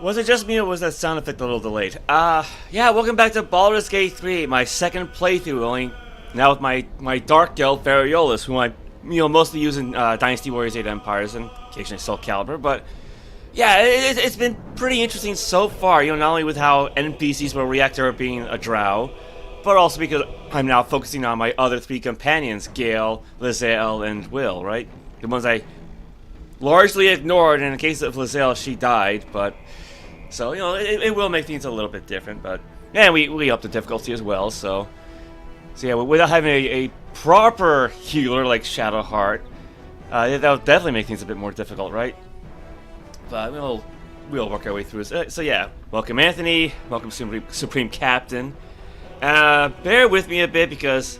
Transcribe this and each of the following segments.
Was it just me or was that sound effect a little delayed? Yeah, welcome back to Baldur's Gate 3, my second playthrough, only now with my Dark Elf Variolus, whom I, mostly use in Dynasty Warriors 8 Empires and occasionally Soul Calibur, but yeah, it's been pretty interesting so far, not only with how NPCs will react to her being a Drow, but also because I'm now focusing on my other three companions, Gale, Lae'zel, and Will, right? The ones I largely ignored, and in the case of Lae'zel, she died, but... So, it will make things a little bit different, but... Yeah, we upped the difficulty as well, so yeah, without having a proper healer like Shadowheart, that'll definitely make things a bit more difficult, right? But we'll work our way through this. So yeah, welcome Anthony, welcome Supreme Captain. Bear with me a bit because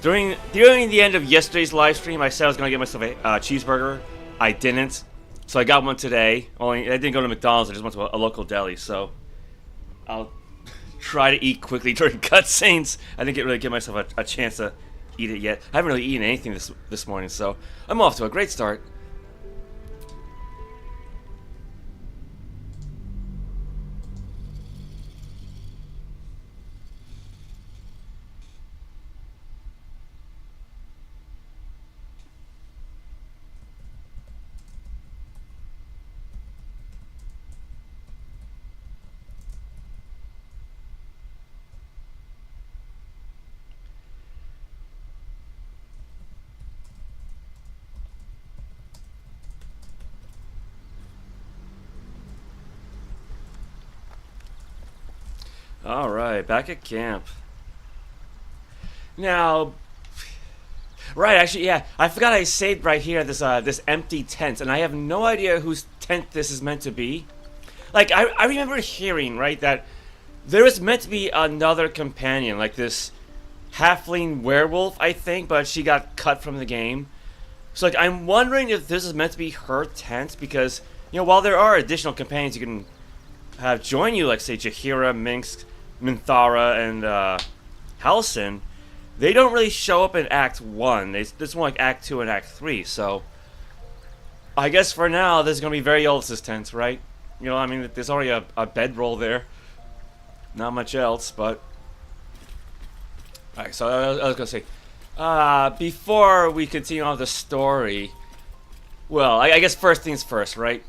during the end of yesterday's live stream, I said I was going to get myself a cheeseburger. I didn't. So I got one today. Only I didn't go to McDonald's. I just went to a local deli. So I'll try to eat quickly during cutscenes. I didn't really give myself a chance to eat it yet. I haven't really eaten anything this morning, so I'm off to a great start. Alright, back at camp. Now, right, actually, yeah, I forgot I saved right here this empty tent, and I have no idea whose tent this is meant to be. Like, I remember hearing, right, that there was meant to be another companion, like this halfling werewolf, I think, but she got cut from the game. So, like, I'm wondering if this is meant to be her tent, because, while there are additional companions you can have join you, like, say, Jaheira, Minsk, Minthara, and Halsin, they don't really show up in Act 1. It's more like Act 2 and Act 3, so I guess for now, this is going to be Variolus' tent, right? I mean, there's already a bedroll there. Not much else, but... Alright, so I was going to say, before we continue on with the story, well, I guess first things first, right?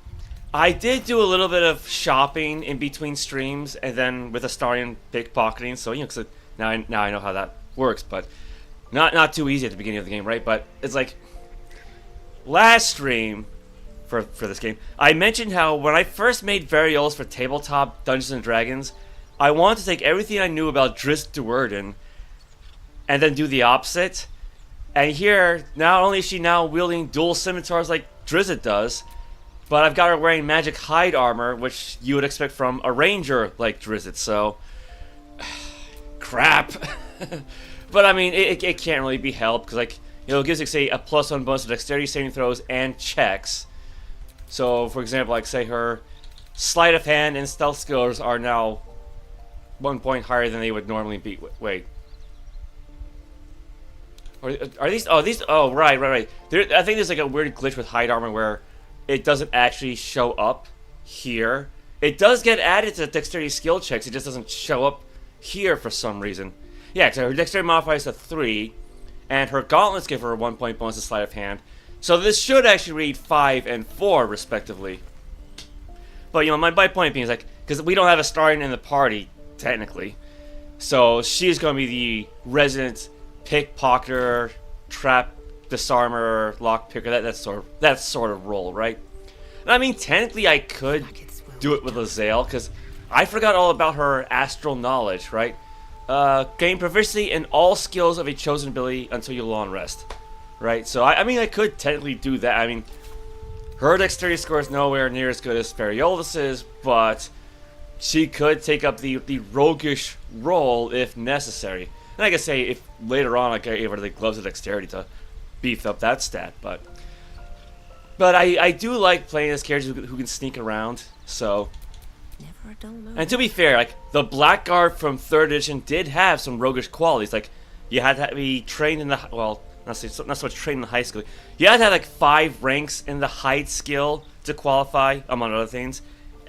I did do a little bit of shopping in between streams, and then with Astarion pickpocketing, so, cause now I know how that works, but not too easy at the beginning of the game, right? But it's like, last stream for this game, I mentioned how when I first made Variolus for tabletop Dungeons & Dragons, I wanted to take everything I knew about Drizzt Do'Urden and then do the opposite. And here, not only is she now wielding dual scimitars like Drizzt does, but I've got her wearing magic hide armor, which you would expect from a ranger like Drizzt, so... crap. But I mean, it can't really be helped, because like, it gives, like, say, a +1 bonus to dexterity saving throws and checks. So, for example, like, say her sleight of hand and stealth skills are now 1 point higher than they would normally be. Wait. Are these... Oh, right. I think there's like a weird glitch with hide armor where it doesn't actually show up here. It does get added to the dexterity skill checks, it just doesn't show up here for some reason. Yeah, so her dexterity modifier is a 3, and her gauntlets give her a 1 point bonus to sleight of hand. So this should actually read 5 and 4, respectively. But, my point being is, like, because we don't have Astarion in the party, technically. So she's going to be the resident pickpocketer, trap disarmer, lockpicker, that sort of role, right? And I mean, technically I could do it with Lae'zel, because I forgot all about her astral knowledge, right? Gain proficiency in all skills of a chosen ability until you long rest, right? So I mean, I could technically do that. I mean, her dexterity score is nowhere near as good as Variolus's, but she could take up the roguish role if necessary. And I can say if later on I gave her the gloves of dexterity to beef up that stat, but I do like playing as characters who can sneak around, so... Never a dull moment. And to be fair, like, the Blackguard from 3rd edition did have some roguish qualities, like, you had to be trained in the... Well, not so much trained in the high school. You had to have, like, 5 ranks in the hide skill to qualify, among other things,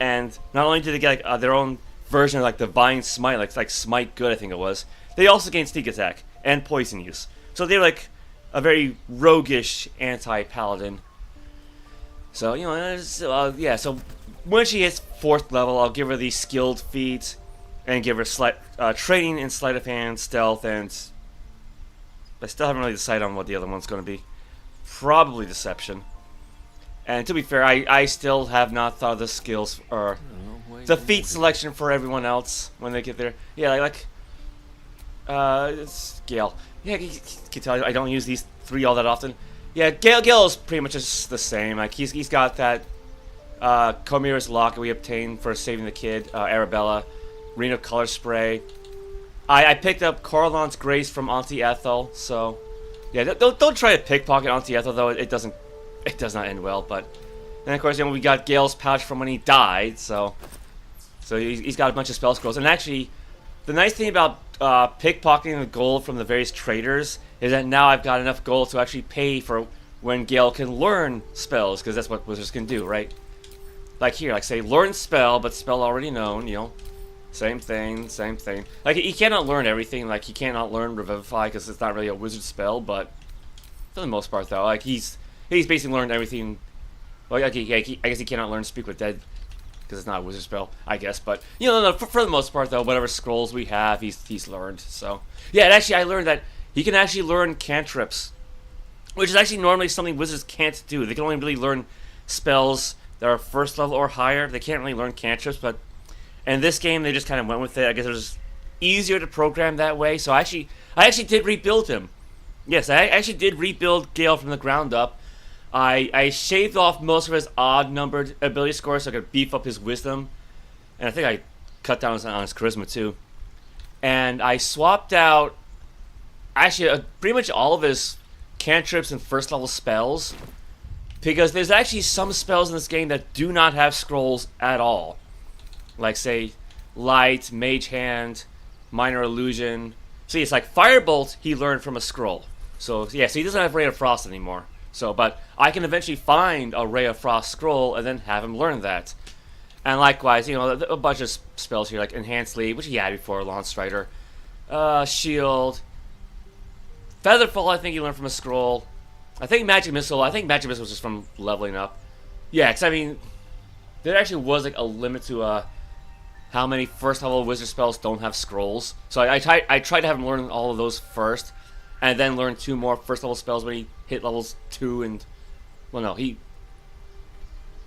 and not only did they get like, their own version of like divine smite, like smite good, I think it was. They also gained sneak attack and poison use. So they're like a very roguish anti-paladin. So you know, yeah. So when she hits 4th level, I'll give her the skilled feat and give her training in sleight of hand, stealth, and I still haven't really decided on what the other one's going to be. Probably deception. And to be fair, I still have not thought of the skills or the feat selection for everyone else when they get there. Yeah, it's Gale. Yeah, you can tell I don't use these 3 all that often. Yeah, Gale is pretty much just the same. Like he's got that Chimera's locket we obtained for saving the kid, Arabella, Ring of Color Spray. I picked up Coralon's Grace from Auntie Ethel, so yeah, don't try to pickpocket Auntie Ethel though. It does not end well. But and of course, you know, we got Gale's pouch from when he died, so he's got a bunch of spell scrolls. And actually, the nice thing about pickpocketing the gold from the various traders is that now I've got enough gold to actually pay for when Gale can learn spells, because that's what wizards can do, right? Like here, like say learn spell, but spell already known, you know. Same thing. Like, he cannot learn everything. Like, he cannot learn Revivify because it's not really a wizard spell, but for the most part, though, like, he's basically learned everything. Well, okay, I guess he cannot learn Speak with Dead because it's not a wizard spell, I guess. But, you know, no, for the most part, though, whatever scrolls we have, he's learned. So, yeah, and actually, I learned that he can actually learn cantrips, which is actually normally something wizards can't do. They can only really learn spells that are 1st level or higher. They can't really learn cantrips, but in this game, they just kind of went with it. I guess it was easier to program that way. So I actually did rebuild him. Yes, I actually did rebuild Gale from the ground up. I shaved off most of his odd-numbered ability scores so I could beef up his wisdom. And I think I cut down on his charisma, too. And I swapped out, actually, pretty much all of his cantrips and 1st-level spells. Because there's actually some spells in this game that do not have scrolls at all. Like, say, Light, Mage Hand, Minor Illusion. See, it's like Firebolt he learned from a scroll. So, yeah, so he doesn't have Ray of Frost anymore. So, but I can eventually find a Ray of Frost scroll and then have him learn that. And likewise, you know, a bunch of spells here, like Enhanced Lead, which he had before, Launch Strider. Shield. Featherfall, I think he learned from a scroll. I think Magic Missile was just from leveling up. Yeah, because, I mean, there actually was, like, a limit to, how many 1st level wizard spells don't have scrolls. So I tried to have him learn all of those first, and then learn 2 more 1st level spells when he hit levels 2 and... Well, no, he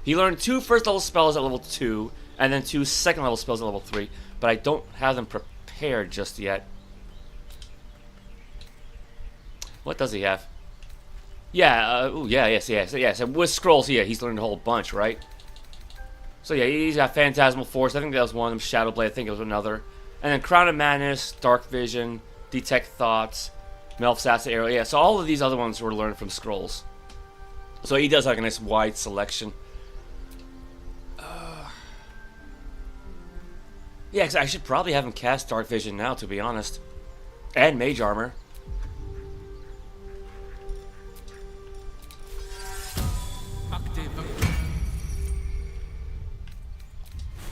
learned 2 1st level spells at level 2, and then 2 2nd level spells at level 3, but I don't have them prepared just yet. What does he have? Yeah, yes. And with scrolls, yeah, he's learned a whole bunch, right? So yeah, he's got Phantasmal Force. I think that was one of them. Shadow Blade, I think it was another. And then Crown of Madness, Dark Vision, Detect Thoughts, Melf's Acid Arrow. Yeah, so all of these other ones were learned from scrolls. So he does like a nice wide selection. Yeah, cause I should probably have him cast Dark Vision now, to be honest. And Mage Armor.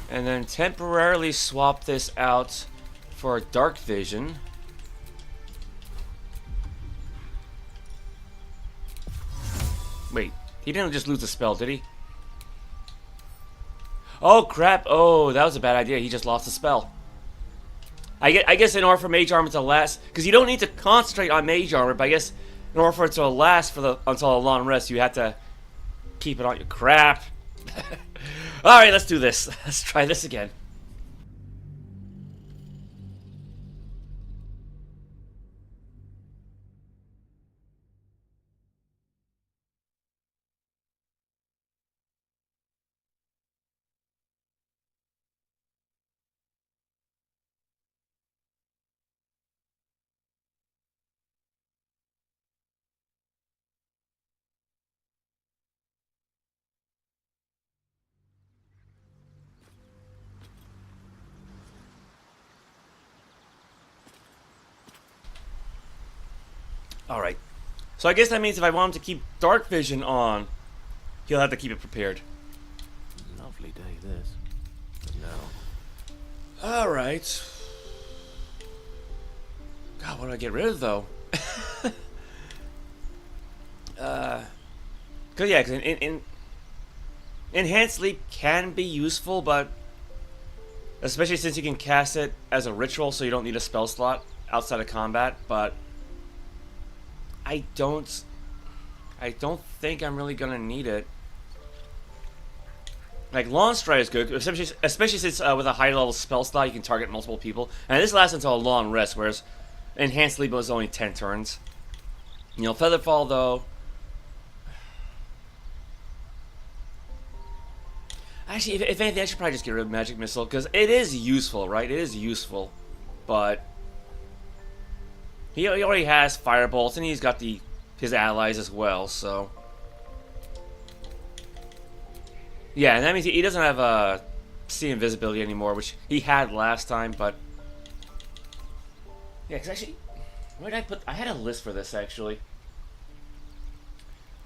And then temporarily swap this out for Dark Vision. Wait, he didn't just lose the spell, did he? Oh crap! Oh, that was a bad idea. He just lost the spell. I guess in order for Mage Armor to last, because you don't need to concentrate on Mage Armor, but I guess in order for it to last until a long rest, you have to keep it on your crap. Alright, let's do this. Let's try this again. Alright. So I guess that means if I want him to keep Dark Vision on, he'll have to keep it prepared. Lovely day, this. Alright. God, what do I get rid of, though? Cause yeah, cause enhanced sleep can be useful, but especially since you can cast it as a ritual, so you don't need a spell slot outside of combat. But I don't think I'm really gonna need it. Like, Long Stride is good, especially since with a high level spell slot you can target multiple people, and this lasts until a long rest, whereas enhanced sleep was only 10 turns. You know, Featherfall though. Actually, if anything, I should probably just get rid of Magic Missile, because it is useful, right? It is useful, but he already has Firebolt, and he's got his allies as well, so yeah, and that means he doesn't have see invisibility anymore, which he had last time, but yeah, because actually, where did I put? I had a list for this actually.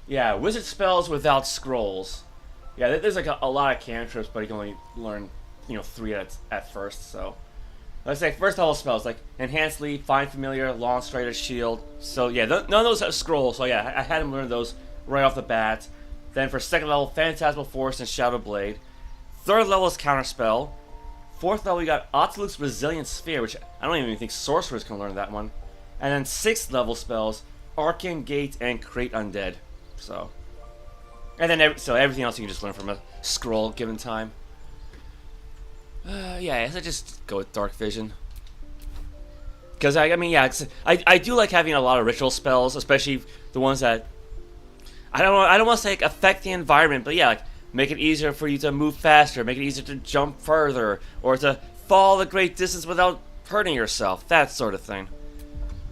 Yeah, wizard spells without scrolls. Yeah, there's like a lot of cantrips, but you can only learn, 3 at first. So let's say first level spells like Enhanced Leap, Find Familiar, Long Strider, Shield. So yeah, none of those have scrolls. So yeah, I had him learn those right off the bat. Then for second level, Phantasmal Force and Shadow Blade. Third level is Counterspell. Fourth level, we got Otiluke's Resilient Sphere, which I don't even think sorcerers can learn that one. And then sixth level spells, Arcane Gate and Create Undead. So. And then, so everything else you can just learn from a scroll given time. Yeah, I guess I just go with Dark Vision. Because, I mean, yeah, I do like having a lot of ritual spells, especially the ones that, I don't want to say, like, affect the environment, but yeah, like, make it easier for you to move faster, make it easier to jump further, or to fall a great distance without hurting yourself, that sort of thing.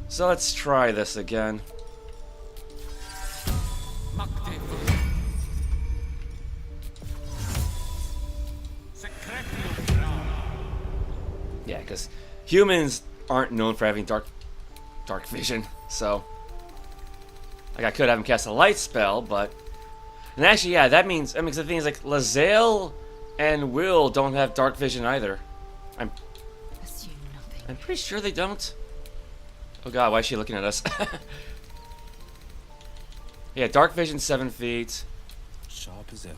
So let's try this again. Yeah, because humans aren't known for having dark vision, so like I could have him cast a light spell, but and actually, yeah, that means the thing is like Lae'zel and Will don't have dark vision either. I'm pretty sure they don't. Oh god, why is she looking at us? Yeah, dark vision 7 feet. Sharp as ever.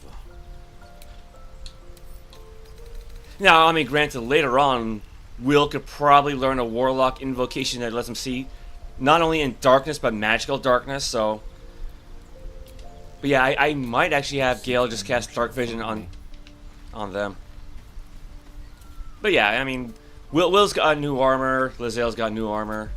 Now, I mean, granted, later on, Will could probably learn a Warlock invocation that lets him see not only in darkness, but magical darkness, so. But yeah, I might actually have Gale just cast Dark Vision on them. But yeah, I mean, Will's got new armor, Lae'zel's got new armor.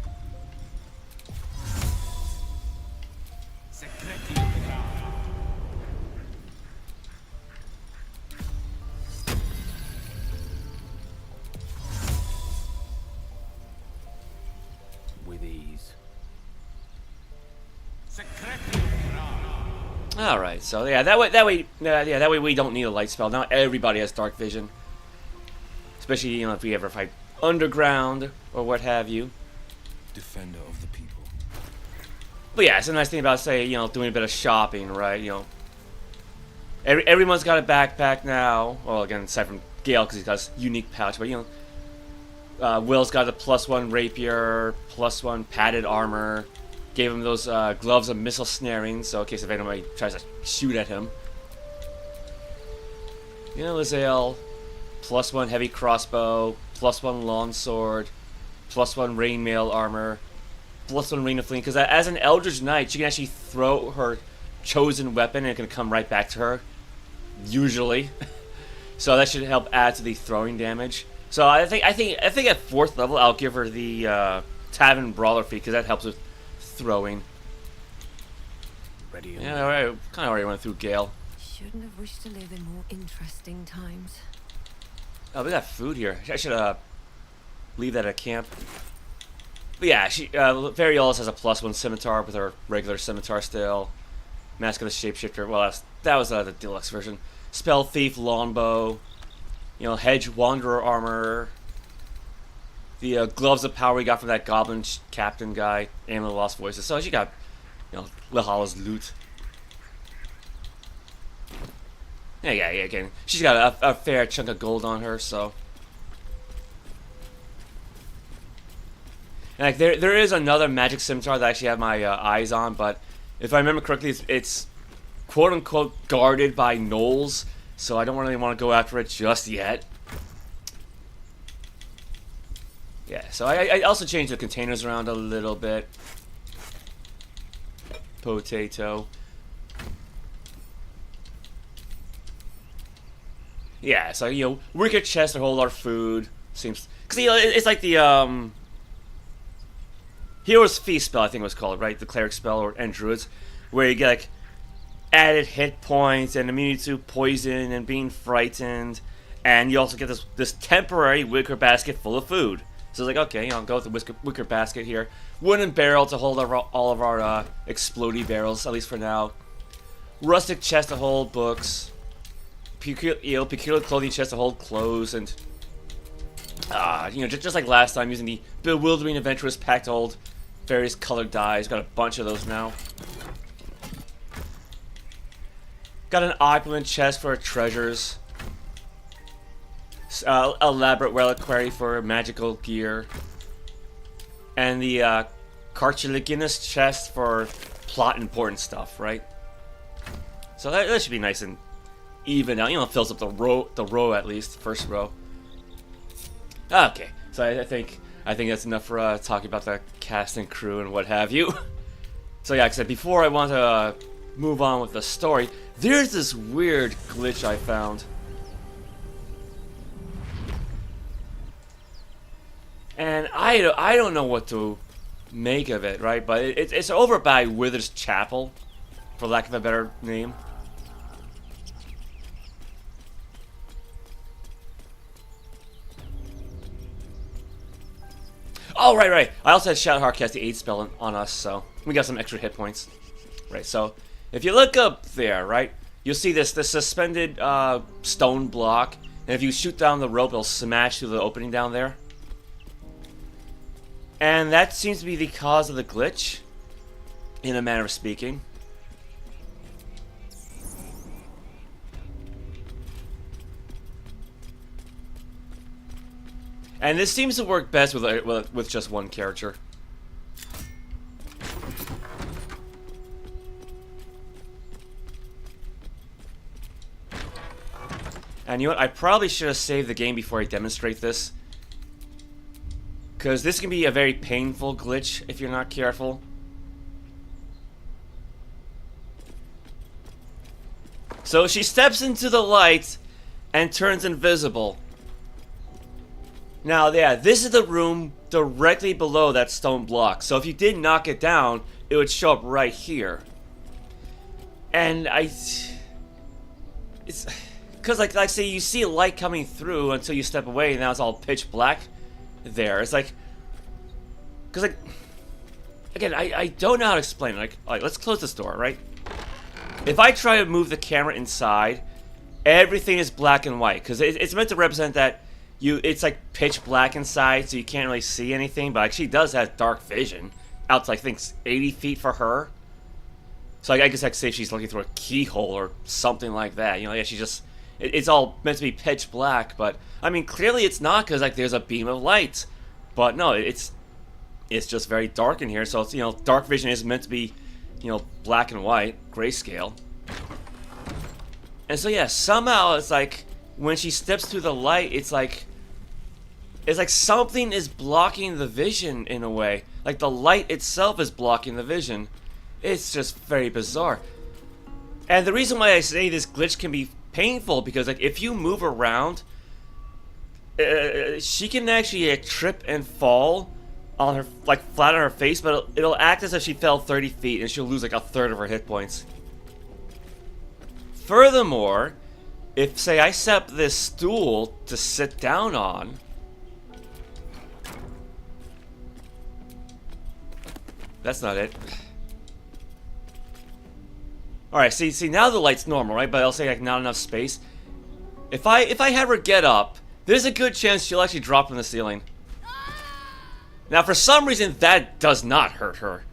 All right, so yeah, that way we don't need a light spell. Now everybody has dark vision, especially if we ever fight underground or what have you. Defender of the people. But yeah, it's a nice thing about doing a bit of shopping, right? Everyone's got a backpack now. Well, again, aside from Gale because he's got his unique pouch, but Will's got a +1 rapier, +1 padded armor. Gave him those gloves of missile snaring, so in case if anybody tries to shoot at him. Lae'zel, +1 heavy crossbow, +1 long sword, +1 rainmail armor, +1 ring of fleeing. Because as an Eldritch Knight, she can actually throw her chosen weapon and it can come right back to her, usually. So that should help add to the throwing damage. So I think at 4th level, I'll give her the Tavern Brawler feat because that helps with throwing. Ready. Yeah, I kind of already went through Gale. Shouldn't have wished to live in more interesting times. Oh, we got food here. I should leave that at camp. But yeah, Variolus has a +1 scimitar with her regular scimitar still. Mask of the Shapeshifter. Well, that was the deluxe version. Spell Thief, Longbow. Hedge Wanderer armor. The gloves of power we got from that goblin captain guy, Aim of the Lost Voices. So she got, Lehala's loot. Yeah, again, she's got a fair chunk of gold on her, so. Like there is another magic scimitar that I actually have my eyes on, but if I remember correctly, it's quote unquote guarded by gnolls, so I don't really want to go after it just yet. Yeah, so I also changed the containers around a little bit. Potato. Yeah, so wicker chests to hold our food. Seems because it's like the Hero's Feast spell, I think it was called, right? The cleric spell and druids, where you get like added hit points and immunity to poison and being frightened, and you also get this temporary wicker basket full of food. So it's like, okay, I'll go with the wicker basket here. Wooden barrel to hold all of our explodey barrels, at least for now. Rustic chest to hold books. Peculiar clothing chest to hold clothes, and just like last time, using the bewildering adventurous pack to hold various colored dyes. Got a bunch of those now. Got an opulent chest for treasures. Elaborate reliquary for magical gear. And the cartilaginous chest for plot important stuff, right? So that should be nice and even out. It fills up the row at least, first row. Okay, so I think that's enough for talking about the cast and crew and what have you. So yeah, like I said, before I want to move on with the story, there's this weird glitch I found. And I don't know what to make of it, right? But it's over by Wither's Chapel, for lack of a better name. Oh, right. I also had Shadow Heart cast the 8 spell on us, so we got some extra hit points. Right, so if you look up there, right, you'll see this suspended stone block, and if you shoot down the rope, it'll smash through the opening down there. And that seems to be the cause of the glitch, in a manner of speaking. And this seems to work best with just one character. And you know what? I probably should have saved the game before I demonstrate this, because this can be a very painful glitch if you're not careful. So she steps into the light and turns invisible. Now, yeah, this is the room directly below that stone block. So if you did knock it down, it would show up right here. And it's because like say you see light coming through until you step away, and now it's all pitch black there. It's like, because like, again, I don't know how to explain it. Like let's close this door, right? If I try to move the camera inside, everything is black and white, because it's meant to represent that it's like pitch black inside, so you can't really see anything. But like, she does have dark vision out to, I think, 80 feet for her. So I guess I could say she's looking through a keyhole or something like that. Yeah, she just, it's all meant to be pitch black. But I mean, clearly it's not, because like there's a beam of light. But no, it's just very dark in here. So it's, dark vision is meant to be, black and white, grayscale. And so yeah, somehow it's like when she steps through the light, it's like something is blocking the vision in a way. Like the light itself is blocking the vision. It's just very bizarre. And the reason why I say this glitch can be painful, because like if you move around, she can actually trip and fall on her, like flat on her face, but it'll act as if she fell 30 feet and she'll lose like a third of her hit points. Furthermore, if say I set up this stool to sit down on, that's not it. Alright, see now the light's normal, right? But I'll say like not enough space. If I have her get up, there's a good chance she'll actually drop from the ceiling. Now for some reason that does not hurt her.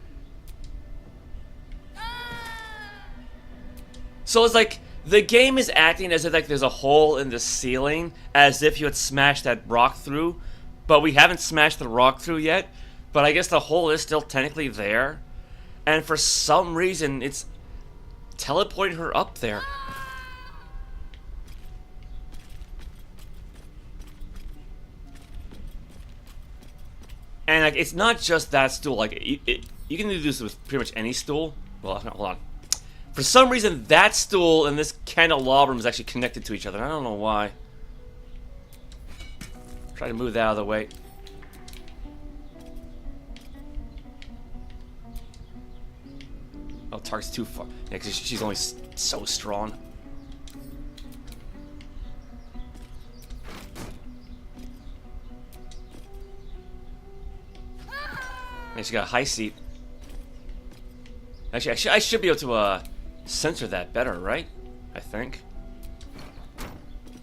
So it's like the game is acting as if like there's a hole in the ceiling, as if you had smashed that rock through, but we haven't smashed the rock through yet. But I guess the hole is still technically there. And for some reason, it's teleporting her up there. And like, it's not just that stool. Like, you can do this with pretty much any stool. Well, hold on. For some reason, that stool and this candelabrum is actually connected to each other. I don't know why. Try to move that out of the way. Oh, Tark's too far. Yeah, because she's only so strong. And she got a high seat. Actually, I should be able to censor that better, right? I think.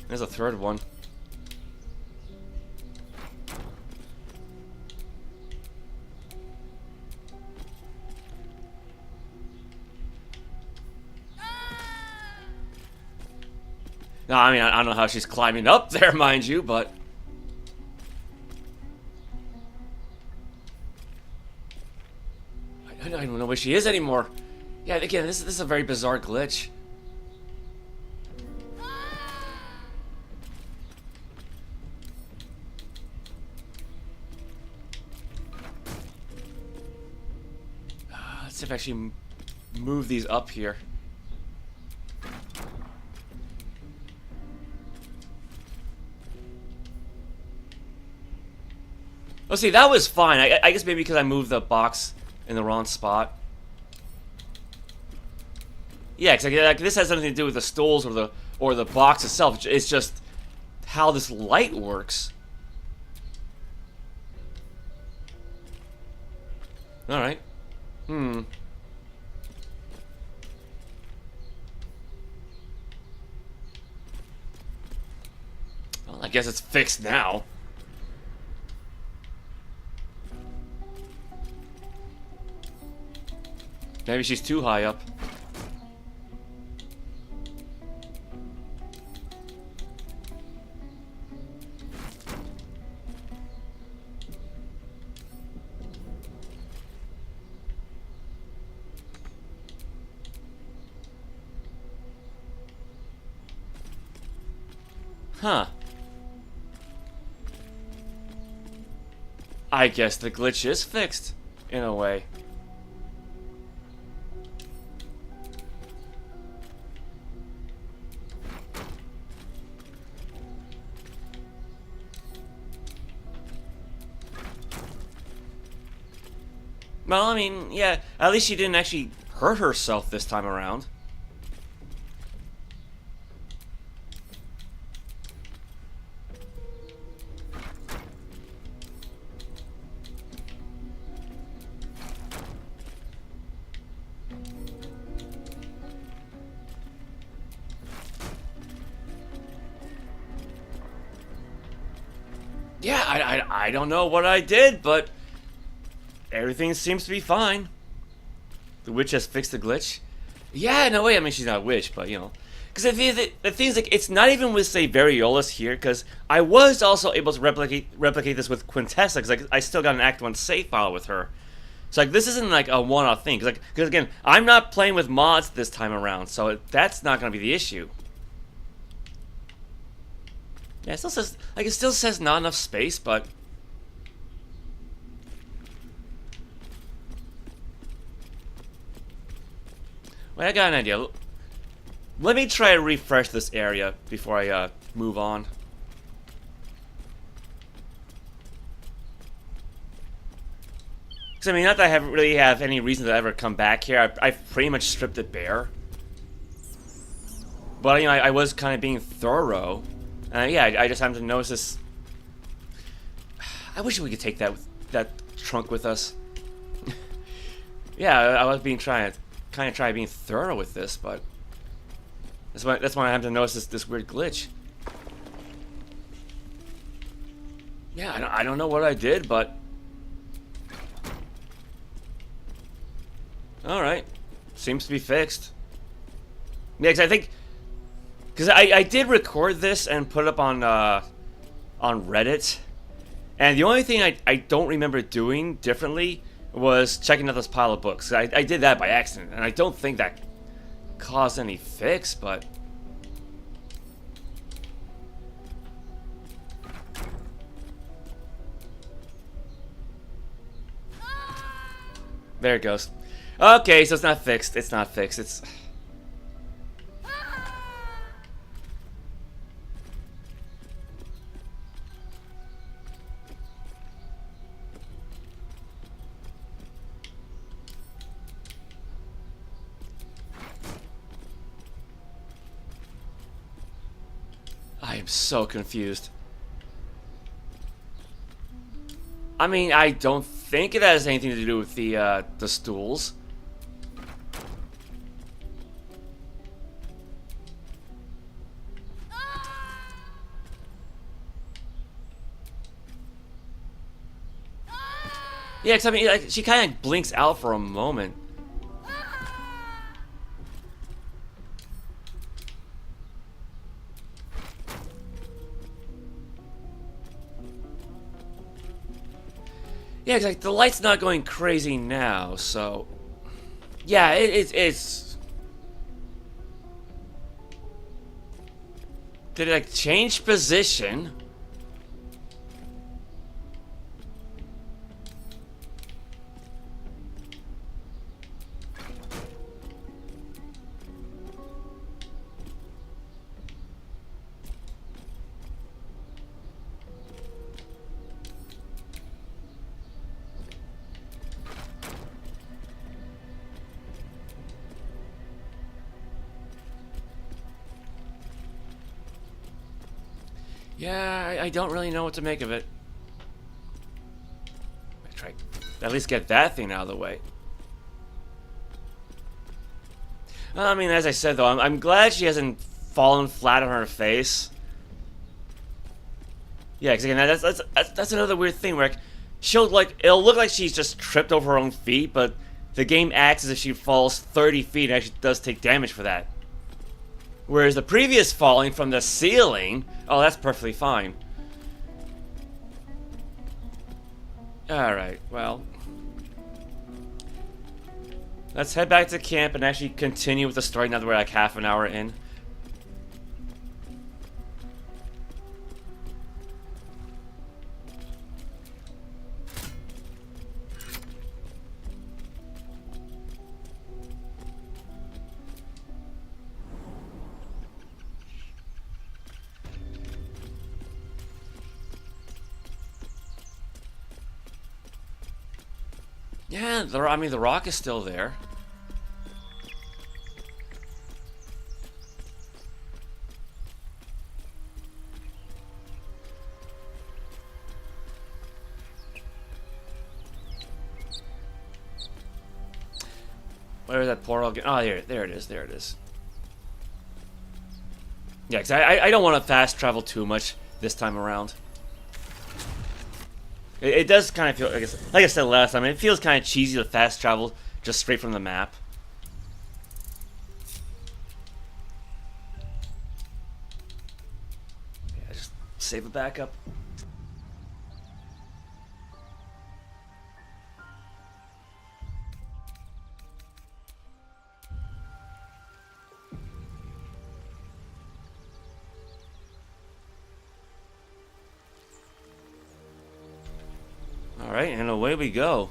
There's a third one. No, I mean, I don't know how she's climbing up there, mind you, but... I don't even know where she is anymore. Yeah, again, this is a very bizarre glitch. Let's see if I actually move these up here. Oh, see, that was fine. I guess maybe because I moved the box in the wrong spot. Yeah, because like, this has nothing to do with the stools or the box itself. It's just how this light works. All right. Well, I guess it's fixed now. Maybe she's too high up. Huh. I guess the glitch is fixed, in a way. Well, I mean, yeah, at least she didn't actually hurt herself this time around. Yeah, I don't know what I did, but everything seems to be fine. The witch has fixed the glitch. Yeah, no way. I mean, she's not a witch, but you know. Because the thing's like, it's not even with, say, Variolus here, because I was also able to replicate this with Quenthel, because like, I still got an Act 1 save file with her. So like, this isn't like a one-off thing. Because again, I'm not playing with mods this time around, so that's not going to be the issue. Yeah, it still says, like, it still says not enough space, but... Wait, I got an idea. Let me try to refresh this area before I move on. Because, I mean, not that I really have any reason to ever come back here. I've pretty much stripped it bare. But, you know, I was kind of being thorough. Yeah, I just happened to notice this. I wish we could take that trunk with us. Yeah, I was trying to being thorough with this, but that's why I happened to notice this weird glitch. Yeah, I don't know what I did, but all right, seems to be fixed. Yeah, 'cause I think. Because I did record this and put it up on Reddit, And the only thing I don't remember doing differently was checking out this pile of books. I did that by accident, and I don't think that caused any fix, but... There it goes. Okay, so it's not fixed. It's not fixed. It's... I am so confused. I mean, I don't think it has anything to do with the stools. Yeah, 'cause I mean, like, she kind of blinks out for a moment. Yeah, 'cause, like, the light's not going crazy now, so... Yeah, it's... Did it, like, change position? Yeah, I don't really know what to make of it. I try to at least get that thing out of the way. I mean, as I said though, I'm glad she hasn't fallen flat on her face. Yeah, because again, that's another weird thing where, like, it'll look like she's just tripped over her own feet, but the game acts as if she falls 30 feet and actually does take damage for that. Whereas the previous falling from the ceiling, oh, that's perfectly fine. Alright, well. Let's head back to camp and actually continue with the story now that we're like half an hour in. Yeah, I mean, the rock is still there. Where is that portal again? Oh, there it is. There it is. Yeah, because I don't want to fast travel too much this time around. It does kind of feel, like I said last time, it feels kind of cheesy to fast travel just straight from the map. Yeah, just save a backup. Alright, and away we go.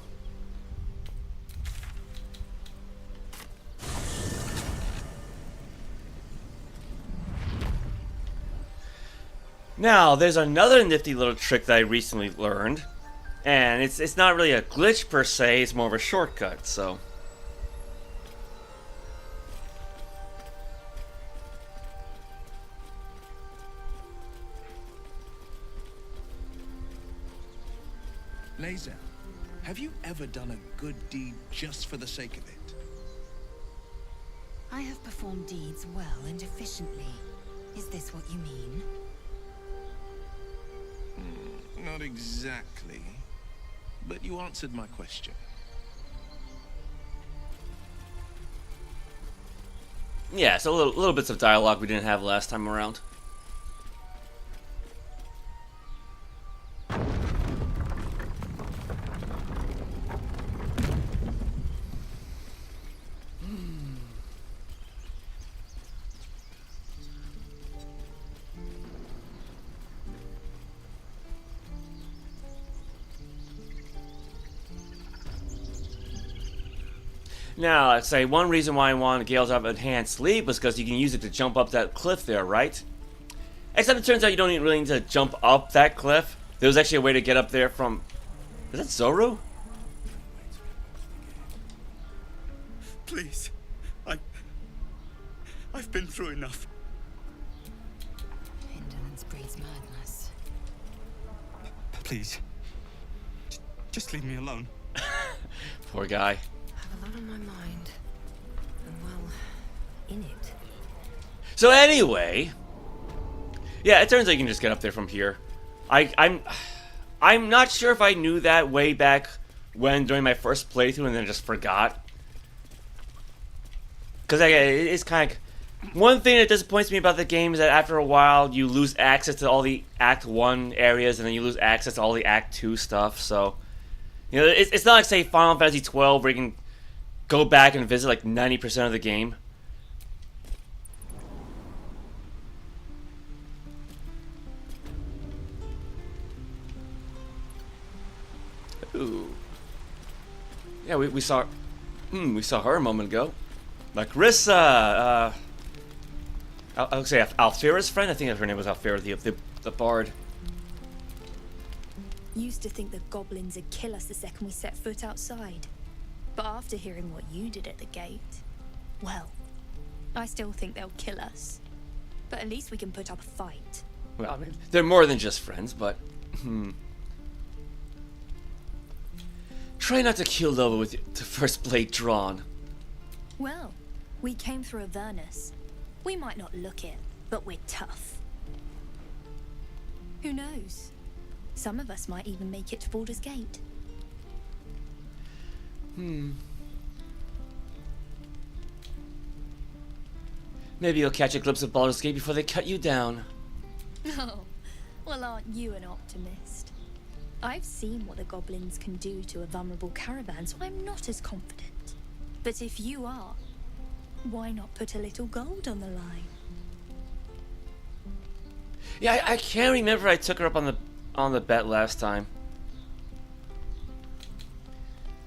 Now, there's another nifty little trick that I recently learned. And it's not really a glitch per se, it's more of a shortcut, so... Laser, have you ever done a good deed just for the sake of it? I have performed deeds well and efficiently. Is this what you mean? Not exactly, but you answered my question. Yeah, so little bits of dialogue we didn't have last time around. Now, let's say one reason why I wanted Gales to have enhanced sleep was because you can use it to jump up that cliff there, right? Except it turns out you don't really need to jump up that cliff. There was actually a way to get up there from... Is that Zoru? Please. I've been through enough. Indolence breeds madness. Please. Just leave me alone. Poor guy. I have a lot on my mind. And well, in it. So anyway... Yeah, it turns out you can just get up there from here. I'm not sure if I knew that way back when during my first playthrough and then just forgot. Because it's kind of... One thing that disappoints me about the game is that after a while you lose access to all the Act 1 areas and then you lose access to all the Act 2 stuff, so... You know, it's not like, say, Final Fantasy 12 where you can go back and visit like 90% of the game. Ooh. Yeah, we saw her a moment ago. Larissa, I would say Alfira's friend. I think her name was Alfira, the bard. Used to think the goblins would kill us the second we set foot outside. But after hearing what you did at the gate, well, I still think they'll kill us. But at least we can put up a fight. Well, I mean, they're more than just friends, but... Try not to kill Lola with the first blade drawn. Well, we came through Avernus. We might not look it, but we're tough. Who knows? Some of us might even make it to Baldur's Gate. Maybe you'll catch a glimpse of Baldur's Gate before they cut you down. Oh, well, aren't you an optimist? I've seen what the goblins can do to a vulnerable caravan, so I'm not as confident. But if you are, why not put a little gold on the line? Yeah, I can't remember if I took her up on the bet last time.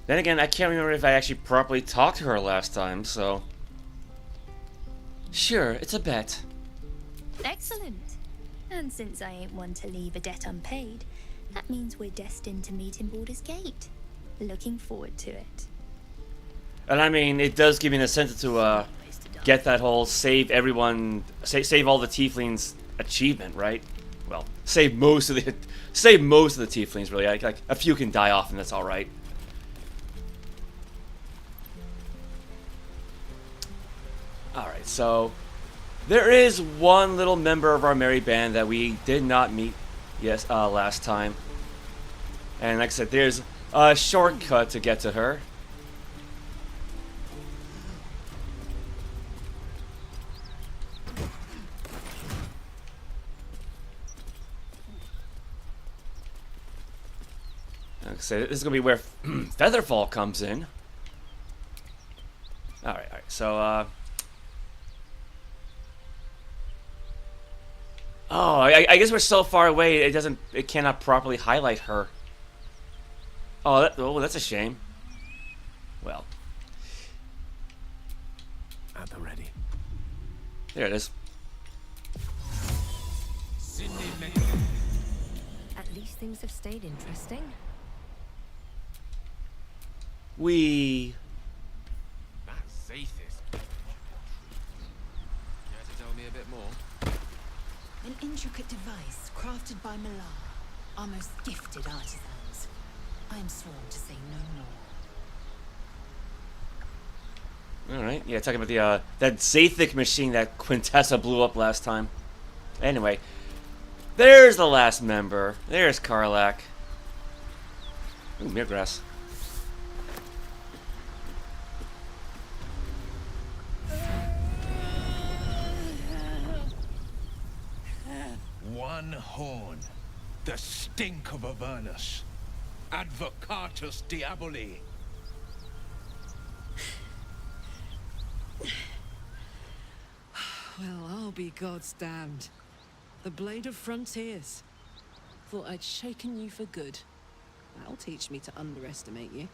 Then again, I can't remember if I actually properly talked to her last time, so... Sure, it's a bet. Excellent. And since I ain't one to leave a debt unpaid, that means we're destined to meet in Baldur's Gate. Looking forward to it. And I mean, it does give me an incentive to get that whole save everyone, save all the tieflings achievement, right? Well, save most of the tieflings, really. Like a few can die off, and that's all right. All right, so there is one little member of our merry band that we did not meet, last time. And like I said, there's a shortcut to get to her. Like I said, this is gonna be where Featherfall comes in. All right. So, oh, I guess we're so far away it cannot properly highlight her. Oh, that's a shame. Well, At the ready. there it is. At least things have stayed interesting. That's Zathis. Care to tell me a bit more? An intricate device crafted by Malar, our most gifted artisans. I am sworn to say no more. All right, yeah, talking about the that Zathic machine that Quintessa blew up last time. Anyway, there's the last member. There's Karlach. Ooh, Mirgrass. One horn. The stink of Avernus. Advocatus Diaboli. Well, I'll be God's damned. The Blade of Frontiers. Thought I'd shaken you for good. That'll teach me to underestimate you.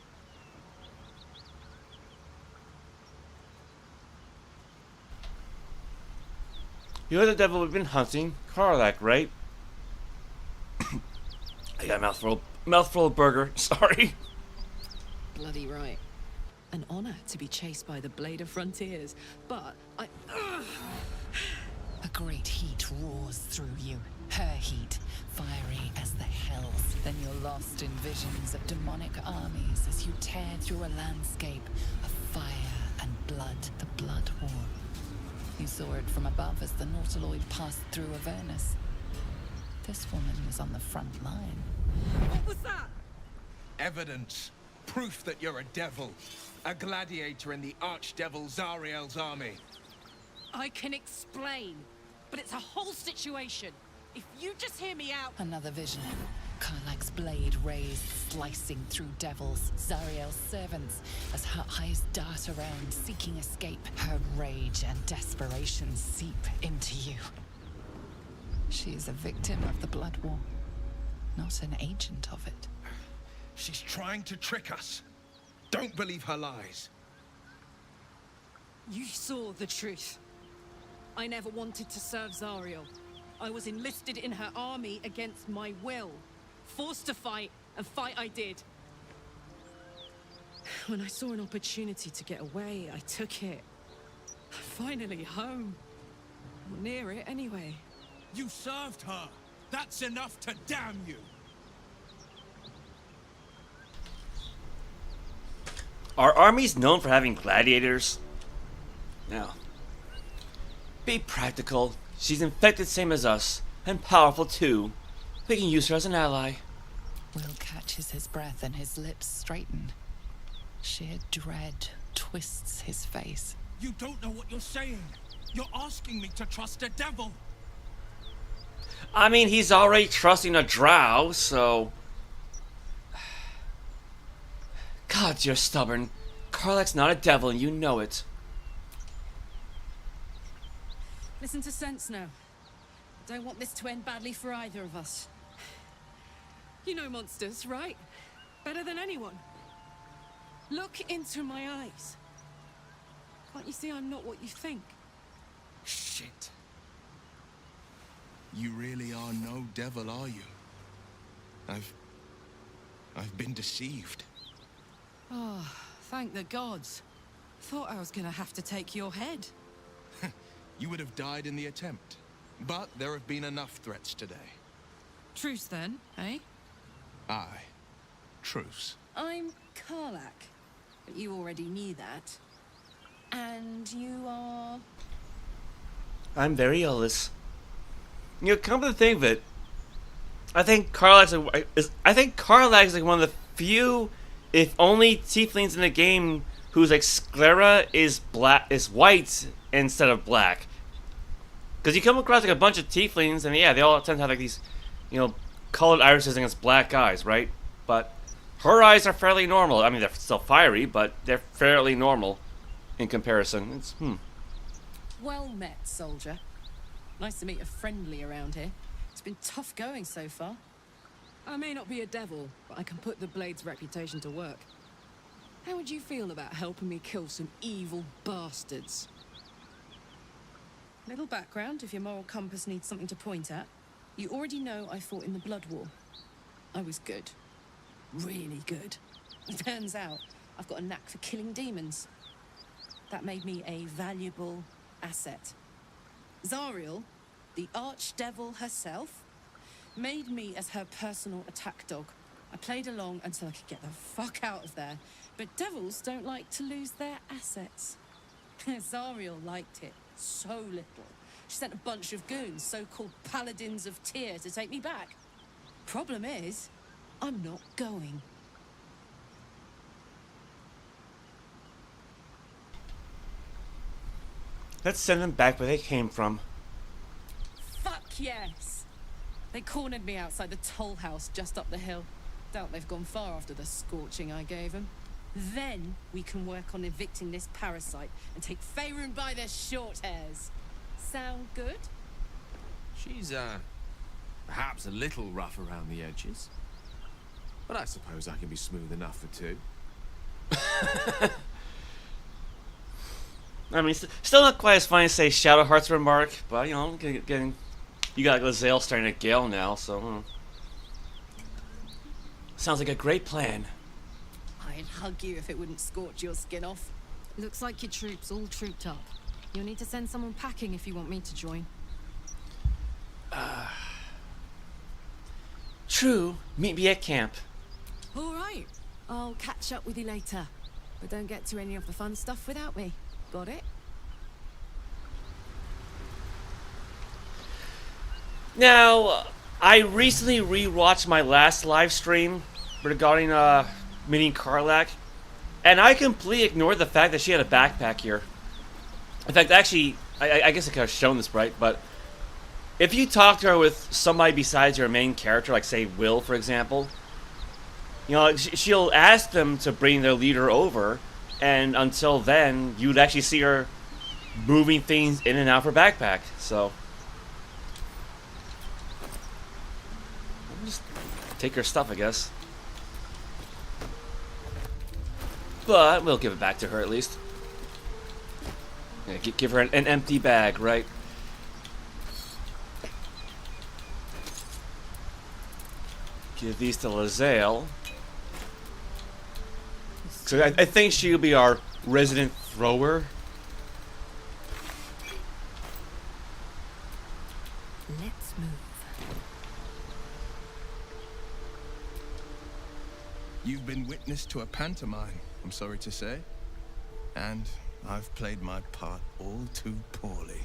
You're the devil we've been hunting, Karlach, right? I got a mouthful of burger. Sorry. Bloody right. An honor to be chased by the Blade of Frontiers, but I... A great heat roars through you. Her heat, fiery as the hells. Then you're lost in visions of demonic armies as you tear through a landscape of fire and blood. The Blood War. You saw it from above as the Nautiloid passed through Avernus. This woman was on the front line. What was that? Evidence. Proof that you're a devil. A gladiator in the archdevil Zariel's army. I can explain, but it's a whole situation. If you just hear me out... Another vision. Karlach's blade raised, slicing through devils, Zariel's servants, as her eyes dart around, seeking escape. Her rage and desperation seep into you. She is a victim of the Blood War, not an agent of it. She's trying to trick us. Don't believe her lies. You saw the truth. I never wanted to serve Zariel. I was enlisted in her army against my will. Forced to fight, and fight I did. When I saw an opportunity to get away, I took it. Finally home. Or near it, anyway. You served her. That's enough to damn you. Are armies known for having gladiators? No. Be practical. She's infected same as us, and powerful too. We can use her as an ally. Will catches his breath and his lips straighten. Sheer dread twists his face. You don't know what you're saying. You're asking me to trust a devil. I mean, he's already trusting a drow, so... God, you're stubborn. Karlach's not a devil, and you know it. Listen to sense now. I don't want this to end badly for either of us. You know monsters, right? Better than anyone. Look into my eyes. Can't you see I'm not what you think? Shit. You really are no devil, are you? I've been deceived. Oh, thank the gods. Thought I was gonna have to take your head. You would have died in the attempt. But there have been enough threats today. Truce then, eh? Aye. Truce. I'm Karlach. But you already knew that. And you are... I'm Variolus. You know, come to think of it, I think Karlach is like one of the few, if only, tieflings in the game whose like sclera is white instead of black. Because you come across like a bunch of tieflings, and yeah, they all tend to have like these, you know, colored irises against black eyes, right? But her eyes are fairly normal. I mean, they're still fiery, but they're fairly normal in comparison. It's Well met, soldier. Nice to meet a friendly around here. It's been tough going so far. I may not be a devil, but I can put the Blade's reputation to work. How would you feel about helping me kill some evil bastards? Little background if your moral compass needs something to point at. You already know I fought in the Blood War. I was good. Really good. Turns out I've got a knack for killing demons. That made me a valuable asset. Zariel, the archdevil herself, made me as her personal attack dog. I played along until I could get the fuck out of there. But devils don't like to lose their assets. Zariel liked it so little. She sent a bunch of goons, so-called Paladins of Tyr, to take me back. Problem is, I'm not going. let's send them back where they came from. Fuck yes! They cornered me outside the toll house just up the hill. Doubt they've gone far after the scorching I gave them. Then we can work on evicting this parasite and take Faerûn by their short hairs. Sound good? She's, perhaps a little rough around the edges. But I suppose I can be smooth enough for two. I mean, still not quite as fine as, say, Shadowheart's remark, but, you know, getting... You got Lae'zel starting to gale now, so... Sounds like a great plan. I'd hug you if it wouldn't scorch your skin off. Looks like your troops all trooped up. You'll need to send someone packing if you want me to join. True. Meet me at camp. All right. I'll catch up with you later. But don't get to any of the fun stuff without me. Got it? Now, I recently rewatched my last live stream regarding meeting Karlach, and I completely ignored the fact that she had a backpack here. In fact, actually, I guess I could have shown this, right? But if you talk to her with somebody besides your main character, like say Will, for example, you know, she'll ask them to bring their leader over, and until then, you'd actually see her moving things in and out of her backpack. So just take her stuff, I guess. But we'll give it back to her at least. Yeah, give her an empty bag, right? Give these to Lae'zel. So I think she'll be our resident thrower. Let's move. You've been witness to a pantomime, I'm sorry to say. And I've played my part all too poorly.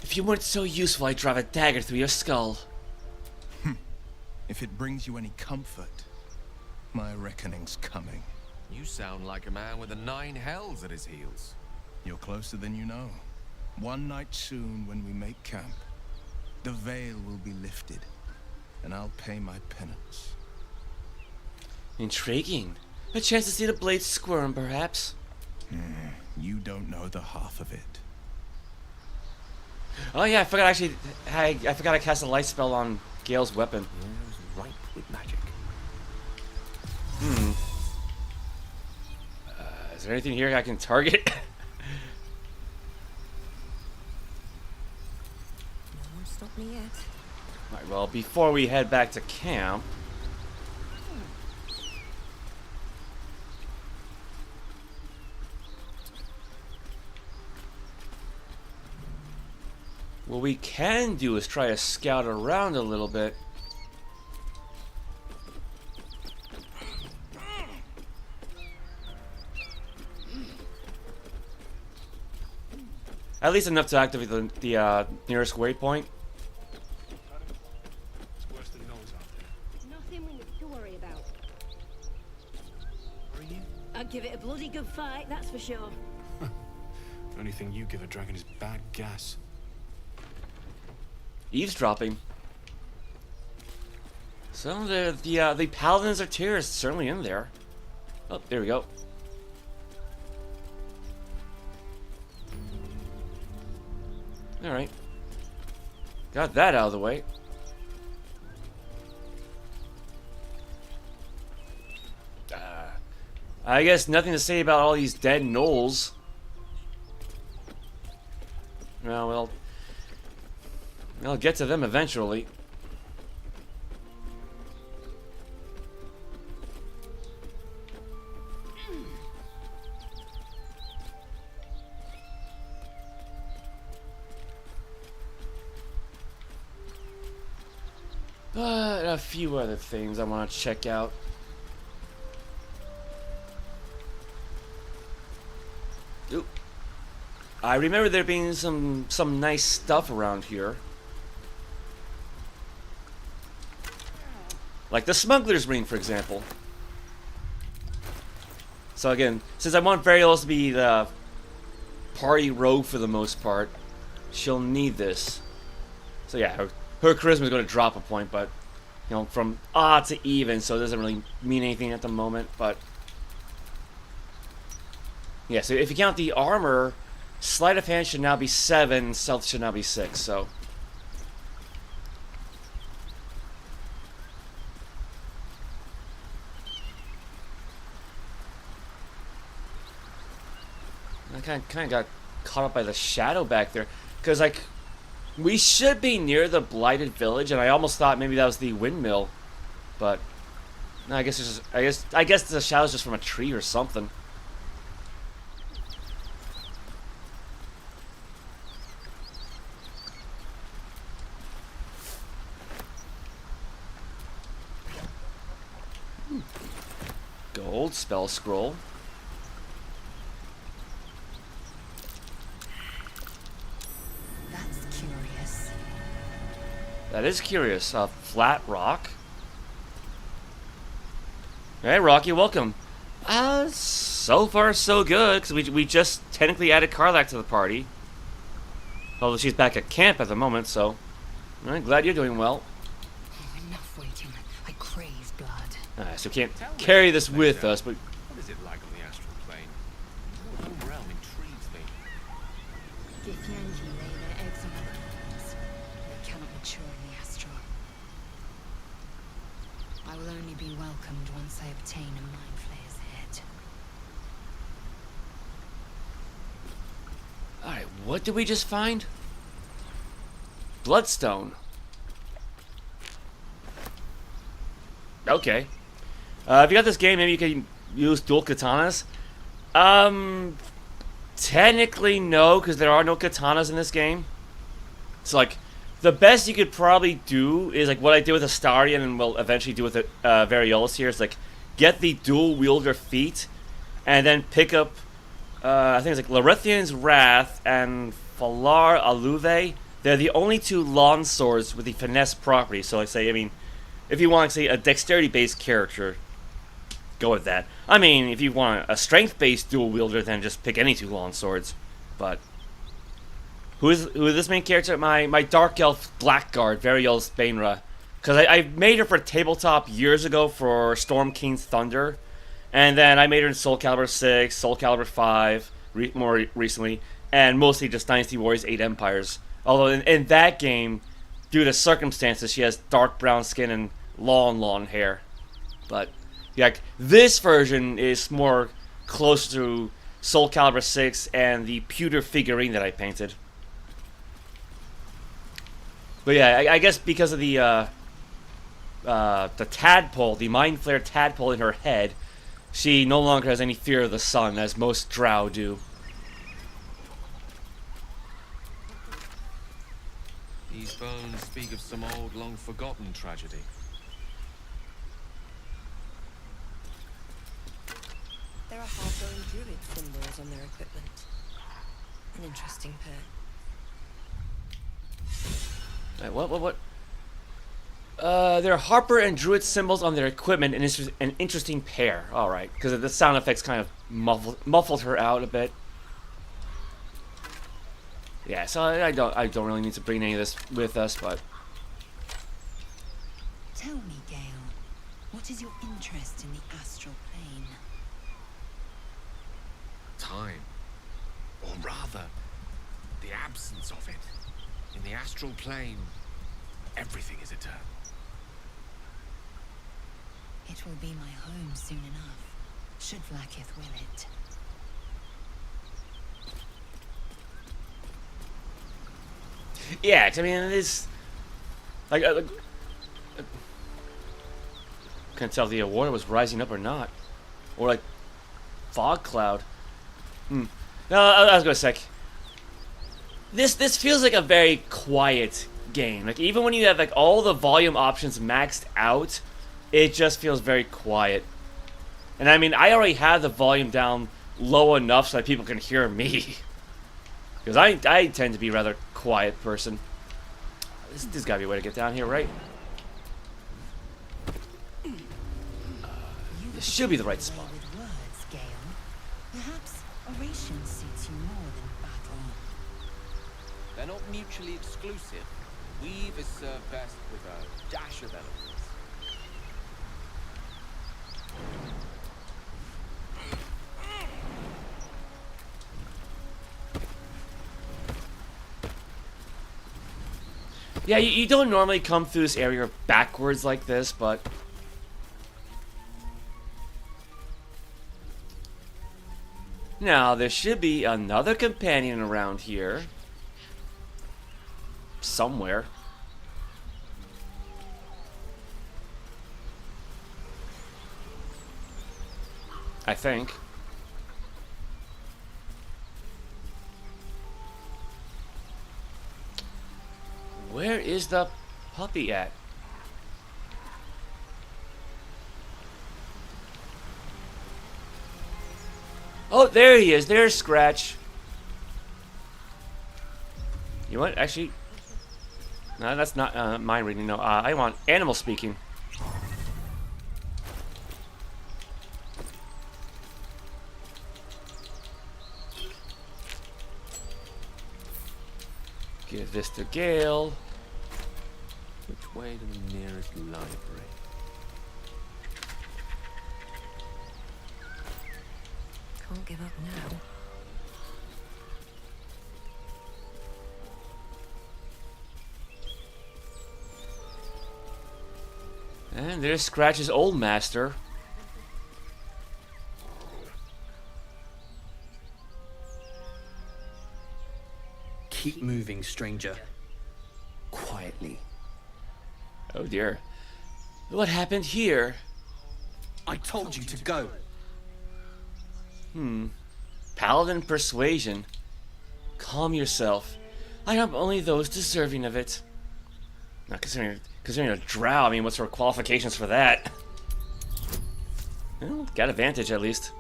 If you weren't so useful, I'd drive a dagger through your skull. If it brings you any comfort, my reckoning's coming. You sound like a man with the 9 hells at his heels. You're closer than you know. One night soon, when we make camp, the veil will be lifted, and I'll pay my penance. Intriguing. A chance to see the blade squirm, perhaps. You don't know the half of it. Oh yeah, I forgot actually. I forgot I cast a light spell on Gale's weapon. Yours ripe with magic. Is there anything here I can target? Won't stop me yet. Alright, well, before we head back to camp... What we can do is try to scout around a little bit. At least enough to activate the nearest waypoint. It's worse than those out there. Nothing we need to worry about. Where are you? I'd give it a bloody good fight, that's for sure. The only thing you give a dragon is bad gas. Eavesdropping. So the Paladins of Tears certainly in there. Oh, there we go. Alright. Got that out of the way. I guess nothing to say about all these dead gnolls. Well, I'll get to them eventually. But a few other things I want to check out. Oop. I remember there being some nice stuff around here. Like the smuggler's ring, for example. So again, since I want Variolus to be the party rogue for the most part, she'll need this. So yeah, her charisma is going to drop a point, but you know, from odd to even, so it doesn't really mean anything at the moment. But yeah, so if you count the armor, sleight of hand should now be 7, stealth should now be 6. So. I kind of got caught up by the shadow back there, because like we should be near the blighted village, and I almost thought maybe that was the windmill, but no, I guess it's just, I guess the shadow's just from a tree or something. Gold spell scroll. That's curious. That is curious. A flat rock. Hey, Rocky, welcome. So far so good, because we just technically added Karlach to the party. Although she's back at camp at the moment, so I'm glad you're doing well. Oh, enough waiting. I crave blood. So we can't carry this with us, but What is it like on the astral plane? The whole realm intrigues me. Githyanki lay their eggs on the plains. They cannot mature in the astral. I will only be welcomed once I obtain a mind flayer's head. alright, what did we just find? Bloodstone. Okay. If you got this game, maybe you can use dual katanas. Technically no, because there are no katanas in this game. So like, the best you could probably do is like what I did with Astarion and will eventually do with Variolus here is like get the dual wielder feat and then pick up I think it's like Larethian's Wrath and Falar Aluve. They're the only two lawn swords with the finesse property. So like say, I mean, if you want to say a dexterity based character, go with that. I mean, if you want a strength based dual wielder, then just pick any two lawn swords. But who is this main character? My dark elf Blackguard, Variolus of Baenre. Because I made her for tabletop years ago for Storm King's Thunder. And then I made her in Soul Calibur 6, Soul Calibur 5, more recently. And mostly just Dynasty Warriors 8 Empires. Although in that game, due to circumstances, she has dark brown skin and long hair. But yeah, this version is more close to Soul Calibur 6 and the pewter figurine that I painted. But yeah, I guess because of the tadpole, the Mind Flare tadpole in her head, she no longer has any fear of the sun, as most Drow do. These bones speak of some old, long-forgotten tragedy. There are half-grown druid symbols on their equipment. An interesting pair. What? There are Harper and Druid symbols on their equipment, and it's an interesting pair. Alright, because the sound effects kind of muffled her out a bit. Yeah, so I don't really need to bring any of this with us, but Tell me, Gale, what is your interest in the astral plane? Time. Or rather, the absence of it. In the astral plane, everything is eternal. It will be my home soon enough, should Vlaakith will it. yeah, 'cause I mean it is like can't tell if the water was rising up or not, or like fog cloud. No, I was gonna say this feels like a very quiet game. Like even when you have like all the volume options maxed out, it just feels very quiet. And I mean, I already have the volume down low enough so that people can hear me. Because I tend to be a rather quiet person. There's gotta be a way to get down here, right? This should be the right spot. With words, Gale. Perhaps oration suits you more than battle. They're not mutually exclusive. Weave is served best with a dash of eloquence. Yeah, you don't normally come through this area backwards like this, but Now, there should be another companion around here. Somewhere. I think. Where is the puppy at? Oh, there he is. There's Scratch. You know what? Actually, no, that's not mind reading. No, I want animal speaking. Give this to Gale. Which way to the nearest library? Can't give up now. And there's Scratch's old master. Keep moving, stranger. Quietly. Oh dear. What happened here? I told you to go. Paladin persuasion. Calm yourself. I help only those deserving of it. Not considering a drow, I mean, what's her qualifications for that? Well, got advantage at least.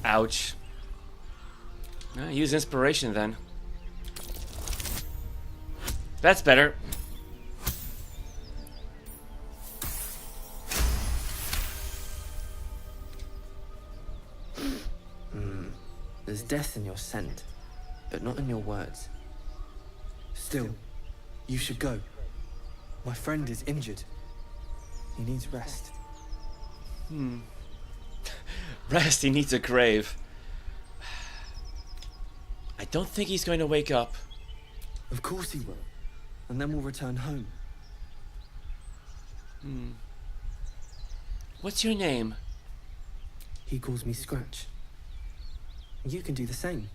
Ouch. Use inspiration then. That's better. There's death in your scent, but not in your words. Still, you should go. My friend is injured. He needs rest. Rest, he needs a grave. I don't think he's going to wake up. Of course he will. And then we'll return home. What's your name? He calls me Scratch. You can do the same.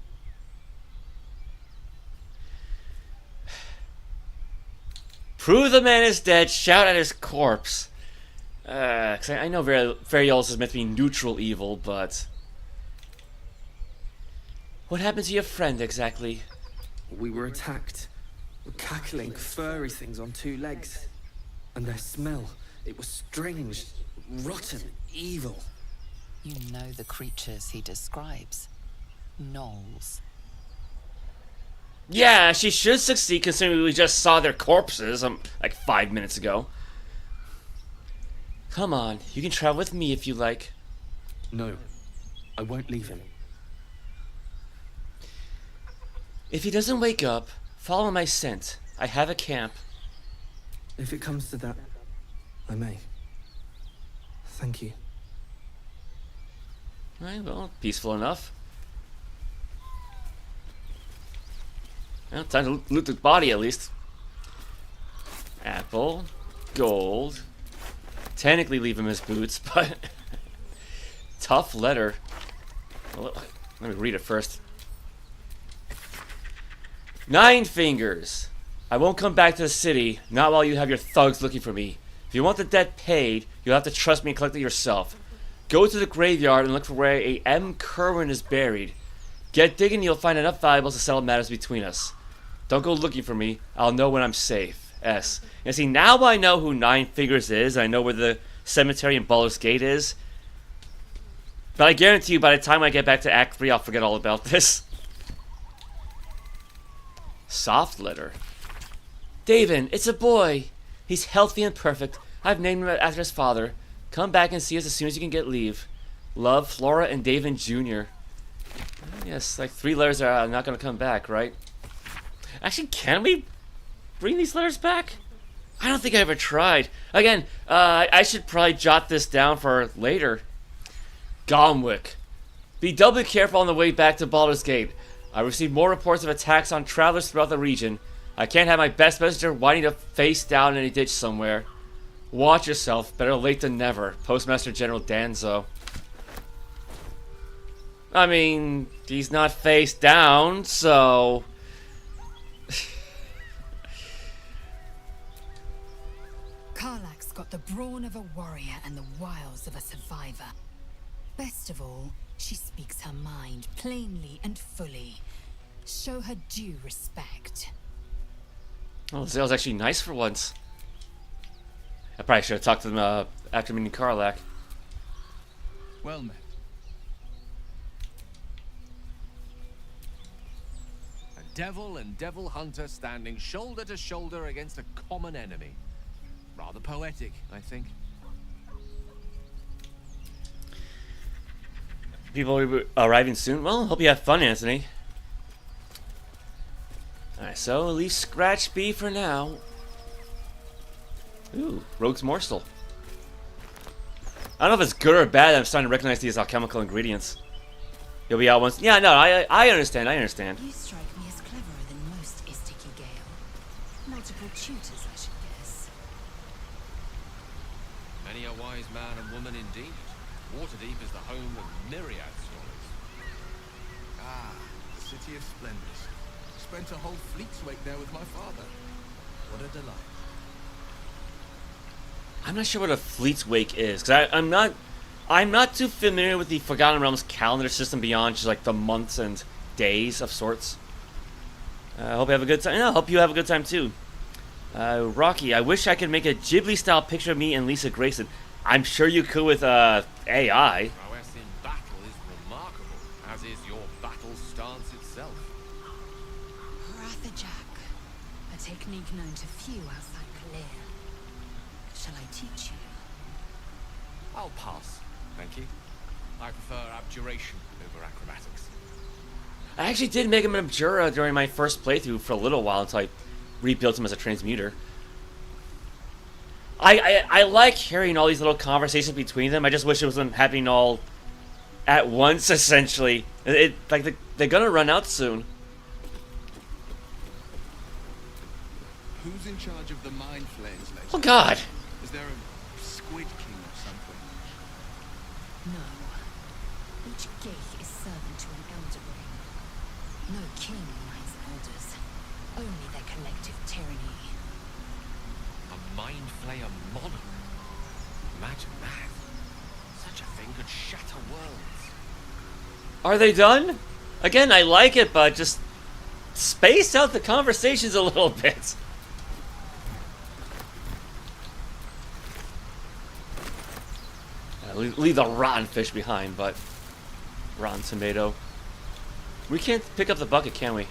Prove the man is dead, shout at his corpse. 'Cause I know Variolus is meant to be neutral evil, but... What happened to your friend, exactly? We were attacked. Cackling, furry things on two legs. And their smell, it was strange, rotten, evil. You know the creatures he describes. Gnolls. Yeah, she should succeed considering we just saw their corpses, like 5 minutes ago. Come on, you can travel with me if you like. No, I won't leave him. If he doesn't wake up, follow my scent. I have a camp. If it comes to that, I may. Thank you. Alright, well, peaceful enough. Well, time to loot the body at least. Apple, gold. Technically leave him his boots, but... Tough letter. Well, let me read it first. 9 fingers. I won't come back to the city, not while you have your thugs looking for me. If you want the debt paid, you'll have to trust me and collect it yourself. Go to the graveyard and look for where a M. Kerwin is buried. Get digging, you'll find enough valuables to settle matters between us. Don't go looking for me. I'll know when I'm safe. S. And see, now I know who 9 Fingers is. I know where the cemetery in Baldur's Gate is. But I guarantee you, by the time I get back to Act 3, I'll forget all about this. Soft letter. David, it's a boy. He's healthy and perfect. I've named him after his father. Come back and see us as soon as you can get leave. Love, Flora and David Jr. Yes, like 3 letters are not going to come back, right? Actually, can we bring these letters back? I don't think I ever tried. Again, I should probably jot this down for later. Gomwick. Be doubly careful on the way back to Baldur's Gate. I received more reports of attacks on travelers throughout the region. I can't have my best messenger whining to face down in a ditch somewhere. Watch yourself. Better late than never. Postmaster General Danzo. I mean, he's not face down, so... Karlach's got the brawn of a warrior and the wiles of a survivor. Best of all, she speaks her mind plainly and fully. Show her due respect. Oh, Zale's actually nice for once. I probably should have talked to them after meeting Karlach. Well met. A devil and devil hunter standing shoulder to shoulder against a common enemy. Rather poetic, I think. People arriving soon? Well, hope you have fun, Anthony. Alright, so at least Scratch B for now. Ooh, Rogue's Morsel. I don't know if it's good or bad. I'm starting to recognize these alchemical ingredients. You'll be out once. Yeah, no, I understand. I understand. You strike me as cleverer than most Isticky Gale. Multiple tutors, I should guess. Many a wise man and woman indeed. Waterdeep is the home of myriad stories. Ah, the City of Splendors. Spent a whole fleet's wake there with my father. What a delight. I'm not sure what a Fleet's Wake is, because I'm not too familiar with the Forgotten Realms calendar system beyond just like the months and days of sorts. I hope you have a good time. Yeah, I hope you have a good time too. Rocky, I wish I could make a Ghibli-style picture of me and Lisa Grayson. I'm sure you could with AI. Prowess in battle is remarkable, as is your battle stance itself. Rathajack, a technique known to few outside Clear. Shall I teach you? I'll pass, thank you. I prefer abjuration over acrobatics. I actually did make him an Abjura during my first playthrough for a little while until I rebuilt him as a transmuter. I like hearing all these little conversations between them. I just wish it wasn't happening all at once, essentially. Like they're gonna run out soon. Who's in charge of the Mind Flayers later? Oh God! Is there a Squid King or something? No. Each gate is servant to an elder brain. No king minds elders. Only their collective tyranny. A mind flayer monarch. Imagine that. Such a thing could shatter worlds. Are they done? Again, I like it, but just space out the conversations a little bit. Leave the rotten fish behind, but rotten tomato. We can't pick up the bucket, can we?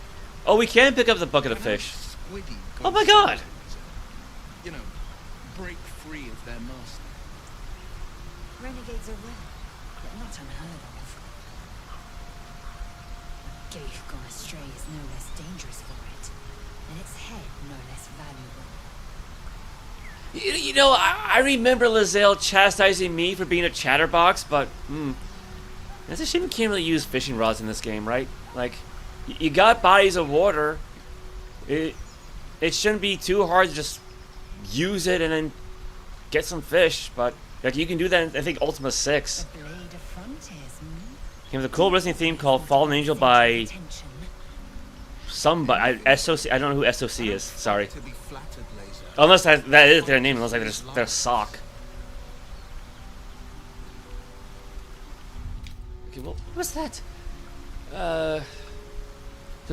Oh, we can pick up the bucket of fish. Oh my God! You know, break free of their master. Renegades are rare, but not unheard of. A gate gone astray is no less dangerous for it, and its head no less valuable. You know, I remember Lizelle chastising me for being a chatterbox, but that's a shame you can't really use fishing rods in this game, right? Like, you got bodies of water. It shouldn't be too hard to just use it and then get some fish, but like you can do that in, I think, Ultima 6. A blade of frontiers, He has a cool wrestling theme called Fallen Angel by somebody. SOC. I don't know who SOC is. Sorry. To be flattered, Laser. Unless that is their name. Unless like they're sock. Okay, well, what's that? The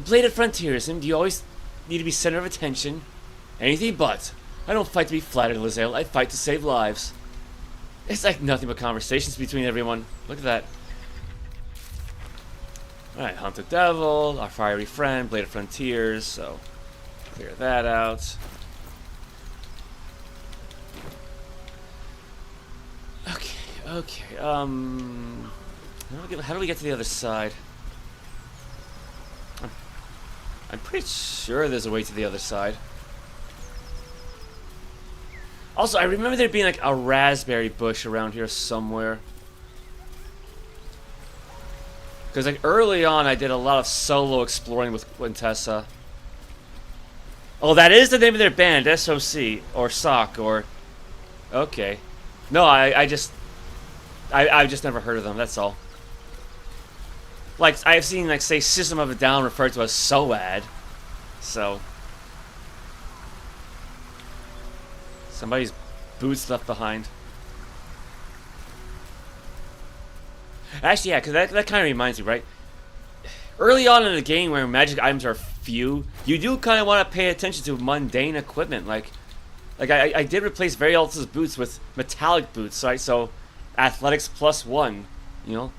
Blade of Frontiers. Do you always need to be center of attention? Anything but. I don't fight to be flattered, Lizelle. I fight to save lives. It's like nothing but conversations between everyone. Look at that. Alright, Hunt the Devil, our fiery friend, Blade of Frontiers, so clear that out. Okay, how do we get to the other side? I'm pretty sure there's a way to the other side. Also, I remember there being like a raspberry bush around here somewhere. Because like early on, I did a lot of solo exploring with Quintessa. Oh, that is the name of their band, SOC, or SOC, or... Okay. No, I've just never heard of them, that's all. Like, I've seen, like, say, System of a Down referred to as SOAD. So... Somebody's boots left behind. Actually, yeah, because that kind of reminds me, right? Early on in the game, where magic items are few, you do kind of want to pay attention to mundane equipment. Like I did replace Variolus' boots with metallic boots, right? So, athletics +1, you know.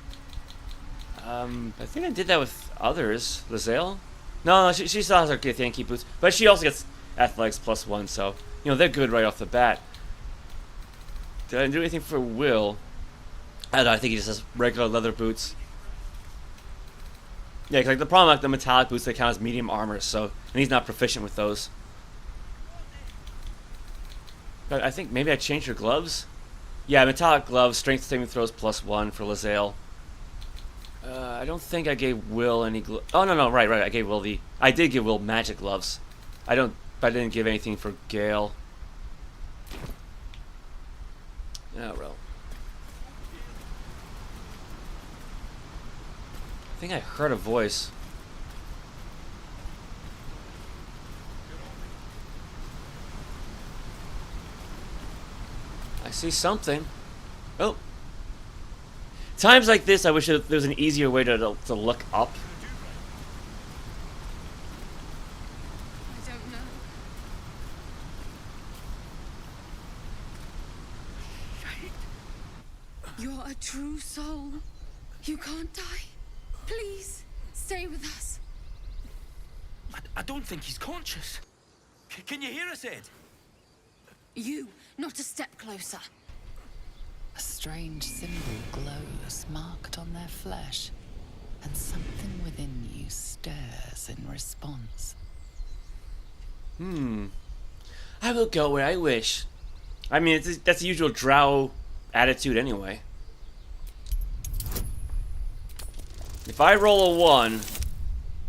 I think I did that with others. Lizelle? No, she still has her Githyanki boots, but she also gets athletics +1, so, you know, they're good right off the bat. Did I do anything for Will? I don't know, I think he just has regular leather boots. Yeah, 'cause, like, the problem with the metallic boots, they count as medium armor, so, and he's not proficient with those. But I think maybe I changed her gloves? Yeah, metallic gloves, strength saving throws +1 for Lizelle. I don't think I gave Will any oh, no, right, I gave Will I did give Will magic gloves. But I didn't give anything for Gale. Oh, well. I think I heard a voice. I see something. Oh. Times like this, I wish there was an easier way to look up. I don't know. You're a true soul. You can't die. Please, stay with us. I don't think he's conscious. Can you hear us, Ed? You, not a step closer. A strange symbol glows, marked on their flesh, and something within you stirs in response. I will go where I wish. I mean, that's the usual Drow attitude anyway. If I roll a 1...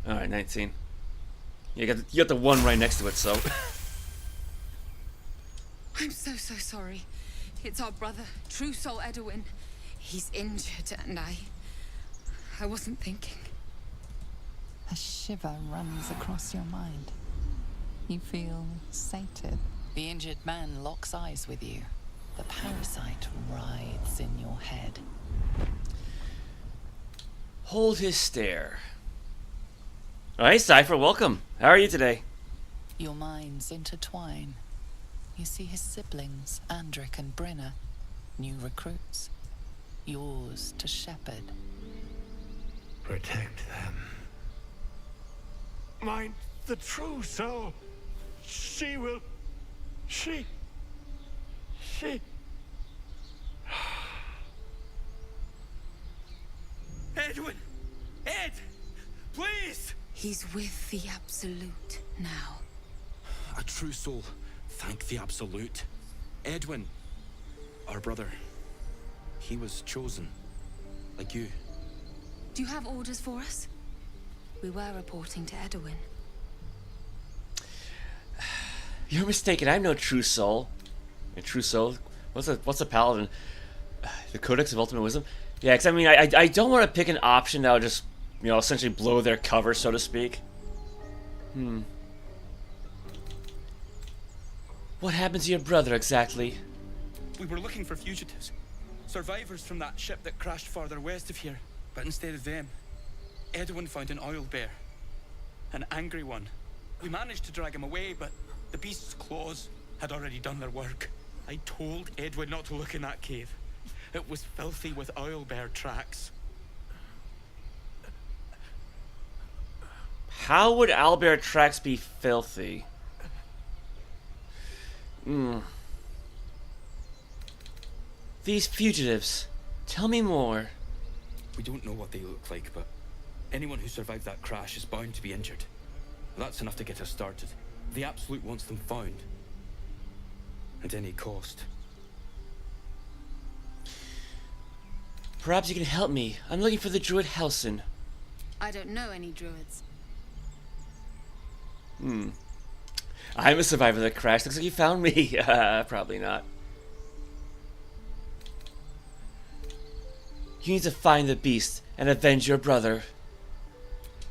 Alright, 19. You got the 1 right next to it, so... I'm so sorry. It's our brother, True Soul Edwin. He's injured and I wasn't thinking. A shiver runs across your mind. You feel sated. The injured man locks eyes with you. The parasite writhes in your head. Hold his stare. Alright, Cypher, welcome. How are you today? Your minds intertwine. You see his siblings, Andric and Brenna, new recruits. Yours to shepherd. Protect them. Mind the true soul. She will... She... Edwin! Ed! Please! He's with the Absolute now. A true soul. Thank the Absolute. Edwin, our brother, he was chosen, like you. Do you have orders for us? We were reporting to Edwin. You're mistaken. I'm no true soul. A true soul? What's a paladin? The Codex of Ultimate Wisdom? Yeah, because I mean, I don't want to pick an option that will just, you know, essentially blow their cover, so to speak. What happened to your brother, exactly? We were looking for fugitives. Survivors from that ship that crashed farther west of here. But instead of them, Edwin found an Owlbear. An angry one. We managed to drag him away, but the beast's claws had already done their work. I told Edwin not to look in that cave. It was filthy with Owlbear tracks. How would Owlbear tracks be filthy? These fugitives. Tell me more. We don't know what they look like, but anyone who survived that crash is bound to be injured. That's enough to get us started. The Absolute wants them found. At any cost. Perhaps you can help me. I'm looking for the druid Halsin. I don't know any druids. I'm a survivor of the crash. Looks like you found me. Probably not. You need to find the beast and avenge your brother.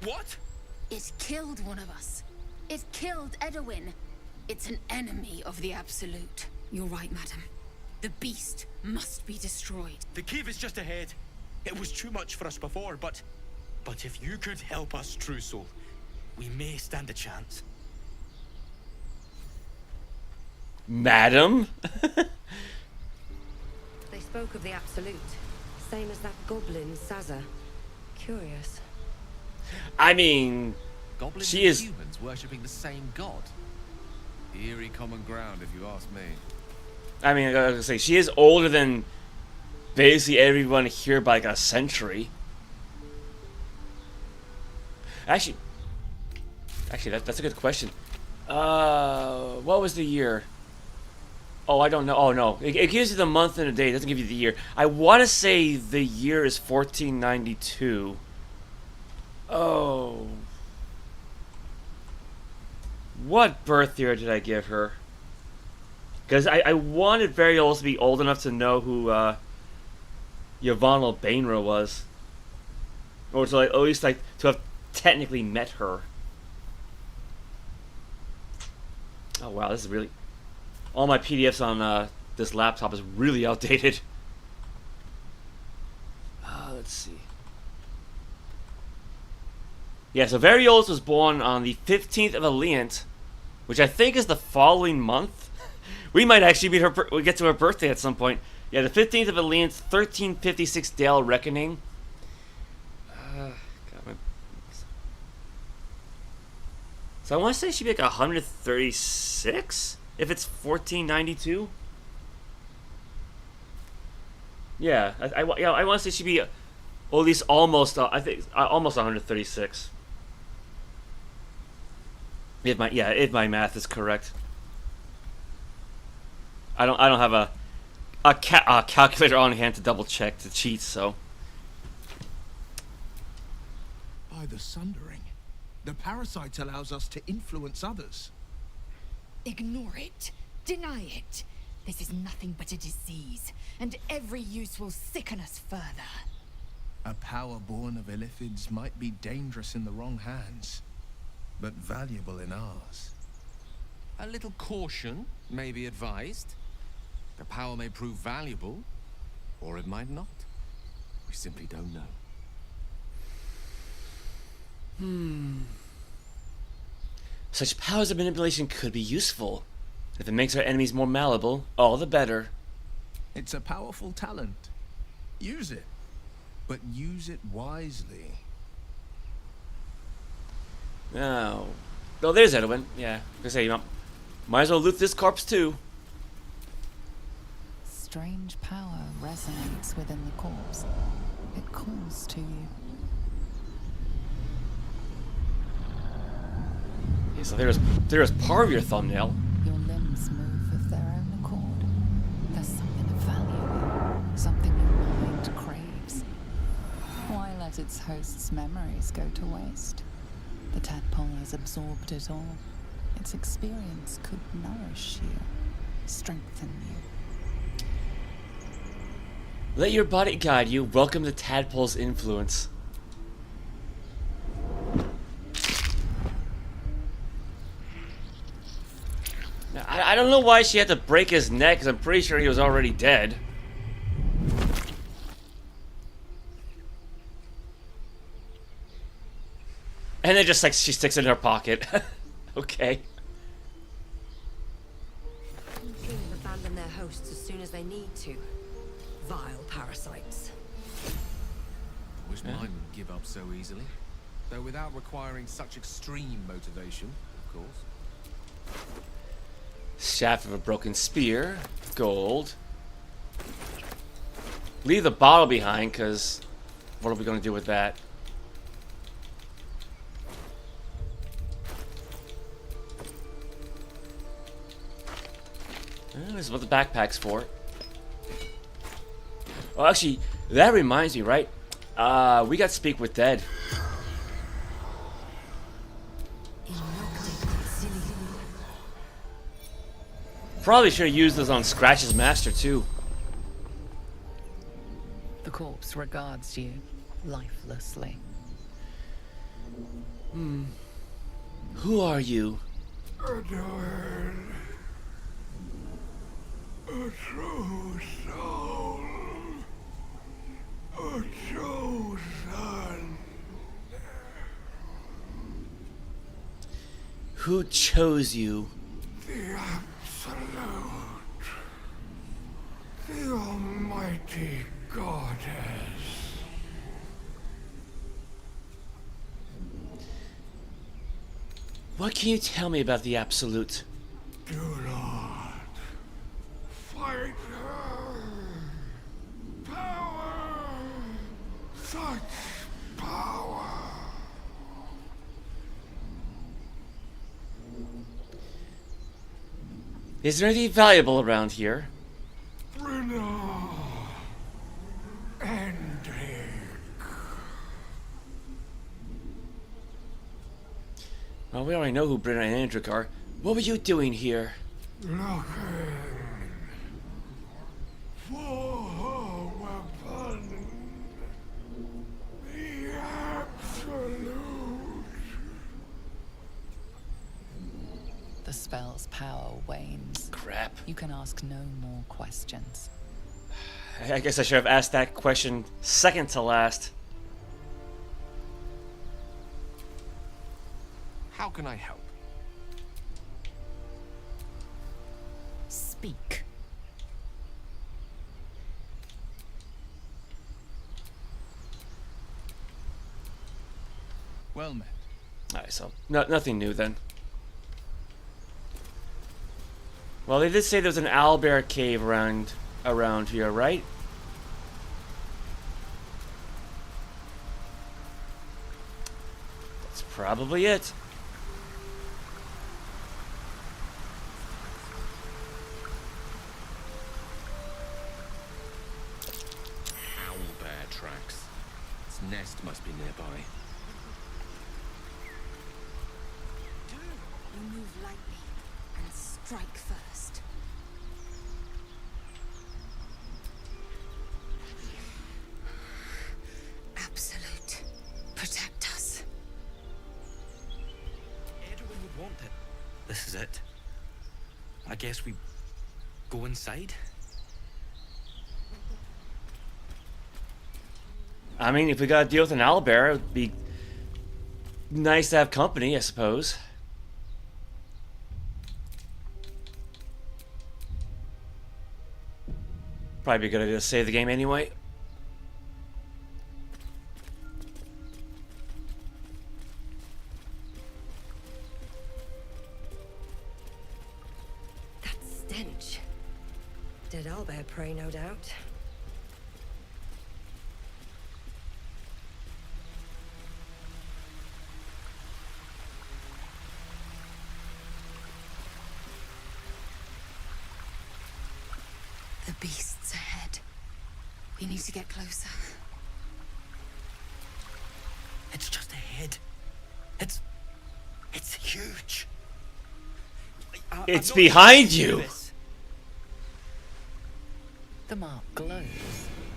What? It killed one of us. It killed Edwin. It's an enemy of the Absolute. You're right, madam. The beast must be destroyed. The cave is just ahead. It was too much for us before, but if you could help us, True Soul, we may stand a chance. Madam? They spoke of the Absolute. Same as that goblin, Saza. Curious. I mean, Goblins she and is... humans worshipping the same god. Eerie common ground, if you ask me. I mean, I gotta say, she is older than basically everyone here by like a century. Actually, that's a good question. What was the year? Oh, I don't know. Oh, no. It gives you the month and the day. It doesn't give you the year. I want to say the year is 1492. Oh. What birth year did I give her? Because I wanted Variolus to be old enough to know who Matron Baenre was. Or to like, at least like to have technically met her. Oh wow, this is really... All my PDFs on this laptop is really outdated. Let's see. Yeah, so Variolus was born on the 15th of Elient, which I think is the following month. We might actually meet her. We get to her birthday at some point. Yeah, the 15th of Elient, 1356 Dale Reckoning. So I want to say she'd be like 136 if it's 1492. Yeah, I want to say she'd be, or at least almost. I think almost 136. If my math is correct. I don't have a calculator on hand to double check to cheat, so. By the Sundering, the parasite allows us to influence others. Ignore it. Deny it. This is nothing but a disease, and every use will sicken us further. A power born of Illithids might be dangerous in the wrong hands, but valuable in ours. A little caution may be advised. The power may prove valuable, or it might not. We simply don't know. Such powers of manipulation could be useful. If it makes our enemies more malleable, all the better. It's a powerful talent. Use it, but use it wisely. Oh, there's Edwin. Yeah, I say might as well loot this corpse too. Strange power resonates within the corpse. It calls to you. Yeah, so there's part of your thumbnail. Your limbs move of their own accord. There's something of value, something your mind craves. Why let its host's memories go to waste? The tadpole has absorbed it all. Its experience could nourish you, strengthen you. Let your body guide you. Welcome the tadpole's influence. Now, I don't know why she had to break his neck, because I'm pretty sure he was already dead. And then just like she sticks it in her pocket. Okay. Humans abandon their hosts as soon as they need to. Vile parasites. I wish mine wouldn't give up so easily. Though without requiring such extreme motivation, of course. Shaft of a broken spear. Gold. Leave the bottle behind, because what are we going to do with that? This is what the backpack's for. Oh, actually, that reminds me, right? We got Speak with Dead. Probably should have used this on Scratch's master too. The corpse regards you lifelessly. Who are you? Edwin, a true soul, a chosen. Who chose you? The Absolute, the Almighty Goddess. What can you tell me about the Absolute? Do not fight her. Power, such power. Is there anything valuable around here? Brynna and Dank. Well, we already know who Brynna and Andric are. What were you doing here? Looking for her weapon. The Absolute. The spell's power wanes. Crap. You can ask no more questions. I guess I should have asked that question second to last. How can I help? Speak. Well met. Alright, so nothing new then. Well, they did say there's an owlbear cave around here, right? That's probably it. Owlbear tracks. Its nest must be nearby. You move lightly and strike first. Absolute, protect us. Edwin would want it. This is it. I guess we go inside. I mean, if we gotta deal with an owlbear, it would be nice to have company, I suppose. Probably be a good idea to save the game anyway. That stench. Dead owlbear prey, no doubt. The beast's ahead. We need to get closer. It's just ahead. It's huge. It's behind you. The mark glows,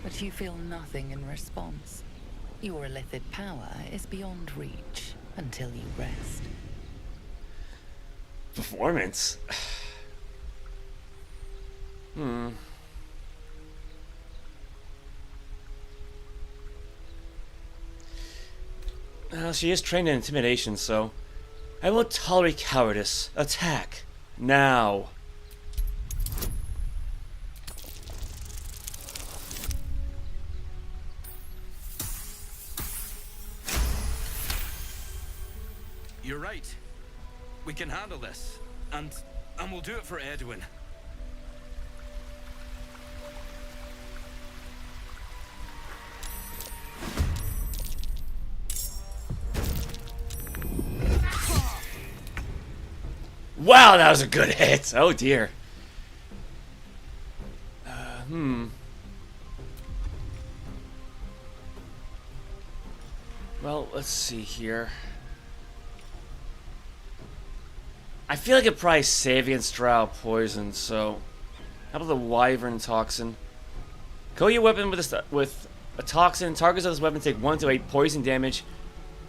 but you feel nothing in response. Your Illithid power is beyond reach until you rest. Performance. Well, she is trained in intimidation, so I won't tolerate cowardice. Attack now. You're right. We can handle this, and we'll do it for Edwin. Wow, that was a good hit. Oh dear. Well, let's see here. I feel like it probably save against Drow poison, so... How about the Wyvern Toxin? Coat your weapon with a toxin. Targets of this weapon take 1 to 8 poison damage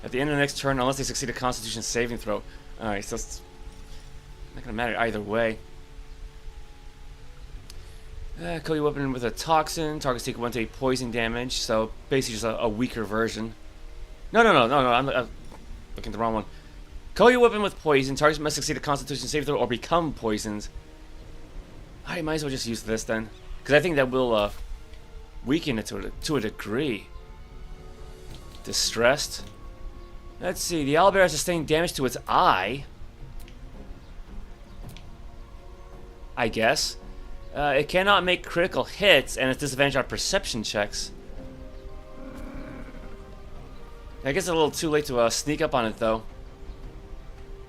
at the end of the next turn unless they succeed a Constitution saving throw. Alright, so it's not gonna matter either way. Coat your weapon with a toxin. Targets take 1 to 8 poison damage, so basically just a weaker version. No, I'm looking at the wrong one. Coat your weapon with poison. Targets must succeed a Constitution saving throw or become poisoned. I might as well just use this then, because I think that will weaken it to a degree. Distressed. Let's see. The Owlbear has sustained damage to its eye. I guess. It cannot make critical hits, and it's disadvantaged on perception checks. I guess it's a little too late to sneak up on it, though.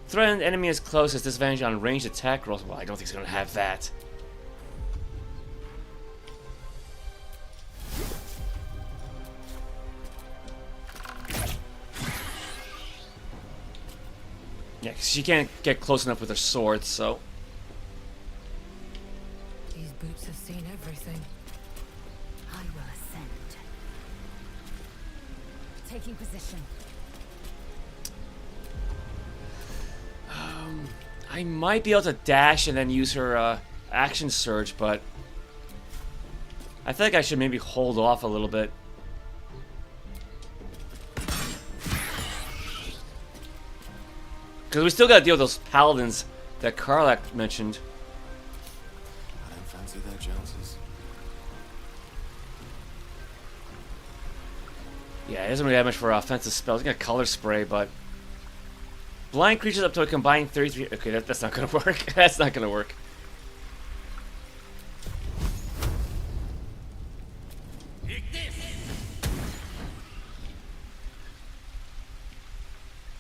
Threatened enemy is close, has disadvantage on ranged attack rolls. Well, I don't think it's going to have that. Yeah, 'cause she can't get close enough with her sword, so... These boots have seen everything. I will ascend. Taking position. I might be able to dash and then use her action surge, but... I feel like I should maybe hold off a little bit. Because we still gotta deal with those paladins that Karlach mentioned. I don't fancy their chances. Yeah, it doesn't really have much for offensive spells. He's got color spray, but... Blind creatures up to a combined 33... Okay, that's not gonna work. That's not gonna work.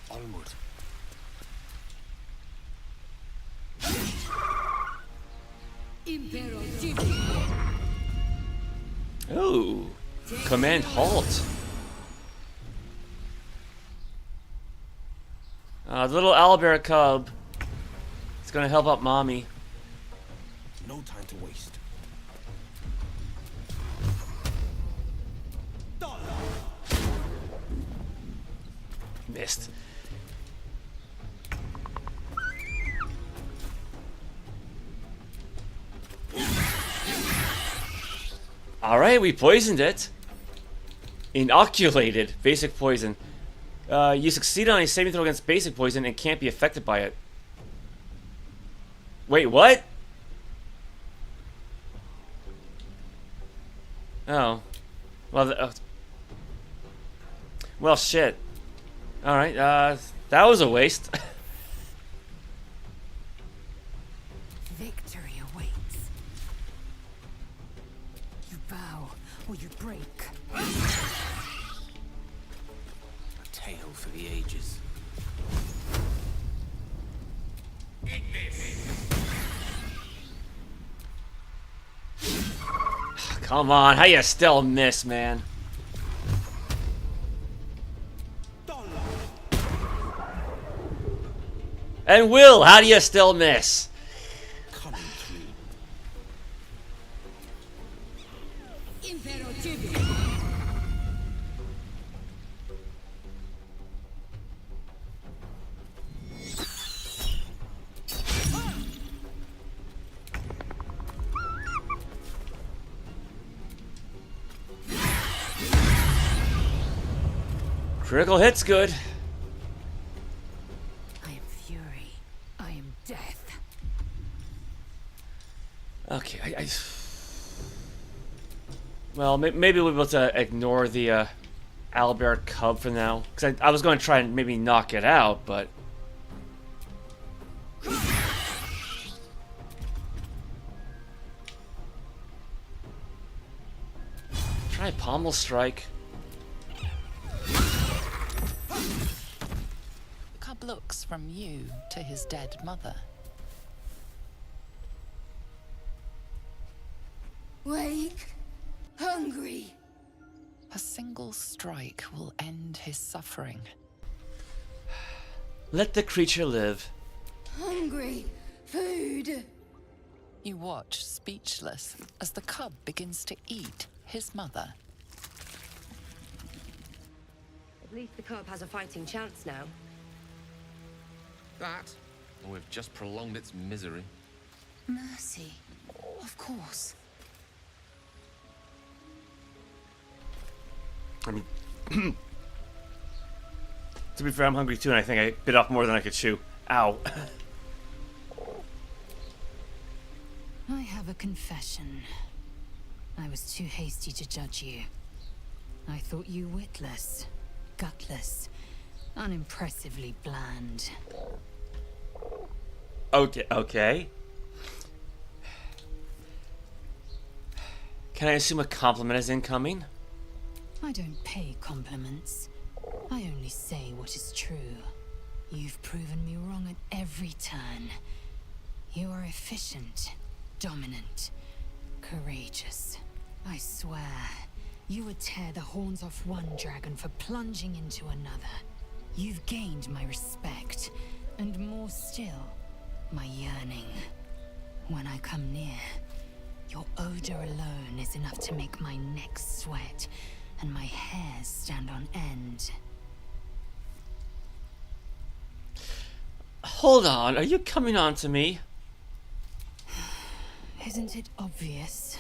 Onward. Ooh. Command halt. The little Owlbear cub. It's gonna help out mommy. No time to waste. Missed. Alright, we poisoned it. Inoculated. Basic poison. You succeed on a saving throw against basic poison and can't be affected by it. Wait, what? Oh. Well, well, shit. Alright, that was a waste. Victory awaits. You bow or you break. A tale for the ages. Come on, how you still miss, man? And Will, how do you still miss? Critical hit's good. I am fury. I am death. Okay, well, maybe we'll be able to ignore the Owlbear cub for now. Because I was going to try and maybe knock it out, but... Try pommel strike. Cub looks from you to his dead mother. Wake. Hungry. A single strike will end his suffering. Let the creature live. Hungry. Food. You watch, speechless, as the cub begins to eat his mother. At least the cub has a fighting chance now. That, or we've just prolonged its misery. Mercy. Of course. I mean, to be fair, I'm hungry too, and I think I bit off more than I could chew. Ow. I have a confession. I was too hasty to judge you. I thought you witless, gutless, unimpressively bland. Okay. Can I assume a compliment is incoming? I don't pay compliments. I only say what is true. You've proven me wrong at every turn. You are efficient, dominant, courageous. I swear, you would tear the horns off one dragon for plunging into another. You've gained my respect, and more still, my yearning. When I come near, your odor alone is enough to make my neck sweat and my hairs stand on end. Hold on, are you coming on to me? Isn't it obvious?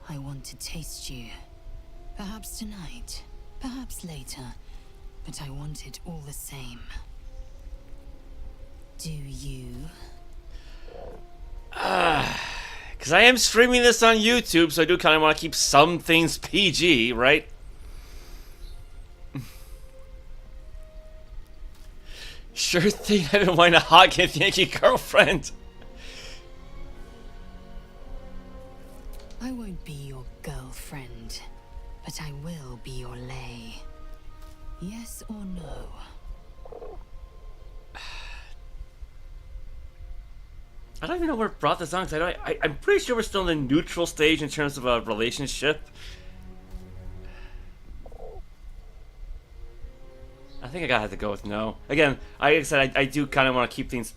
I want to taste you. Perhaps tonight, perhaps later, but I want it all the same. Do you? Because I am streaming this on YouTube, so I do kind of want to keep some things PG, right? Sure thing, I've been wanting to hog a Yankee girlfriend. I won't be your girlfriend, but I will be your lay. Yes or no? I don't even know where it brought this on, because I'm pretty sure we're still in the neutral stage in terms of a relationship. I think I gotta have to go with no. Again, like I said, I do kind of want to keep things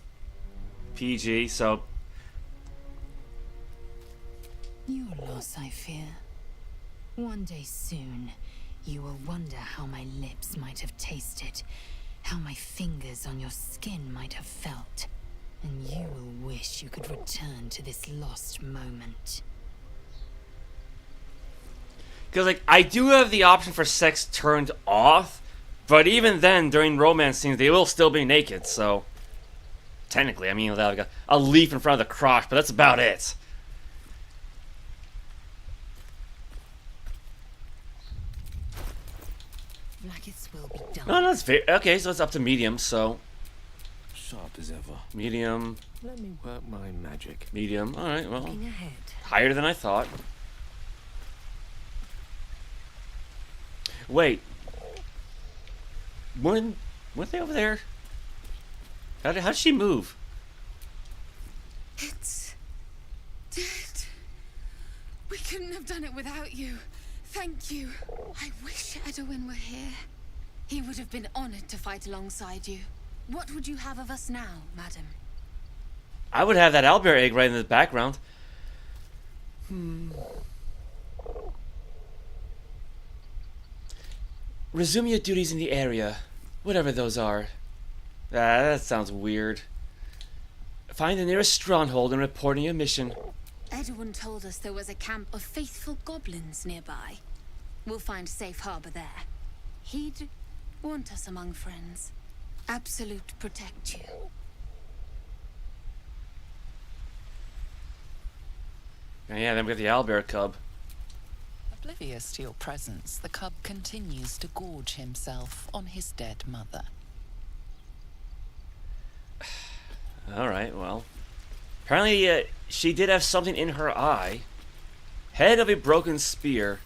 PG, so... Your loss, I fear. One day soon, you will wonder how my lips might have tasted, how my fingers on your skin might have felt, and you will wish you could return to this lost moment. Because, like, I do have the option for sex turned off, but even then, during romance scenes, they will still be naked, so... Technically, I mean, they'll have like a leaf in front of the crotch, but that's about it. Blackguards will be done. No, that's fair. Okay, so it's up to medium, so... Sharp as ever. Medium. Let me work my magic. Medium. Alright, well... Looking ahead. Higher than I thought. Wait. Weren't they over there? How did she move? It's dead. We couldn't have done it without you. Thank you. I wish Edwin were here. He would have been honored to fight alongside you. What would you have of us now, madam? I would have that owlbear egg right in the background. Resume your duties in the area. Whatever those are. That sounds weird. Find the nearest stronghold and report on your mission. Edwin told us there was a camp of faithful goblins nearby. We'll find safe harbor there. He'd want us among friends. Absolute protect you. And yeah, then we got the owlbear cub. Oblivious to your presence, the cub continues to gorge himself on his dead mother. Alright, well. Apparently, she did have something in her eye. Head of a broken spear.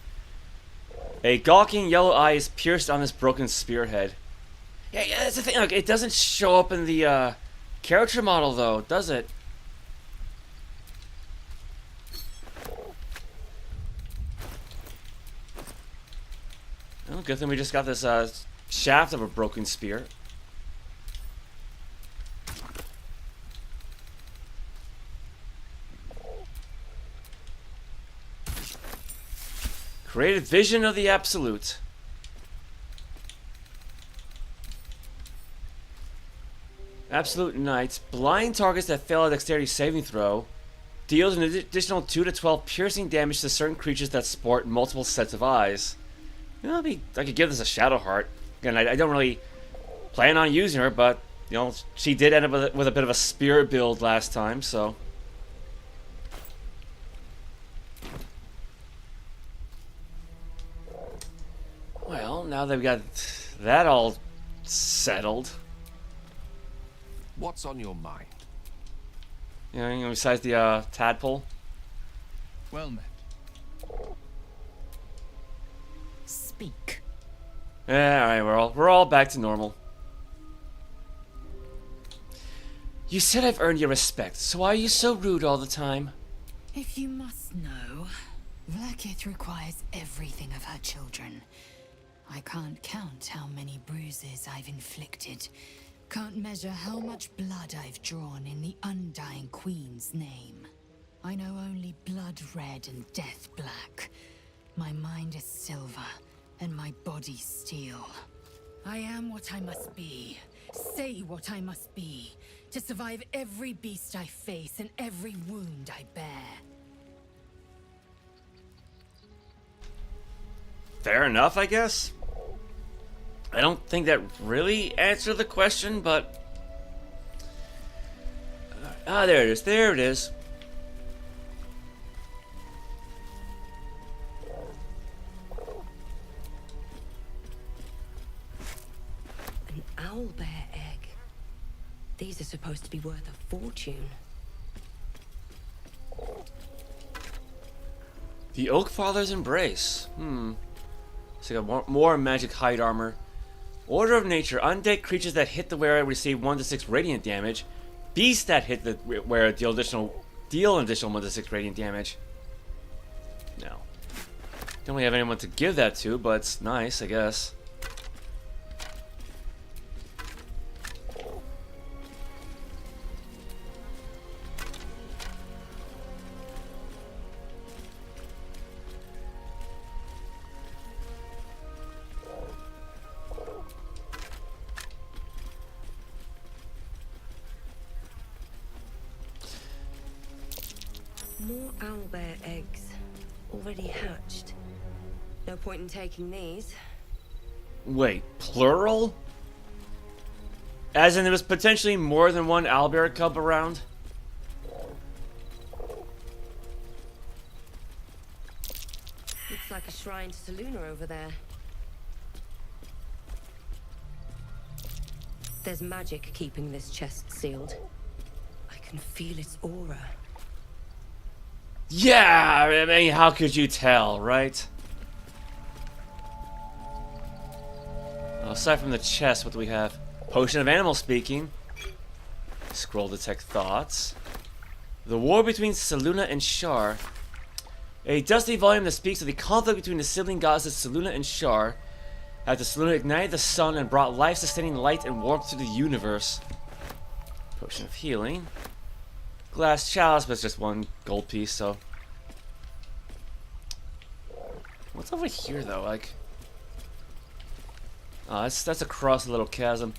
A gawking yellow eye is pierced on this broken spearhead. Yeah, that's the thing. Like, it doesn't show up in the character model, though, does it? Oh, good thing we just got this shaft of a broken spear. Created vision of the absolute. Absolute Knights. Blind targets that fail a dexterity saving throw. Deals an additional 2 to 12 piercing damage to certain creatures that sport multiple sets of eyes. You know, I could give this a Shadow Heart. Again, I don't really plan on using her, but, you know, she did end up with a bit of a spirit build last time, so... Well, now that we got that all settled... What's on your mind? You know, besides the tadpole? Well met. Speak. Yeah, alright, we're all back to normal. You said I've earned your respect, so why are you so rude all the time? If you must know, Vlaakith requires everything of her children. I can't count how many bruises I've inflicted. Can't measure how much blood I've drawn in the undying Queen's name. I know only blood red and death black. My mind is silver, and my body steel. I am what I must be, say what I must be, to survive every beast I face and every wound I bear. Fair enough, I guess. I don't think that really answered the question, but... Ah, there it is. There it is. An owlbear egg. These are supposed to be worth a fortune. The Oak Father's Embrace. So I got more magic hide armor. Order of Nature. Undead creatures that hit the wearer receive 1 to 6 radiant damage. Beasts that hit the wearer deal an additional 1 to 6 radiant damage. No. Don't really have anyone to give that to, but it's nice, I guess. More owlbear eggs. Already hatched. No point in taking these. Wait, plural? As in there was potentially more than one owlbear cub around? Looks like a shrine to Selûne over there. There's magic keeping this chest sealed. I can feel its aura. Yeah, I mean, how could you tell, right? Aside from the chest, what do we have? Potion of Animal Speaking. Scroll detect thoughts. The war between Selûne and Shar. A dusty volume that speaks of the conflict between the sibling goddesses Selûne and Shar. After Selûne ignited the sun and brought life-sustaining light and warmth to the universe. Potion of Healing. Glass chalice, but it's just 1 gold piece, so. What's over here, though? Like, oh, that's across a little chasm.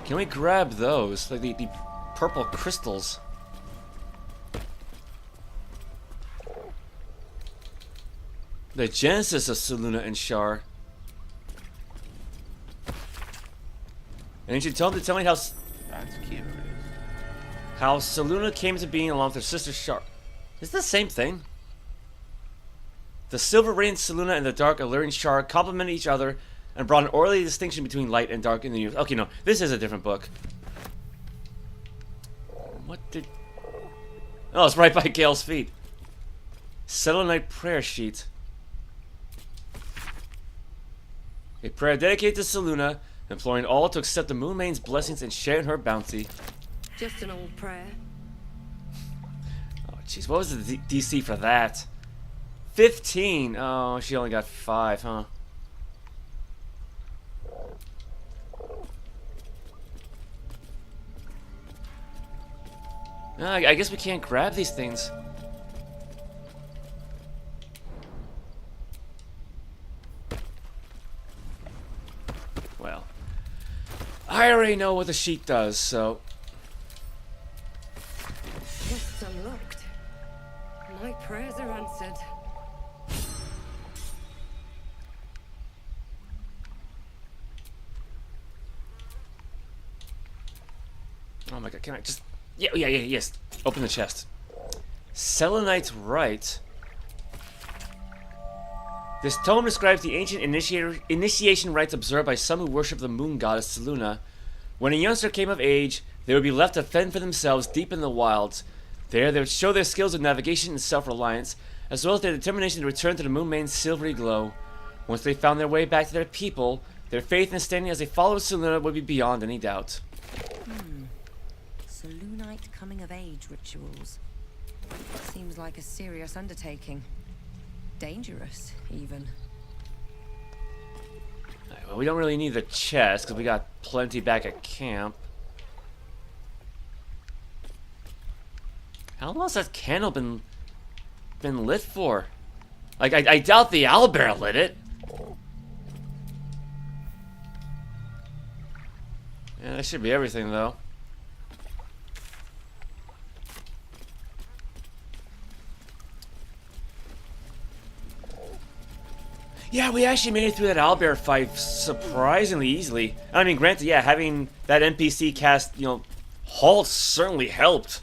Can we grab those? Like the purple crystals. The genesis of Selûne and Shar. And you should tell me how. That's curious. How Selûne came to being along with her sister Shar. Is it the same thing? The silver radiant Selûne and the dark alluring Shar complemented each other and brought an orderly distinction between light and dark in the universe. Okay, no, this is a different book. What did... Oh, it's right by Gale's feet. Selenite prayer sheet. A prayer dedicated to Selûne, imploring all to accept the Moon Main's blessings and share in her bounty. Just an old prayer. Oh, jeez, what was the DC for that? 15. Oh, she only got 5, huh? I guess we can't grab these things. I already know what the sheet does, so... Chests unlocked. My prayers are answered. Oh my god, can I just... yes. Open the chest. Selenite's Rite. This tome describes the ancient initiation rites observed by some who worship the moon goddess Selûne. When a youngster came of age, they would be left to fend for themselves deep in the wilds. There, they would show their skills of navigation and self-reliance, as well as their determination to return to the moon maid's silvery glow. Once they found their way back to their people, their faith and standing as they followed Selûne would be beyond any doubt. Selûnite coming-of-age rituals. Seems like a serious undertaking. Dangerous, even. Well, we don't really need the chest, because we got plenty back at camp. How long has that candle been lit for? Like, I doubt the owlbear lit it. Yeah, that should be everything, though. Yeah, we actually made it through that owlbear fight surprisingly easily. I mean, granted, yeah, having that NPC cast, halt certainly helped.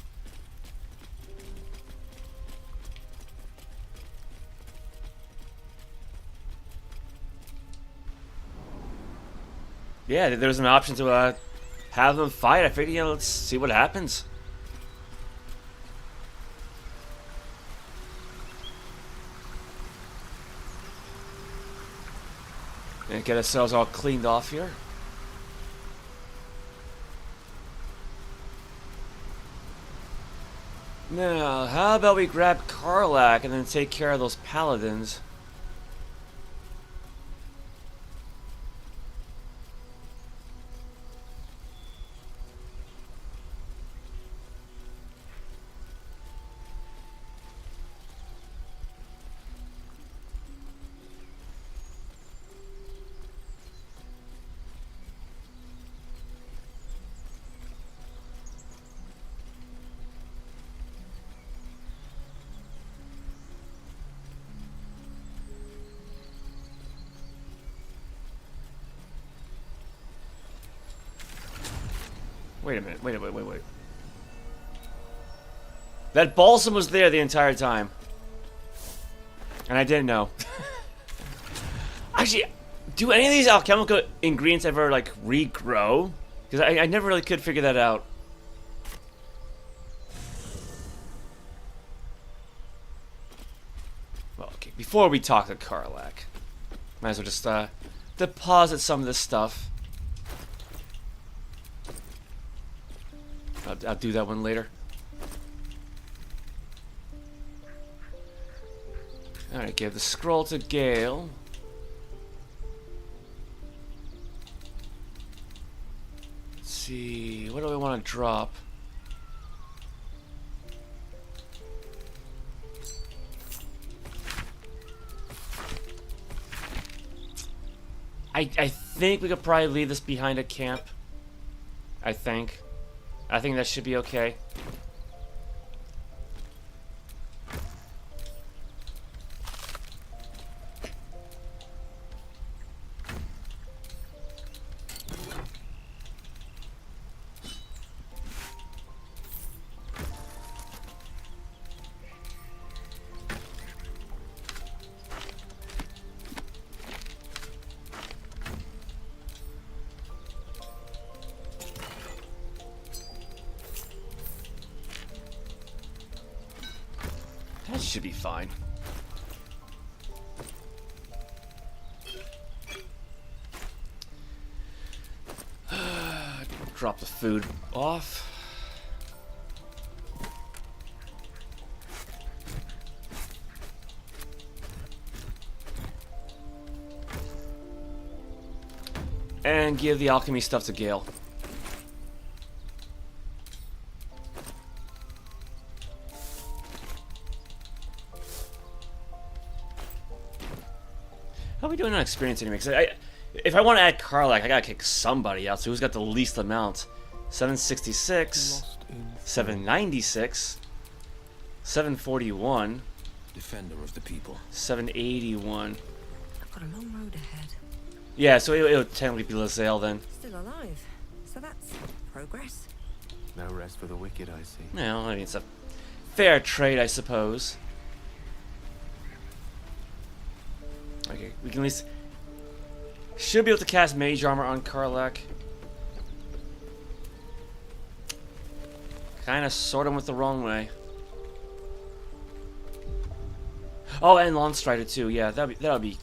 Yeah, there was an option to have them fight. I figured, let's see what happens. And get ourselves all cleaned off here. Now, how about we grab Karlach and then take care of those paladins? Wait a minute, wait. That balsam was there the entire time. And I didn't know. Actually, do any of these alchemical ingredients ever, like, regrow? Because I never really could figure that out. Well, okay, before we talk to Karlach, might as well just, deposit some of this stuff. I'll do that one later. Alright, give the scroll to Gale. Let's see, what do we want to drop? I think we could probably leave this behind at camp. I think that should be okay. That should be fine. Drop the food off. And give the alchemy stuff to Gale. How are we doing on experience anyway? Because If I want to add Karlach, I gotta kick somebody out. So who's got the least amount? 766, 796, 741, Defender of the people. 781. I've got a long road ahead. Yeah, so it would technically be Lae'zel then. Still alive. So that's progress. No rest for the wicked, I see. Well, I mean, it's a fair trade, I suppose. Okay, we can at least... Should be able to cast Mage Armor on Karlach. Kinda sort of went the wrong way. Oh, and Lawn Strider too. Yeah, that'll be good.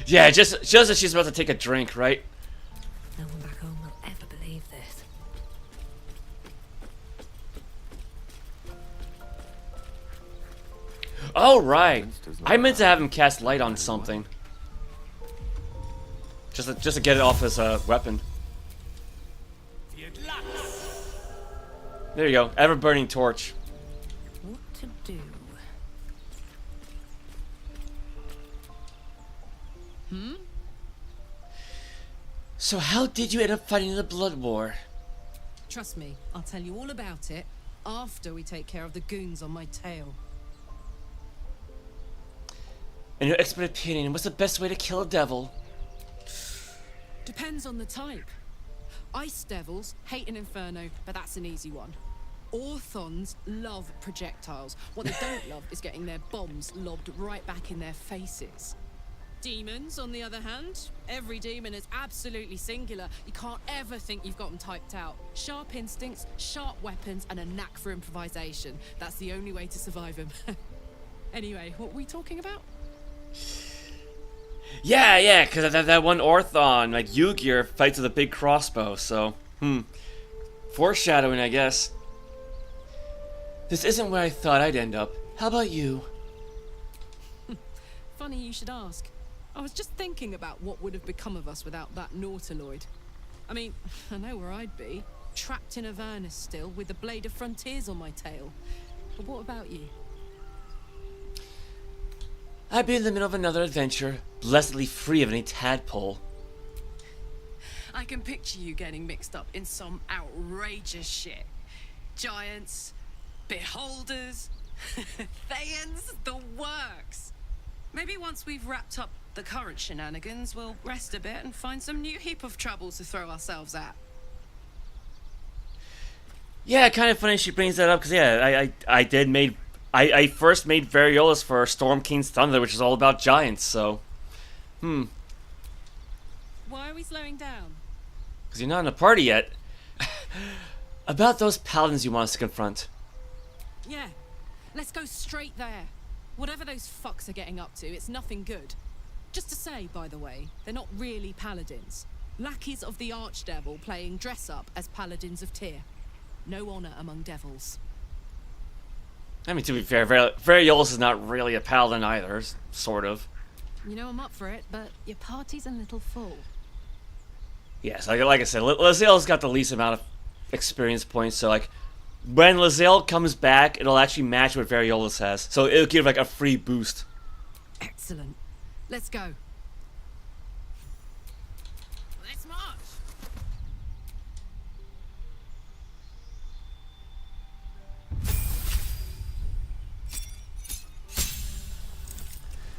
Yeah, just as she's about to take a drink, right? No one back home will ever believe this. Oh, right. I meant to have him cast light on something. Just to get it off his weapon. There you go. Ever-burning torch. What to do? So how did you end up fighting the Blood War? Trust me, I'll tell you all about it after we take care of the goons on my tail. In your expert opinion, what's the best way to kill a devil? Depends on the type. Ice devils hate an inferno, but that's an easy one. Orthons love projectiles. What they don't love is getting their bombs lobbed right back in their faces. Demons, on the other hand, every demon is absolutely singular. You can't ever think you've got them typed out. Sharp instincts, sharp weapons, and a knack for improvisation. That's the only way to survive them. Anyway, what were we talking about? Yeah, because that one Orthon, like Yu-Gi-Oh, fights with a big crossbow, so, foreshadowing, I guess. This isn't where I thought I'd end up. How about you? Funny you should ask. I was just thinking about what would have become of us without that Nautiloid. I mean, I know where I'd be. Trapped in Avernus still, with the Blade of Frontiers on my tail. But what about you? I'd be in the middle of another adventure, blessedly free of any tadpole. I can picture you getting mixed up in some outrageous shit. Giants, beholders, Thayans, the works. Maybe once we've wrapped up the current shenanigans, we'll rest a bit and find some new heap of trouble to throw ourselves at. Yeah, kind of funny she brings that up, because yeah, I first made Variolus for Storm King's Thunder, which is all about giants, so... Why are we slowing down? Because you're not in a party yet. About those paladins you want us to confront. Yeah, let's go straight there. Whatever those fucks are getting up to, it's nothing good. Just to say, by the way, they're not really paladins. Lackeys of the Archdevil playing dress-up as paladins of Tyr. No honor among devils. I mean, to be fair, Variolus is not really a paladin either, sort of. You know I'm up for it, but your party's a little full. Yes, like I said, Lae'zel's got the least amount of experience points, so like, when Lae'zel comes back, it'll actually match what Variolus has. So it'll give like a free boost. Excellent. Let's go. Let's march!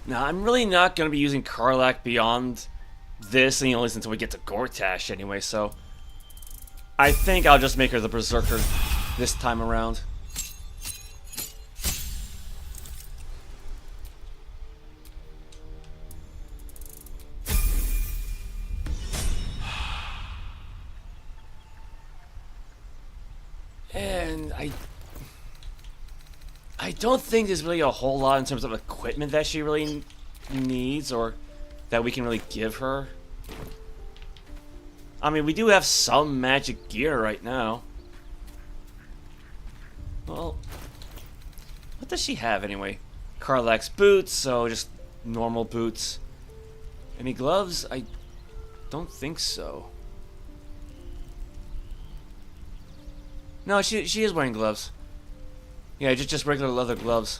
Now, I'm really not going to be using Karlach beyond this, and at least until we get to Gortash anyway, so... I think I'll just make her the Berserker this time around. And I don't think there's really a whole lot in terms of equipment that she really needs, or that we can really give her. I mean, we do have some magic gear right now. Well, what does she have anyway? Karlach's boots, so just normal boots. Any gloves? I don't think so. No, she is wearing gloves. Yeah, just regular leather gloves.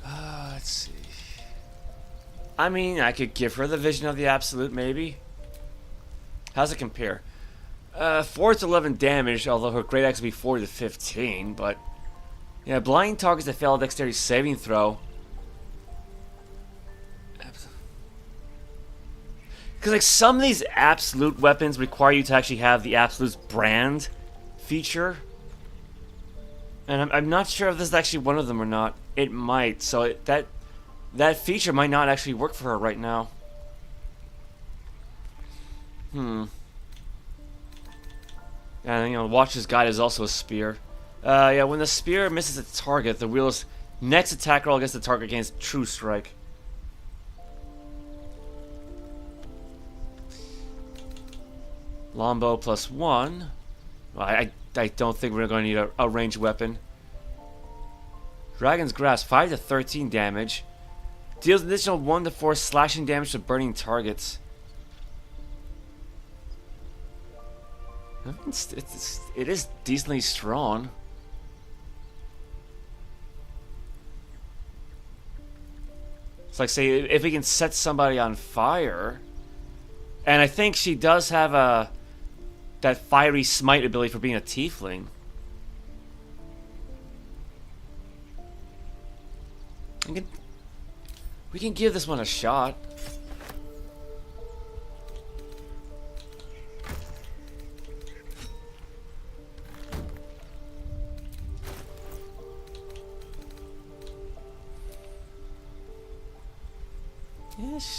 Let's see. I mean, I could give her the Vision of the Absolute, maybe. How's it compare? 4 to 11 damage, although her great axe would be 4 to 15, but... Yeah, blind targets that fail a dexterity saving throw. Because, like, some of these Absolute weapons require you to actually have the Absolute's brand feature. And I'm not sure if this is actually one of them or not. It might, so that feature might not actually work for her right now. And, you know, Watcher's Guide is also a spear. Yeah, when the spear misses its target, the wheel's next attack roll against the target gains True Strike. Longbow +1. Well, I don't think we're going to need a ranged weapon. Dragon's Grasp, 5 to 13 damage. Deals an additional 1 to 4 slashing damage to burning targets. I mean, it is decently strong. It's like, say, if we can set somebody on fire... And I think she does have that fiery smite ability for being a tiefling. We can give this one a shot.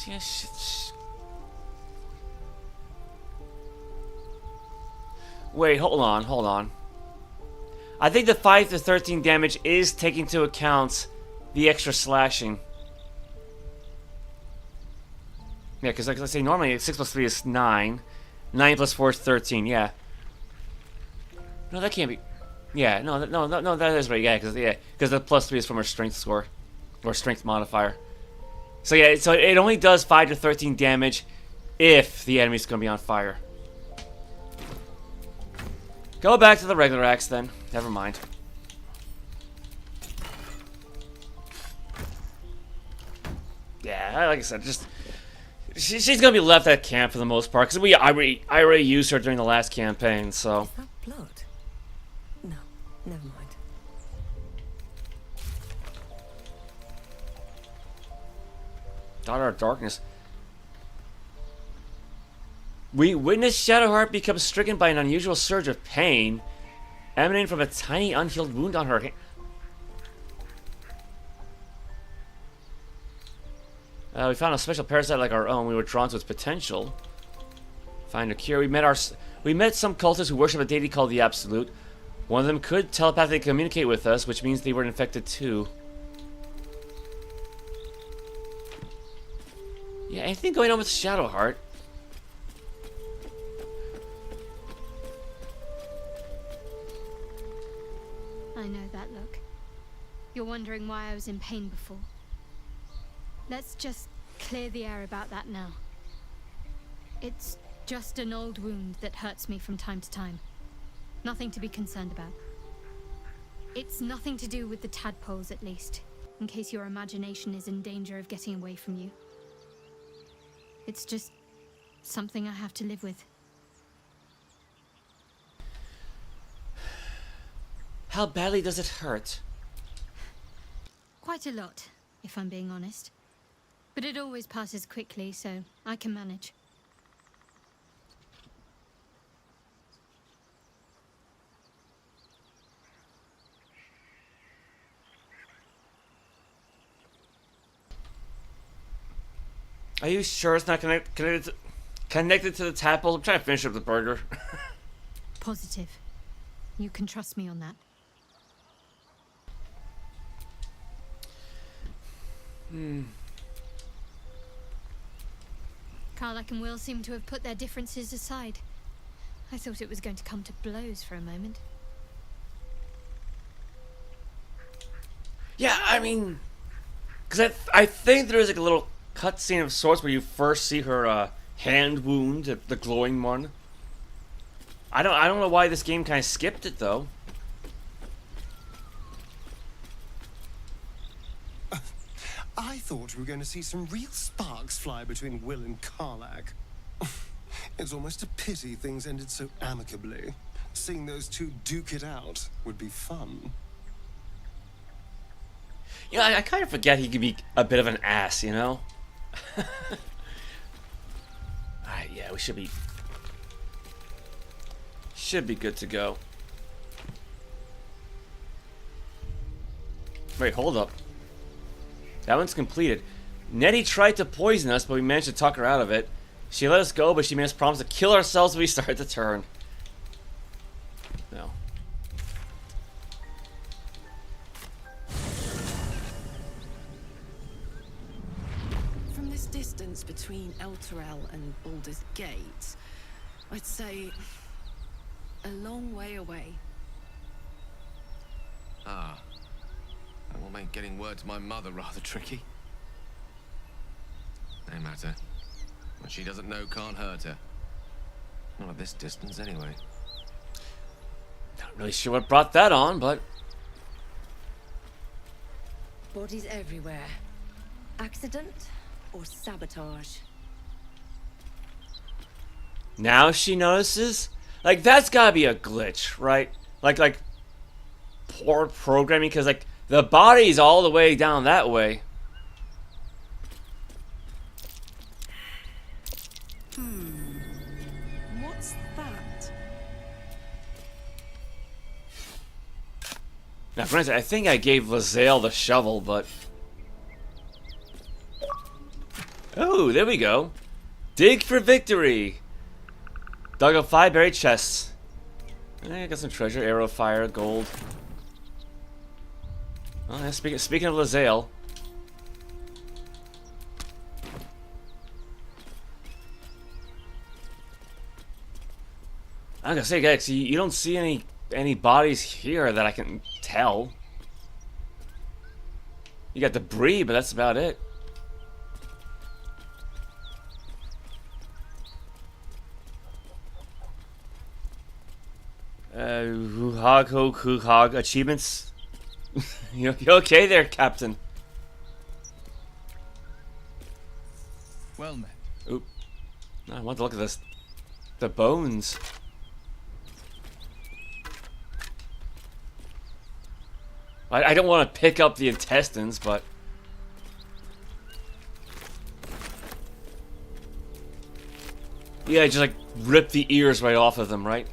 Yes. Wait, hold on. I think the 5 to 13 damage is taking into account the extra slashing. Yeah, because like I say, normally 6 plus 3 is 9. 9 plus 4 is 13, yeah. No, that can't be... Yeah, no, that is right, yeah, because the plus 3 is from her strength score. Or strength modifier. So yeah, so it only does 5 to 13 damage if the enemy's going to be on fire. Go back to the regular axe then. Never mind. Yeah, like I said, just... She's gonna be left at camp for the most part, because I already used her during the last campaign, so... Is that blood? No, never mind. Daughter of Darkness. We witness Shadowheart become stricken by an unusual surge of pain, emanating from a tiny unhealed wound on her hand. We found a special parasite like our own. We were drawn to its potential. Find a cure. We met some cultists who worship a deity called the Absolute. One of them could telepathically communicate with us, which means they were infected too. Yeah, anything going on with Shadowheart? I know that look. You're wondering why I was in pain before. Let's just clear the air about that now. It's just an old wound that hurts me from time to time. Nothing to be concerned about. It's nothing to do with the tadpoles, at least, in case your imagination is in danger of getting away from you. It's just something I have to live with. How badly does it hurt? Quite a lot, if I'm being honest. But it always passes quickly, so I can manage. Are you sure it's not connected to the tadpoles? I'm trying to finish up the burger. Positive. You can trust me on that. Karlach and Will seem to have put their differences aside. I thought it was going to come to blows for a moment. Yeah, I mean... Because I think there is like a little cutscene of sorts where you first see her hand wound, the glowing one. I don't know why this game kind of skipped it though. I thought we were going to see some real sparks fly between Will and Karlach. It's almost a pity things ended so amicably. Seeing those two duke it out would be fun. Yeah, I kind of forget he can be a bit of an ass, you know? Alright, yeah, we should be good to go. Wait, hold up. That one's completed. Nettie tried to poison us, but we managed to talk her out of it. She let us go, but she made us promise to kill ourselves when we start the turn. No. From this distance between Elturel and Baldur's Gate, I'd say a long way away. Ah. That will make getting word to my mother rather tricky. No matter. What she doesn't know can't hurt her. Not at this distance, anyway. Not really sure what brought that on, but... Bodies everywhere. Accident or sabotage? Now she notices? Like, that's gotta be a glitch, right? Like poor programming, because, like, the body's all the way down that way. What's that? Now, granted, I think I gave Lae'zel the shovel, but... Oh, there we go. Dig for victory! Dug up 5 buried chests. I got some treasure, arrow, fire, gold. Oh, yeah, speaking of Lae'zel. I'm gonna say, guys, you don't see any bodies here that I can tell. You got debris, but that's about it. Hog, achievements. You okay there, Captain? Well met. Oop. I want to look at this. The bones. I don't want to pick up the intestines, but... Yeah, just like rip the ears right off of them, right?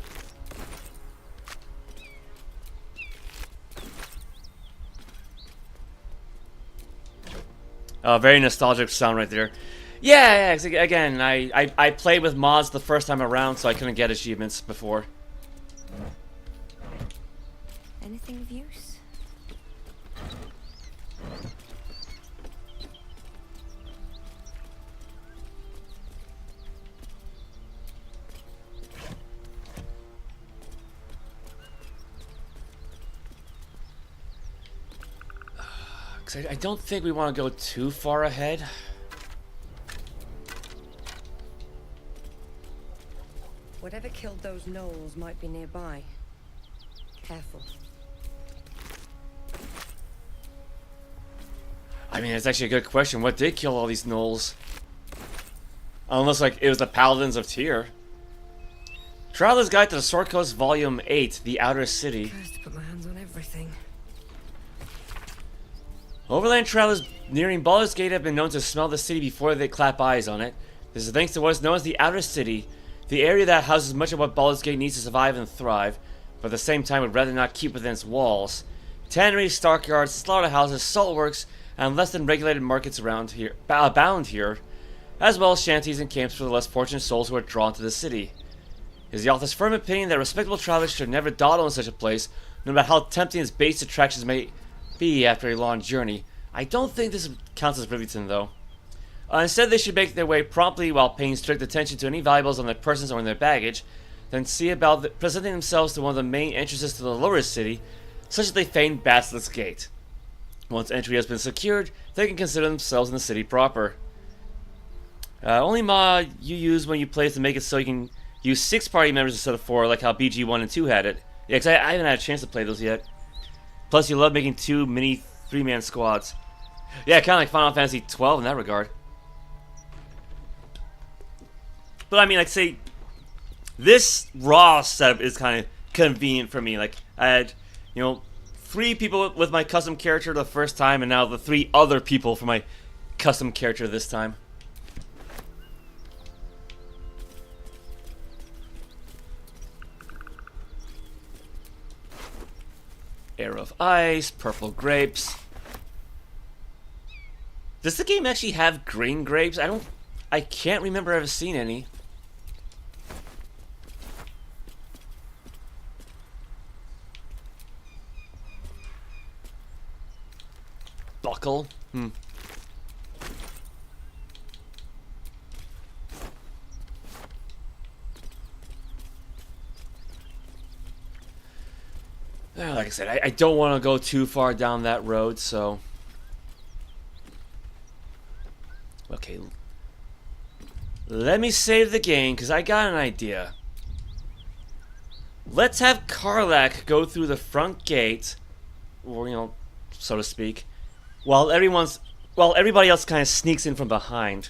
Very nostalgic sound right there. Yeah, again, I played with mods the first time around, so I couldn't get achievements before. Anything of use? I don't think we want to go too far ahead. Whatever killed those gnolls might be nearby. Careful. I mean, it's actually a good question. What did kill all these gnolls? Unless, like, it was the Paladins of Tyr. Traveler's Guide to the Sword Coast Volume 8, The Outer City. First to put my hands on everything. Overland travelers nearing Baldur's Gate have been known to smell the city before they clap eyes on it. This is thanks to what is known as the Outer City, the area that houses much of what Baldur's Gate needs to survive and thrive, but at the same time would rather not keep within its walls. Tanneries, stockyards, slaughterhouses, saltworks, and less than regulated markets around here abound here, as well as shanties and camps for the less fortunate souls who are drawn to the city. It is the author's firm opinion that respectable travelers should never dawdle in such a place, no matter how tempting its base attractions may be after a long journey. I don't think this counts as Rivington, though. Instead, they should make their way promptly while paying strict attention to any valuables on their persons or in their baggage, then see about presenting themselves to one of the main entrances to the lower city, such as they famed Basilisk Gate. Once entry has been secured, they can consider themselves in the city proper. Only mod you use when you play to make it so you can use 6 party members instead of 4, like how BG1 and 2 had it. Yeah, because I haven't had a chance to play those yet. Plus, you love making 2 mini 3-man squads. Yeah, kind of like Final Fantasy 12 in that regard. But I mean, like, say, this raw setup is kind of convenient for me. Like, I had, you know, 3 people with my custom character the first time, and now the 3 other people for my custom character this time. Air of Ice, purple grapes. Does the game actually have green grapes? I can't remember ever seeing any. Buckle? Oh, like I said, I don't want to go too far down that road, so... Okay. Let me save the game, because I got an idea. Let's have Karlach go through the front gate, or, you know, so to speak, while everybody else kind of sneaks in from behind.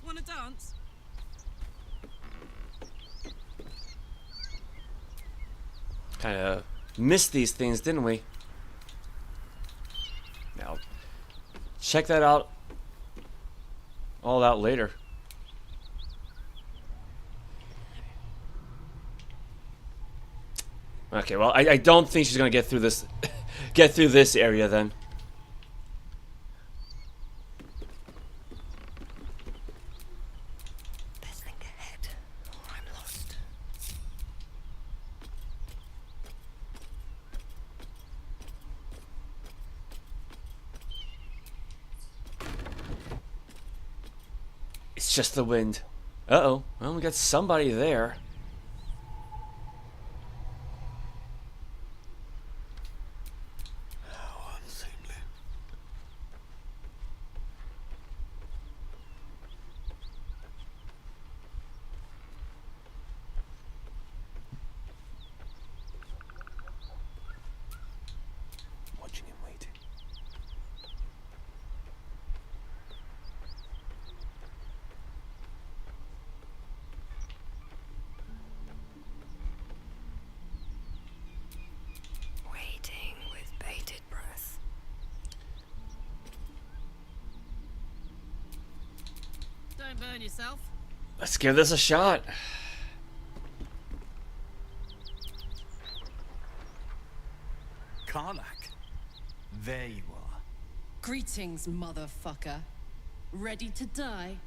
Wanna dance? Kind of missed these things, didn't we? Now, check that out. All out later. Okay, well, I don't think she's gonna get through this, get through this area then. Best think ahead, or I'm lost. It's just the wind. Uh-oh. Well, we got somebody there. How unseemly. Watching him waiting. Waiting with bated breath. Don't burn yourself. Let's give this a shot. Karlach, there you are. Greetings, motherfucker. Ready to die?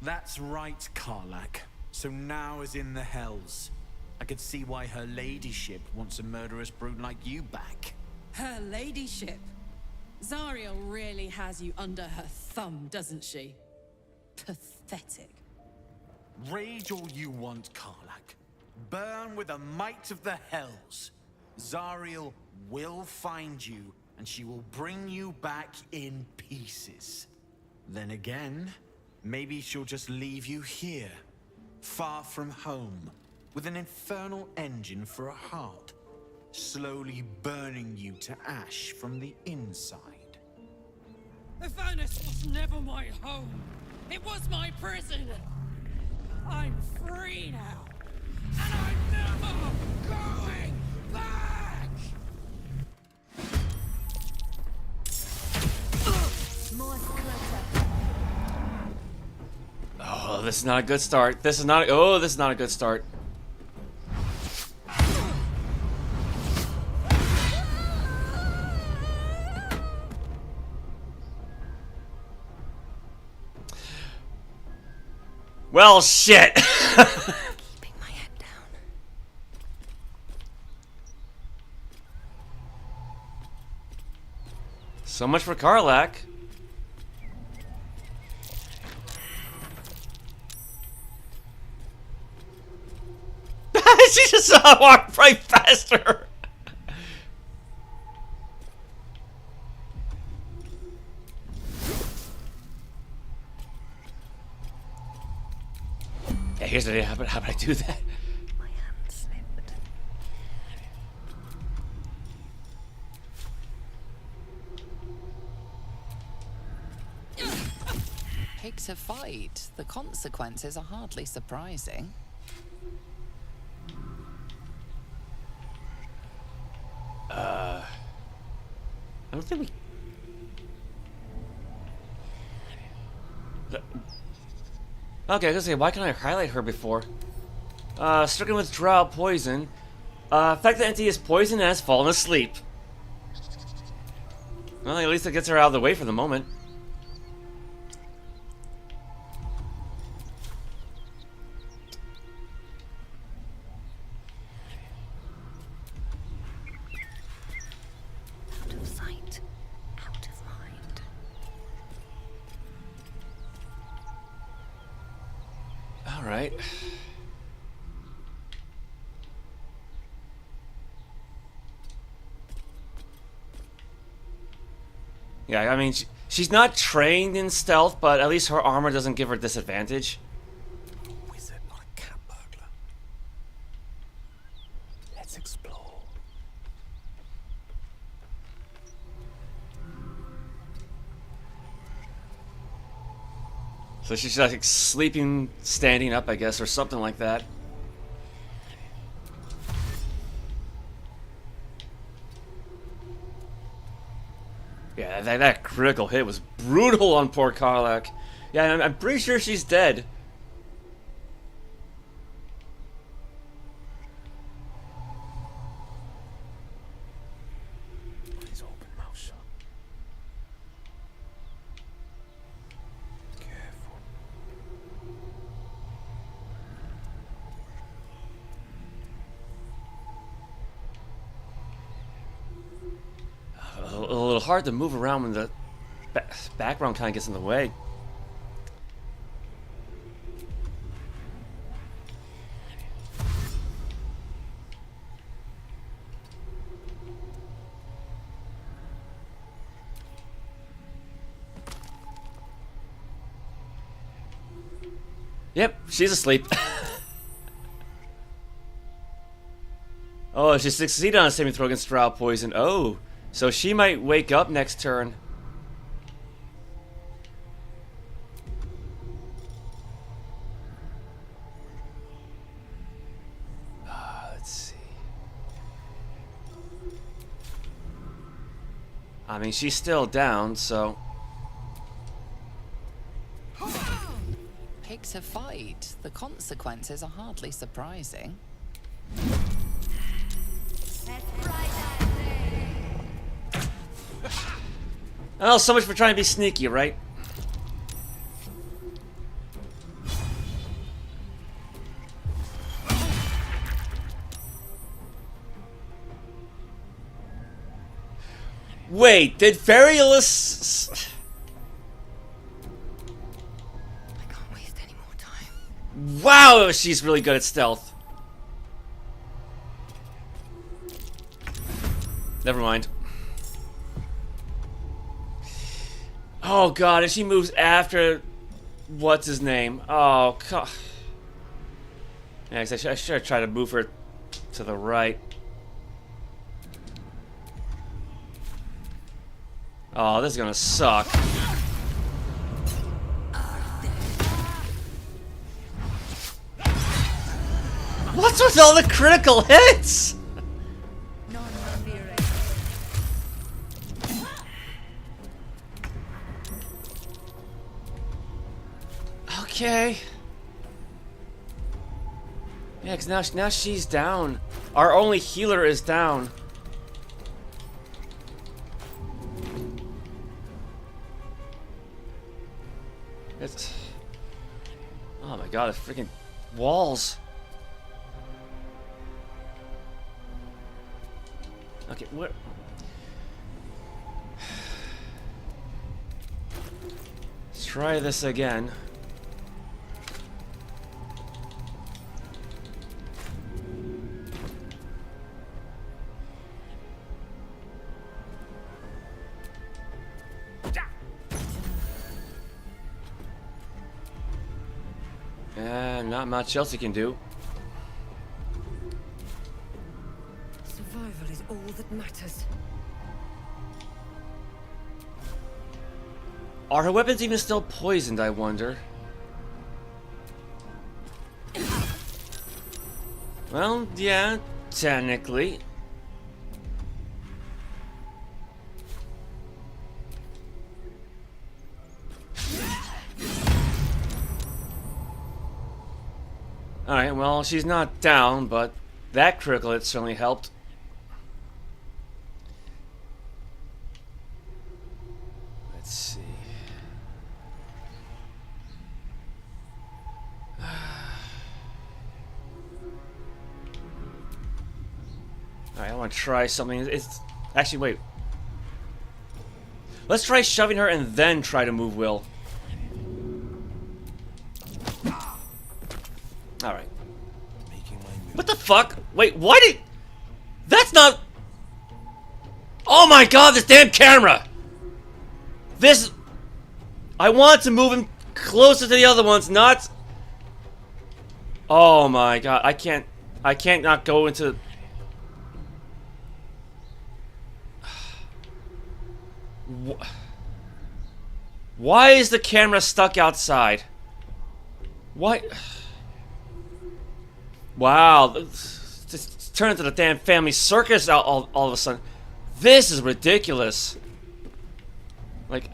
That's right, Karlach. So now is in the hells. I could see why her ladyship wants a murderous brute like you back. Her ladyship. Zariel really has you under her thumb, doesn't she? Pathetic. Rage all you want, Karlach. Burn with the might of the hells. Zariel will find you, and she will bring you back in pieces. Then again, maybe she'll just leave you here, far from home, with an infernal engine for a heart, slowly burning you to ash from the inside. Avernus was never my home. It was my prison. I'm free now. And I'm never going back! Oh, this is not a good start. This is not. Oh, this is not a good start. Well, shit. Keeping my head down. So much for Karlach. She just walked right past her. here's the idea. How would I do that? My hand slipped. Pick a fight. The consequences are hardly surprising. I don't think we... Okay, I was gonna say, why can't I highlight her before? Stricken with Drow poison. Fact the entity is poisoned and has fallen asleep. Well, at least it gets her out of the way for the moment. Out of sight, out of mind. All right. Yeah, I mean, she's not trained in stealth, but at least her armor doesn't give her disadvantage. Wizard, not a cat burglar. Let's explore. So she's like sleeping, standing up, I guess, or something like that. Yeah, that critical hit was brutal on poor Karlach. Yeah, I'm pretty sure she's dead. Please open mouth shut. Careful. A little hard to move around when the background kind of gets in the way. Yep, she's asleep. Oh, she succeeded on a saving throw against Drow poison. Oh, so she might wake up next turn. Let's see. I mean, she's still down, so... Picks a fight. The consequences are hardly surprising. Oh, so much for trying to be sneaky, right? Wait, did Variolus... I can't waste any more time. Wow, she's really good at stealth. Never mind. Oh god, and she moves after... What's his name? Oh god. Yeah, I should have tried to move her to the right. Oh, this is gonna suck. What's with all the critical hits? Okay. Yeah, because now she's down. Our only healer is down. It's... Oh my god, the freaking walls. Okay, what? Let's try this again. Not much else you can do. Survival is all that matters. Are her weapons even still poisoned, I wonder? Well, yeah, technically. Alright, well, she's not down, but that critical hit certainly helped. Let's see. Alright, I want to try something. It's actually, wait. Let's try shoving her and then try to move Will. Alright. What the fuck? Wait, why did... That's not... Oh my god, this damn camera! This... I want to move him closer to the other ones, not... Oh my god, I can't not go into... Why is the camera stuck outside? Why... Wow, just turn into the damn family circus all of a sudden. This is ridiculous. Like...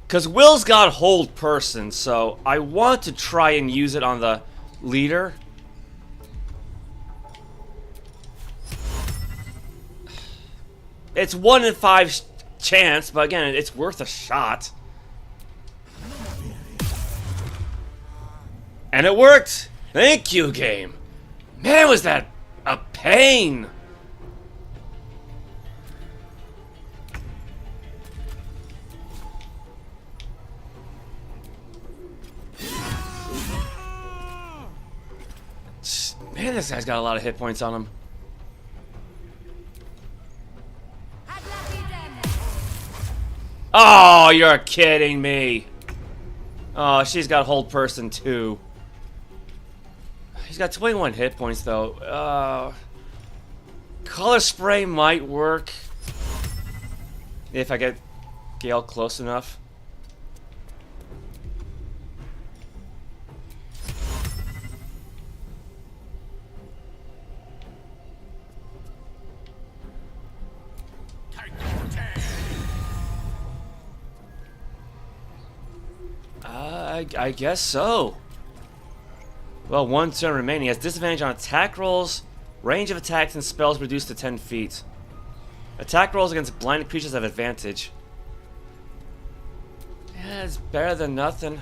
Because Will's got hold person, so I want to try and use it on the leader. It's 1 in 5 chance, but again, it's worth a shot. And it worked! Thank you, game! Man, was that a pain! Man, this guy's got a lot of hit points on him. Oh, you're kidding me! Oh, she's got hold person too. He's got 21 hit points though. Color spray might work if I get Gale close enough. I guess so. Well, 1 turn remaining. He has disadvantage on attack rolls. Range of attacks and spells reduced to 10 feet. Attack rolls against blinded creatures have advantage. Yeah, it's better than nothing.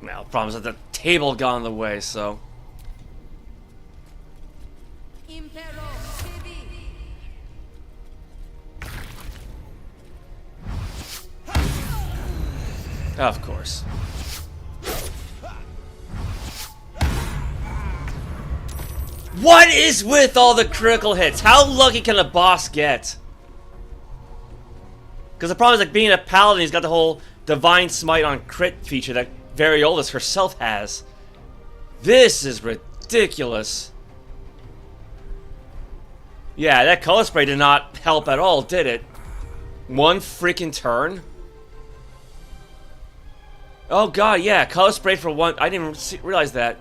Well, the problem is that the table got in the way, so... Of course. What is with all the critical hits? How lucky can a boss get? Because the problem is, like, being a paladin, he's got the whole divine smite on crit feature that Variolus herself has. This is ridiculous. Yeah, that color spray did not help at all, did it? 1 freaking turn? Oh god, yeah, color spray for 1. I didn't even realize that.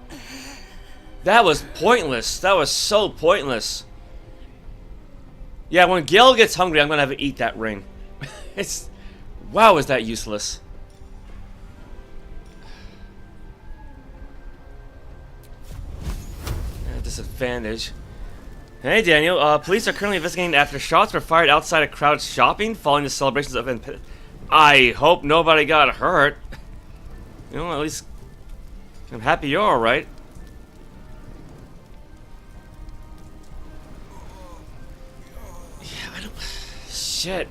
That was pointless. That was so pointless. Yeah, when Gale gets hungry, I'm gonna have to eat that ring. It's... Wow, is that useless. Disadvantage. Hey Daniel, police are currently investigating after shots were fired outside a crowd shopping following the celebrations of... I hope nobody got hurt. You know, at least I'm happy you're alright. Yeah, I don't... Shit.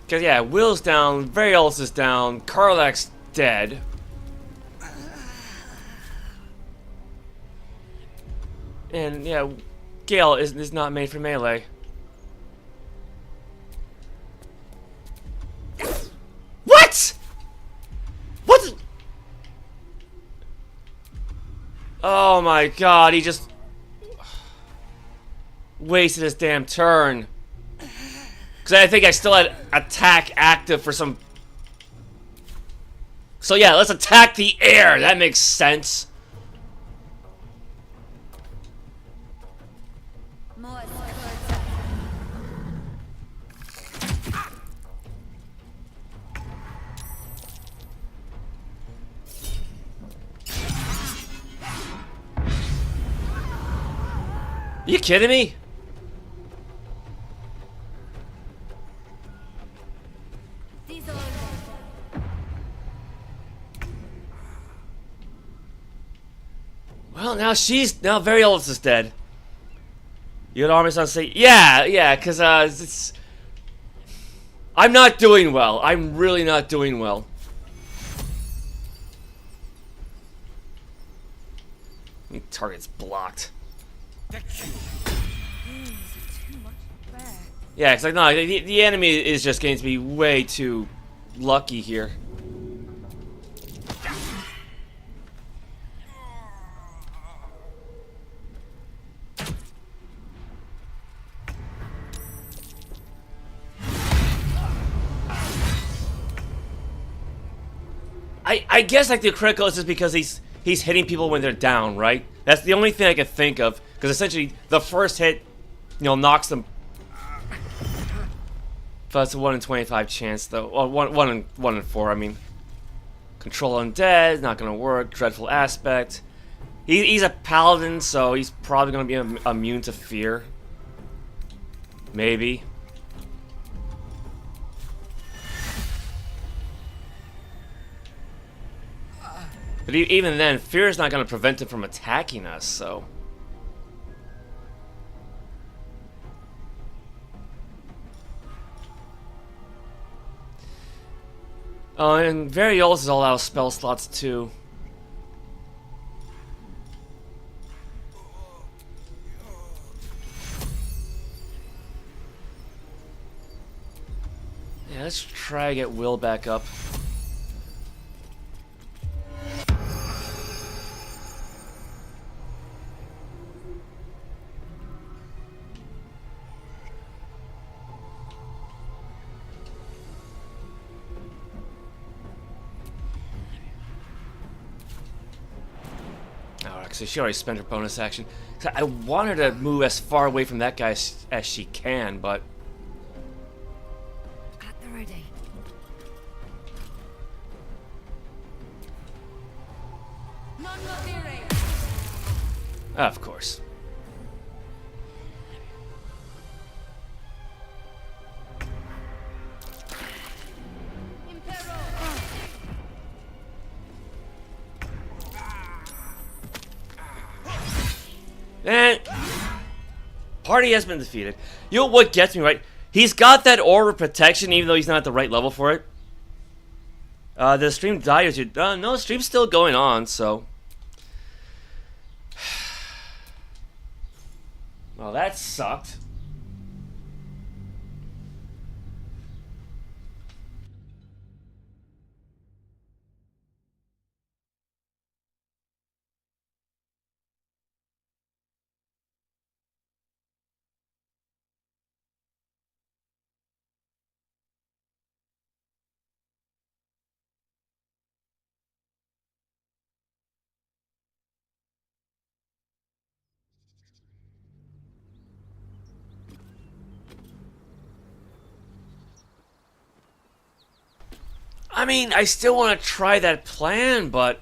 Because, yeah, Will's down, Variolus is down, Karlach's dead. And yeah, Gale is not made for melee. What? What? Oh my god, he just wasted his damn turn. Because I think I still had attack active for some... So yeah, let's attack the air. That makes sense. Are you kidding me? Well, now Variolus is dead. You had armies on say, yeah, because it's. I'm not doing well. I'm really not doing well. Target's blocked. Yeah, it's like, no, the enemy is just going to be way too lucky here. I guess like the critical is just because he's hitting people when they're down, right? That's the only thing I can think of, because essentially the first hit, you know, knocks them. But it's a 1 in 25 chance, though. Well, 1 in 4. I mean, control undead, not gonna work. Dreadful aspect. He's a paladin, so he's probably gonna be immune to fear. Maybe. But even then, fear is not going to prevent him from attacking us, so... Oh, and Variolus is all out of spell slots, too. Yeah, let's try to get Will back up. So she already spent her bonus action. So I want her to move as far away from that guy as she can, but... At the ready. Of course. And party has been defeated. You know what gets me, right? He's got that aura of protection even though he's not at the right level for it. The stream died. No, the stream's still going on, so... Well, that sucked. I mean, I still want to try that plan, but...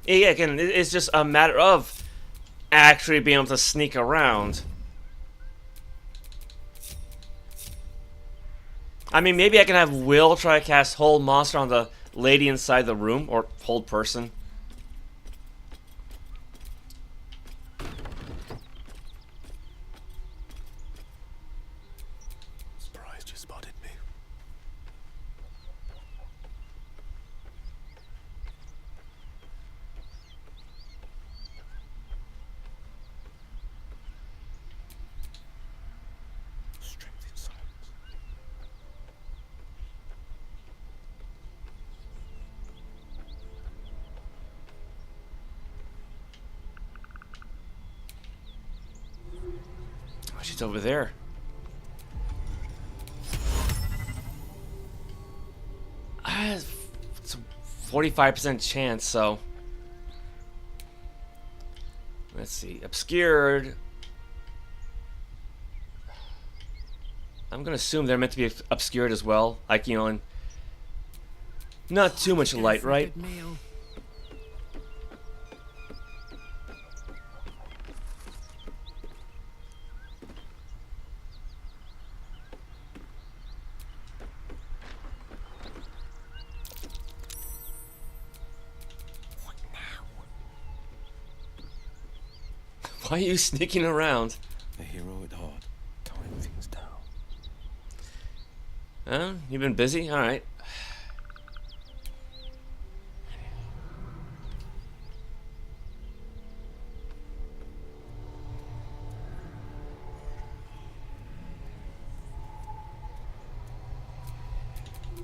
Yeah, again, it's just a matter of actually being able to sneak around. I mean, maybe I can have Will try to cast Hold Monster on the lady inside the room, or Hold Person. Surprised you spotted me. just over there. It's a 45% chance, so... Let's see. Obscured. I'm gonna assume they're meant to be obscured as well. Like, you know, and not too much light, right? Why are you sneaking around? The hero at heart, tying things down. You've been busy? Alright.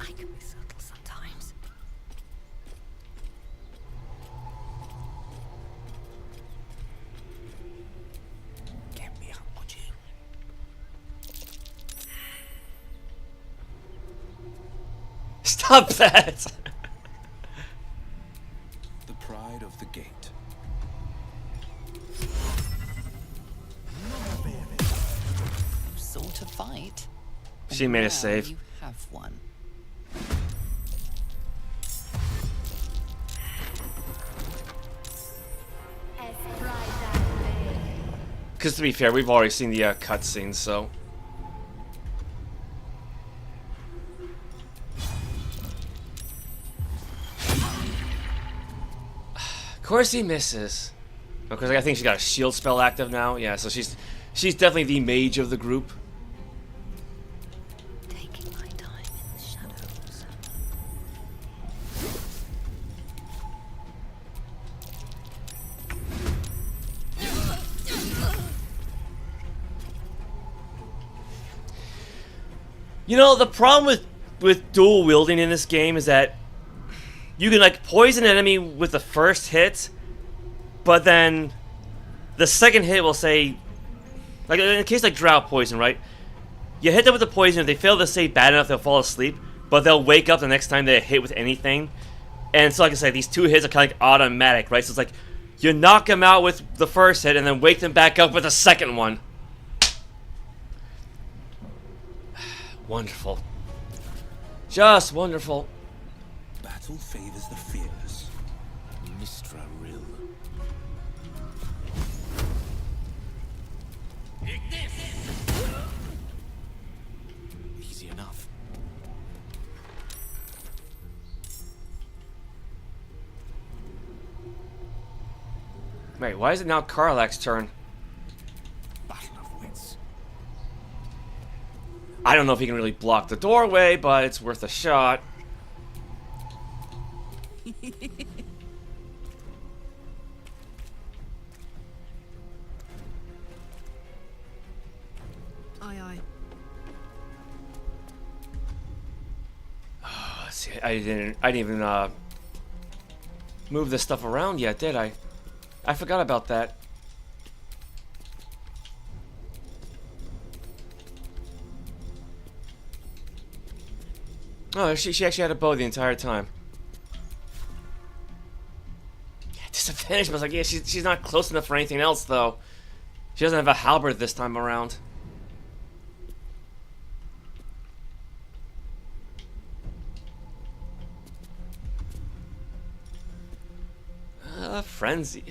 I can be subtle sometimes. Get me up, would you? Stop that! The pride of the gate. Sort of fight. She made a save. You have one. Because to be fair, we've already seen the cutscenes, so... Of course he misses. Because I think she's got a shield spell active now. Yeah, so she's definitely the mage of the group. Taking my time in the shadows. You know, the problem with dual wielding in this game is that you can like poison an enemy with the first hit, but then the second hit will say, like in a case like Drow poison, right? You hit them with the poison, if they fail to stay bad enough, they'll fall asleep, but they'll wake up the next time they hit with anything. And so like I said, these two hits are kind of like automatic, right? So it's like, you knock them out with the first hit and then wake them back up with the second one. Wonderful. Just wonderful. Battle favors the fearless. Mistra Rill. Easy enough. Wait, why is it now Karlach's turn? Battle of wits. I don't know if he can really block the doorway, but it's worth a shot. Aye, aye. Oh, let's see, I didn't even move this stuff around yet, did I? I forgot about that. Oh, she actually had a bow the entire time. Yeah, disadvantage. I was like, yeah, she's not close enough for anything else, though. She doesn't have a halberd this time around. Frenzy.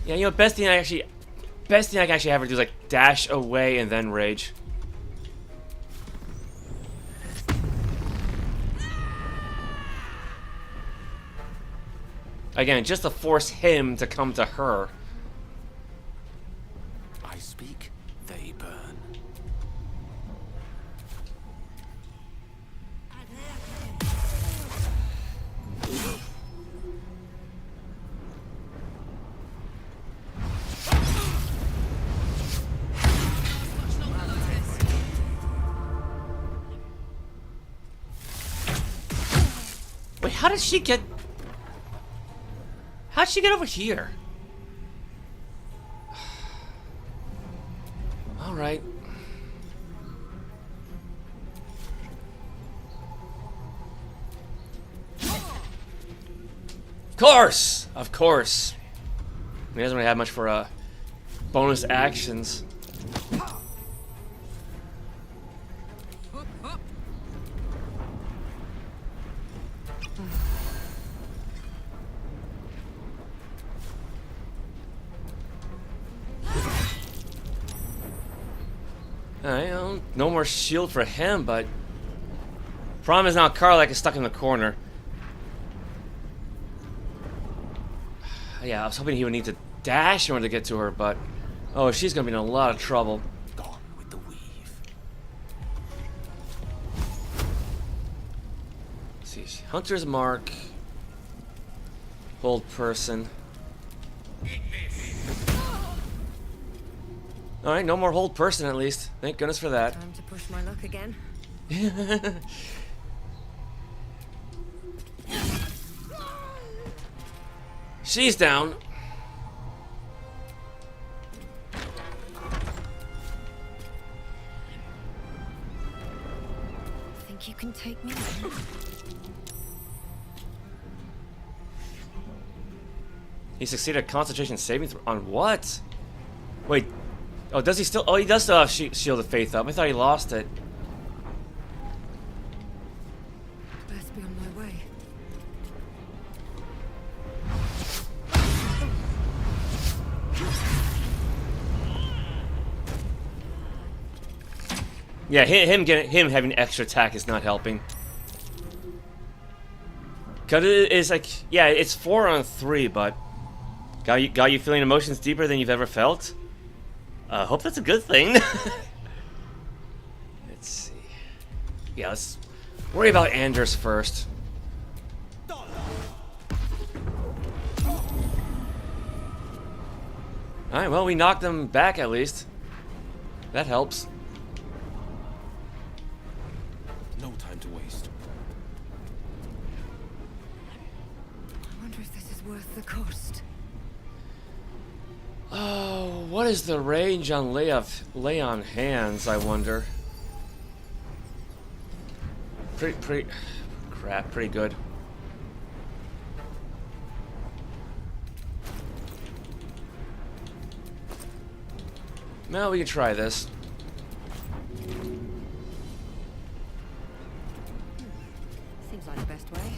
Yeah, you know, best thing I can actually have her do is like dash away and then rage. Again, just to force him to come to her. I speak, they burn. Wait, how did she get... How'd she get over here? Alright. Of course. He doesn't really have much for bonus actions. Alright, no more shield for him, but problem is now Karlach is stuck in the corner. Yeah, I was hoping he would need to dash in order to get to her, but oh, she's gonna be in a lot of trouble. Gone with the weave. Let's see, Hunter's Mark, Hold Person. All right, no more Hold Person at least. Thank goodness for that. Time to push my luck again. She's down. Think you can take me? He succeeded a concentration saving throw on what? Wait. Oh, does he still? Oh, he does still have Shield of Faith up. I thought he lost it. Best be on my way. Yeah, him having extra attack is not helping. Cause it is like, yeah, it's 4 on 3, but got you feeling emotions deeper than you've ever felt. Hope that's a good thing. Let's see. Yeah, let's worry about Anders first. Alright, well, we knocked them back at least. That helps. No time to waste. I wonder if this is worth the cost. Oh, what is the range on lay on hands, I wonder? Pretty good. Now we can try this. Seems like the best way.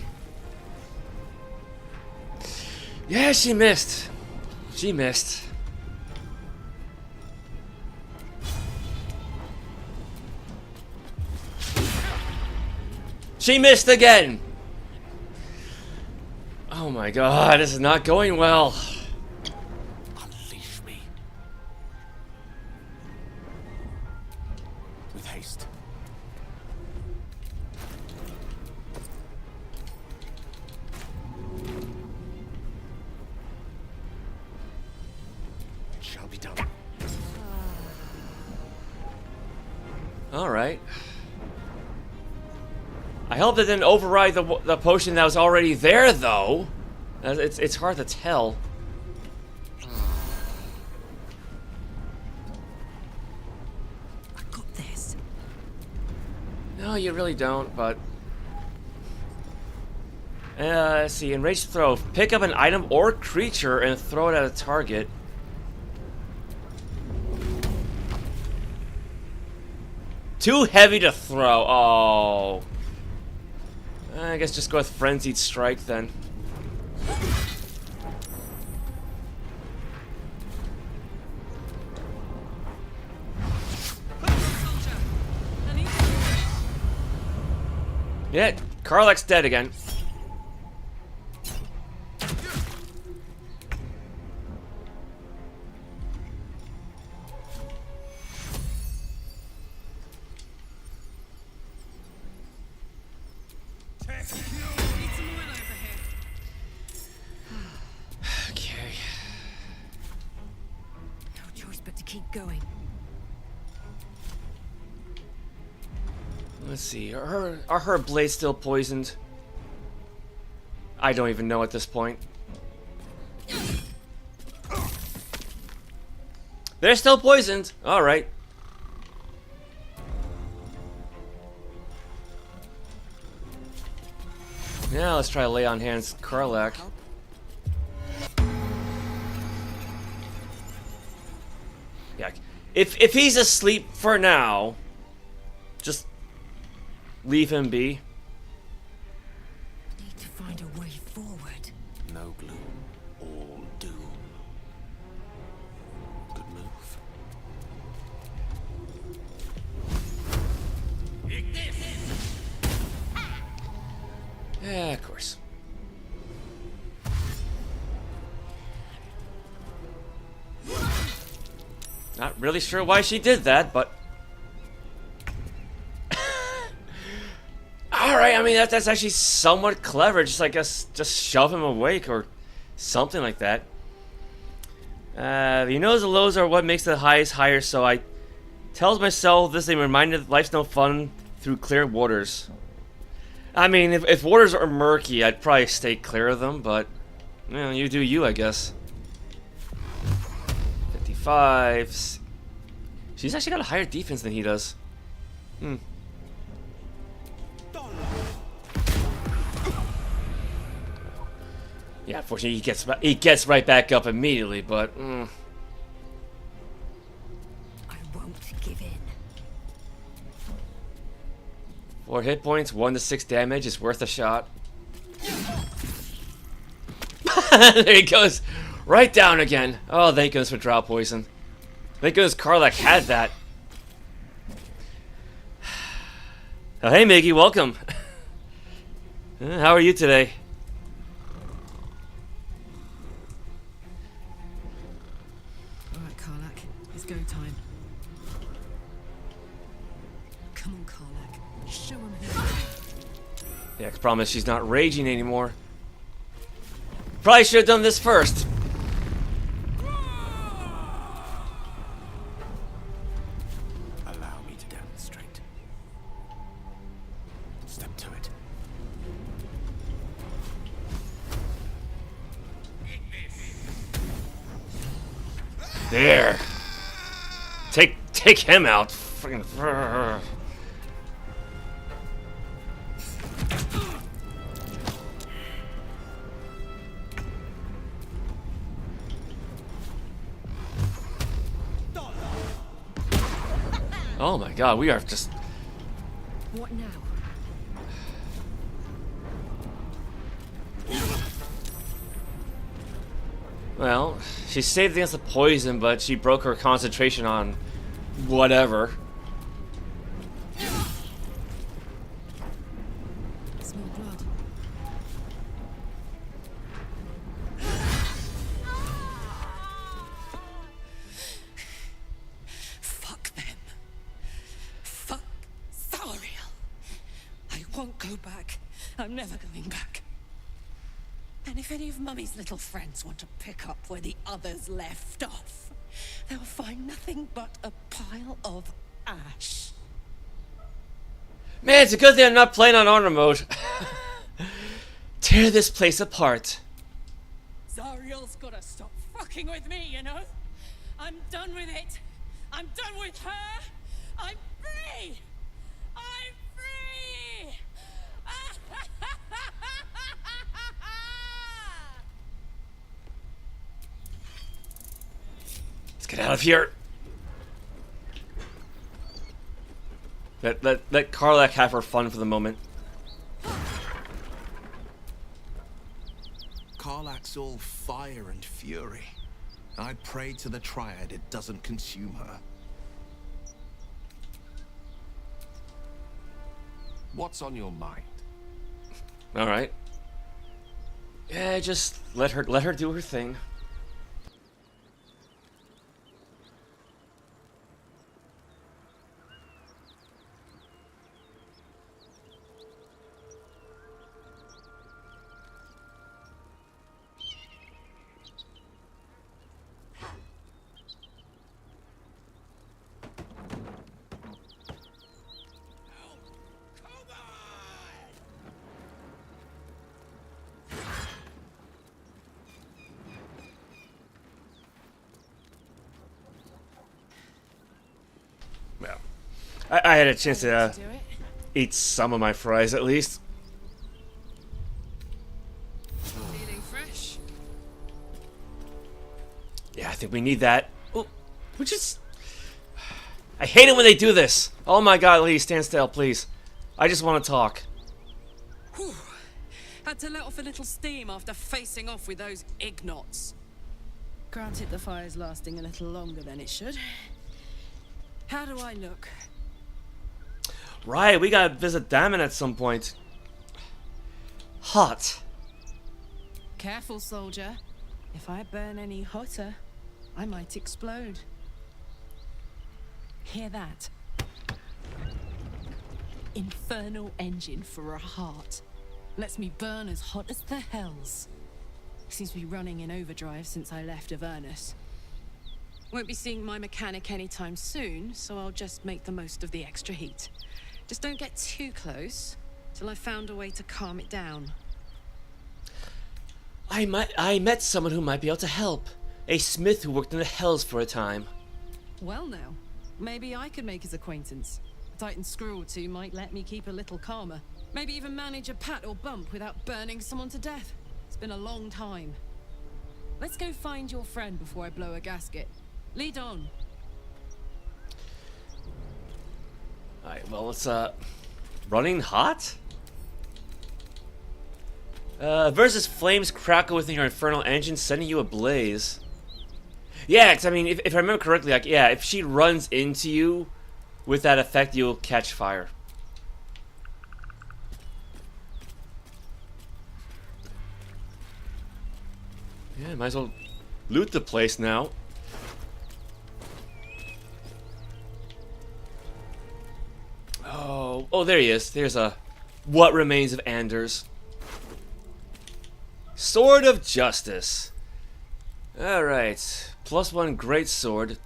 Yeah, she missed. She missed. She missed again! Oh my god, this is not going well. Unleash me. With haste. It shall be done. Alright. I hope that didn't override the potion that was already there, though. It's hard to tell. I got this. No, you really don't, but... let's see, enraged throw. Pick up an item or creature and throw it at a target. Too heavy to throw. Oh. I guess just go with Frenzied Strike then. Yeah, Karlach's dead again. Going. Let's see. Are her blades still poisoned? I don't even know at this point. They're still poisoned. All right. Now let's try to lay on hands Karlach. Yeah, if he's asleep for now, just leave him be. Need to find a way forward. No gloom, all doom. Good move. Yeah, of course. Not really sure why she did that, but alright, I mean that's actually somewhat clever. Just I guess just shove him awake or something like that. He knows the lows are what makes the highs higher, so I tells myself this a reminder that life's no fun through clear waters. I mean, if waters are murky, I'd probably stay clear of them, but you know, you do you, I guess. 55. She's actually got a higher defense than he does. Yeah, unfortunately, he gets right back up immediately, but. I won't give in. 4 hit points, 1 to 6 damage is worth a shot. There he goes, right down again. Oh, thank goodness for Drow poison. Thank goodness Karlach had that. Oh, hey, Miggy, welcome. How are you today? All right, Karlach, it's go time. Come on, Karlach, show him who. Yeah, the problem is she's not raging anymore. Probably should have done this first. Allow me to demonstrate. Step to it. There. Take him out. Freaking. Oh my god, we are just. What now? Well, she saved against the poison, but she broke her concentration on whatever. Smell blood. Fuck them. Fuck Zariel. I won't go back. I'm never going back. And if any of Mummy's little friends want to pick up where the others left off, they'll find nothing but a pile of ash. Man, it's a good thing I'm not playing on honor mode. Tear this place apart. Zariel's gotta stop fucking with me, you know? I'm done with it. I'm done with her. I'm free. I'm free. Let's get out of here. Let Karlach have her fun for the moment. Karlach's all fire and fury. I pray to the Triad it doesn't consume her. What's on your mind? All right. Yeah, just let her do her thing. I had a chance to eat some of my fries at least. Feeling fresh? Yeah, I think we need that. Oh, which is... I hate it when they do this. Oh my god, lady, stand still, please. I just want to talk. Whew. Had to let off a little steam after facing off with those ignots. Granted, the fire's lasting a little longer than it should. How do I look? Right, we gotta visit Damon at some point. Hot. Careful, soldier. If I burn any hotter, I might explode. Hear that? Infernal engine for a heart. Lets me burn as hot as the hells. Seems to be running in overdrive since I left Avernus. Won't be seeing my mechanic anytime soon, so I'll just make the most of the extra heat. Just don't get too close till I've found a way to calm it down. I met someone who might be able to help. A smith who worked in the hells for a time. Well now, maybe I could make his acquaintance. A tightened screw or two might let me keep a little calmer. Maybe even manage a pat or bump without burning someone to death. It's been a long time. Let's go find your friend before I blow a gasket. Lead on. Alright, well, it's, running hot? Versus flames crackle within your infernal engine, setting you ablaze. Yeah, 'cause I mean, if I remember correctly, like, yeah, if she runs into you with that effect, you'll catch fire. Yeah, might as well loot the place now. Oh, there he is. There's a what remains of Anders. Sword of Justice. Alright. +1 great sword.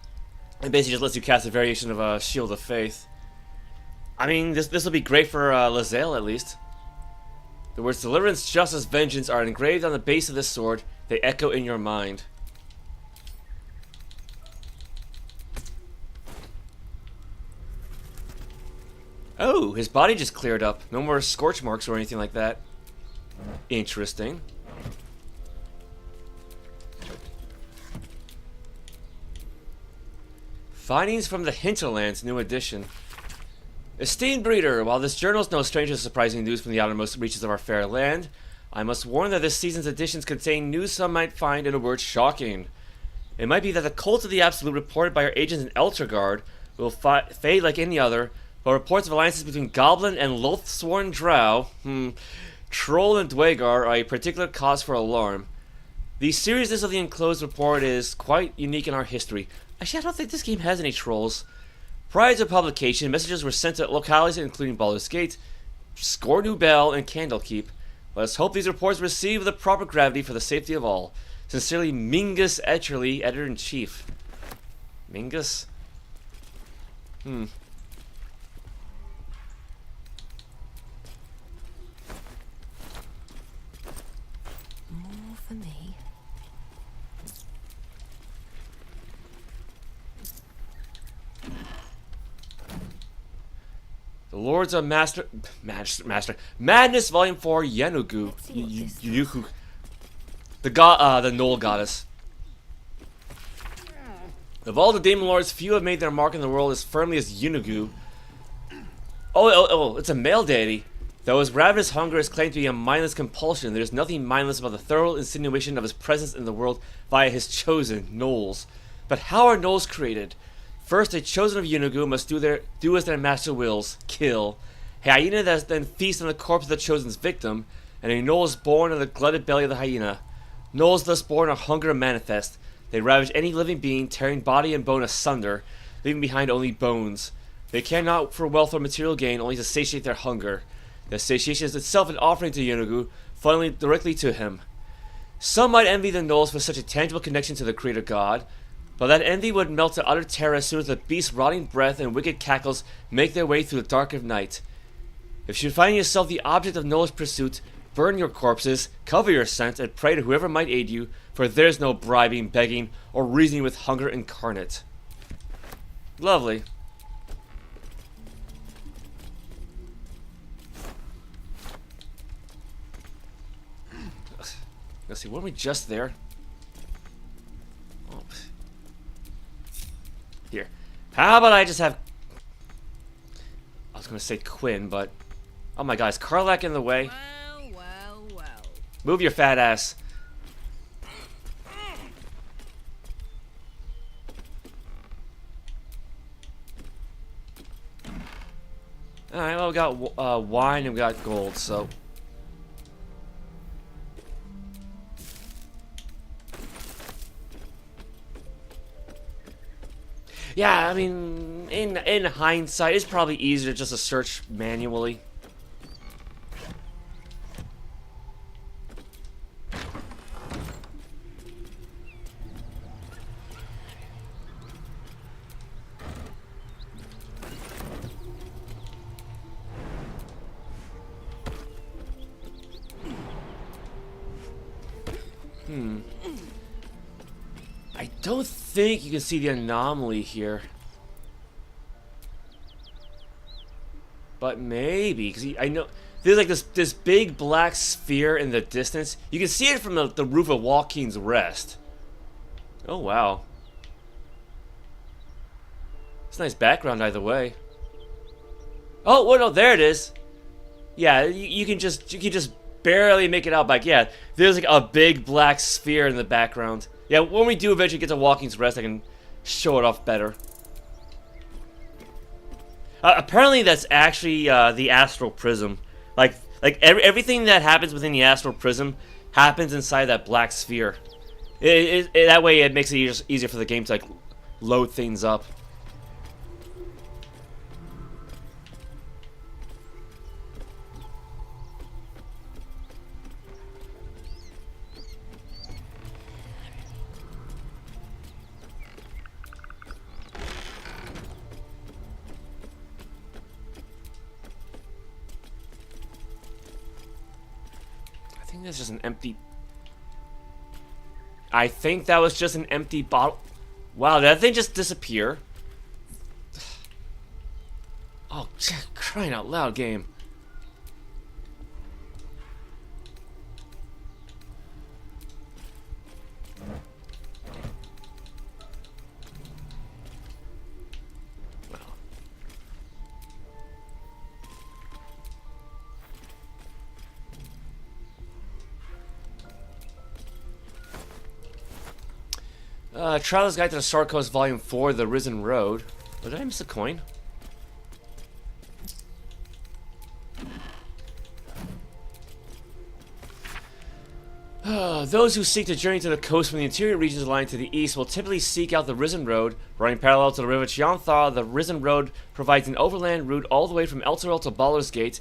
It basically just lets you cast a variation of a Shield of Faith. I mean, this will be great for Lae'zel at least. The words Deliverance, Justice, Vengeance are engraved on the base of this sword. They echo in your mind. Oh, his body just cleared up. No more scorch marks or anything like that. Interesting. Findings from the Hinterlands, new edition. Esteemed Breeder, while this journal is no stranger to surprising news from the outermost reaches of our fair land, I must warn that this season's editions contain news some might find, in a word, shocking. It might be that the cult of the Absolute reported by our agents in Eltergard will fade like any other, but reports of alliances between Goblin and Lolth-sworn Drow, Troll and Dwagar are a particular cause for alarm. The seriousness of the enclosed report is quite unique in our history. Actually, I don't think this game has any trolls. Prior to publication, messages were sent to localities including Baldur's Gate, Scornu Bell, and Candlekeep. Let us hope these reports receive the proper gravity for the safety of all. Sincerely, Mingus Etcherly, Editor-in-Chief. Mingus? More for me. The Lords of Madness, Volume 4, Yenugu. Yuku. The Knoll Goddess. Of all the Demon Lords, few have made their mark in the world as firmly as Yenugu. Oh, it's a male deity. Though his ravenous hunger is claimed to be a mindless compulsion, there is nothing mindless about the thorough insinuation of his presence in the world via his chosen, Gnolls. But how are Gnolls created? First, a chosen of Yenugu must do as their master wills, kill. A hyena that then feasts on the corpse of the chosen's victim, and a Gnoll is born in the glutted belly of the hyena. Gnolls thus born are hunger manifest. They ravage any living being, tearing body and bone asunder, leaving behind only bones. They care not for wealth or material gain, only to satiate their hunger. Their satiation is itself an offering to Yenugu, funneling directly to him. Some might envy the Gnolls for such a tangible connection to the Creator God, but that envy would melt to utter terror as soon as the beast's rotting breath and wicked cackles make their way through the dark of night. If you find yourself the object of Gnolls' pursuit, burn your corpses, cover your scent, and pray to whoever might aid you, for there's no bribing, begging, or reasoning with hunger incarnate. Lovely. Let's see, weren't we just there? Oh. Here. How about I just have... I was gonna say Quinn, but... Oh my god, is Karlach in the way? Well. Move your fat ass. Alright, well, we got wine and we got gold, so... Yeah, I mean, in hindsight, it's probably easier just to search manually. I don't think you can see the anomaly here. But maybe, because I know there's like this big black sphere in the distance. You can see it from the roof of Walkeen's Rest. Oh wow. It's a nice background either way. Oh, well, no, there it is. Yeah, you can just barely make it out back. Yeah, there's like a big black sphere in the background. Yeah, when we do eventually get to Walkeen's Rest, I can show it off better. Apparently, that's actually the astral prism. Like everything that happens within the astral prism happens inside that black sphere. That way, it makes it easier for the game to like load things up. That's just an empty... I think that was just an empty bottle. Wow, did that thing just disappear? Oh, crying out loud, game. Traveler's Guide to the Sword Coast Volume 4, The Risen Road. Oh, did I miss a coin? Those who seek to journey to the coast from the interior regions lying to the east will typically seek out the Risen Road. Running parallel to the river Cheonthar, the Risen Road provides an overland route all the way from Elturel to Baldur's Gate,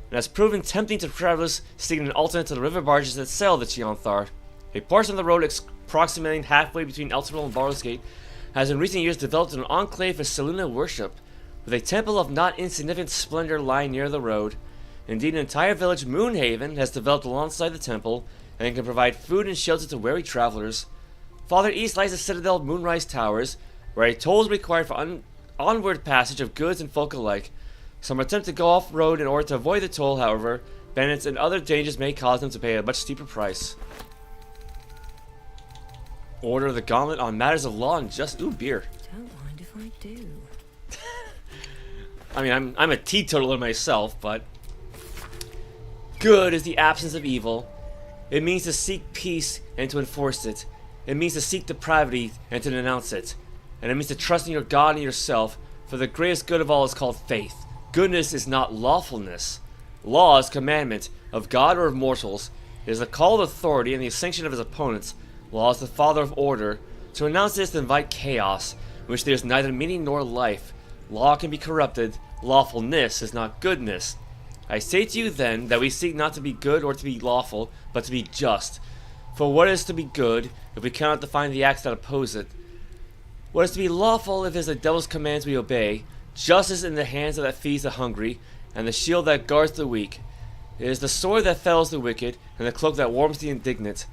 and has proven tempting to travelers seeking an alternate to the river barges that sail the Cheonthar. A portion of the road approximating halfway between Elturel and Baldur's Gate has in recent years developed an enclave for Selûne worship, with a temple of not insignificant splendor lying near the road. Indeed, an entire village, Moonhaven, has developed alongside the temple, and can provide food and shelter to weary travelers. Farther east lies the citadel of Moonrise Towers, where a toll is required for onward passage of goods and folk alike. Some attempt to go off-road in order to avoid the toll, however. Bandits and other dangers may cause them to pay a much steeper price. Order of the Gauntlet on matters of law and just... Ooh, beer. Don't mind if I do. I mean, I'm a teetotaler myself, but... Good is the absence of evil. It means to seek peace and to enforce it. It means to seek depravity and to denounce it. And it means to trust in your God and yourself, for the greatest good of all is called faith. Goodness is not lawfulness. Law is commandment of God or of mortals. It is the call of authority and the sanction of his opponents. Law is the father of order. To announce this to invite chaos, in which there is neither meaning nor life. Law can be corrupted. Lawfulness is not goodness. I say to you then that we seek not to be good or to be lawful, but to be just. For what is to be good if we cannot define the acts that oppose it? What is to be lawful if it is the devil's commands we obey? Justice in the hands that feeds the hungry, and the shield that guards the weak. It is the sword that fells the wicked, and the cloak that warms the indignant.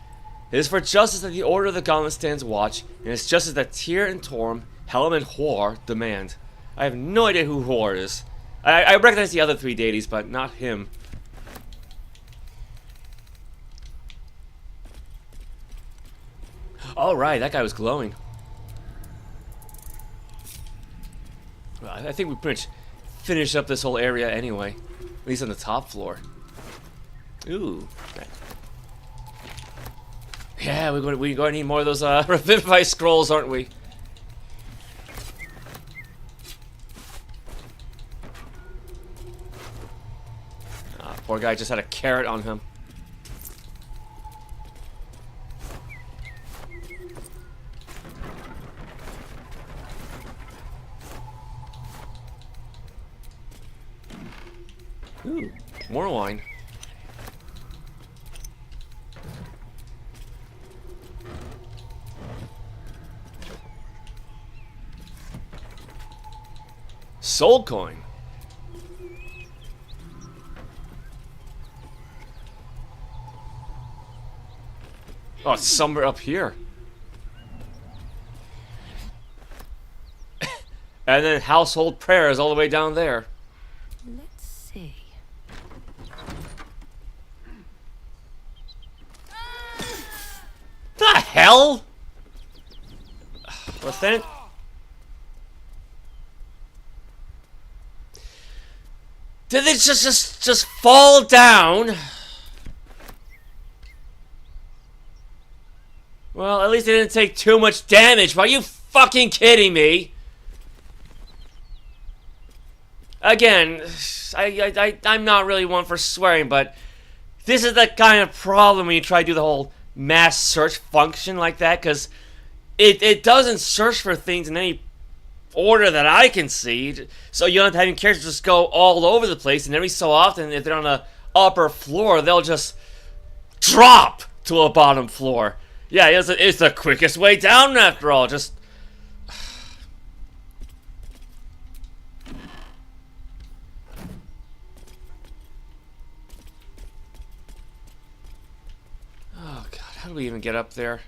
It is for justice that the Order of the Gauntlet stands watch, and it's justice that Tyr and Torm, Helm and Huor demand. I have no idea who Huor is. I recognize the other three deities, but not him. All right, that guy was glowing. Well, I think we pretty much finished up this whole area anyway, at least on the top floor. Ooh. Yeah, we're going to need more of those Revivify scrolls, aren't we? Poor guy just had a carrot on him. Ooh, more wine. Soul coin. Oh, it's somewhere up here. And then household prayers all the way down there. Let's see. The hell? What's that? Did they just fall down? Well, at least they didn't take too much damage. Are you fucking kidding me? Again, I'm not really one for swearing, but this is the kind of problem when you try to do the whole mass search function like that, because it doesn't search for things in any order that I can see. So you don't have having characters just go all over the place, and every so often, if they're on the upper floor, they'll just drop to a bottom floor. Yeah, it's the quickest way down after all. Just oh god, how do we even get up there?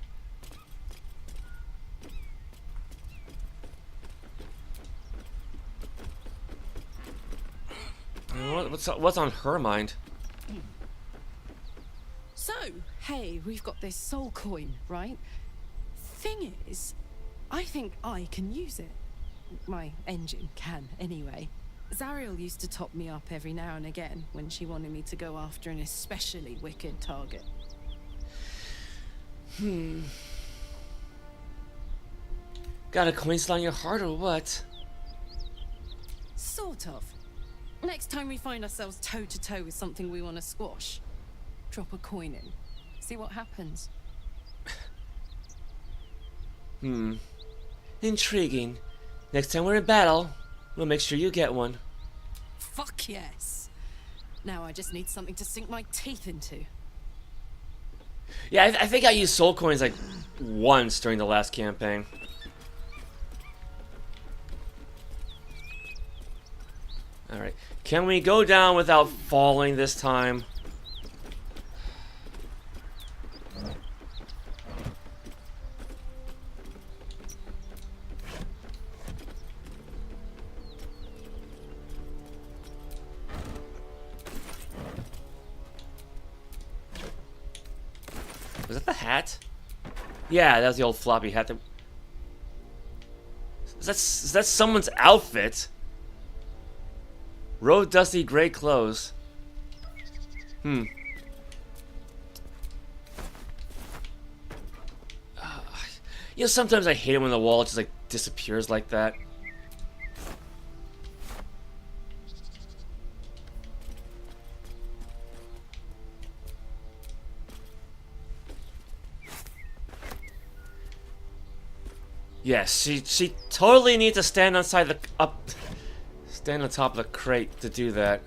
What's on her mind? So, hey, we've got this soul coin, right? Thing is, I think I can use it. My engine can, anyway. Zariel used to top me up every now and again when she wanted me to go after an especially wicked target. Got a coin slot in your heart or what? Sort of. Next time we find ourselves toe-to-toe with something we want to squash, drop a coin in. See what happens. Intriguing. Next time we're in battle, we'll make sure you get one. Fuck yes. Now I just need something to sink my teeth into. Yeah, I think I used soul coins like once during the last campaign. Alright. Can we go down without falling this time? Was that the hat? Yeah, that was the old floppy hat. Is that someone's outfit? Road dusty gray clothes. You know, sometimes I hate it when the wall just like disappears like that. Yes, she totally needs to stand on stand on top of the crate to do that.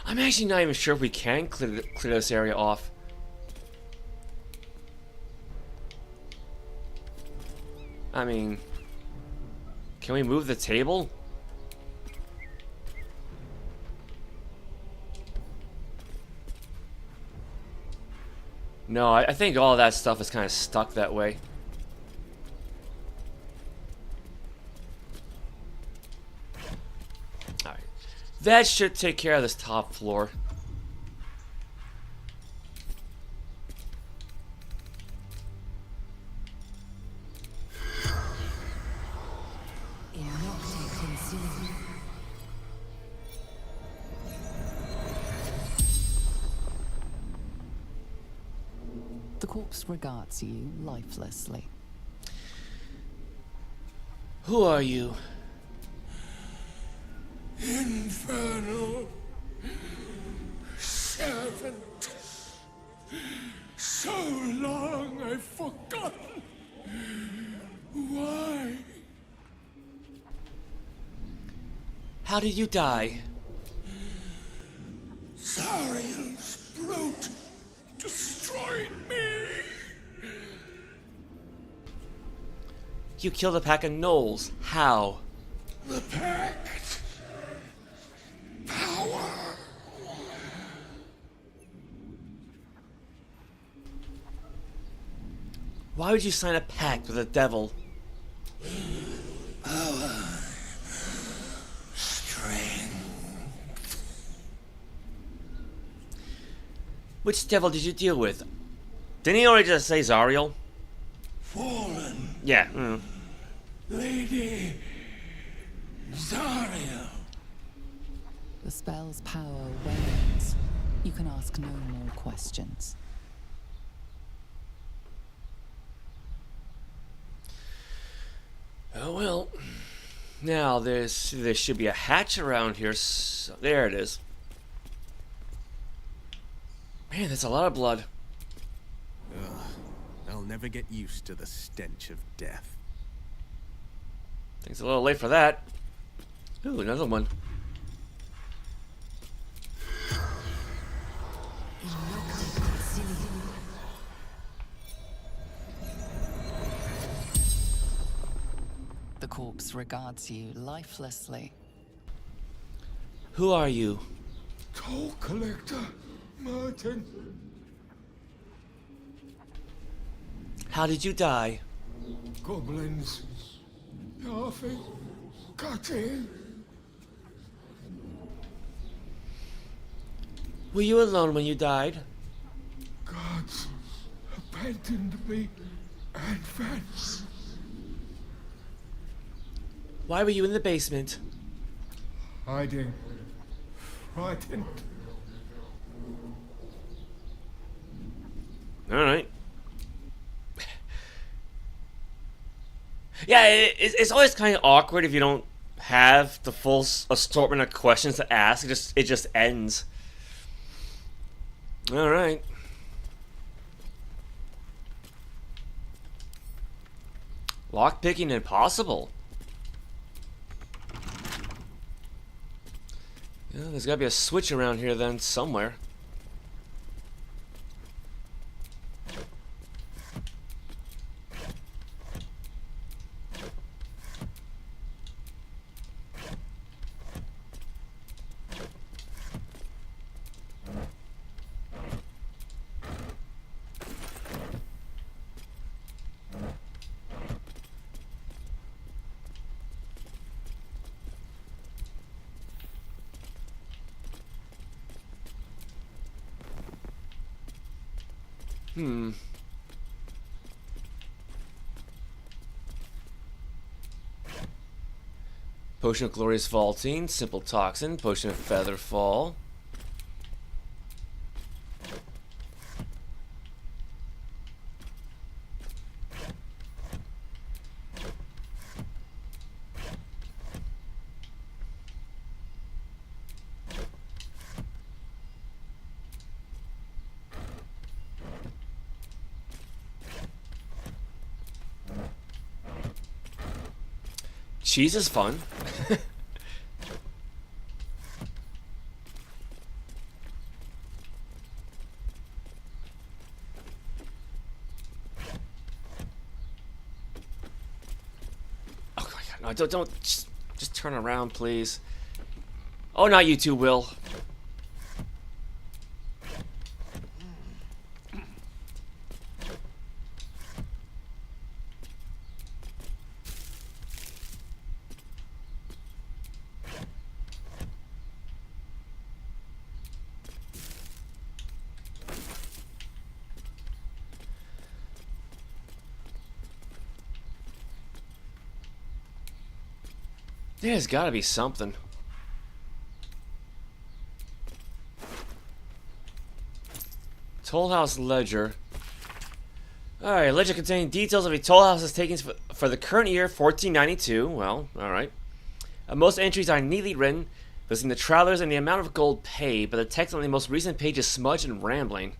I'm actually not even sure if we can clear this area off. I mean, can we move the table? No, I think all of that stuff is kind of stuck that way. Alright. That should take care of this top floor. The corpse regards you lifelessly. Who are you? Infernal servant. So long I've forgotten. Why? How did you die? Zariel's brute destroyed me. You killed a pack of gnolls. How? The pact. Power. Why would you sign a pact with the devil? Power. Strength. Which devil did you deal with? Didn't he already just say Zariel? Fallen. Yeah. Lady Zariel. The spell's power wanes. You can ask no more questions. Oh well. Now there should be a hatch around here. So, there it is. Man, that's a lot of blood. Ugh, I'll never get used to the stench of death. Think it's a little late for that. Ooh, another one. The corpse regards you lifelessly. Who are you? Toll collector, Martin. How did you die? Goblins. Laughing. Cutting. Were you alone when you died? Gods abandoned me and Vance. Why were you in the basement? Hiding. Frightened. Alright. Yeah, it's always kind of awkward if you don't have the full assortment of questions to ask. It just ends. Alright. Lockpicking impossible. Yeah, there's gotta be a switch around here then, somewhere. Potion of Glorious Vaulting, Simple Toxin, Potion of Feather Fall. Cheese is fun. Oh my god, no, don't just turn around, please. Oh, not you two, Will. There's gotta be something. Toll House Ledger. Alright, ledger containing details of a toll house's takings for the current year, 1492. Well, alright. Most entries are neatly written, listing the travelers and the amount of gold paid, but the text on the most recent page is smudged and rambling.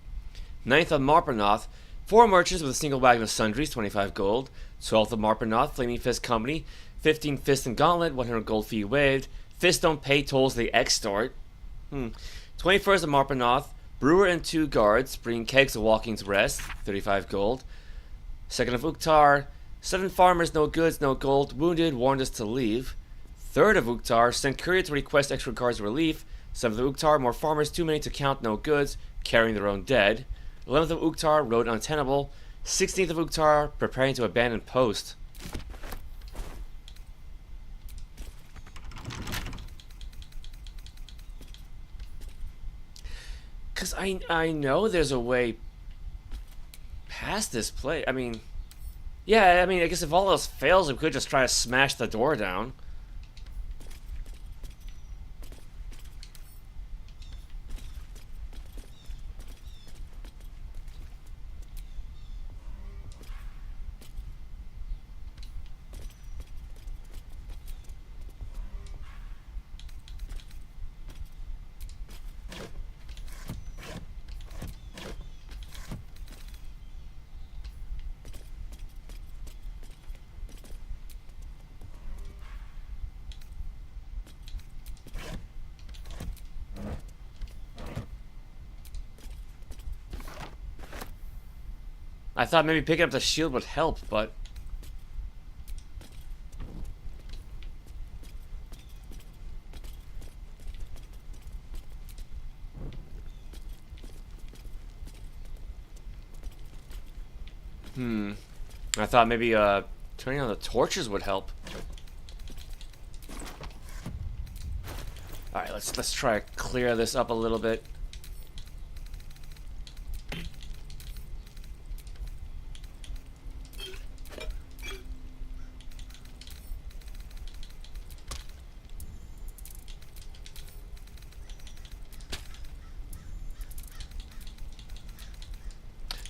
9th of Marpernoth, 4 merchants with a single wagon of sundries, 25 gold. 12th of Marpernoth, Flaming Fist Company, 15 Fist and Gauntlet, 100 gold fee waived. Fist don't pay tolls, they extort. 21st of Marpernoth, Brewer and 2 guards, bringing kegs of Walking's Rest, 35 gold. 2nd of Uktar, 7 farmers, no goods, no gold, wounded, warned us to leave. 3rd of Uktar, sent courier to request extra guards relief. 7th of Uktar, more farmers, too many to count, no goods, carrying their own dead. 11th of Uktar, road untenable. 16th of Uktar, preparing to abandon post. Because I know there's a way past this place. I mean, yeah, I mean, I guess if all else fails, we could just try to smash the door down. I thought maybe picking up the shield would help, but... I thought maybe turning on the torches would help. Alright, let's try to clear this up a little bit.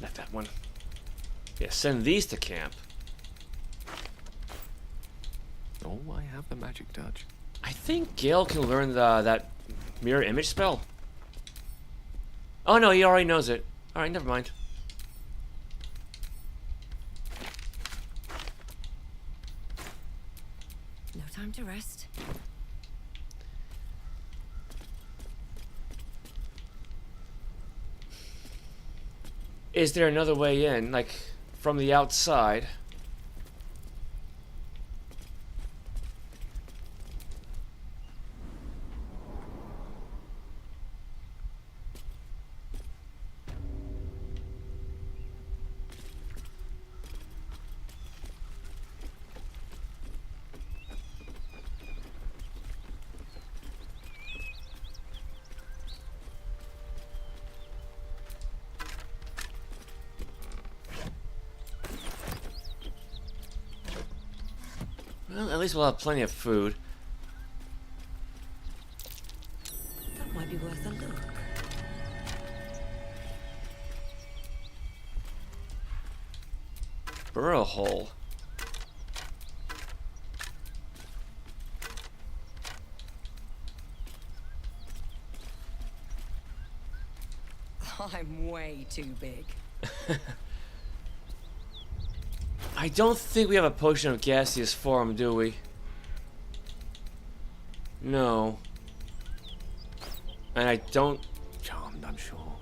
Not that one. Yeah, send these to camp. Oh, I have the magic touch. I think Gale can learn that mirror image spell. Oh no, he already knows it. Alright, never mind. No time to rest. Is there another way in, like from the outside? Well, at least we'll have plenty of food. That might be worth a look. Burrow hole. I'm way too big. I don't think we have a potion of gaseous form, do we? No. And I don't... Charmed, I'm sure.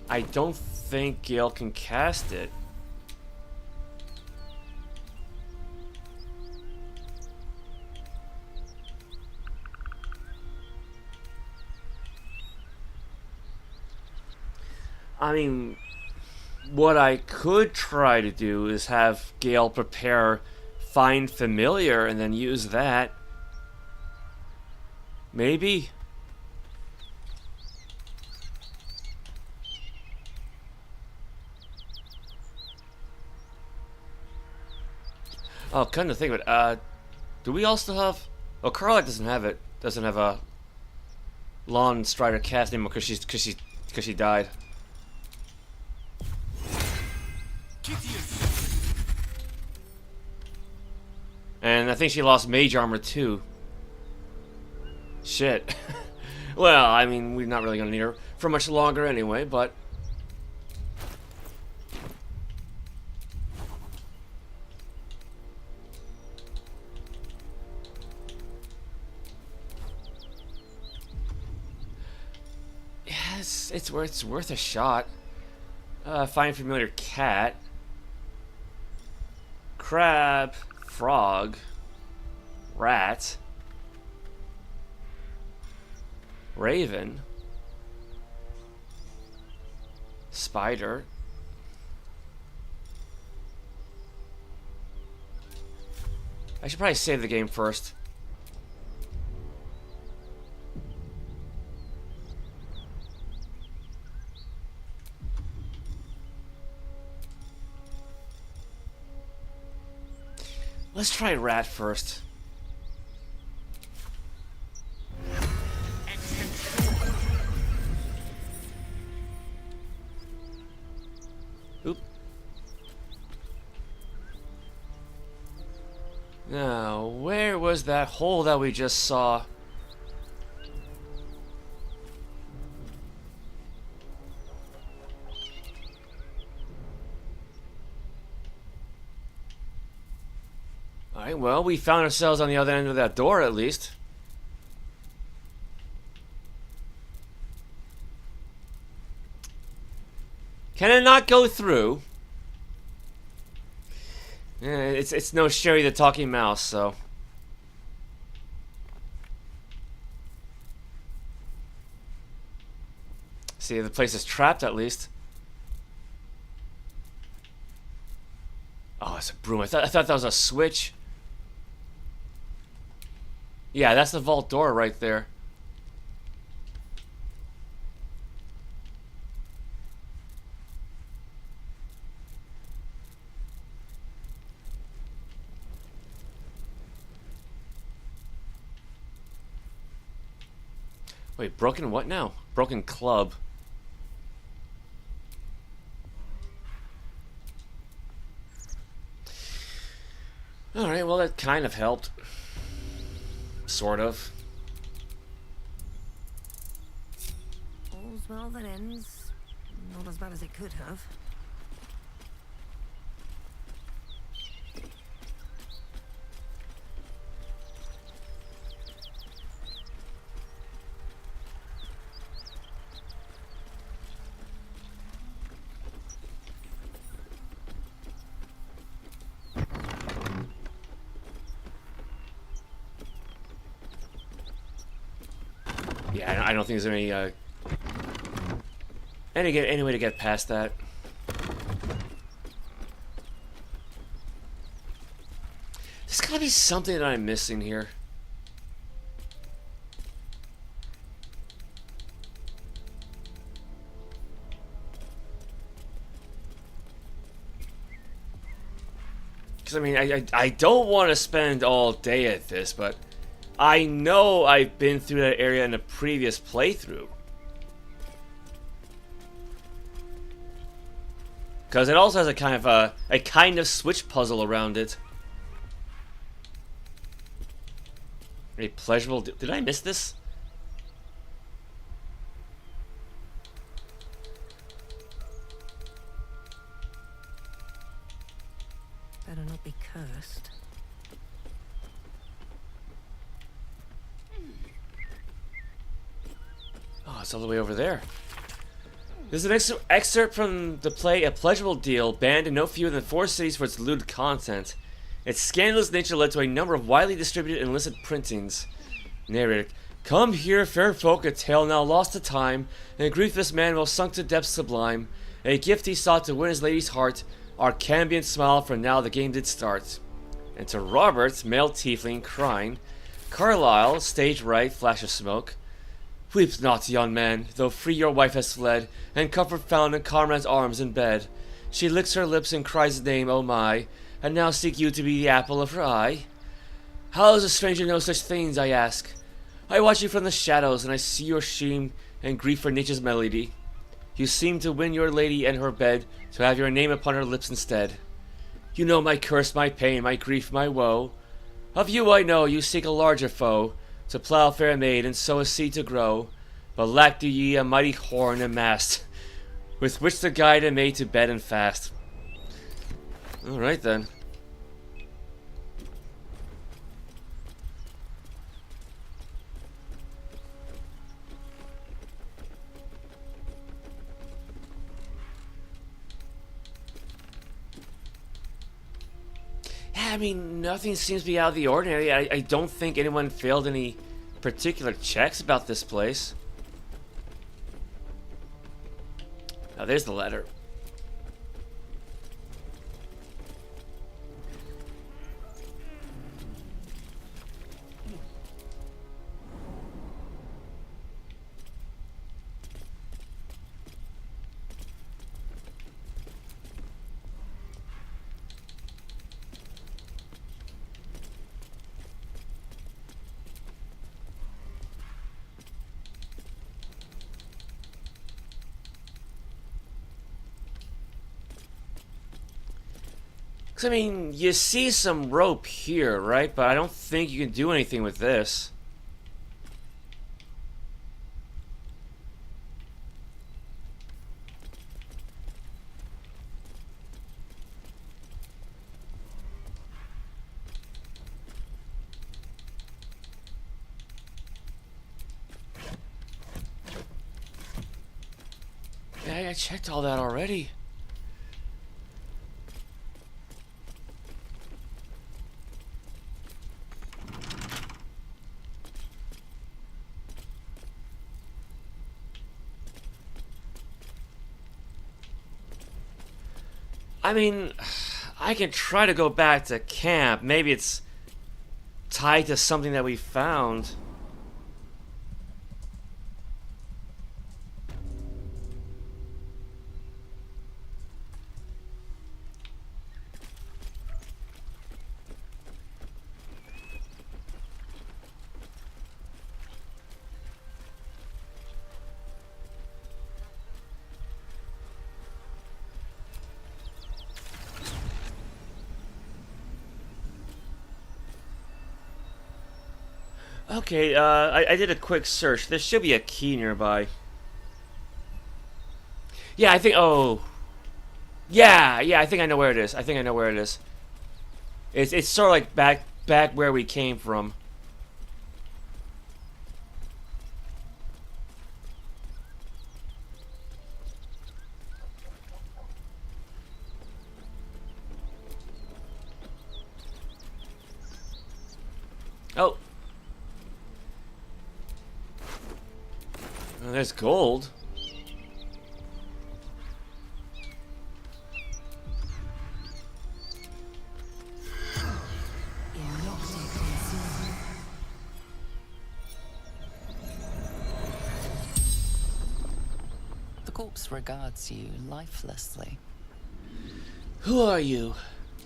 I don't think Gale can cast it. I mean... What I could try to do is have Gale prepare Find Familiar and then use that. Maybe? Oh, come to think of it, do we all still have... Oh, Karlach doesn't have it. Doesn't have a Lawn Strider cast anymore because she died. And I think she lost mage armor too. Shit. Well, I mean, we're not really gonna need her for much longer anyway, but yes, it's worth a shot. Find familiar cat. Crab. Frog. Rat. Raven. Spider. I should probably save the game first. Let's try rat first. Oop. Now, where was that hole that we just saw? Alright, well, we found ourselves on the other end of that door, at least. Can it not go through? Yeah, it's no Sherry the Talking Mouse, so... See, the place is trapped, at least. Oh, it's a broom. I thought that was a switch. Yeah, that's the vault door right there. Wait, broken what now? Broken club. Alright, well that kind of helped. Sort of. All's well that ends. Not as bad as it could have. Yeah, I don't think there's any way to get past that. There's gotta be something that I'm missing here. Because, I mean, I don't want to spend all day at this, but I know I've been through that area in a previous playthrough. Because it also has a kind of switch puzzle around it. A pleasurable... Did I miss this? Better not be cursed. Oh, it's all the way over there. This is an excerpt from the play A Pleasurable Deal, banned in no fewer than 4 cities for its lewd content. Its scandalous nature led to a number of widely distributed and illicit printings. Narrated, come here, fair folk, a tale now lost to time, and a griefless man well sunk to depths sublime. A gift he sought to win his lady's heart, our Cambion smile, for now the game did start. And to Robert, male tiefling, crying, Carlyle, stage right, flash of smoke. Weep not, young man, though free your wife has fled, and comfort found in comrade's arms in bed. She licks her lips and cries his name, oh my, and now seek you to be the apple of her eye. How does a stranger know such things, I ask? I watch you from the shadows, and I see your shame and grief for nature's melody. You seem to win your lady and her bed, to have your name upon her lips instead. You know my curse, my pain, my grief, my woe. Of you I know you seek a larger foe, to plough fair maid and sow a seed to grow. But lack do ye a mighty horn and mast, with which to guide a maid to bed and fast. Alright then. I mean, nothing seems to be out of the ordinary. I don't think anyone failed any particular checks about this place. Oh, there's the letter. I mean, you see some rope here, right? But I don't think you can do anything with this. Yeah, I checked all that already. I mean, I can try to go back to camp. Maybe it's tied to something that we found. Okay, I did a quick search. There should be a key nearby. Yeah, I think... Oh. Yeah, I think I know where it is. It's sort of like back where we came from. Oh. Oh, there's gold. The corpse regards you lifelessly. Who are you?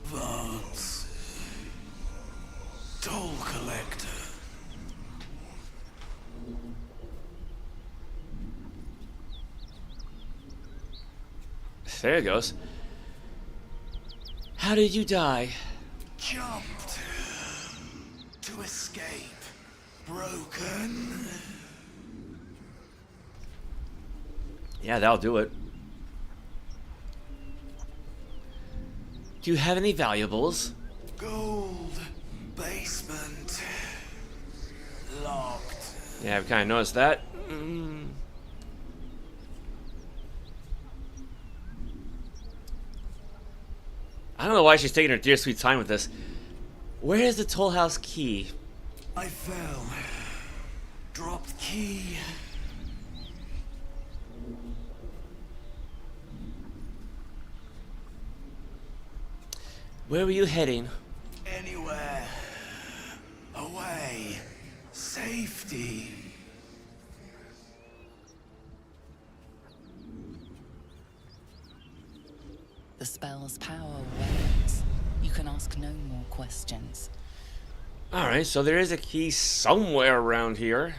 Vance. Toll collector. There it goes. How did you die? Jumped. To escape. Broken. Yeah, that'll do it. Do you have any valuables? Gold. Basement. Locked. Yeah, I've kind of noticed that. I don't know why she's taking her dear sweet time with this. Where is the toll house key? I fell. Dropped key. Where were you heading? Anywhere. Away. Safety. The spell's power wanes. You can ask no more questions. Alright, so there is a key somewhere around here.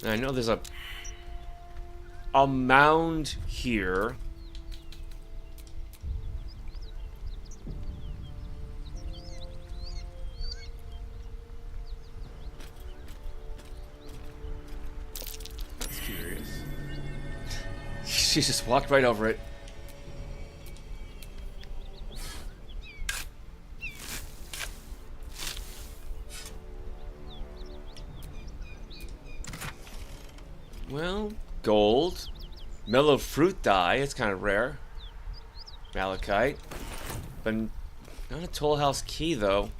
And I know there's a mound here. That's curious. She just walked right over it. Well, gold. Mellow fruit dye, it's kind of rare. Malachite. But not a toll house key, though.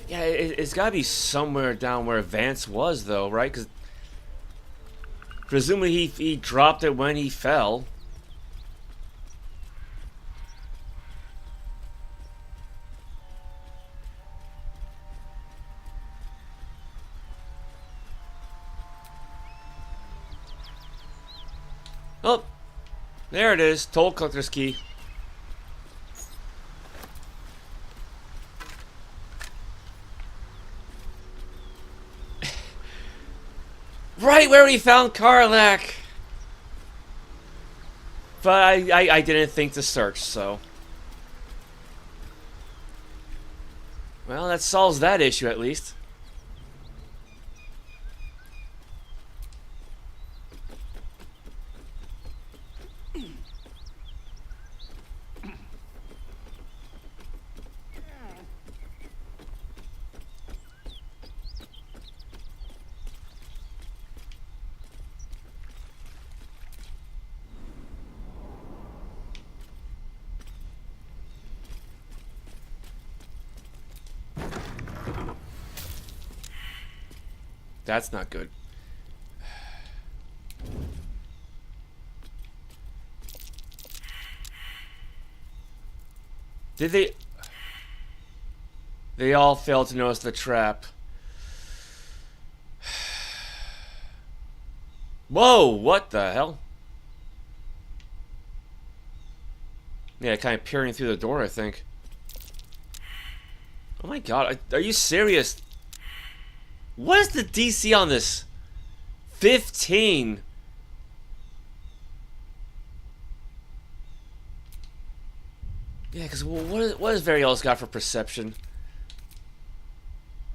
Yeah, it's gotta be somewhere down where Vance was, though, right? Because presumably he dropped it when he fell. Oh, there it is. Toll collector's key. Right where we found Karlach. But I didn't think to search, so. Well, that solves that issue at least. That's not good. Did they... They all failed to notice the trap. Whoa, what the hell? Yeah, kind of peering through the door, I think. Oh my god, are you serious? What is the DC on this? 15. Yeah, because what has Variolus got for perception?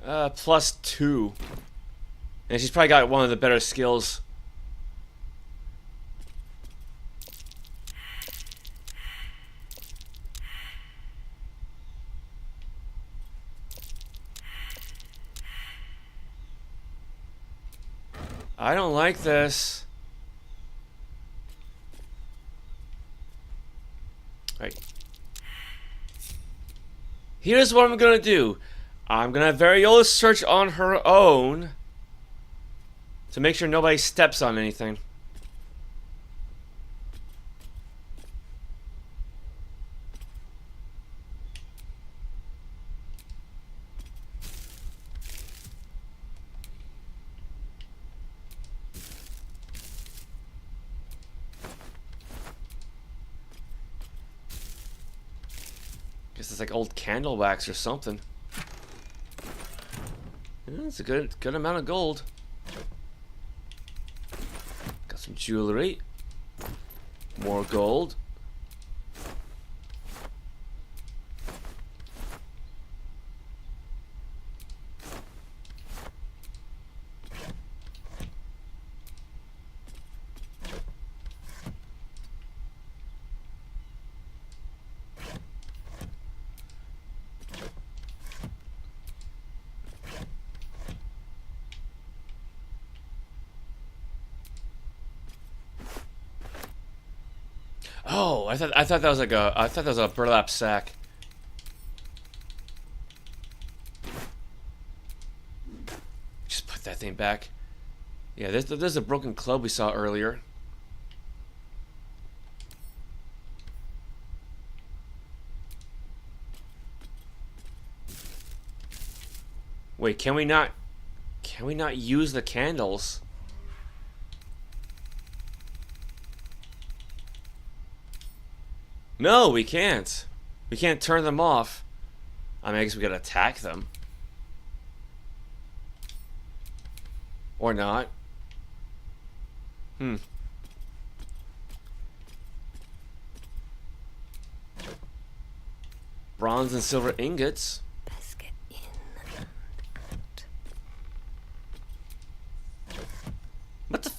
+2. And she's probably got one of the better skills. I don't like this. Right. Here's what I'm gonna do. I'm gonna have Variolus search on her own to make sure nobody steps on anything. Guess it's like old candle wax or something. Yeah, it's a good amount of gold. Got some jewelry. More gold. Oh, I thought that was like a burlap sack. Just put that thing back. Yeah, there's a broken club we saw earlier. Wait, can we not use the candles? No, we can't. We can't turn them off. I mean, I guess we gotta attack them. Or not. Bronze and silver ingots. Let's get in and out. What the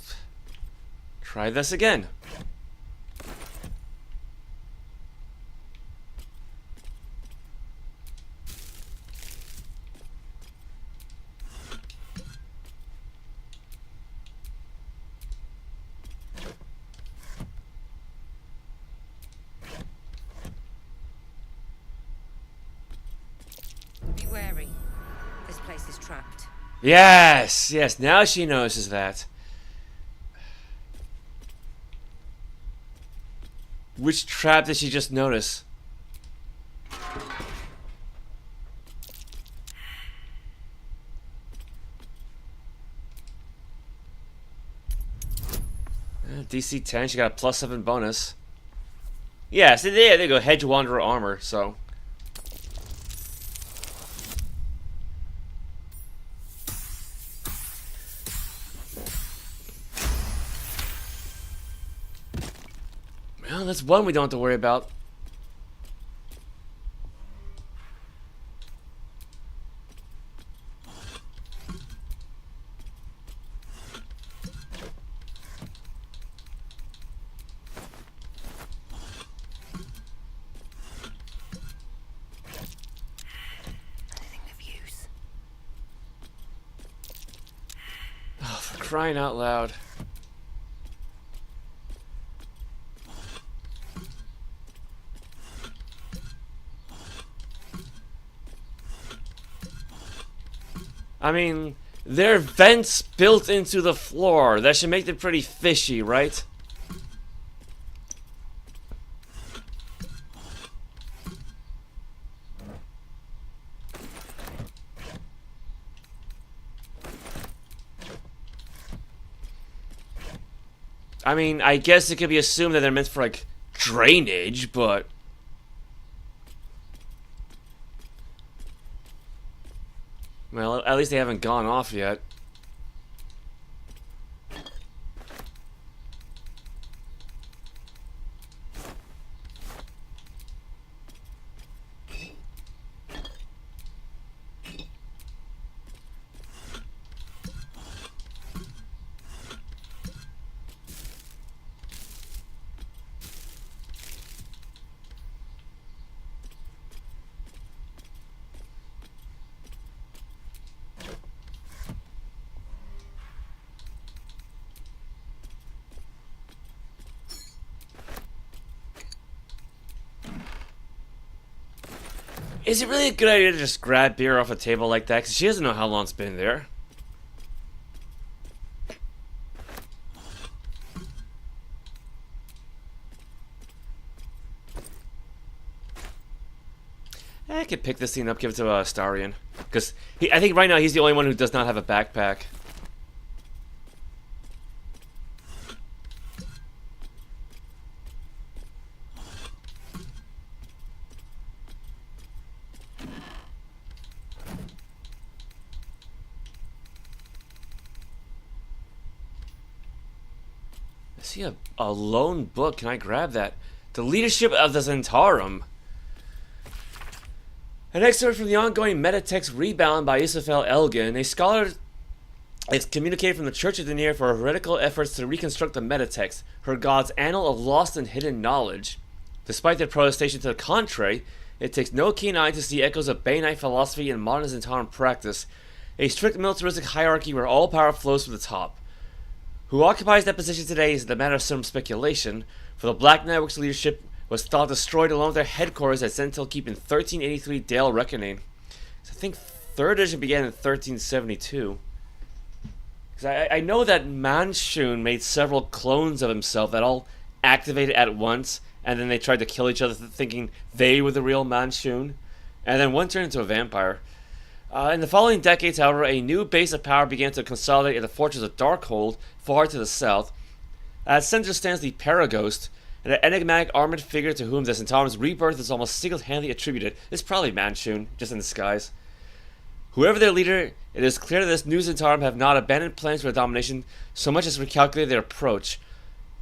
Try this again. Be wary. This place is trapped. Yes, yes, now she notices that. Which trap did she just notice? DC 10, she got a +7 bonus. Yeah, so there you go, Hedge Wanderer armor, so. Well, that's one we don't have to worry about. Oh, for crying out loud. I mean, there are vents built into the floor. That should make them pretty fishy, right? I mean, I guess it could be assumed that they're meant for, like, drainage, but... Well, at least they haven't gone off yet. Is it really a good idea to just grab beer off a table like that? Because she doesn't know how long it's been there. I could pick this scene up, give it to Starion. Because I think right now he's the only one who does not have a backpack. I see a lone book. Can I grab that? The Leadership of the Zentarum. An excerpt from the ongoing metatext Rebound by Isafel Elgin. A scholar is communicated from the Church of Danir for heretical efforts to reconstruct the metatext, her god's annal of lost and hidden knowledge. Despite their protestation to the contrary, it takes no keen eye to see echoes of Baenite philosophy and modern Zentarum practice, a strict militaristic hierarchy where all power flows from the top. Who occupies that position today is the matter of some speculation, for the Black Network's leadership was thought destroyed along with their headquarters at Sentinel Keep in 1383 Dale Reckoning. So I think 3rd edition began in 1372. Because I know that Manshun made several clones of himself that all activated at once, and then they tried to kill each other thinking they were the real Manshun. And then one turned into a vampire. In the following decades, however, a new base of power began to consolidate in the fortress of Darkhold, far to the south. At its center stands the Paraghost, an enigmatic armored figure to whom the Centauran's rebirth is almost single-handedly attributed. It's probably Manchun, just in disguise. Whoever their leader, it is clear that this new Centauran have not abandoned plans for domination so much as recalculated their approach.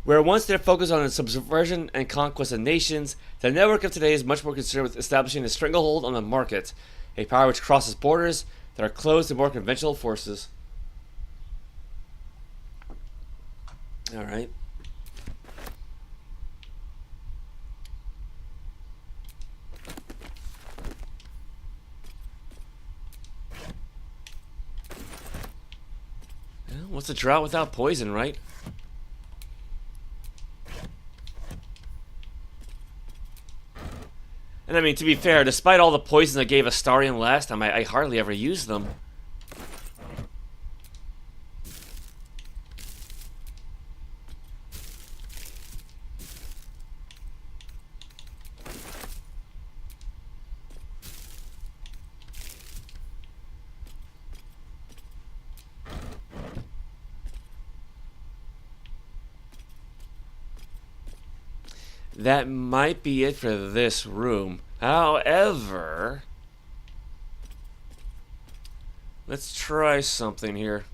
Where once their focus on the subversion and conquest of nations, the network of today is much more concerned with establishing a stranglehold on the market, a power which crosses borders that are closed to more conventional forces. Alright. What's a drought without poison, right? And I mean, to be fair, despite all the poison I gave Astarion last time, I hardly ever used them. That might be it for this room. However, let's try something here.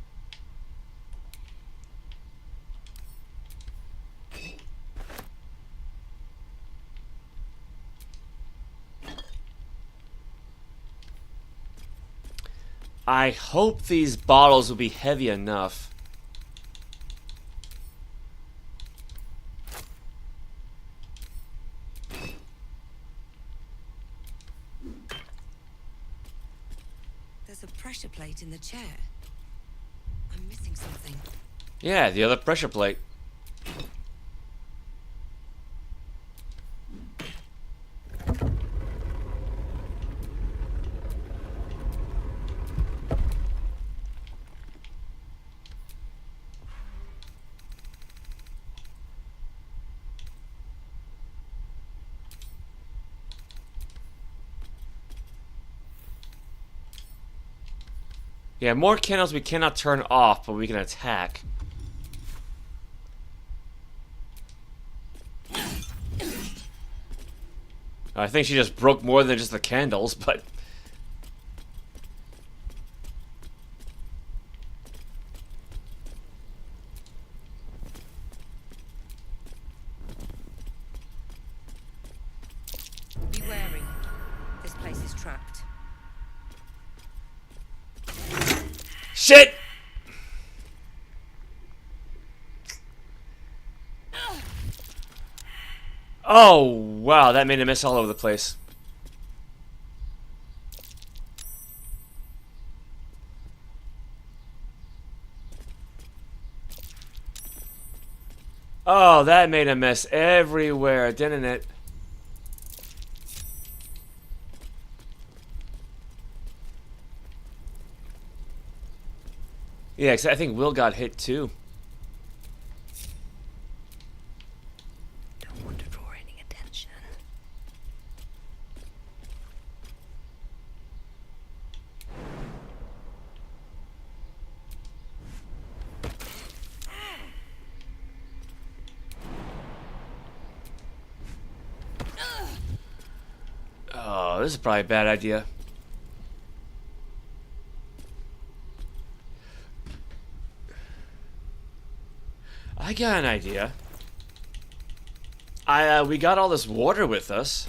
I hope these bottles will be heavy enough. There's a pressure plate in the chair. I'm missing something. Yeah, the other pressure plate. Yeah, more candles we cannot turn off, but we can attack. I think she just broke more than just the candles, but... Be wary. This place is trapped. Shit! Oh, wow, that made a mess all over the place. Oh, that made a mess everywhere, didn't it? Yeah, 'cause I think Will got hit too. Don't want to draw any attention. Oh, this is probably a bad idea. I got an idea. We got all this water with us.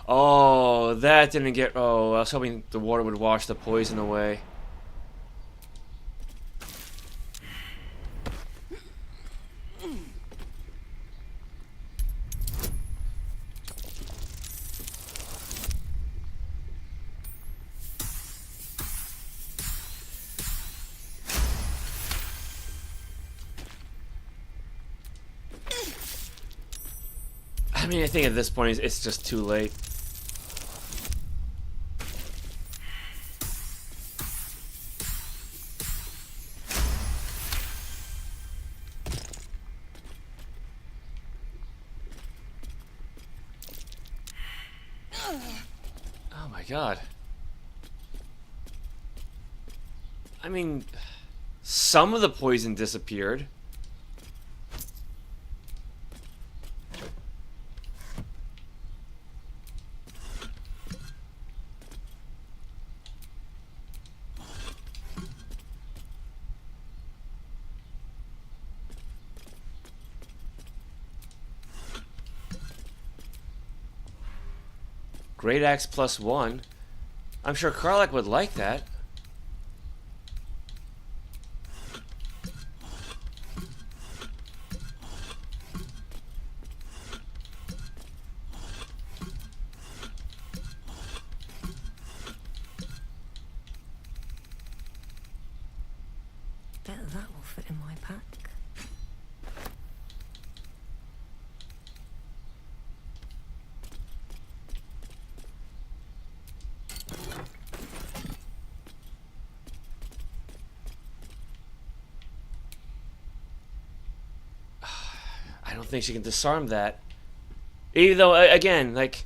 Oh, that didn't get... Oh, I was hoping the water would wash the poison away. I mean, I think at this point it's just too late. god. I mean, some of the poison disappeared. Great Axe +1. I'm sure Karlach would like that. Bet that will fit in my pack. I don't think she can disarm that. Even though, again, like,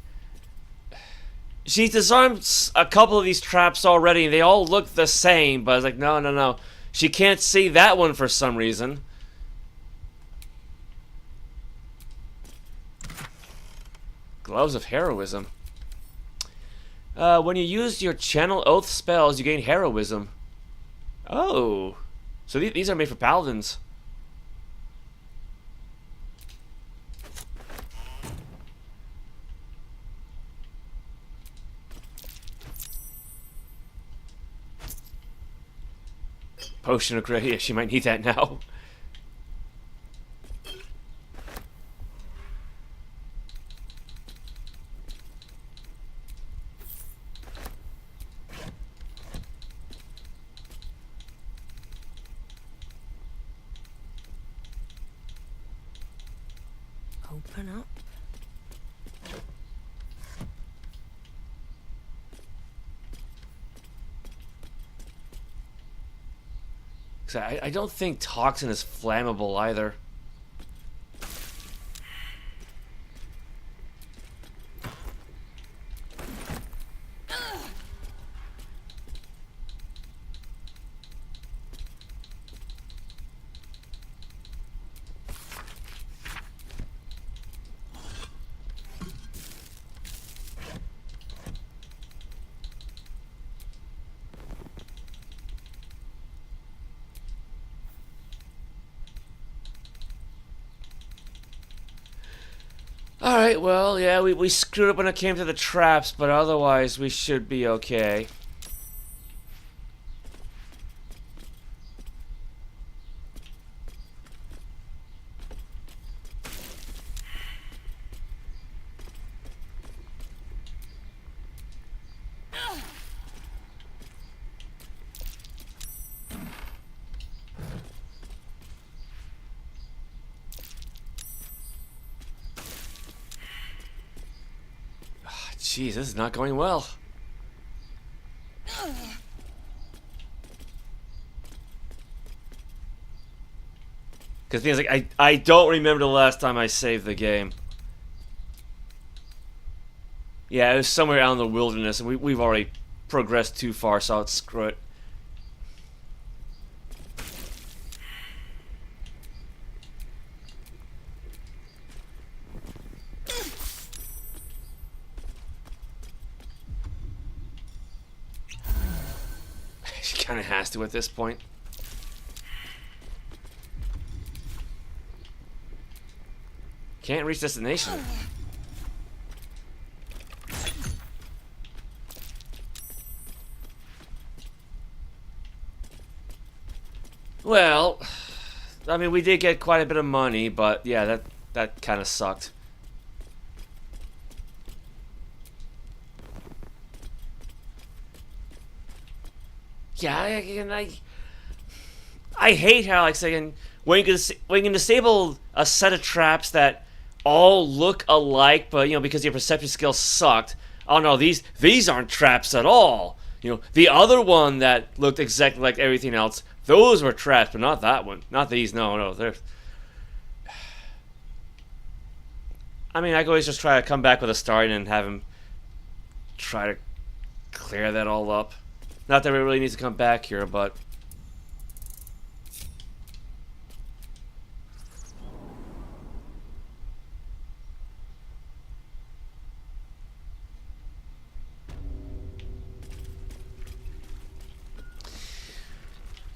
she's disarmed a couple of these traps already, and they all look the same, but I was like, no, no, no. She can't see that one for some reason. Gloves of Heroism. When you use your Channel Oath spells, you gain Heroism. Oh. So these are made for Paladins. Potion of Grey. Yeah, she might need that now. Open up. I don't think Toxin is flammable either. Alright, well, yeah, we screwed up when it came to the traps, but otherwise we should be okay. Jeez, this is not going well. Because things like I don't remember the last time I saved the game. Yeah, it was somewhere out in the wilderness, and we've already progressed too far, so let's screw it. She kind of has to at this point. Can't reach destination. Well, I mean, we did get quite a bit of money, but yeah, that kind of sucked. Yeah, I hate how, like, saying when you can disable a set of traps that all look alike, but you know, because your perception skills sucked. Oh no, these aren't traps at all. You know, the other one that looked exactly like everything else, those were traps, but not that one. Not these. No, they're. I mean, I could always just try to come back with a start and have him try to clear that all up. Not that we really need to come back here, but...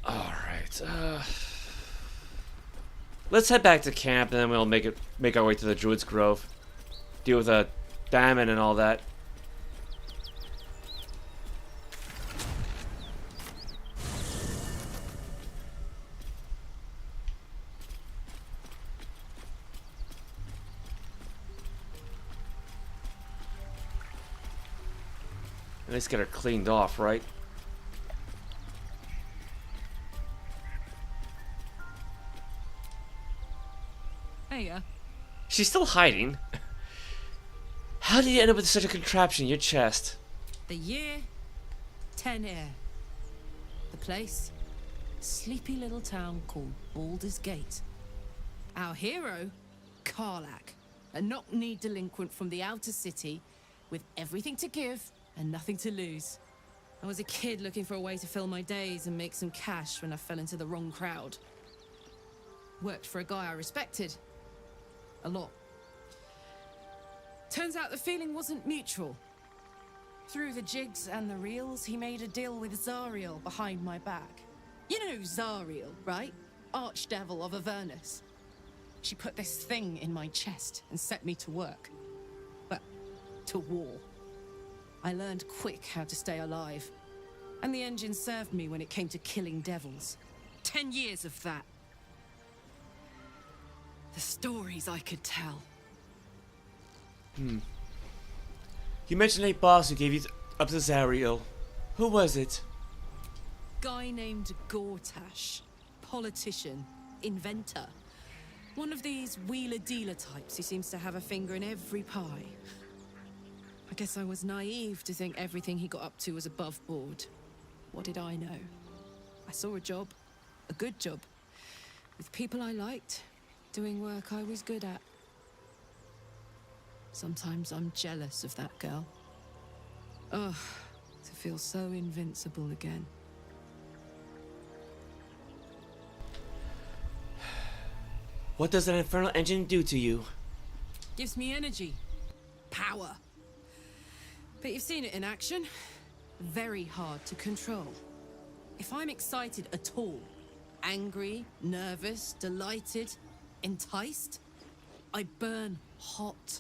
Alright, let's head back to camp, and then we'll make our way to the Druid's Grove. Deal with a famine and all that. At least get her cleaned off, right? Hey, She's still hiding. How did you end up with such a contraption in your chest? The year, 10 air. The place, sleepy little town called Baldur's Gate. Our hero, Karlach, a knock-kneed delinquent from the outer city with everything to give and nothing to lose. I was a kid looking for a way to fill my days and make some cash when I fell into the wrong crowd. Worked for a guy I respected. A lot. Turns out the feeling wasn't mutual. Through the jigs and the reels, he made a deal with Zariel behind my back. You know Zariel, right? Archdevil of Avernus. She put this thing in my chest and set me to work. But to war. I learned quick how to stay alive. And the engine served me when it came to killing devils. 10 years of that. The stories I could tell. You mentioned a boss who gave you up to Zariel. Who was it? Guy named Gortash. Politician. Inventor. One of these wheeler-dealer types who seems to have a finger in every pie. I guess I was naive to think everything he got up to was above board. What did I know? I saw a job. A good job. With people I liked. Doing work I was good at. Sometimes I'm jealous of that girl. Ugh, to feel so invincible again. What does an infernal engine do to you? Gives me energy. Power. But you've seen it in action. Very hard to control. If I'm excited at all, angry, nervous, delighted, enticed, I burn hot.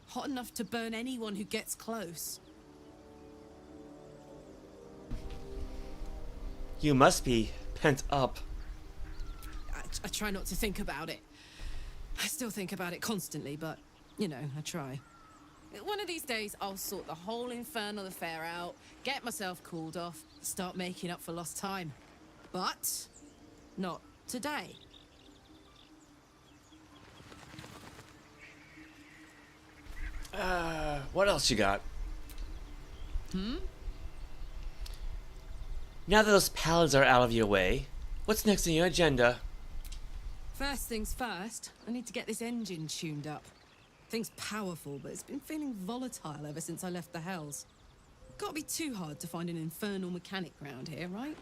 Hot enough to burn anyone who gets close. You must be pent up. I try not to think about it. I still think about it constantly, but, you know, I try. One of these days, I'll sort the whole infernal affair out, get myself cooled off, start making up for lost time. But, not today. What else you got? Hmm? Now that those paladins are out of your way, what's next on your agenda? First things first, I need to get this engine tuned up. Thing's powerful, but it's been feeling volatile ever since I left the Hells. Can't be too hard to find an infernal mechanic round here, right?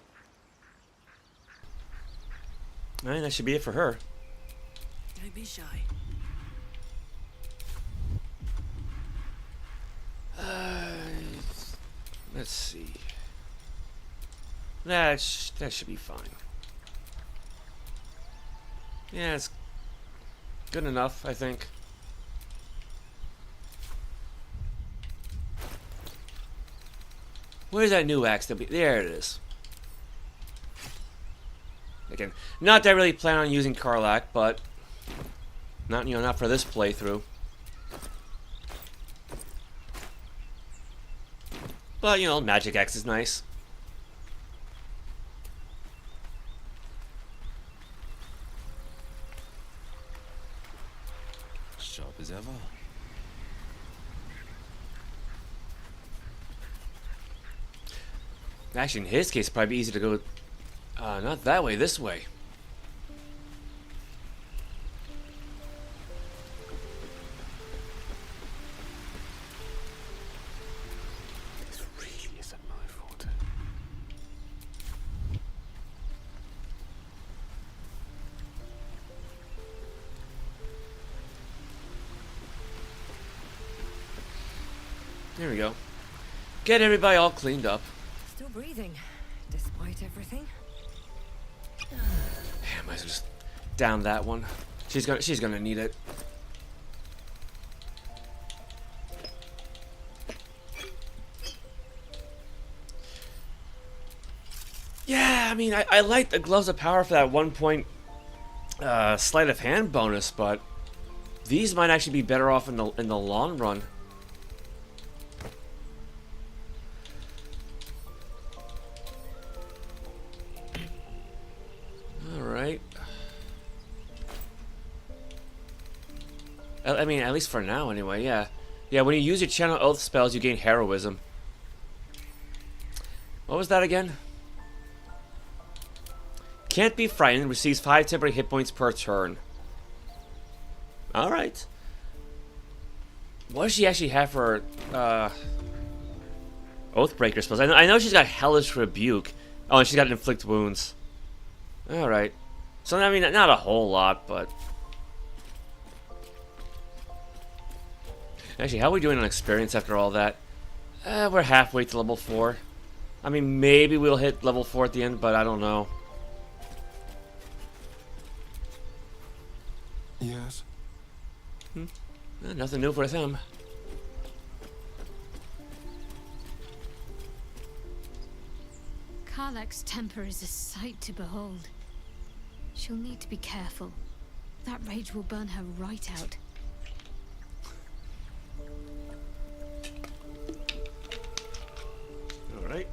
I mean, that should be it for her. Don't be shy. Let's see. That should be fine. Yeah, it's good enough, I think. Where's that new axe? There it is. Again, not that I really plan on using Karlach, but not for this playthrough. But, magic axe is nice. Sharp as ever. Actually, in his case, it'd probably be easy to go, not that way, this way. This really is a There we go. Get everybody all cleaned up. Still breathing, despite everything. Yeah, might as well just down that one. She's gonna need it. Yeah, I mean, I like the Gloves of Power for that 1 point sleight of hand bonus, but these might actually be better off in the long run. All right. I mean, at least for now, anyway. Yeah, yeah. When you use your Channel Oath spells, you gain heroism. What was that again? Can't be frightened, receives 5 temporary hit points per turn. Alright. What does she actually have for Oathbreaker spells? I know she's got Hellish Rebuke. Oh, and she's got Inflict Wounds. Alright. So, I mean, not a whole lot, but... Actually, how are we doing on experience after all that? We're halfway to level 4. I mean, maybe we'll hit level 4 at the end, but I don't know. Yes. Nothing new for them. Karlach's temper is a sight to behold. She'll need to be careful. That rage will burn her right out. All right.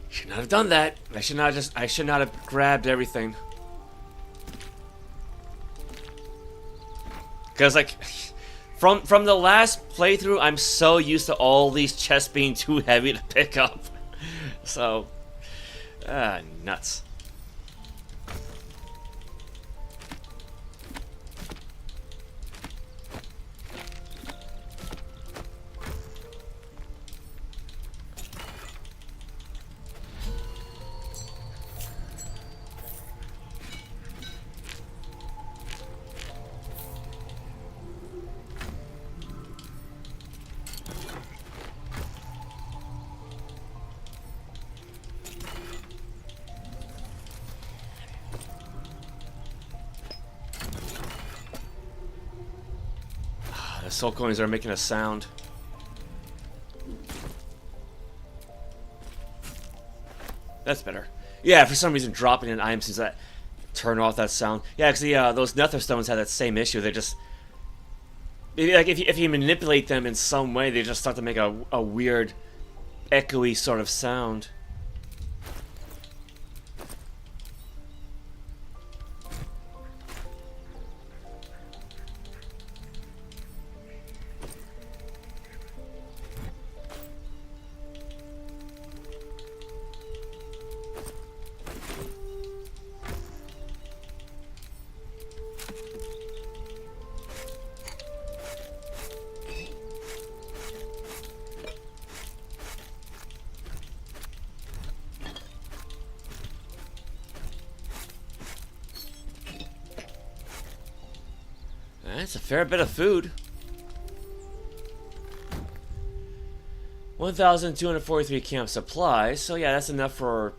Should not have done that. I should not have grabbed everything. Because, like, from the last playthrough, I'm so used to all these chests being too heavy to pick up. So, nuts. The soul coins are making a sound. That's better. Yeah, for some reason dropping an item seems to turn off that sound. Yeah, because those nether stones have that same issue. They just... Like, if you manipulate them in some way, they just start to make a weird, echoey sort of sound. That's a fair bit of food. 1,243 camp supplies. So yeah, that's enough for,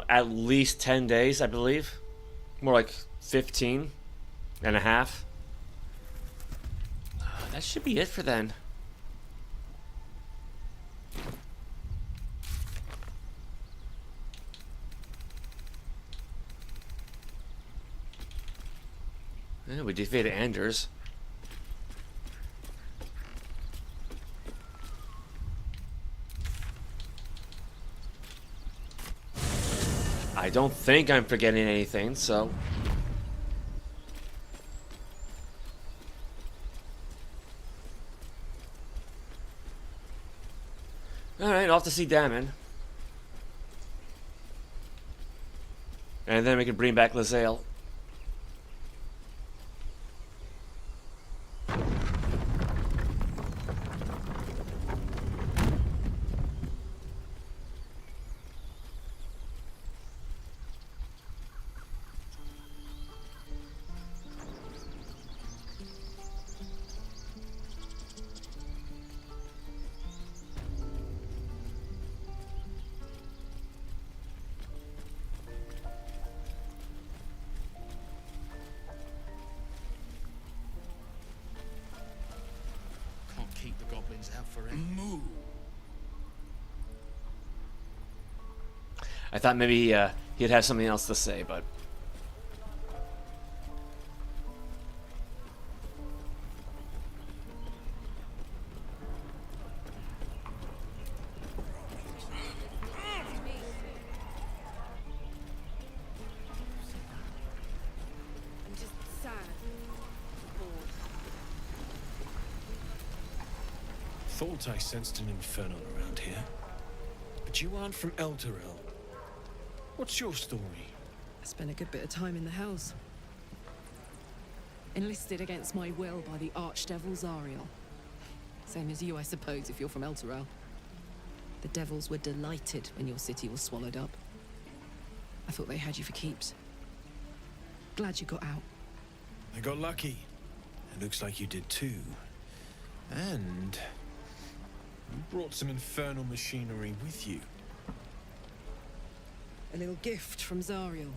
at least 10 days, I believe. More like 15 and a half. That should be it for then. Yeah, we defeated Anders. I don't think I'm forgetting anything, so... Alright, off to see Damon. And then we can bring back Lae'zel. the goblins have for him. Moo. I thought maybe he'd have something else to say, but... I'm just sad. Thought I sensed an infernal around here. But you aren't from Elturel. What's your story? I spent a good bit of time in the Hells. Enlisted against my will by the Archdevil Zariel. Same as you, I suppose, if you're from Elturel. The devils were delighted when your city was swallowed up. I thought they had you for keeps. Glad you got out. I got lucky. It looks like you did too. And you brought some infernal machinery with you. A little gift from Zariel.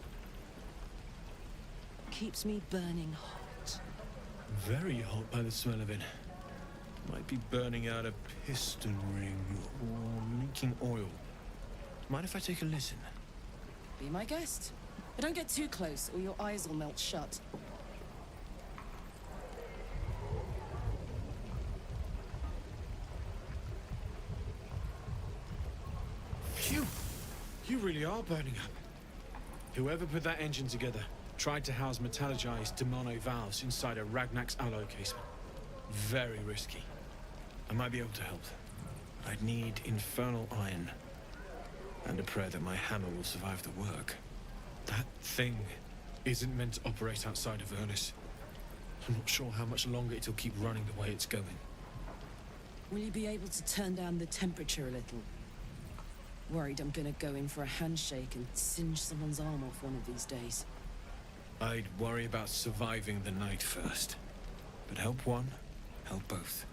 Keeps me burning hot. Very hot by the smell of it. Might be burning out a piston ring or leaking oil. Mind if I take a listen? Be my guest. But don't get too close or your eyes will melt shut. Phew! You really are burning up. Whoever put that engine together tried to house metallurgized demono valves inside a Ragnak's alloy casement. Very risky. I might be able to help. I'd need infernal iron. And a prayer that my hammer will survive the work. That thing isn't meant to operate outside of Avernus. I'm not sure how much longer it'll keep running the way it's going. Will you be able to turn down the temperature a little? Worried I'm gonna go in for a handshake and singe someone's arm off one of these days. I'd worry about surviving the night first. But help one, help both.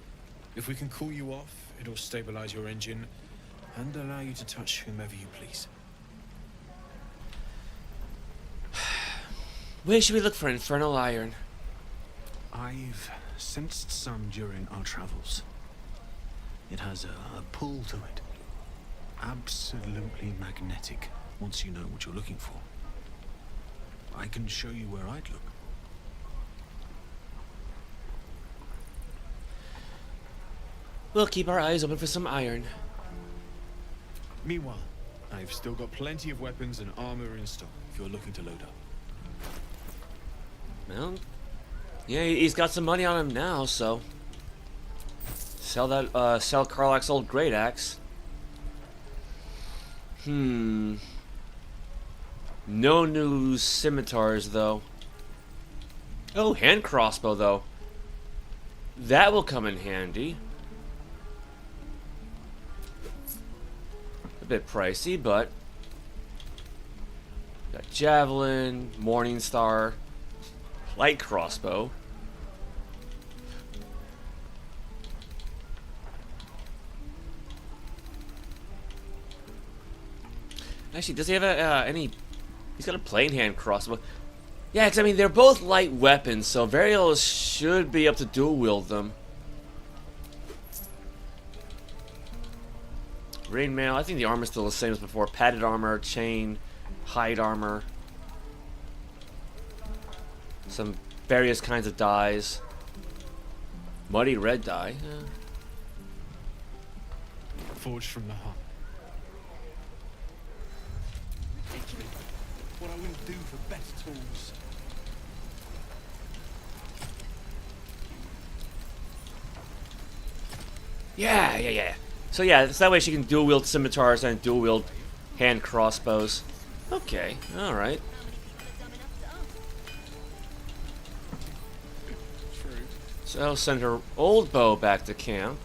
If we can cool you off, it'll stabilize your engine and allow you to touch whomever you please. Where should we look for infernal iron? I've sensed some during our travels. It has a pull to it. Absolutely magnetic, once you know what you're looking for. I can show you where I'd look. We'll keep our eyes open for some iron. Meanwhile, I've still got plenty of weapons and armor in stock if you're looking to load up. Well, yeah, he's got some money on him now, so sell Karlach's old great axe. No new scimitars though. Oh, hand crossbow though. That will come in handy. A bit pricey, but got javelin, morning star, light crossbow. Actually, does he have any? He's got a plain hand crossbow. Yeah, because I mean they're both light weapons, so Variolus should be able to dual wield them. Rain mail. I think the armor's still the same as before. Padded armor, chain, hide armor, some various kinds of dyes. Muddy red dye. Yeah. Forged from the heart. What I wouldn't do for better tools. Yeah. So yeah, so that way she can dual wield scimitars and dual wield hand crossbows. Okay, alright. So I'll send her old bow back to camp.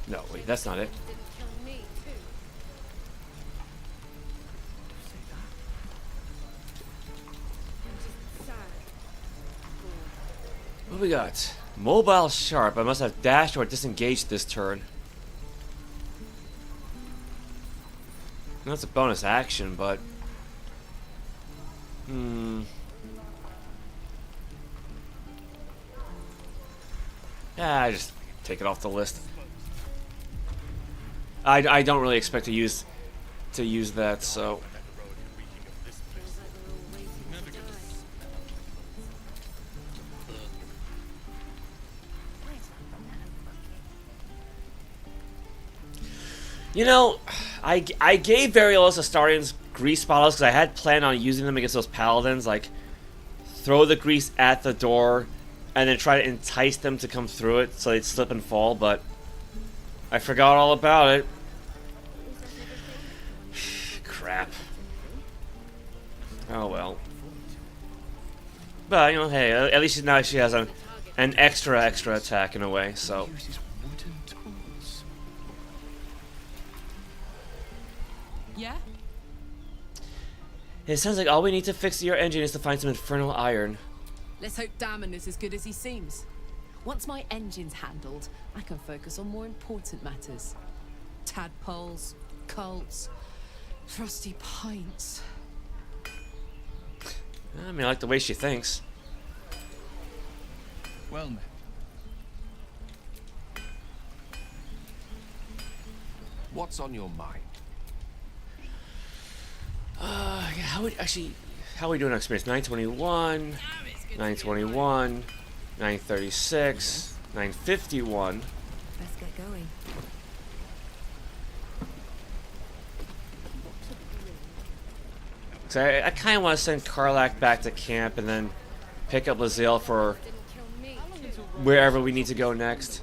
No, wait, that's not it. What we got? Mobile sharp. I must have dashed or disengaged this turn. That's a bonus action, but Yeah, I just take it off the list. I don't really expect to use that, so. You know, I gave Variolus of Starian's grease bottles because I had planned on using them against those paladins. Like, throw the grease at the door, and then try to entice them to come through it so they'd slip and fall. But I forgot all about it. Crap. Oh well. But you know, hey, at least now she has an extra attack in a way. So. Yeah? It sounds like all we need to fix your engine is to find some infernal iron. Let's hope Damon is as good as he seems. Once my engine's handled, I can focus on more important matters. Tadpoles, cults, frosty pints. I mean, I like the way she thinks. Well met. What's on your mind? Yeah, how are we doing on experience? 921, 921, 936, 951. Let's get going. So I kind of want to send Karlach back to camp and then pick up Lae'zel for wherever we need to go next.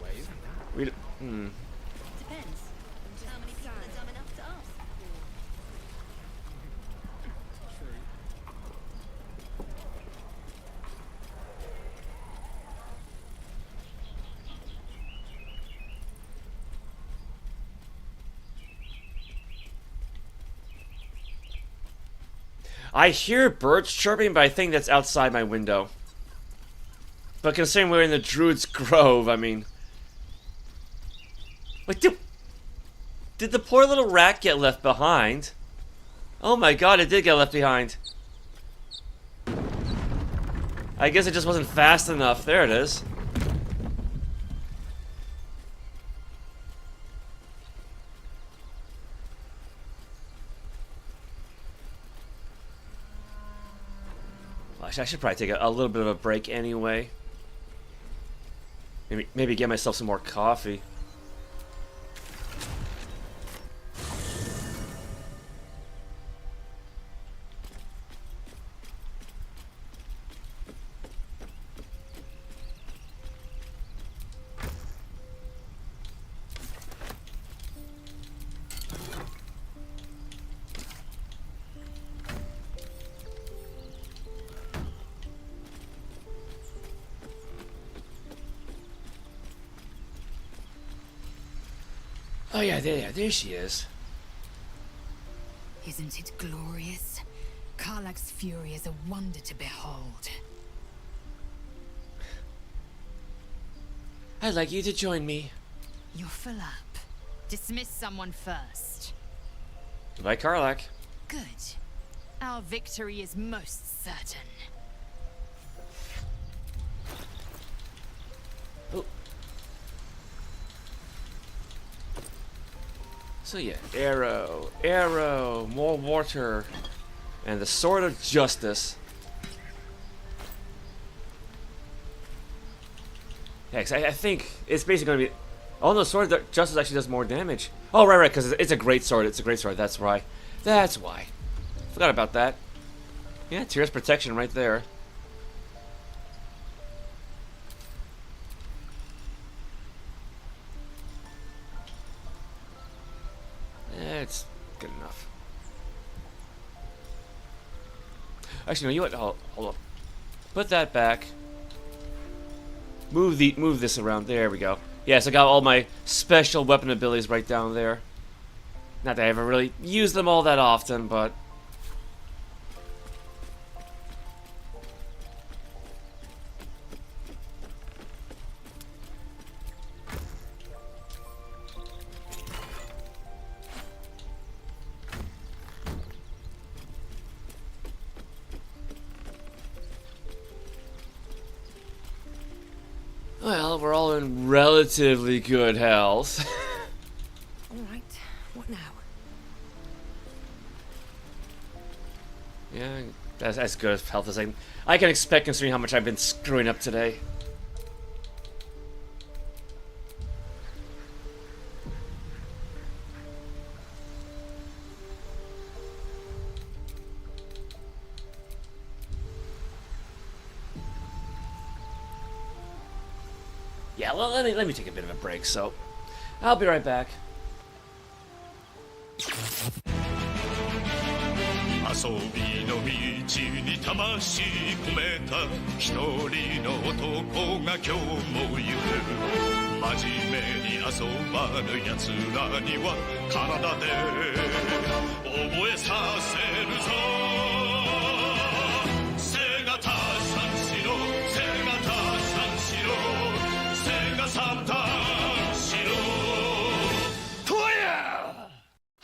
I hear birds chirping, but I think that's outside my window. But considering we're in the Druid's Grove, I mean... Wait, did the poor little rat get left behind? Oh my god, it did get left behind. I guess it just wasn't fast enough. There it is. I should probably take a little bit of a break anyway. Maybe get myself some more coffee. Oh yeah, there she is. Isn't it glorious? Karlach's fury is a wonder to behold. I'd like you to join me. You're full up. Dismiss someone first. Goodbye, Karlach. Good. Our victory is most certain. Oh. So yeah, arrow, more water, and the Sword of Justice. Yeah, 'cause I think it's basically going to be... Oh no, Sword of Justice actually does more damage. Oh, right, because it's a great sword. It's a great sword, that's why. That's why. Forgot about that. Yeah, Tears Protection right there. It's good enough. Actually, no, you know what? Hold up. Put that back. Move this around. There we go. Yes, I got all my special weapon abilities right down there. Not that I ever really use them all that often, but... Well, we're all in relatively good health. Alright, what now? Yeah, that's as good of health as I can expect considering how much I've been screwing up today. Yeah, well, let me take a bit of a break, so I'll be right back. 遊びの道に魂込めた一人の男が今日も行く真面目に遊ばぬ奴らには体で覚えさせるぞ背がたさんしろ背がたさんしろ背がさんたんしろ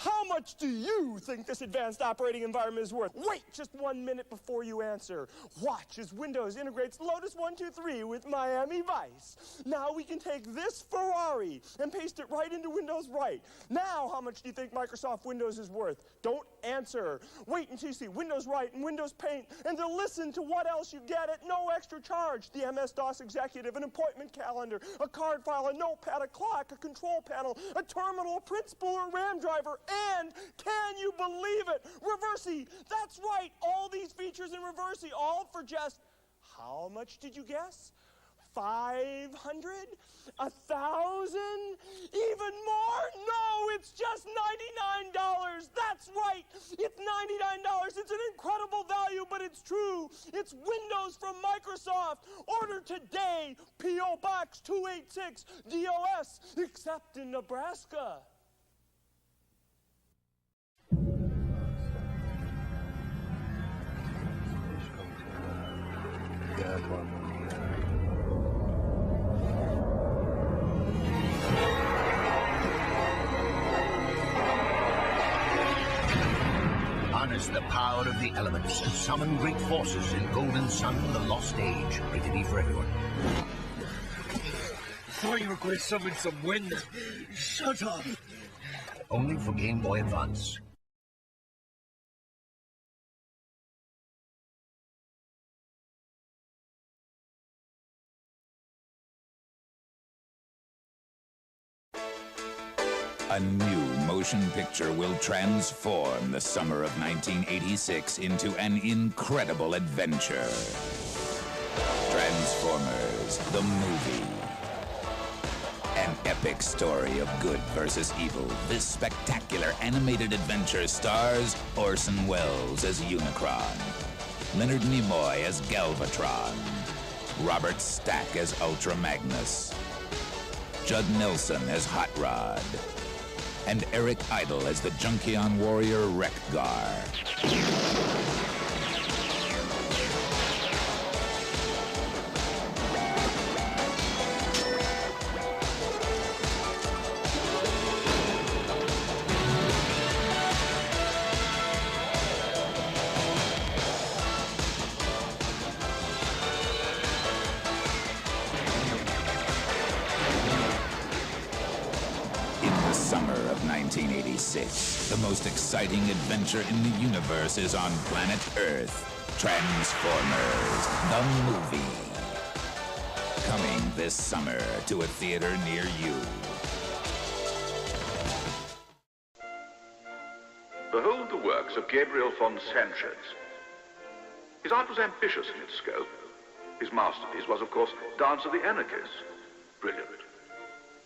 How much do you think this advanced operating environment is worth? Wait just 1 minute before you answer. Watch as Windows integrates Lotus 123 with Miami Vice. Now we can take this Ferrari and paste it right into Windows Right. Now how much do you think Microsoft Windows is worth? Don't answer. Wait until you see Windows Right and Windows Paint and then listen to what else you get at no extra charge. The MS-DOS Executive, an appointment calendar, a card file, a notepad, a clock, a control panel, a terminal, a print spool, a RAM driver, and can you believe it? Reversi! That's right! All these features in Reversi, all for just, how much did you guess? 500? 1,000? Even more? No, it's just $99! That's right! It's $99! It's an incredible value, but it's true! It's Windows from Microsoft! Order today! P.O. Box 286 DOS, except in Nebraska. Harness the power of the elements to summon great forces in Golden Sun, the Lost Age. Rated E for everyone. I thought you were going to summon some wind. Shut up. Only for Game Boy Advance. A new motion picture will transform the summer of 1986 into an incredible adventure. Transformers, the movie. An epic story of good versus evil. This spectacular animated adventure stars Orson Welles as Unicron, Leonard Nimoy as Galvatron, Robert Stack as Ultra Magnus, Judd Nelson as Hot Rod, and Eric Idle as the Junkion warrior Wreck-Gar. Summer of 1986. The most exciting adventure in the universe is on planet Earth. Transformers, the movie. Coming this summer to a theater near you. Behold the works of Gabriel von Sanchez. His art was ambitious in its scope. His masterpiece was, of course, Dance of the Anarchists. Brilliant.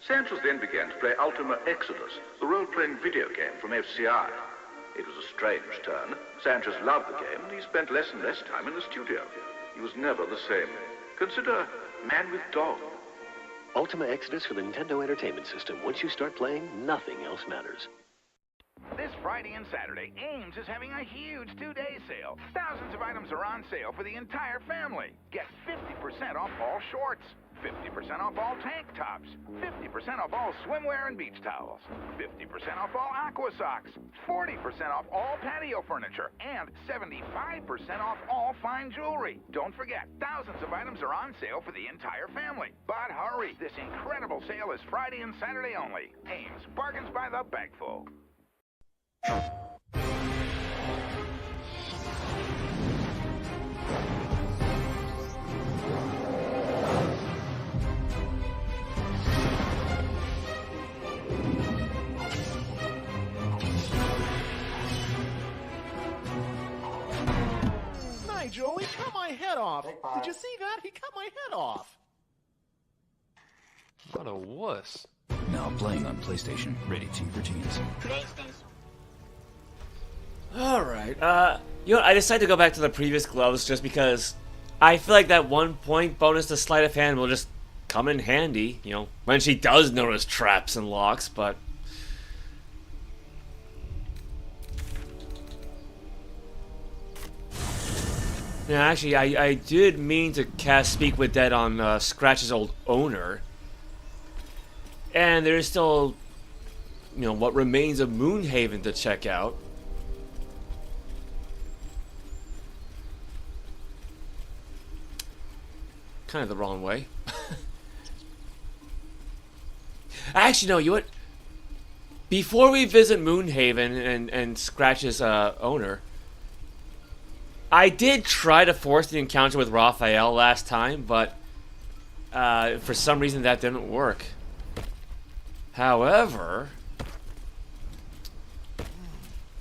Sanchez then began to play Ultima Exodus, the role-playing video game from FCI. It was a strange turn. Sanchez loved the game, and he spent less and less time in the studio. He was never the same. Consider Man with Dog. Ultima Exodus for the Nintendo Entertainment System. Once you start playing, nothing else matters. This Friday and Saturday, Ames is having a huge two-day sale. Thousands of items are on sale for the entire family. Get 50% off all shorts. 50% off all tank tops, 50% off all swimwear and beach towels, 50% off all aqua socks, 40% off all patio furniture, and 75% off all fine jewelry. Don't forget, thousands of items are on sale for the entire family. But hurry, this incredible sale is Friday and Saturday only. Ames, bargains by the bagful. Nigel, he cut my head off. Did you see that? He cut my head off. What a wuss. Now playing on PlayStation, ready to for teens. Alright, you know, I decided to go back to the previous gloves just because I feel like that 1 point bonus to sleight of hand will just come in handy, you know, when she does notice traps and locks, but... Yeah, actually, I did mean to cast Speak with Dead on Scratch's old owner. And there's still, you know, what remains of Moonhaven to check out. Kind of the wrong way. Actually, no, you know what? Before we visit Moonhaven and Scratch's owner, I did try to force the encounter with Raphael last time, but for some reason that didn't work. However,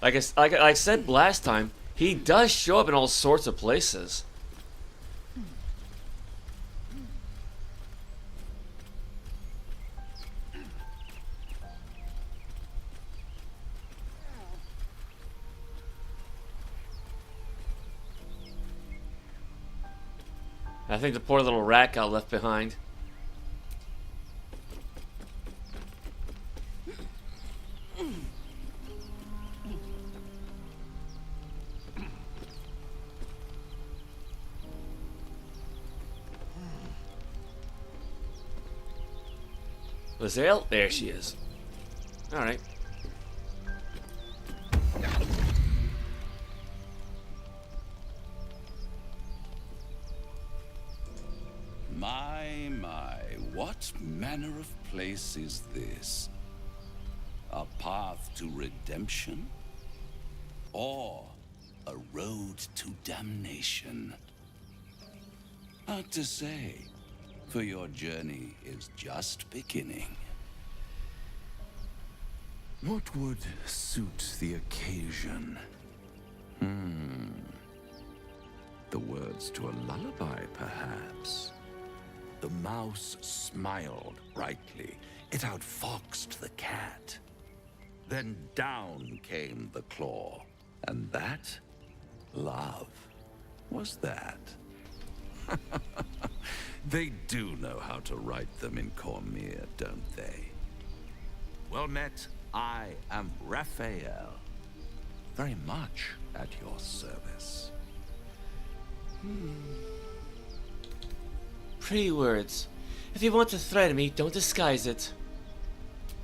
like I said last time, he does show up in all sorts of places. I think the poor little rat got left behind. Lae'zel? There she is. Alright. My, what manner of place is this? A path to redemption? Or a road to damnation? Hard to say, for your journey is just beginning. What would suit the occasion? The words to a lullaby, perhaps. The mouse smiled brightly. It outfoxed the cat. Then down came the claw. And that? Love. Was that? They do know how to write them in Cormier, don't they? Well met, I am Raphael. Very much at your service. Pretty words. If you want to threaten me, don't disguise it.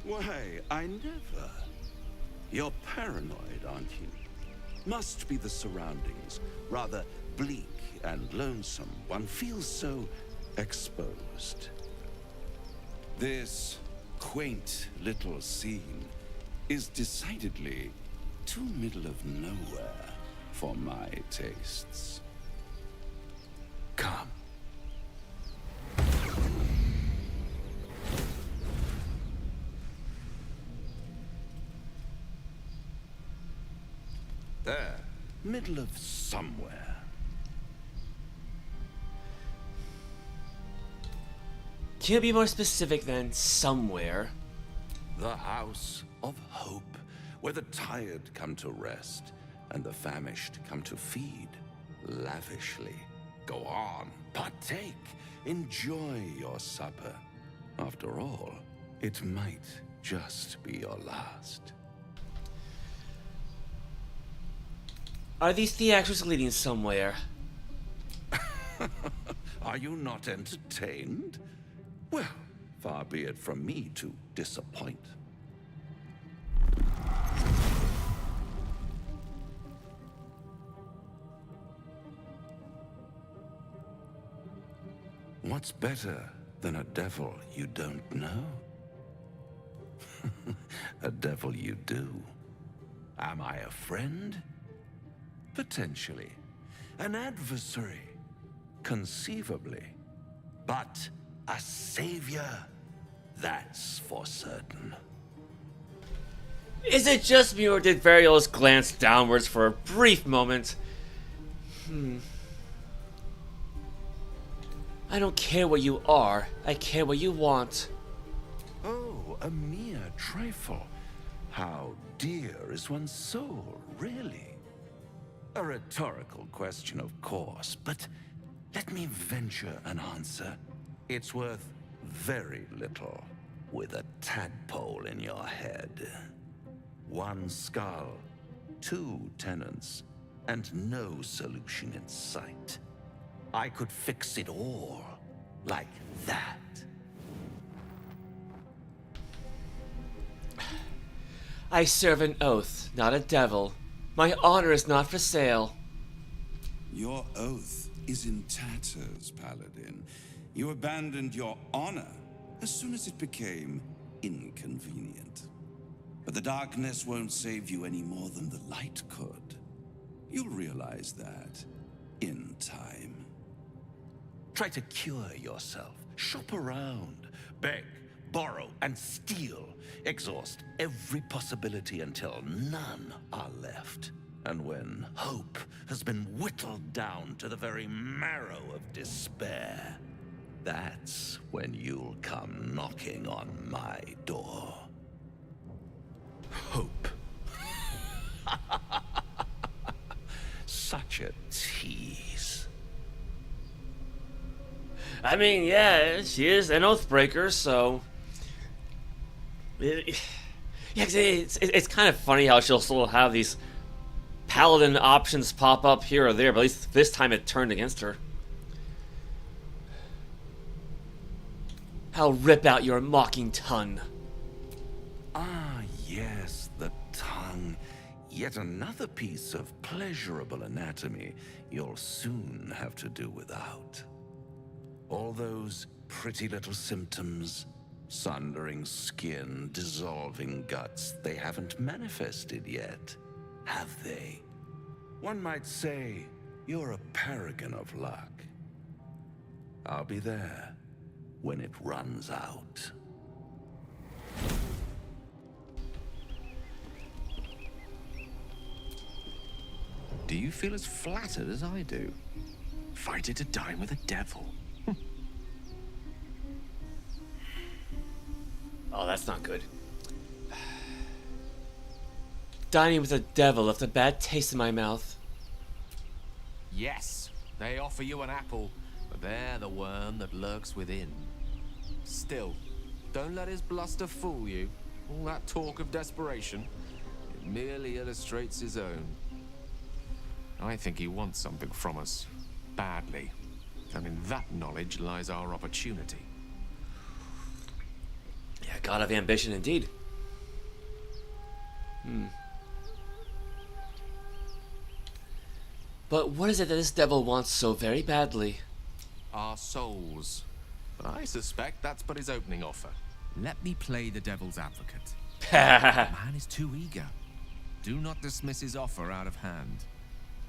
Why, I never. You're paranoid, aren't you? Must be the surroundings. Rather bleak and lonesome. One feels so exposed. This quaint little scene is decidedly too middle of nowhere for my tastes. Come. There, middle of somewhere. Can you be more specific than somewhere? The House of Hope, where the tired come to rest and the famished come to feed lavishly. Go on, partake, enjoy your supper. After all, it might just be your last. Are these theatrics leading somewhere? Are you not entertained? Well, far be it from me to disappoint. What's better than a devil you don't know? A devil you do. Am I a friend? Potentially. An adversary? Conceivably. But a savior? That's for certain. Is it just me, or did Variolus glance downwards for a brief moment? I don't care what you are. I care what you want. Oh, a mere trifle. How dear is one's soul, really? A rhetorical question, of course, but let me venture an answer. It's worth very little with a tadpole in your head. One skull, 2 tenants, and no solution in sight. I could fix it all, like that. I serve an oath, not a devil. My honor is not for sale. Your oath is in tatters, Paladin. You abandoned your honor as soon as it became inconvenient. But the darkness won't save you any more than the light could. You'll realize that in time. Try to cure yourself. Shop around. Beg, borrow, and steal. Exhaust every possibility until none are left. And when hope has been whittled down to the very marrow of despair, that's when you'll come knocking on my door. Hope. Such a tease. I mean, yeah, she is an oathbreaker, so... It's kind of funny how she'll still have these Paladin options pop up here or there, but at least this time it turned against her. I'll rip out your mocking tongue. Ah, yes, the tongue. Yet another piece of pleasurable anatomy you'll soon have to do without. All those pretty little symptoms, sundering skin, dissolving guts, they haven't manifested yet, have they? One might say you're a paragon of luck. I'll be there when it runs out. Do you feel as flattered as I do? Fighting to dine with a devil. Oh, that's not good. Dining with a devil left a bad taste in my mouth. Yes, they offer you an apple, but they're the worm that lurks within. Still, don't let his bluster fool you. All that talk of desperation, it merely illustrates his own. I think he wants something from us, badly. And in that knowledge lies our opportunity. Yeah, god of ambition indeed. But what is it that this devil wants so very badly? Our souls. But I suspect that's but his opening offer. Let me play the devil's advocate. The man is too eager. Do not dismiss his offer out of hand.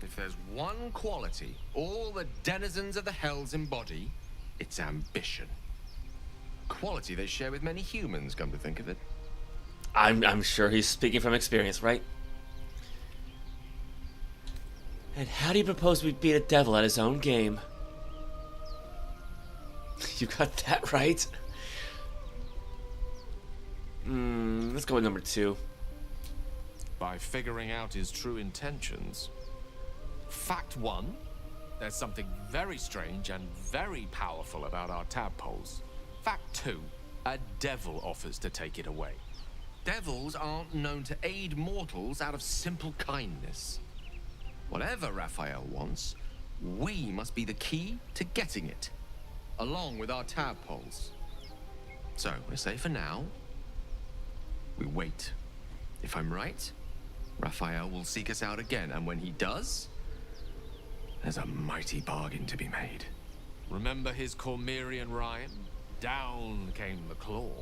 If there's one quality all the denizens of the hells embody, it's ambition. Quality they share with many humans, come to think of it. I'm sure he's speaking from experience, right? And how do you propose we beat a devil at his own game? You got that right? Let's go with number 2. By figuring out his true intentions. Fact 1, there's something very strange and very powerful about our tadpoles. Fact 2, a devil offers to take it away. Devils aren't known to aid mortals out of simple kindness. Whatever Raphael wants, we must be the key to getting it, along with our tadpoles. So, I say for now, we wait. If I'm right, Raphael will seek us out again, and when he does, there's a mighty bargain to be made. Remember his Cormyrean rhyme? Down came the claw.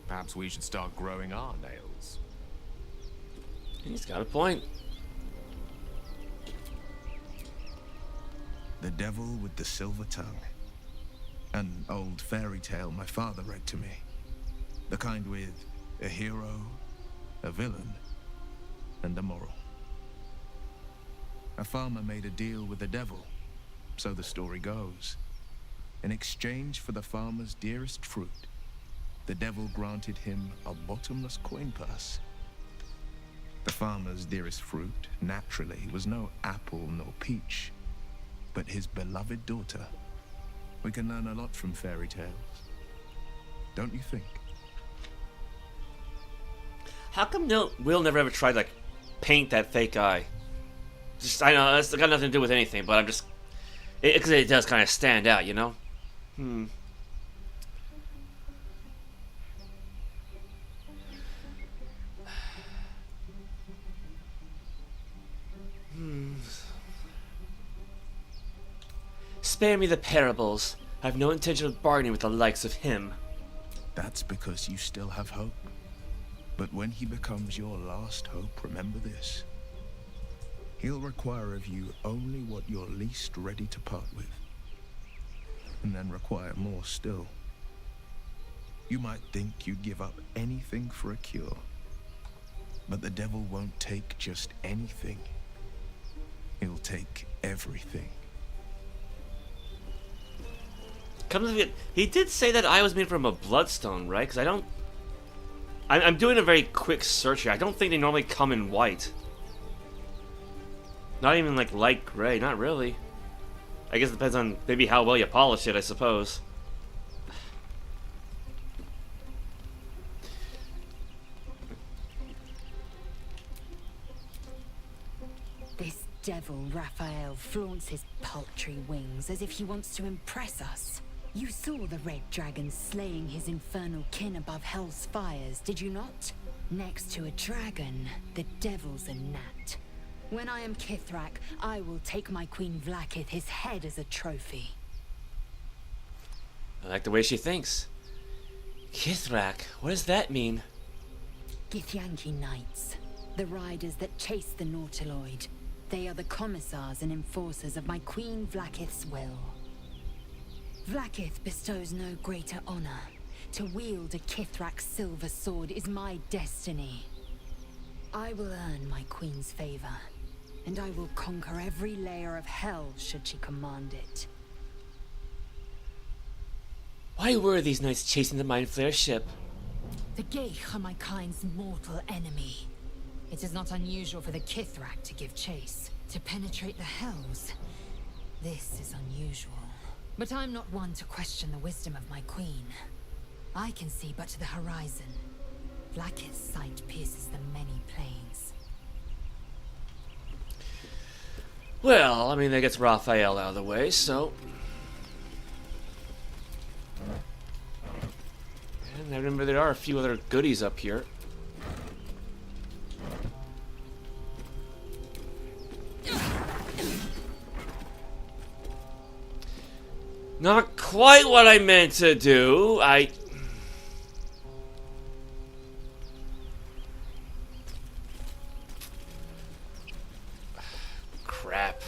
Perhaps we should start growing our nails. He's got a point. The Devil with the Silver Tongue. An old fairy tale my father read to me. The kind with a hero, a villain, and a moral. A farmer made a deal with the devil, so the story goes. In exchange for the farmer's dearest fruit, the devil granted him a bottomless coin purse. The farmer's dearest fruit, naturally, was no apple nor peach, but his beloved daughter. We can learn a lot from fairy tales, don't you think? How come Will never ever tried to, like, paint that fake eye? Just, I know, it's got nothing to do with anything, but I'm just... Because it does kind of stand out, you know? Spare me the parables. I have no intention of bargaining with the likes of him. That's because you still have hope. But when he becomes your last hope, remember this. He'll require of you only what you're least ready to part with. And then require more still. You might think you'd give up anything for a cure. But the devil won't take just anything. He'll take everything. Come to think, he did say that eye was made from a bloodstone, right? Because I don't... I'm doing a very quick search here. I don't think they normally come in white. Not even like light gray, not really. I guess it depends on maybe how well you polish it, I suppose. This devil Raphael flaunts his paltry wings as if he wants to impress us. You saw the red dragon slaying his infernal kin above hell's fires, did you not? Next to a dragon, the devil's a gnat. When I am Kithrak, I will take my Queen Vlaakith his head as a trophy. I like the way she thinks. Kithrak, what does that mean? Githyanki Knights, the riders that chase the Nautiloid. They are the commissars and enforcers of my Queen Vlaakith's will. Vlaakith bestows no greater honor. To wield a Kithrak silver sword is my destiny. I will earn my queen's favor, and I will conquer every layer of hell should she command it. Why were these knights chasing the Mind Flayer ship? The Geich are my kind's mortal enemy. It is not unusual for the Kithrak to give chase, to penetrate the hells. This is unusual. But I'm not one to question the wisdom of my queen. I can see but to the horizon. Vlaakith's sight pierces the many planes. Well, I mean, that gets Raphael out of the way, so... And I remember there are a few other goodies up here. Not quite what I meant to do. Crap.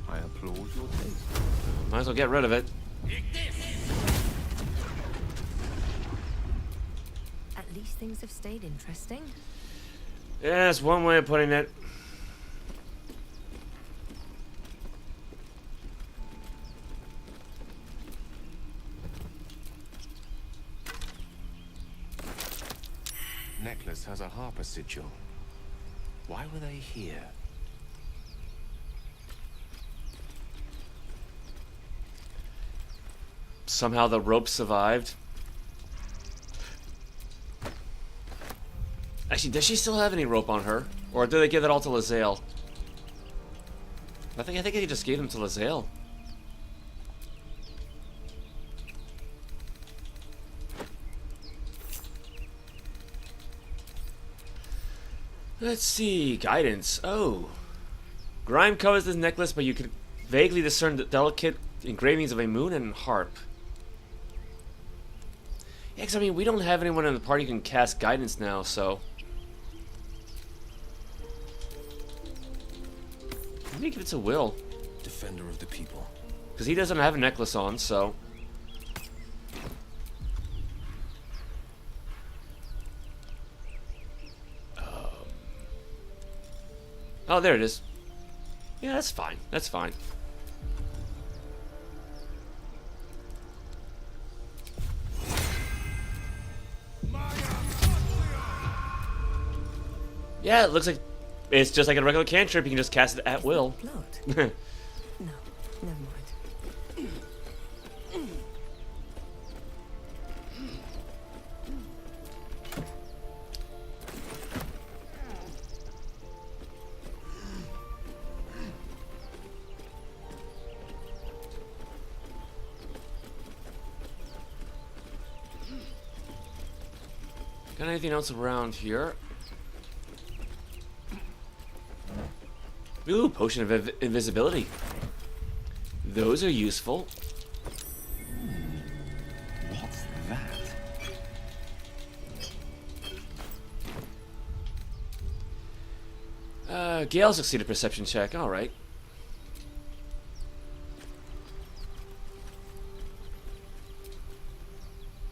I applaud your taste. Might as well get rid of it. At least things have stayed interesting. Yeah, that's one way of putting it. Necklace has a harper sigil. Why were they here? Somehow the rope survived. Actually, does she still have any rope on her? Or did they give that all to Lae'zel? I think they just gave them to Lae'zel. Let's see. Guidance. Oh. Grime covers this necklace, but you can vaguely discern the delicate engravings of a moon and harp. Yeah, because I mean, we don't have anyone in the party who can cast guidance now, so. Let me give it to Will. Defender of the people. Because he doesn't have a necklace on, so. Oh, there it is. Yeah, that's fine. That's fine. Yeah, it looks like it's just like a regular cantrip. You can just cast it at will. No, never mind. Got anything else around here? Ooh, potion of invisibility. Those are useful. What's that? Gale succeeded perception check. All right.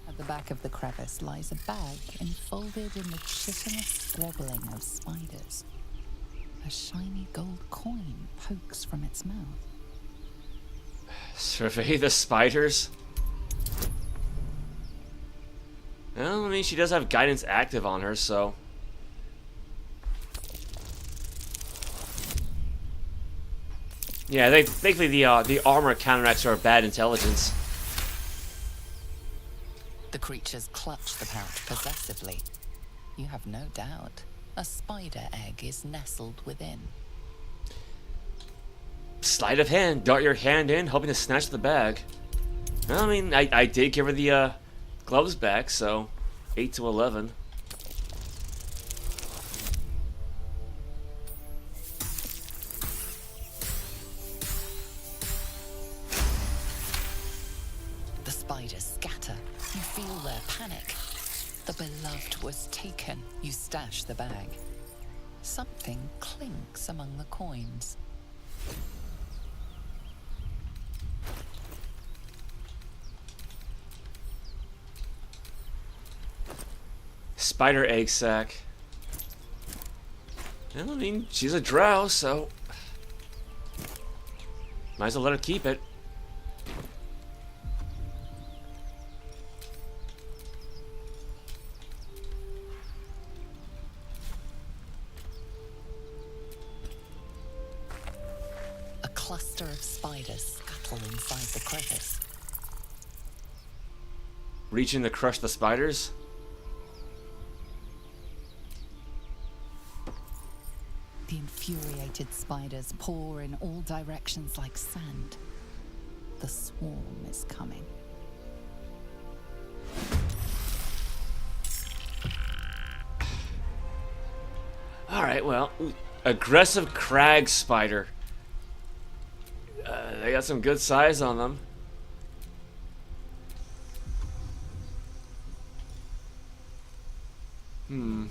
At the back of the crevice lies a bag enfolded in the chitinous squabbling of spiders. A shiny gold coin pokes from its mouth. Survey the spiders. Well, I mean, she does have guidance active on her, so. Yeah, thankfully the armor counteracts her bad intelligence. The creatures clutch the pouch possessively. You have no doubt. A spider egg is nestled within. Sleight of hand. Dart your hand in, hoping to snatch the bag. Well, I mean, I did give her the gloves back, so 8 to 11. The spiders scatter. You feel their panic. The beloved was taken. You stash the bag. Something clinks among the coins. Spider egg sac. Well, I mean, she's a drow, so might as well let her keep it. A cluster of spiders scuttle inside the crevice. Reaching to crush the spiders. The infuriated spiders pour in all directions like sand. The swarm is coming. Alright, well, aggressive crag spider. They got some good size on them. Hmm.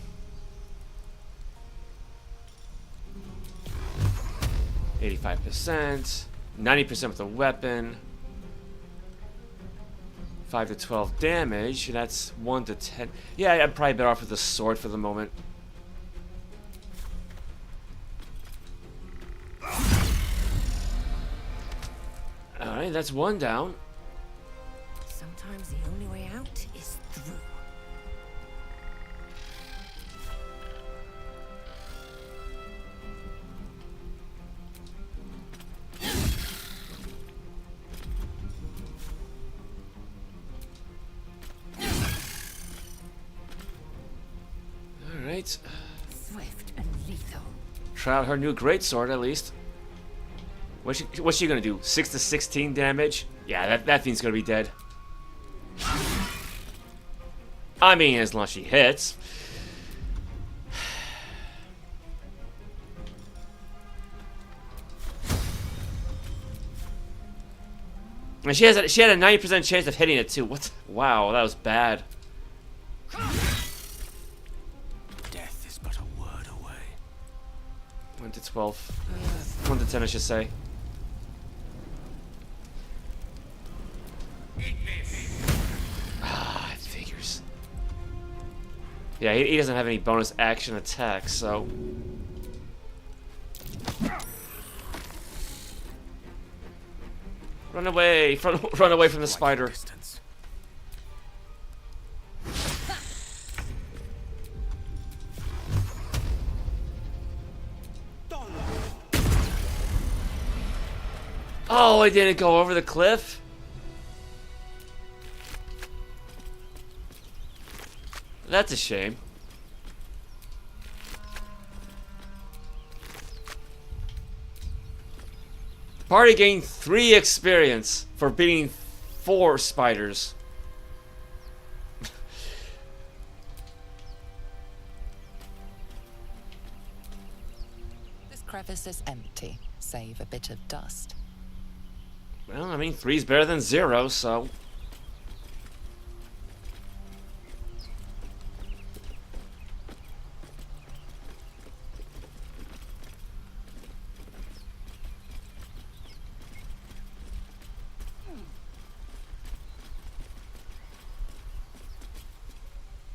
85%, 90% with a weapon, 5 to 12 damage, and that's 1 to 10. Yeah, I'm probably better off with the sword for the moment. Alright, that's one down. Sometimes the only way out is through. Alright. Swift and lethal. Try out her new greatsword at least. What's she gonna do? 6 to 16 damage? Yeah, that thing's gonna be dead. I mean, as long as she hits. And she had a 90% chance of hitting it too. What? Wow, that was bad. Death is but a word away. 1 to 12. 1 to 10, I should say. Ah, it figures. Yeah, he doesn't have any bonus action attacks, so. Run away! Run away from the spider. Oh, I didn't go over the cliff? That's a shame. The party gained 3 experience for beating 4 spiders. This crevice is empty, save a bit of dust. Well, I mean, 3's better than 0, so.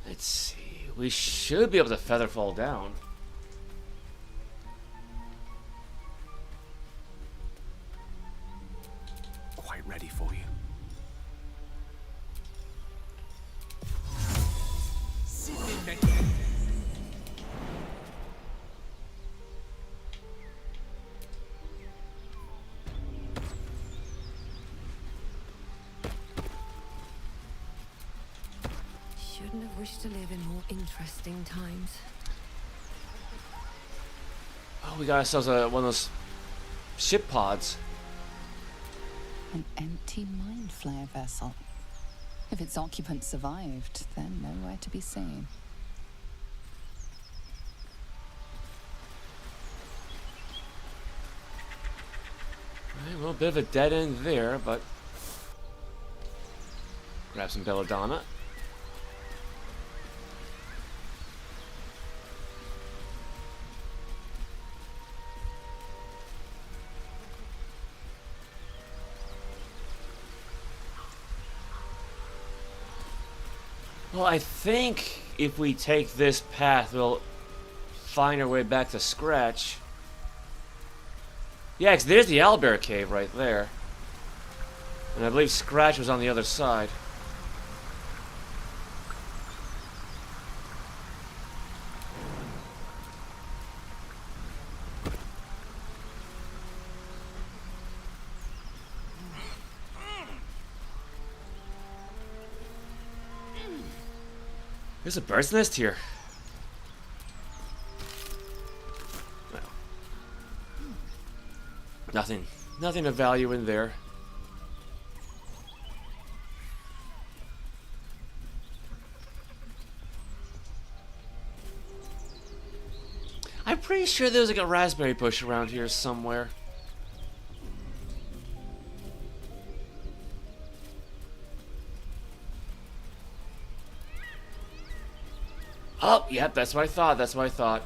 Let's see. We should be able to feather fall down. Quite ready for you. Shouldn't have wished to live in more interesting times. Oh, we got ourselves one of those ship pods. An empty mind flare vessel. If its occupant survived, then nowhere to be seen. Right, well, a bit of a dead end there, but grab some belladonna. Well, I think if we take this path, we'll find our way back to Scratch. Yeah, 'cause there's the Owlbear cave right there. And I believe Scratch was on the other side. There's a bird's nest here. Well, nothing of value in there. I'm pretty sure there was like a raspberry bush around here somewhere. Oh, yep, that's what I thought, that's what I thought.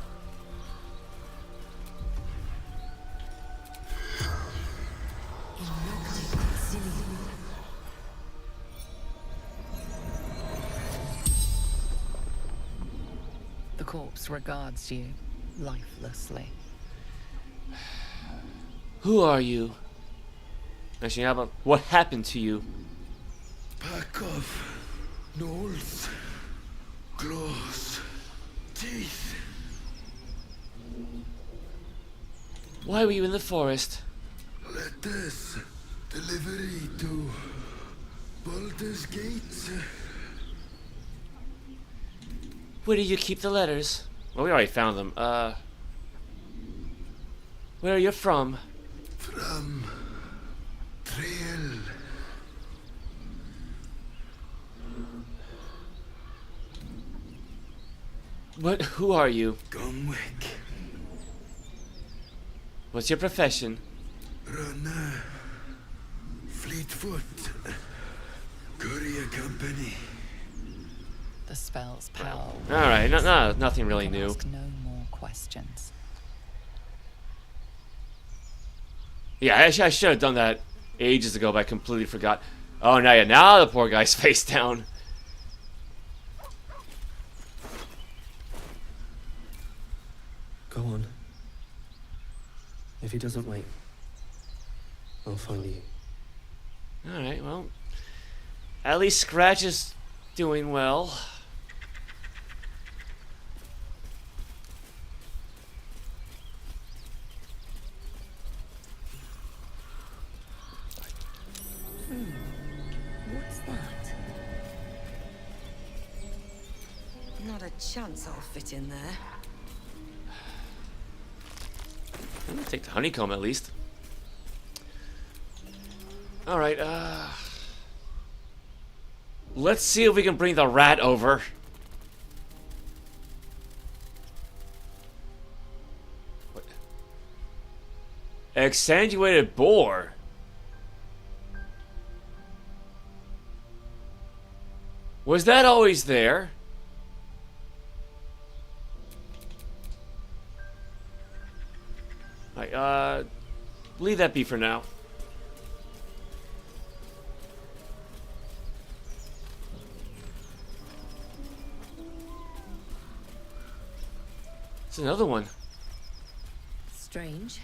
The corpse regards you lifelessly. Who are you? Actually, how about what happened to you? Pack of gnolls, claws, teeth. Why were you in the forest? Let us delivery to Baldur's gates. Where did you keep the letters? Well, we already found them. Where are you from? From Trail. What? Who are you? Gumwick. What's your profession? Runner. Fleet Lightfoot. Courier company. The spell's power. Alright, nothing really new. Ask no more questions. Yeah, I should have done that ages ago, but I completely forgot. Oh, now the poor guy's face down. Go on. If he doesn't wait, I'll find you. Alright, well, at least Scratch is doing well. What's that? Not a chance I'll fit in there. I'm gonna take the honeycomb at least. Alright, let's see if we can bring the rat over. What? Accentuated boar. Was that always there? Alright, leave that be for now. It's another one. Strange.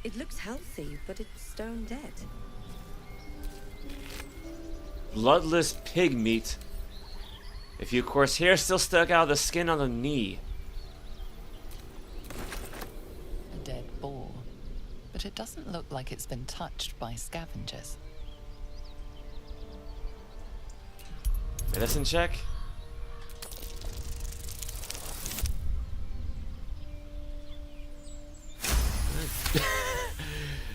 It looks healthy, but it's stone dead. Bloodless pig meat. A few coarse hairs still stuck out of the skin on the knee. A dead boar. But it doesn't look like it's been touched by scavengers. Medicine check.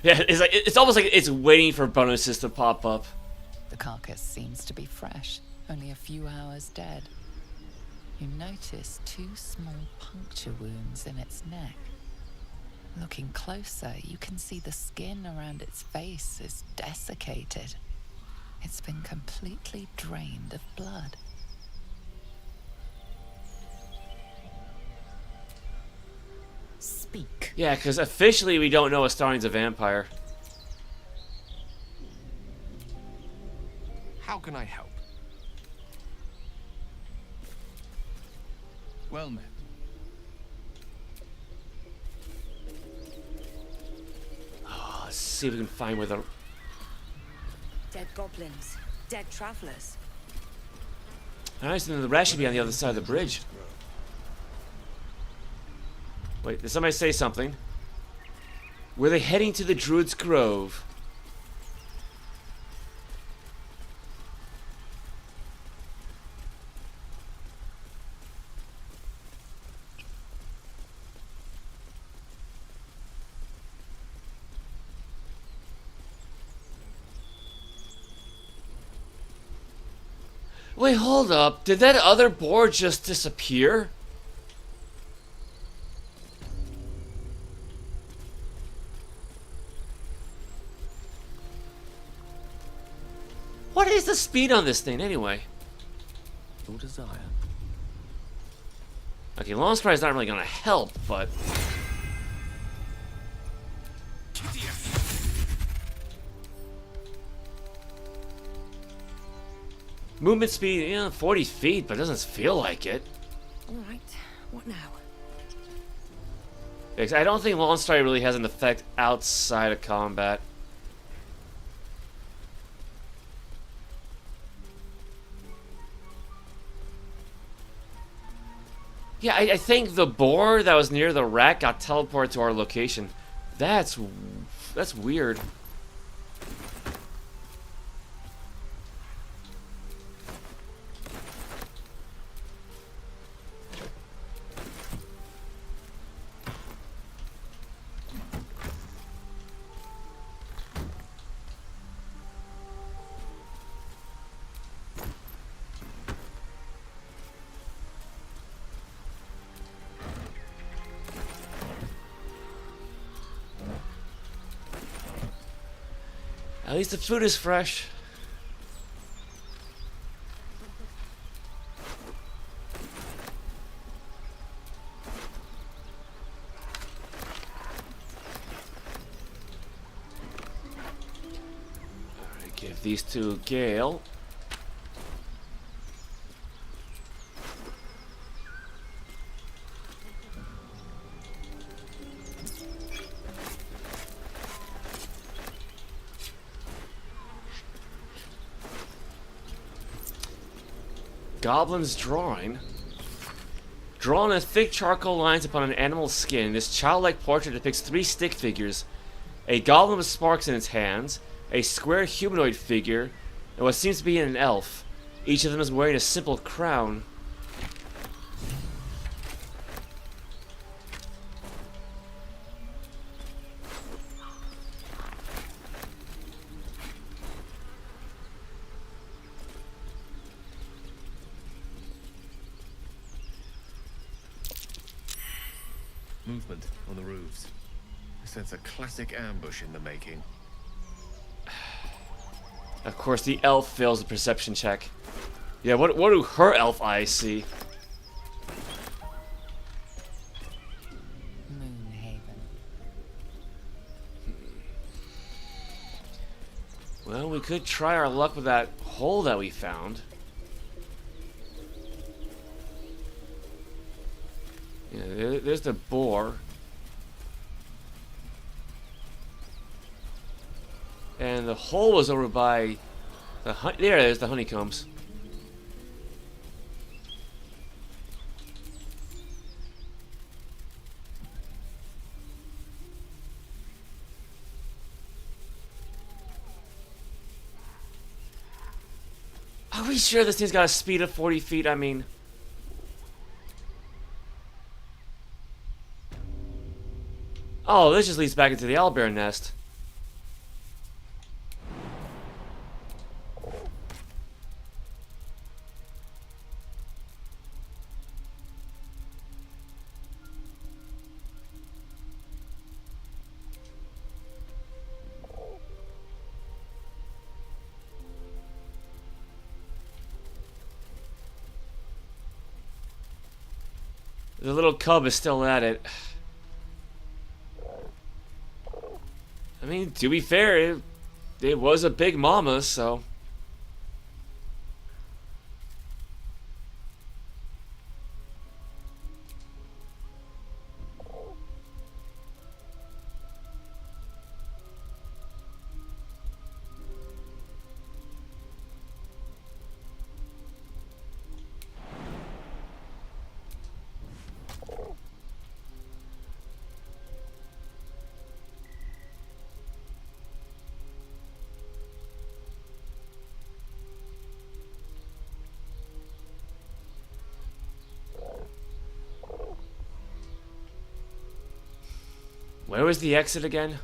Yeah, it's almost like it's waiting for bonuses to pop up. The carcass seems to be fresh, only a few hours dead. You notice 2 small puncture wounds in its neck. Looking closer, you can see the skin around its face is desiccated. It's been completely drained of blood. Speak. Yeah, because officially we don't know if Starling's a vampire. How can I help? Well met. Oh, let's see if we can find where the... Dead goblins. Dead travelers. Alright, so then the rat should be on the other side of the bridge. Wait, did somebody say something? Were they heading to the Druid's Grove? Wait, hold up. Did that other board just disappear? What is the speed on this thing anyway? Your desire. Okay, long stride is not really gonna help, but... Movement speed, yeah, 40 feet, but it doesn't feel like it. Alright, what now? I don't think long stride really has an effect outside of combat. Yeah, I think the boar that was near the rat got teleported to our location. That's weird. At least the food is fresh. Alright, give these to Gale. Goblin's drawing. Drawn in thick charcoal lines upon an animal's skin, this childlike portrait depicts 3 stick figures. A goblin with sparks in its hands, a square humanoid figure, and what seems to be an elf. Each of them is wearing a simple crown. Movement on the roofs. I sense a classic ambush in the making. Of course, the elf fails the perception check. Yeah, what do her elf eyes see? Moonhaven. Well, we could try our luck with that hole that we found. Yeah, there's the boar. And the hole was over by the there's the honeycombs. Are we sure this thing's got a speed of 40 feet? I mean... Oh, this just leads back into the owlbear nest. The little cub is still at it. I mean, to be fair, it was a big mama, so... Where was the exit again?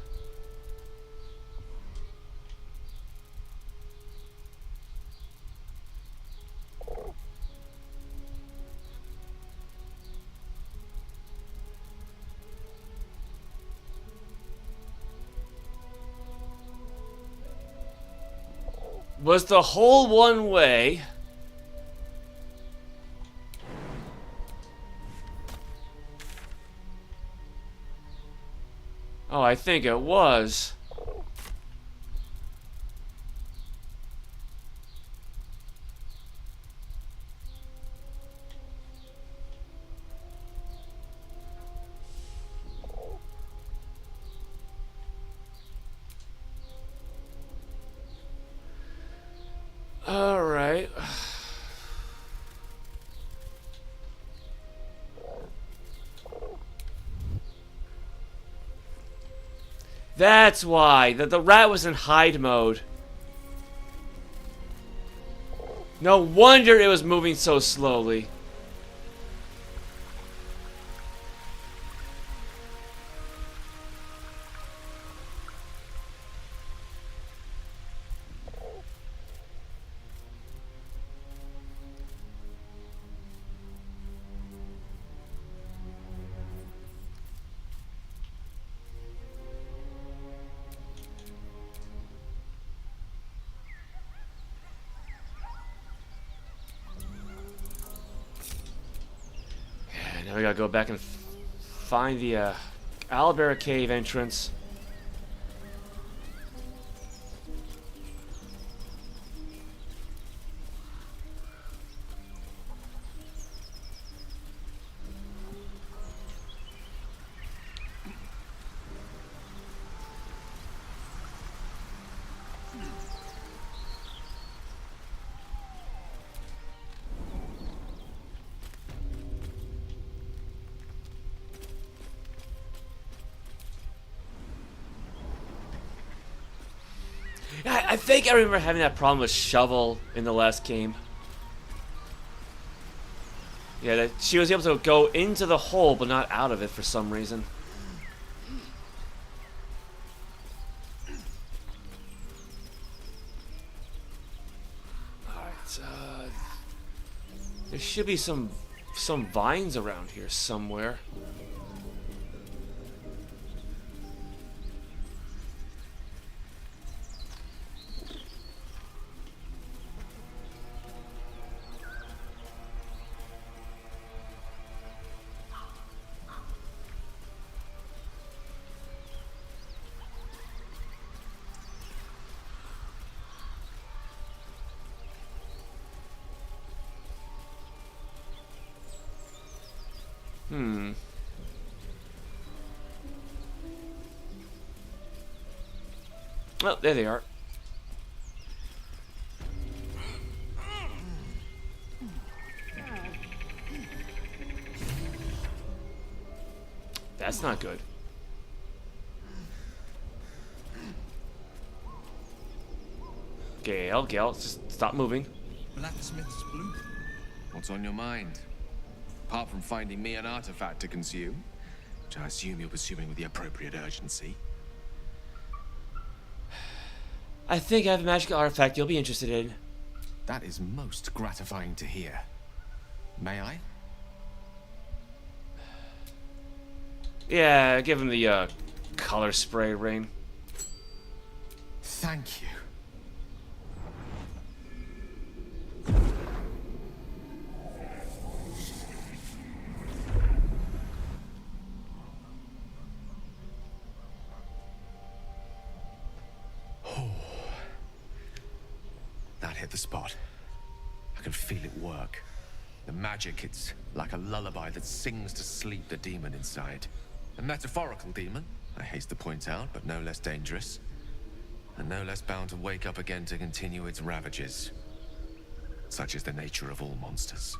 Was the whole one way? Oh, I think it was. All right. That's why. The rat was in hide mode. No wonder it was moving so slowly. Now we gotta go back and find the Owlbear cave entrance. I think I remember having that problem with Shovel in the last game. Yeah, that she was able to go into the hole but not out of it for some reason. Alright, there should be some vines around here somewhere. Oh, there they are. That's not good. Gale, just stop moving. Blacksmith's blueprint. What's on your mind? Apart from finding me an artifact to consume, which I assume you're pursuing with the appropriate urgency. I think I have a magical artifact you'll be interested in. That is most gratifying to hear. May I? Yeah, give him the color spray ring. Thank you. That hit the spot. I can feel it work. The magic, it's like a lullaby that sings to sleep the demon inside. A metaphorical demon, I haste to point out, but no less dangerous. And no less bound to wake up again to continue its ravages. Such is the nature of all monsters.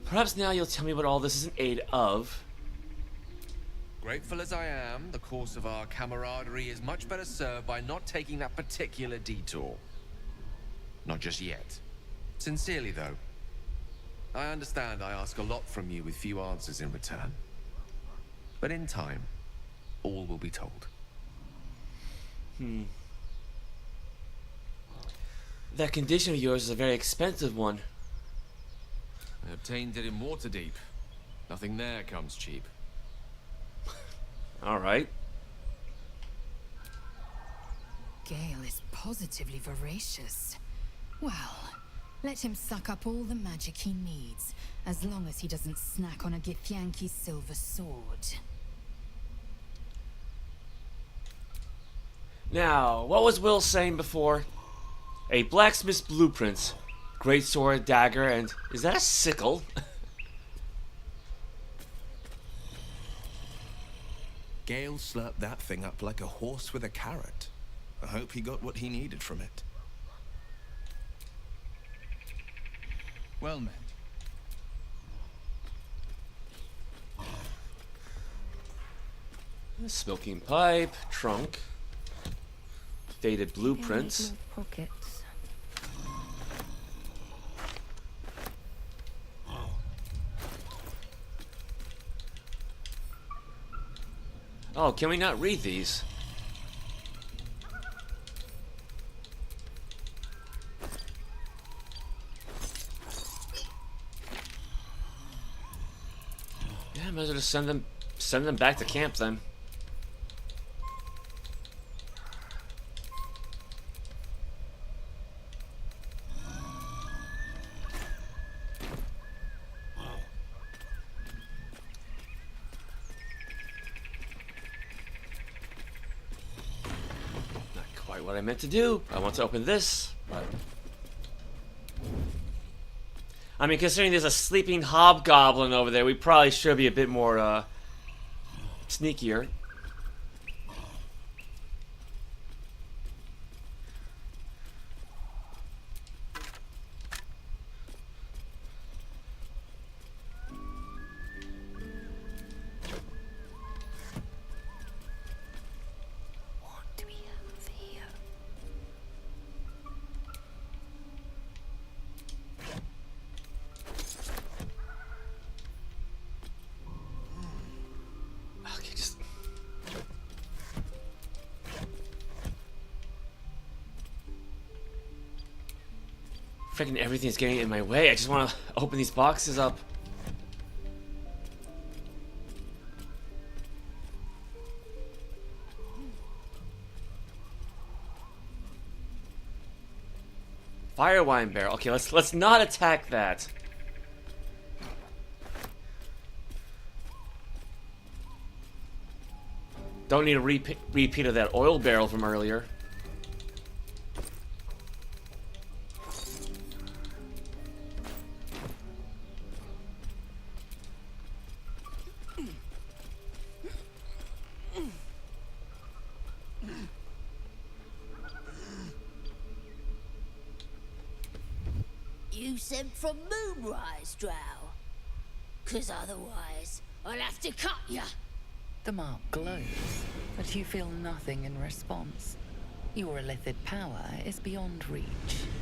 Perhaps now you'll tell me what all this is in aid of. Grateful as I am, the course of our camaraderie is much better served by not taking that particular detour. Not just yet. Sincerely, though. I understand I ask a lot from you with few answers in return. But in time, all will be told. That condition of yours is a very expensive one. I obtained it in Waterdeep. Nothing there comes cheap. Alright. Gale is positively voracious. Well, let him suck up all the magic he needs, as long as he doesn't snack on a Githyanki silver sword. Now, what was Will saying before? A blacksmith's blueprints. Great sword, dagger, and is that a sickle? Gale slurped that thing up like a horse with a carrot. I hope he got what he needed from it. Well met. Smoking pipe, trunk, faded blueprints. Pockets. Oh, can we not read these? Yeah, might as well just send them back to camp then. what I meant to do. I want to open this, but... I mean, considering there's a sleeping hobgoblin over there, we probably should be a bit more, sneakier. Freaking everything's getting in my way. I just want to open these boxes up. Fire wine barrel. Okay, let's not attack that. Don't need a repeat of that oil barrel from earlier. You sent from Moonrise, Drow. 'Cause otherwise, I'll have to cut ya. The mark glows, but you feel nothing in response. Your Illithid power is beyond reach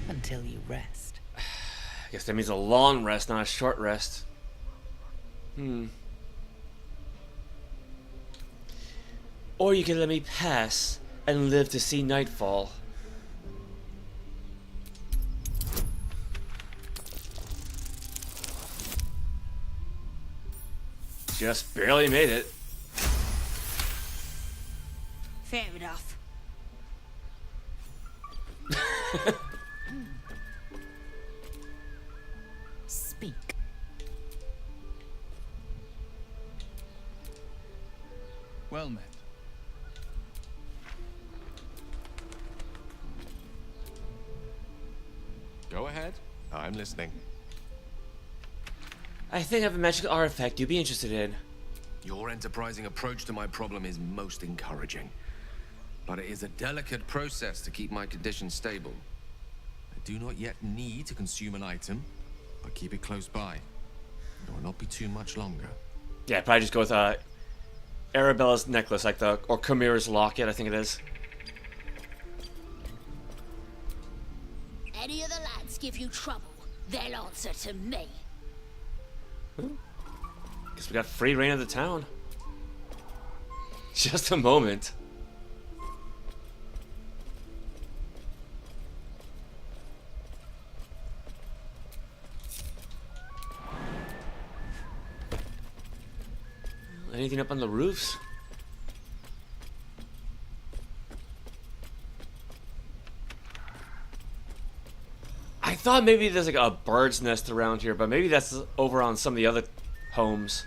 until you rest. I guess that means a long rest, not a short rest. Or you can let me pass and live to see nightfall. Just barely made it. Fair enough. Speak. Well met. Go ahead. I'm listening. I think I have a magical artifact you'd be interested in. Your enterprising approach to my problem is most encouraging. But it is a delicate process to keep my condition stable. I do not yet need to consume an item, but keep it close by. It will not be too much longer. Yeah, probably just go with Arabella's necklace, like or Chimera's locket, I think it is. Any of the lads give you trouble, they'll answer to me. Guess we got free reign of the town. Just a moment. Anything up on the roofs? I thought maybe there's like a bird's nest around here, but maybe that's over on some of the other homes.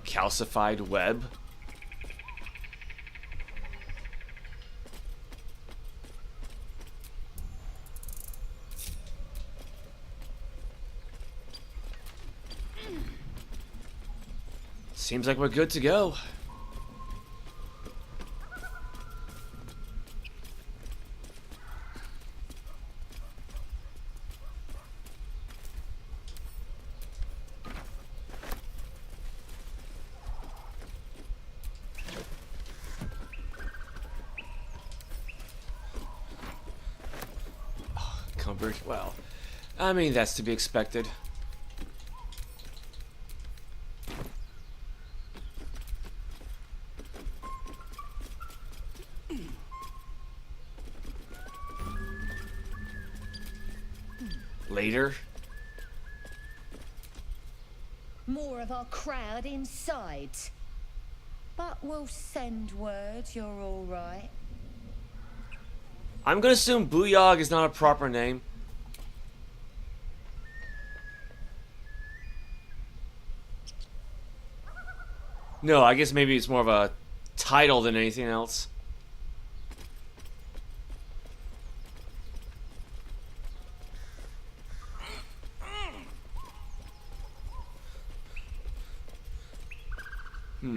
Calcified web. Seems like we're good to go. Comfort, well, I mean, that's to be expected. Later. More of our crowd inside. But we'll send word you're all right. I'm gonna assume Booyog is not a proper name. No, I guess maybe it's more of a title than anything else. I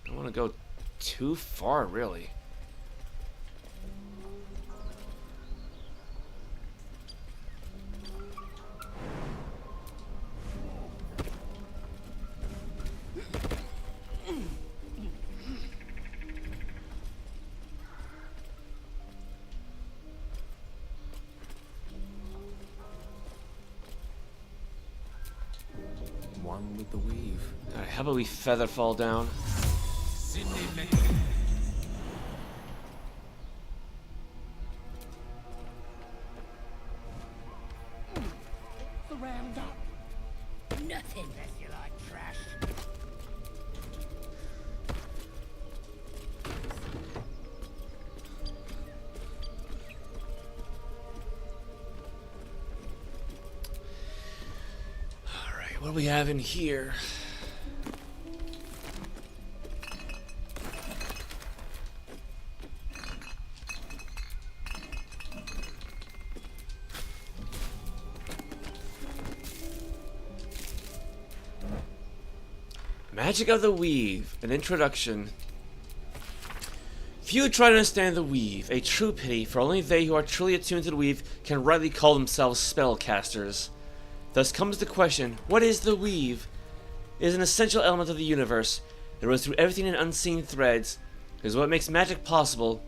don't want to go too far, really. One with the weave. Alright, how about we feather fall down? The roundup. Nothing. Guess you like trash. Alright, what do we have in here? Magic of the Weave, an introduction. Few try to understand the Weave, a true pity, for only they who are truly attuned to the Weave can rightly call themselves spellcasters. Thus comes the question, what is the Weave? It is an essential element of the universe. It runs through everything in unseen threads. It is what makes magic possible.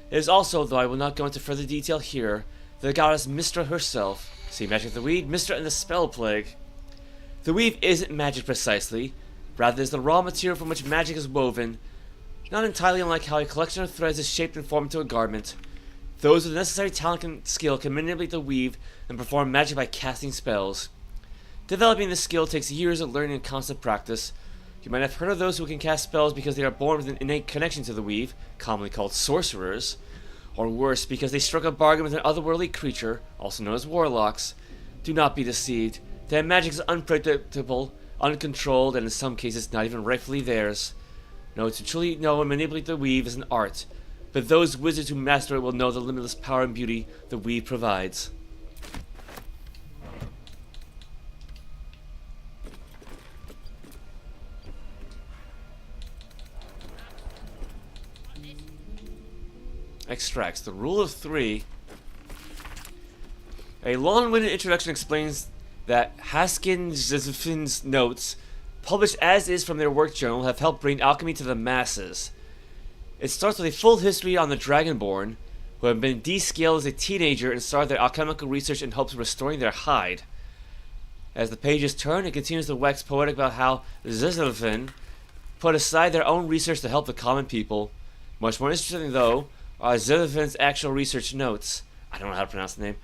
It is also, though I will not go into further detail here, the goddess Mystra herself. See Magic of the Weave, Mystra and the Spell Plague. The Weave isn't magic precisely. Rather, it is the raw material from which magic is woven, not entirely unlike how a collection of threads is shaped and formed into a garment. Those with the necessary talent and skill can manipulate the weave and perform magic by casting spells. Developing this skill takes years of learning and constant practice. You might have heard of those who can cast spells because they are born with an innate connection to the weave, commonly called sorcerers, or worse, because they struck a bargain with an otherworldly creature, also known as warlocks. Do not be deceived. Their magic is unpredictable, uncontrolled, and in some cases not even rightfully theirs. No, to truly know and manipulate the weave is an art, but those wizards who master it will know the limitless power and beauty the weave provides. Extracts. The rule of 3. A long-winded introduction explains that Haskin's notes, published as is from their work journal, have helped bring alchemy to the masses. It starts with a full history on the Dragonborn, who have been descaled as a teenager and started their alchemical research in hopes of restoring their hide. As the pages turn, it continues to wax poetic about how Zizilfin put aside their own research to help the common people. Much more interesting, though, are Zizilfin's actual research notes. I don't know how to pronounce the name.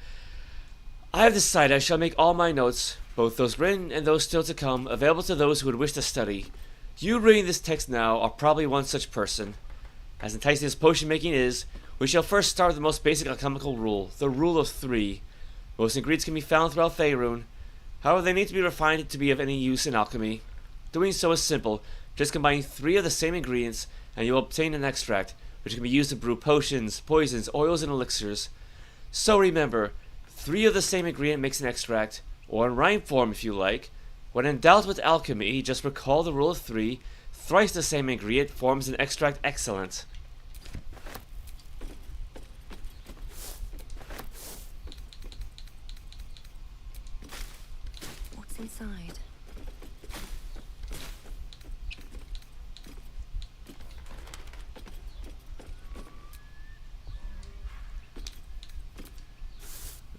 I have decided I shall make all my notes, both those written and those still to come, available to those who would wish to study. You reading this text now are probably one such person. As enticing as potion making is, we shall first start with the most basic alchemical rule, the rule of 3. Most ingredients can be found throughout Faerûn. However, they need to be refined to be of any use in alchemy. Doing so is simple. Just combine 3 of the same ingredients, and you will obtain an extract, which can be used to brew potions, poisons, oils, and elixirs. So remember, 3 of the same ingredient makes an extract, or in rhyme form if you like. When in doubt with alchemy, just recall the rule of 3. Thrice the same ingredient forms an extract excellent. What's inside?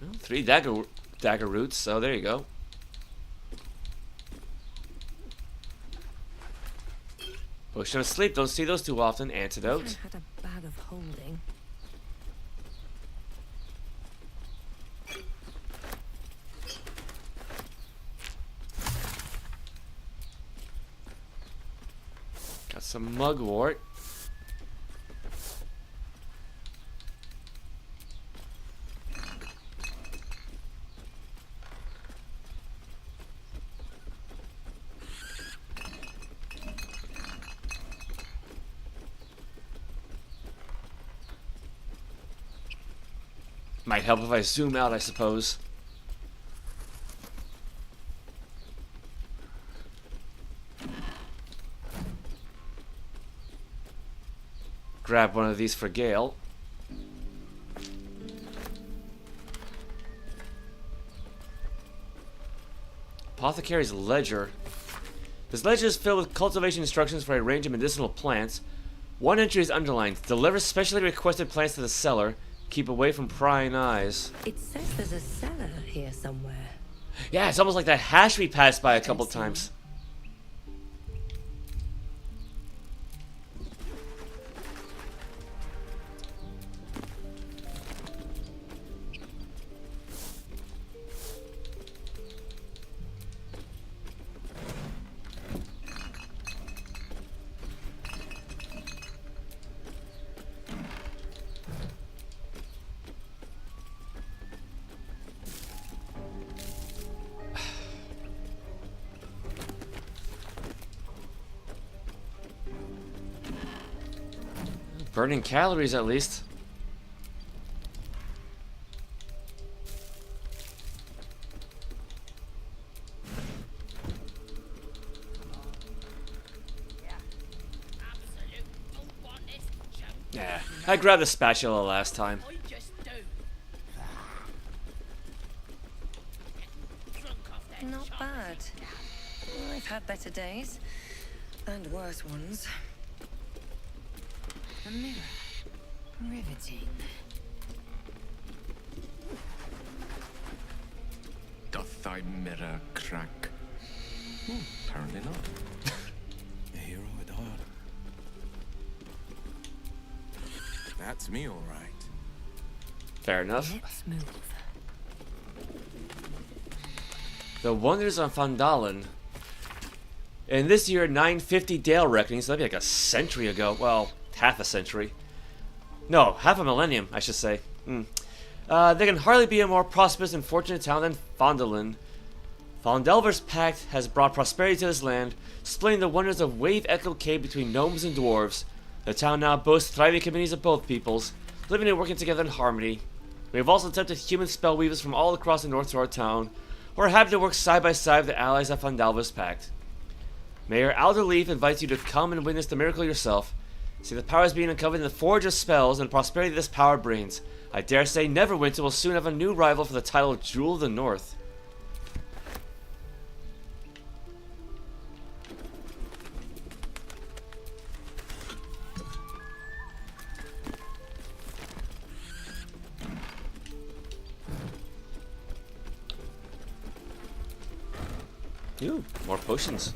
Well, 3 dagger roots, so there you go. Potion of sleep, don't see those too often. Antidote. I had a bag of holding. Got some mugwort. Might help if I zoom out, I suppose. Grab one of these for Gale. Apothecary's Ledger. This ledger is filled with cultivation instructions for a range of medicinal plants. One entry is underlined. Deliver specially requested plants to the cellar. Keep away from prying eyes. It says there's a cellar here somewhere. Yeah, it's almost like that hash we passed by a couple times. Burning calories, at least. Yeah, I grabbed the spatula last time. Not bad. I've had better days. And worse ones. A mirror. Riveting. Doth thy mirror crack? Apparently not. A hero at heart. That's me, all right. Fair enough. Let's move. The Wonders of Fandalen. In this year, 950 Dale Reckoning, so that'd be like a century ago. Well, half a century. No, half a millennium, I should say. There can hardly be a more prosperous and fortunate town than Fandalen. Fondelver's Pact has brought prosperity to this land, splitting the wonders of Wave Echo Cave between gnomes and dwarves. The town now boasts thriving communities of both peoples, living and working together in harmony. We have also tempted human spellweavers from all across the north to our town, who are happy to work side by side with the allies of Fondelver's Pact. Mayor Alderleaf invites you to come and witness the miracle yourself. See the powers being uncovered in the forge of spells and the prosperity this power brings. I dare say Neverwinter will soon have a new rival for the title of Jewel of the North. Ooh, more potions.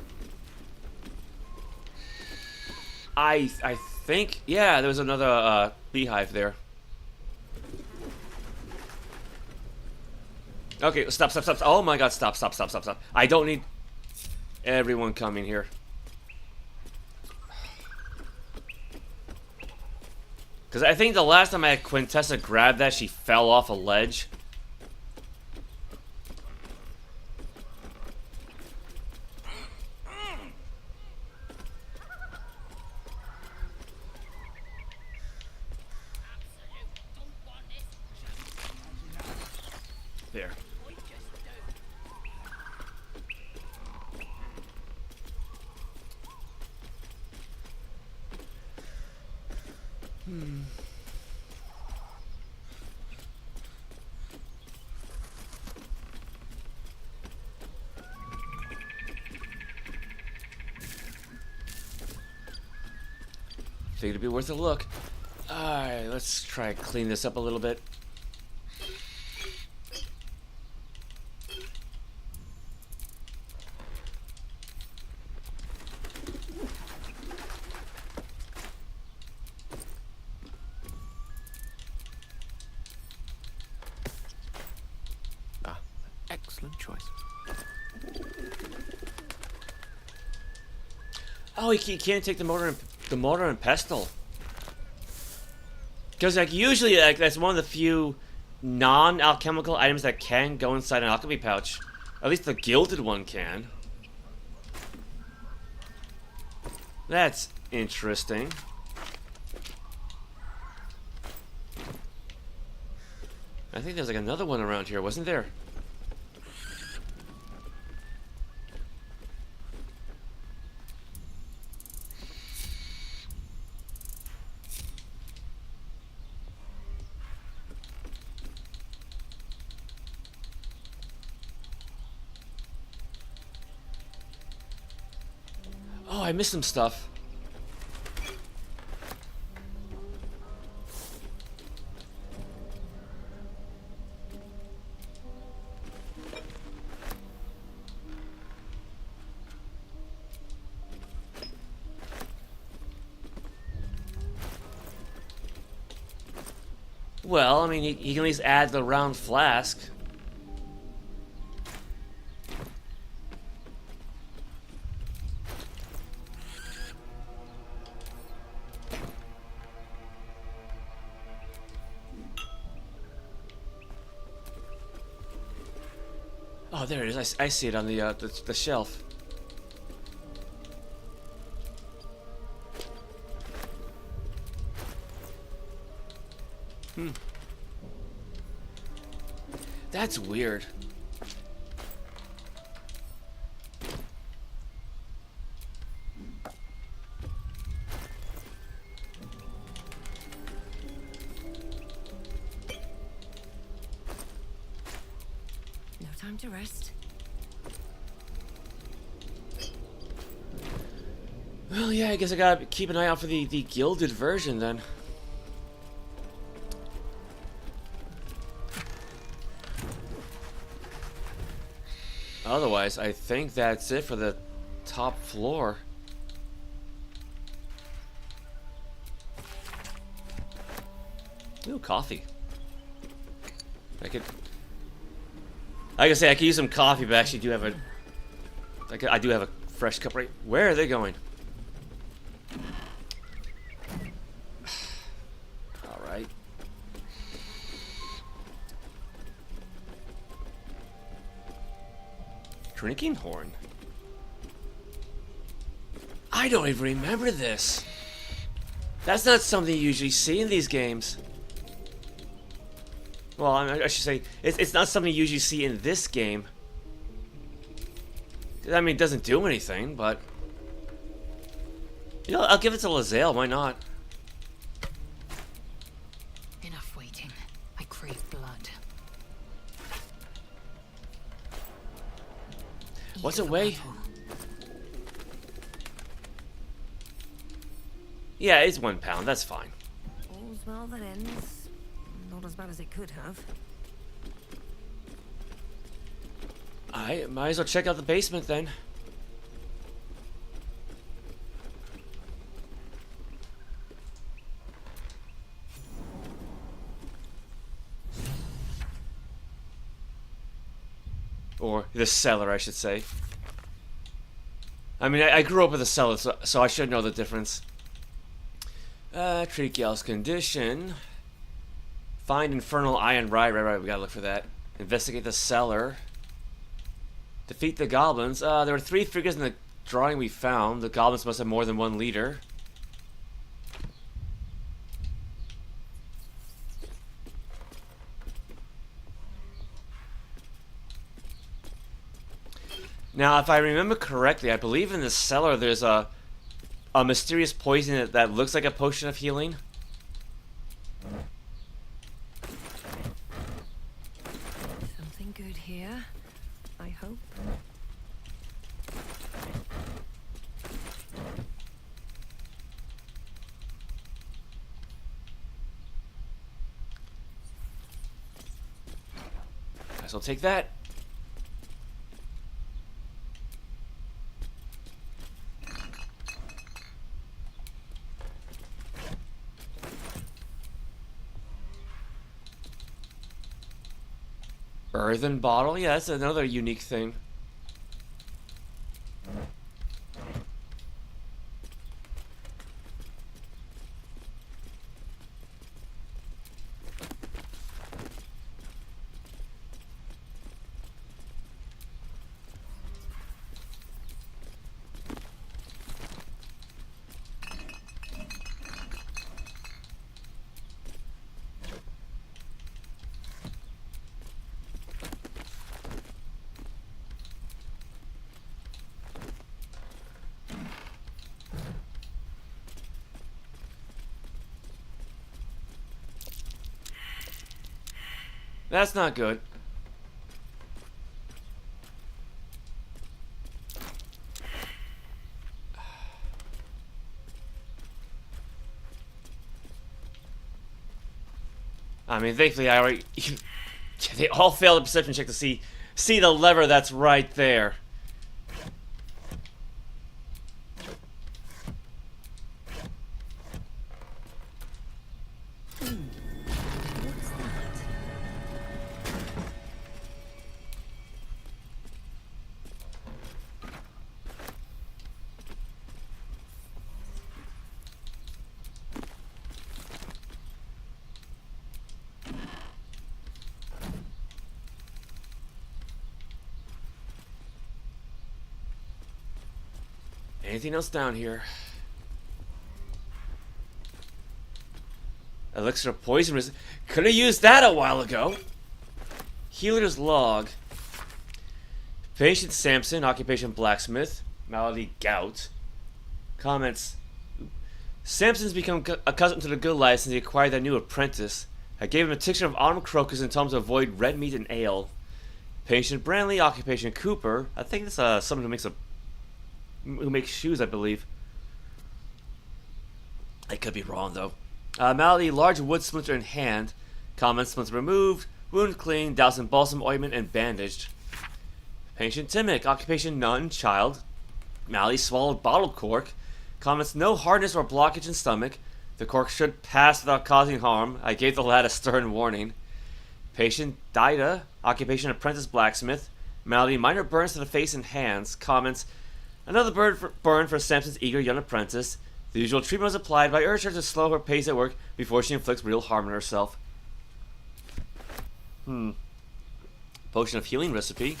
I think, yeah, there was another beehive there. Okay, stop. Oh my god, stop. I don't need everyone coming here. Because I think the last time I had Quintessa grab that, she fell off a ledge. There. Figured it'd be worth a look. Alright, let's try and clean this up a little bit. Excellent choice. Oh, you can't take the mortar and pestle. Because like usually like that's one of the few non-alchemical items that can go inside an alchemy pouch. At least the gilded one can. That's interesting. I think there's like another one around here, wasn't there? Oh, I missed some stuff. Well, I mean, he can at least add the round flask. Oh, there it is. I see it on the shelf. That's weird. No time to rest. Well, yeah, I guess I gotta keep an eye out for the gilded version then. Otherwise, I think that's it for the top floor. Ooh, coffee. Like I say, I could use some coffee, but I actually do have I do have a fresh cup right. Where are they going? All right. Drinking horn. I don't even remember this. That's not something you usually see in these games. Well, I should say, it's not something you usually see in this game. I mean, it doesn't do anything, but... You know, I'll give it to Lae'zel, why not? Enough waiting. I crave blood. What's it weigh? Yeah, it's 1 pound, that's fine. All's well that ends. Not as bad as it could have. I might as well check out the basement then. Or the cellar, I should say. I mean, I grew up with a cellar, so I should know the difference. Treat Gal's condition. Find infernal iron. Right, we gotta look for that. Investigate the cellar. Defeat the goblins. There were 3 figures in the drawing we found. The goblins must have more than 1 leader. Now, if I remember correctly, I believe in the cellar there's a mysterious poison that looks like a potion of healing. Something good here, I hope. Guess I'll take that. Earthen bottle? Yeah, that's another unique thing. That's not good. I mean, thankfully I already... They all failed a perception check to see the lever that's right there. Anything else down here? Elixir of poison resistance. Could have used that a while ago. Healer's log. Patient Samson, occupation blacksmith, malady gout. Comments. Samson's become accustomed to the good life since he acquired that new apprentice. I gave him a tincture of autumn crocus and told him to avoid red meat and ale. Patient Branley, occupation Cooper. I think that's someone who makes shoes, I believe. I could be wrong, though. Malady, large wood splinter in hand. Common splinter removed. Wound clean. Doused in balsam ointment and bandaged. Patient Timic, occupation nun, child. Malady swallowed bottled cork. Comments no hardness or blockage in stomach. The cork should pass without causing harm. I gave the lad a stern warning. Patient Dida, occupation apprentice blacksmith. Malady, minor burns to the face and hands. Comments another burn for Samson's eager young apprentice. The usual treatment was applied, but I urged her to slow her pace at work before she inflicts real harm on herself. Potion of healing recipe.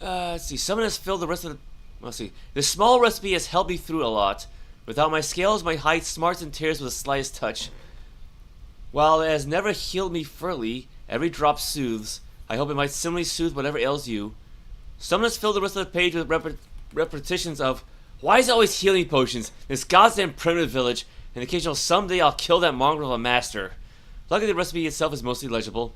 Let's see. Someone has filled the rest of the... Let's see. This small recipe has helped me through a lot. Without my scales, my height smarts and tears with the slightest touch. While it has never healed me fully, every drop soothes. I hope it might similarly soothe whatever ails you. Someone has filled the rest of the page with repetitions of, why is it always healing potions? This goddamn primitive village, and occasional someday I'll kill that mongrel of a master. Luckily the recipe itself is mostly legible.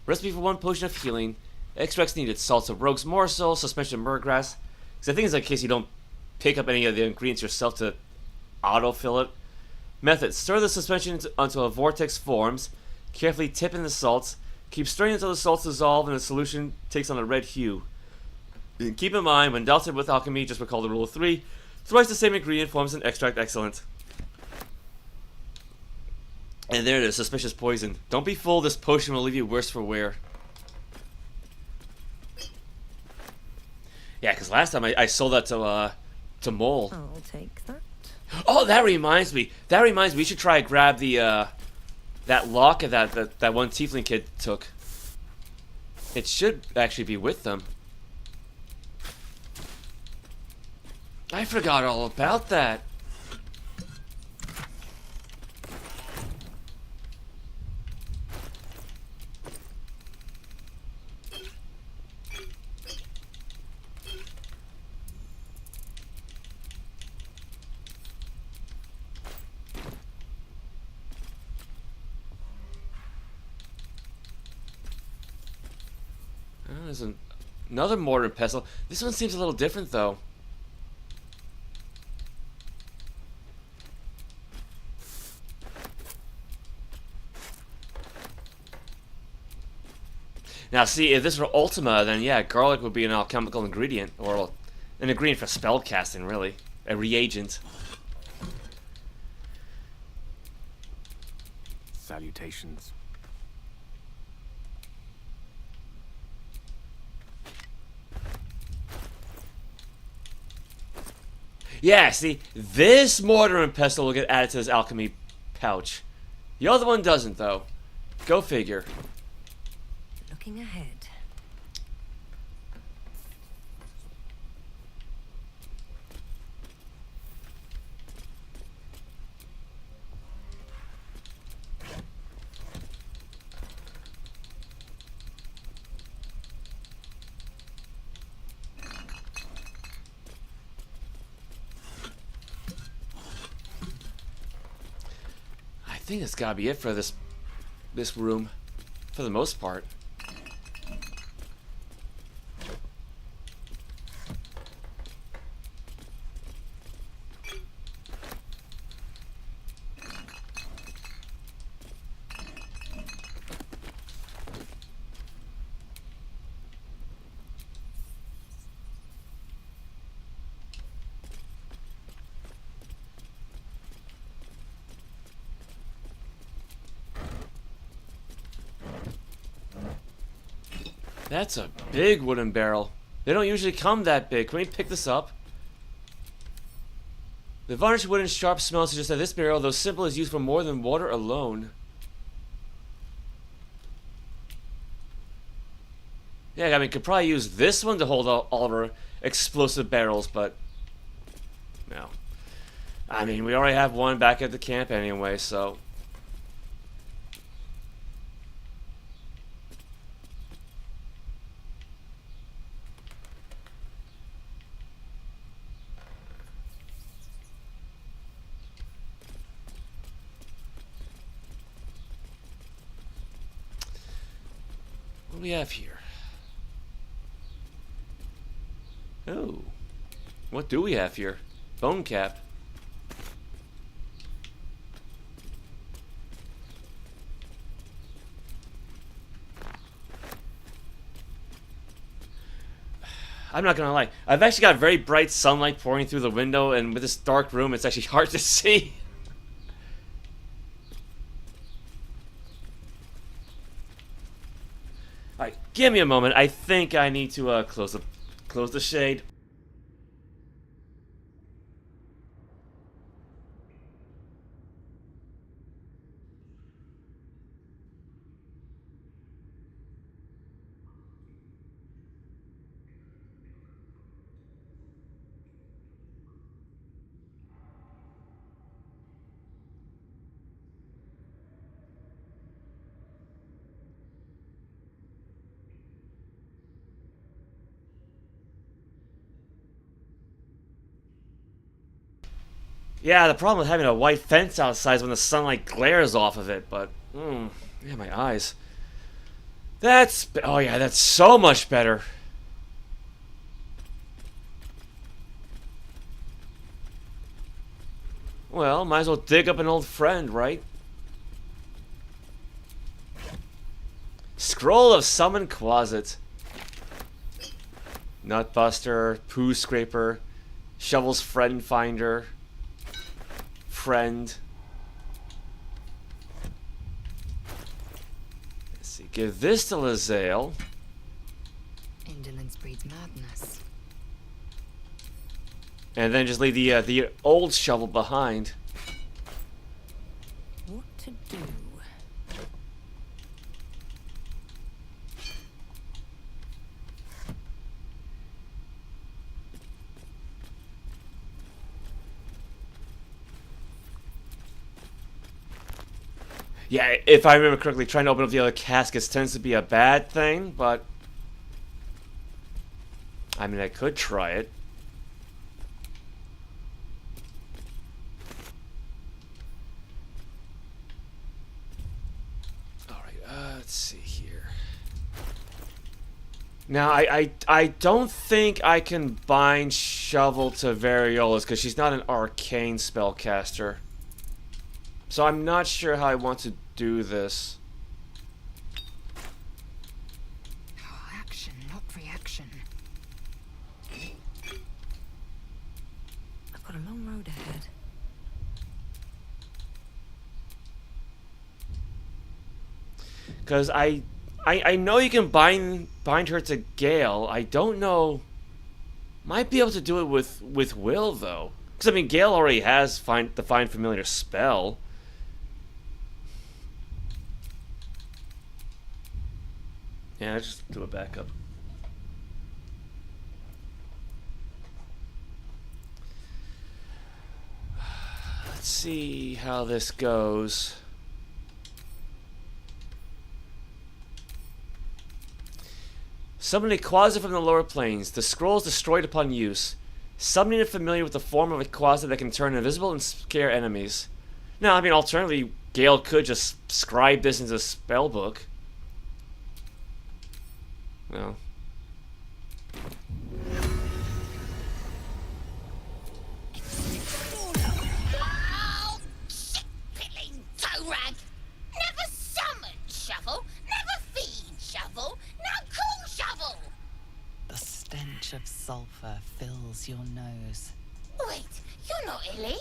Recipe for 1 potion of healing. Extracts needed. Salts of rogue's morsel, suspension of murdergrass. Because I think it's in case you don't pick up any of the ingredients yourself to autofill it. Method. Stir the suspension until a vortex forms. Carefully tip in the salts. Keep stirring until the salts dissolve and the solution takes on a red hue. And keep in mind, when doused with alchemy, just recall the rule of 3. Thrice the same ingredient forms an extract excellent. And there it is, suspicious poison. Don't be fooled, this potion will leave you worse for wear. Yeah, because last time I sold that to Mole. I'll take that. Oh, that reminds me. We should try to grab the that lock that one tiefling kid took. It should actually be with them. I forgot all about that. There's another mortar and pestle. This one seems a little different, though. Now, see, if this were Ultima, then yeah, garlic would be an alchemical ingredient, or an ingredient for spellcasting, really. A reagent. Salutations. Yeah, see, this mortar and pestle will get added to this alchemy pouch. The other one doesn't, though. Go figure. Looking ahead. I think that's gotta be it for this room. for the most part. That's a big wooden barrel. They don't usually come that big. Can we pick this up? The varnished wood and sharp smell suggests that this barrel, though simple, is used for more than water alone. Yeah, I mean, could probably use this one to hold all of our explosive barrels, but no. I mean, we already have one back at the camp anyway, so... What do we have here? Oh. What do we have here? Bone cap. I'm not gonna lie. I've actually got very bright sunlight pouring through the window, and with this dark room, it's actually hard to see. Alright, give me a moment. I think I need to close the shade. Yeah, the problem with having a white fence outside is when the sunlight glares off of it, but... yeah, my eyes. Oh yeah, that's so much better. Well, might as well dig up an old friend, right? Scroll of Summon Closet. Nutbuster, Poo Scraper, Shovel's Friend Finder... Friend. Let's see. Give this to Lae'zel. Indolence breeds madness. And then just leave the old shovel behind. What to do? Yeah, if I remember correctly, trying to open up the other caskets tends to be a bad thing, but... I mean, I could try it. Alright, let's see here. Now, I don't think I can bind Shovel to Variolus, because she's not an arcane spellcaster. So I'm not sure how I want to do this. Action, not reaction. I've got a long road ahead. Because I know you can bind her to Gale. I don't know. Might be able to do it with Will though. Because I mean, Gale already has the Find Familiar spell. Yeah, let's just do a backup. Let's see how this goes. Summon a Quasi from the lower planes. The scroll is destroyed upon use. Summoning a familiar with the form of a Quasi that can turn invisible and scare enemies. Now, I mean, alternatively, Gale could just scribe this into a spellbook. Well. Oh, shit-pilling toe rag! Never summon shovel, never feed shovel, now call shovel! The stench of sulfur fills your nose. Wait, you're not Illy?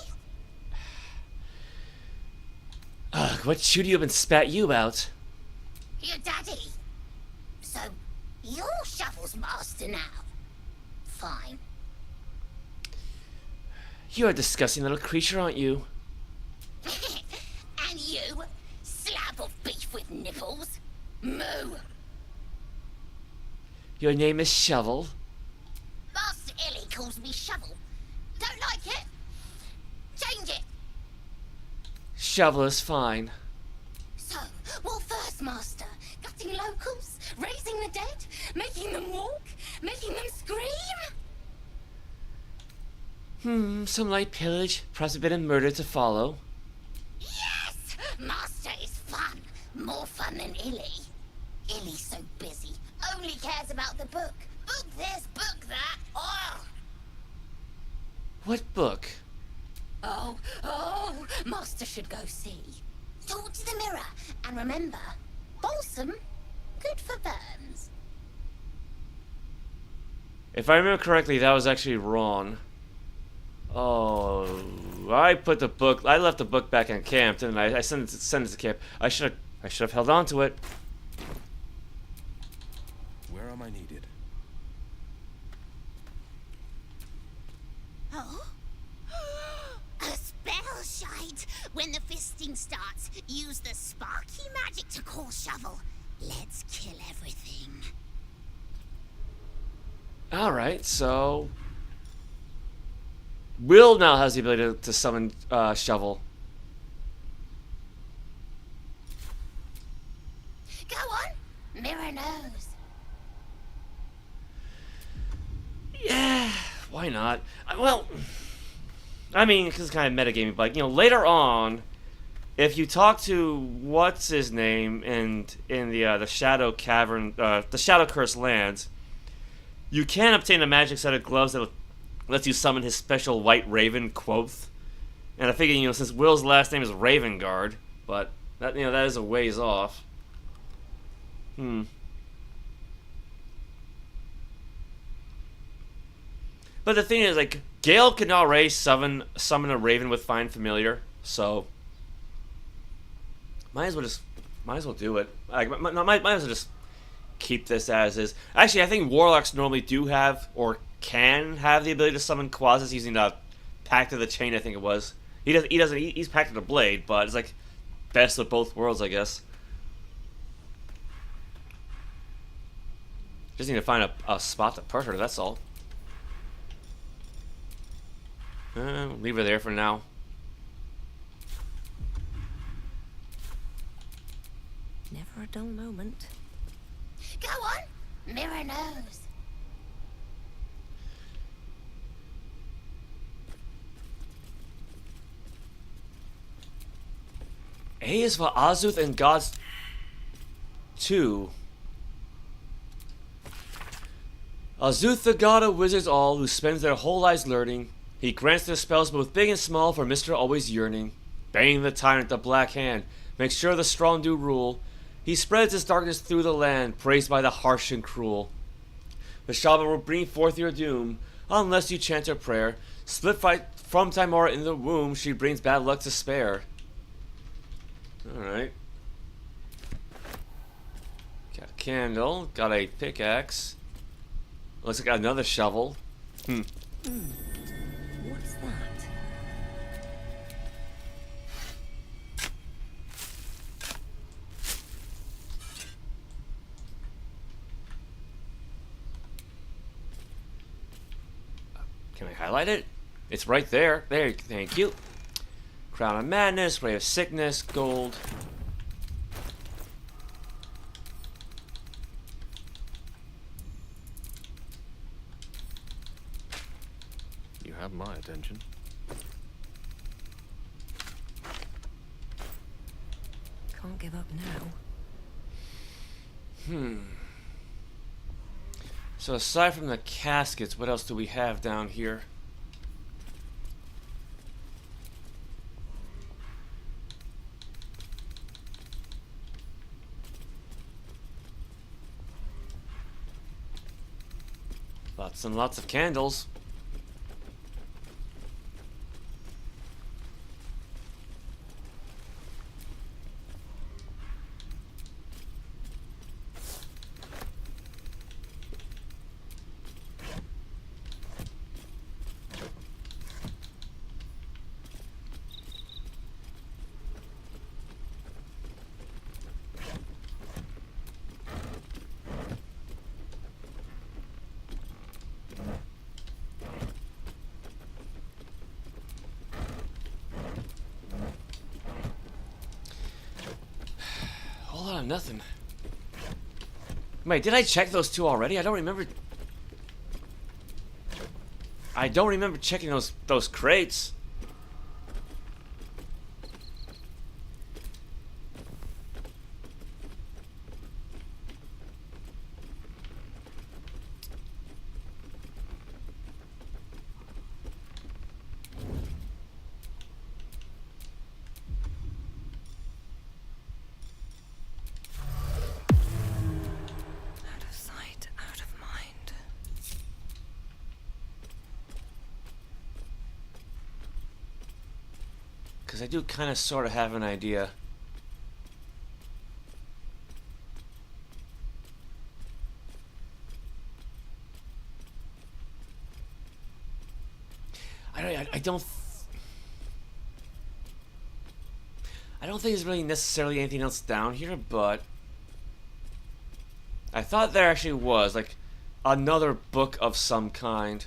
Ugh, what chewed you up and spat you out? Your daddy. So, you're Shovel's master now. Fine. You're a disgusting little creature, aren't you? And you, slab of beef with nipples. Moo. Your name is Shovel? Master Illy calls me Shovel. Don't like it? Change it. Shovel is fine. So, what first, Master? Gutting locals? Raising the dead? Making them walk? Making them scream? Some light pillage, perhaps a bit of murder to follow. Yes! Master is fun. More fun than Illy. Illy's so busy. Only cares about the book. Book this, book that. Oh! What book? Oh, Master should go see. Talk to the mirror, and remember, balsam, good for burns. If I remember correctly, that was actually wrong. Oh, I put the book. I left the book back in camp, didn't I? I sent it to camp. I should have held on to it. Where am I needed? Oh? A spell shite. When the fisting starts, use the sparky magic to call Shovel. Let's kill everything. Alright, so... Will now has the ability to summon Shovel. Go on, mirror nose. Yeah, why not? Well, I mean, because it's kind of metagaming, but, you know, later on, if you talk to what's his name in the Shadow Cavern, the Shadow Curse lands, you can obtain a magic set of gloves that lets you summon his special white raven Quoth. And I figure, you know, since Will's last name is Ravengard, but that, you know, that is a ways off. But the thing is, like, Gale can already summon a raven with Find Familiar, so might as well do it. Like, might as well just keep this as is. Actually, I think warlocks normally do have or can have the ability to summon Quasis using the Pact of the Chain. I think it was. He's Pact of the Blade, but it's like best of both worlds, I guess. Just need to find a spot to put her. That's all. Leave her there for now. Never a dull moment. Go on, mirror nose. A is for Azuth and Gods 2. Azuth, the god of wizards all, who spends their whole lives learning. He grants their spells both big and small for Mr. Always Yearning. Bane the tyrant, the black hand, makes sure the strong do rule. He spreads his darkness through the land, praised by the harsh and cruel. The Shabba will bring forth your doom, unless you chant her prayer. Split fight from Timora in the womb, she brings bad luck to spare. Alright. Got a candle, got a pickaxe. Looks like another shovel. What's that? Can I highlight it? It's right there. There, thank you. Crown of Madness, Ray of Sickness, gold. You have my attention. Can't give up now. So aside from the caskets, what else do we have down here? Lots and lots of candles. Nothing. Wait, did I check those two already? I don't remember. I don't remember checking those crates. Because I do kind of sort of have an idea. I don't think there's really necessarily anything else down here, but I thought there actually was, like, another book of some kind.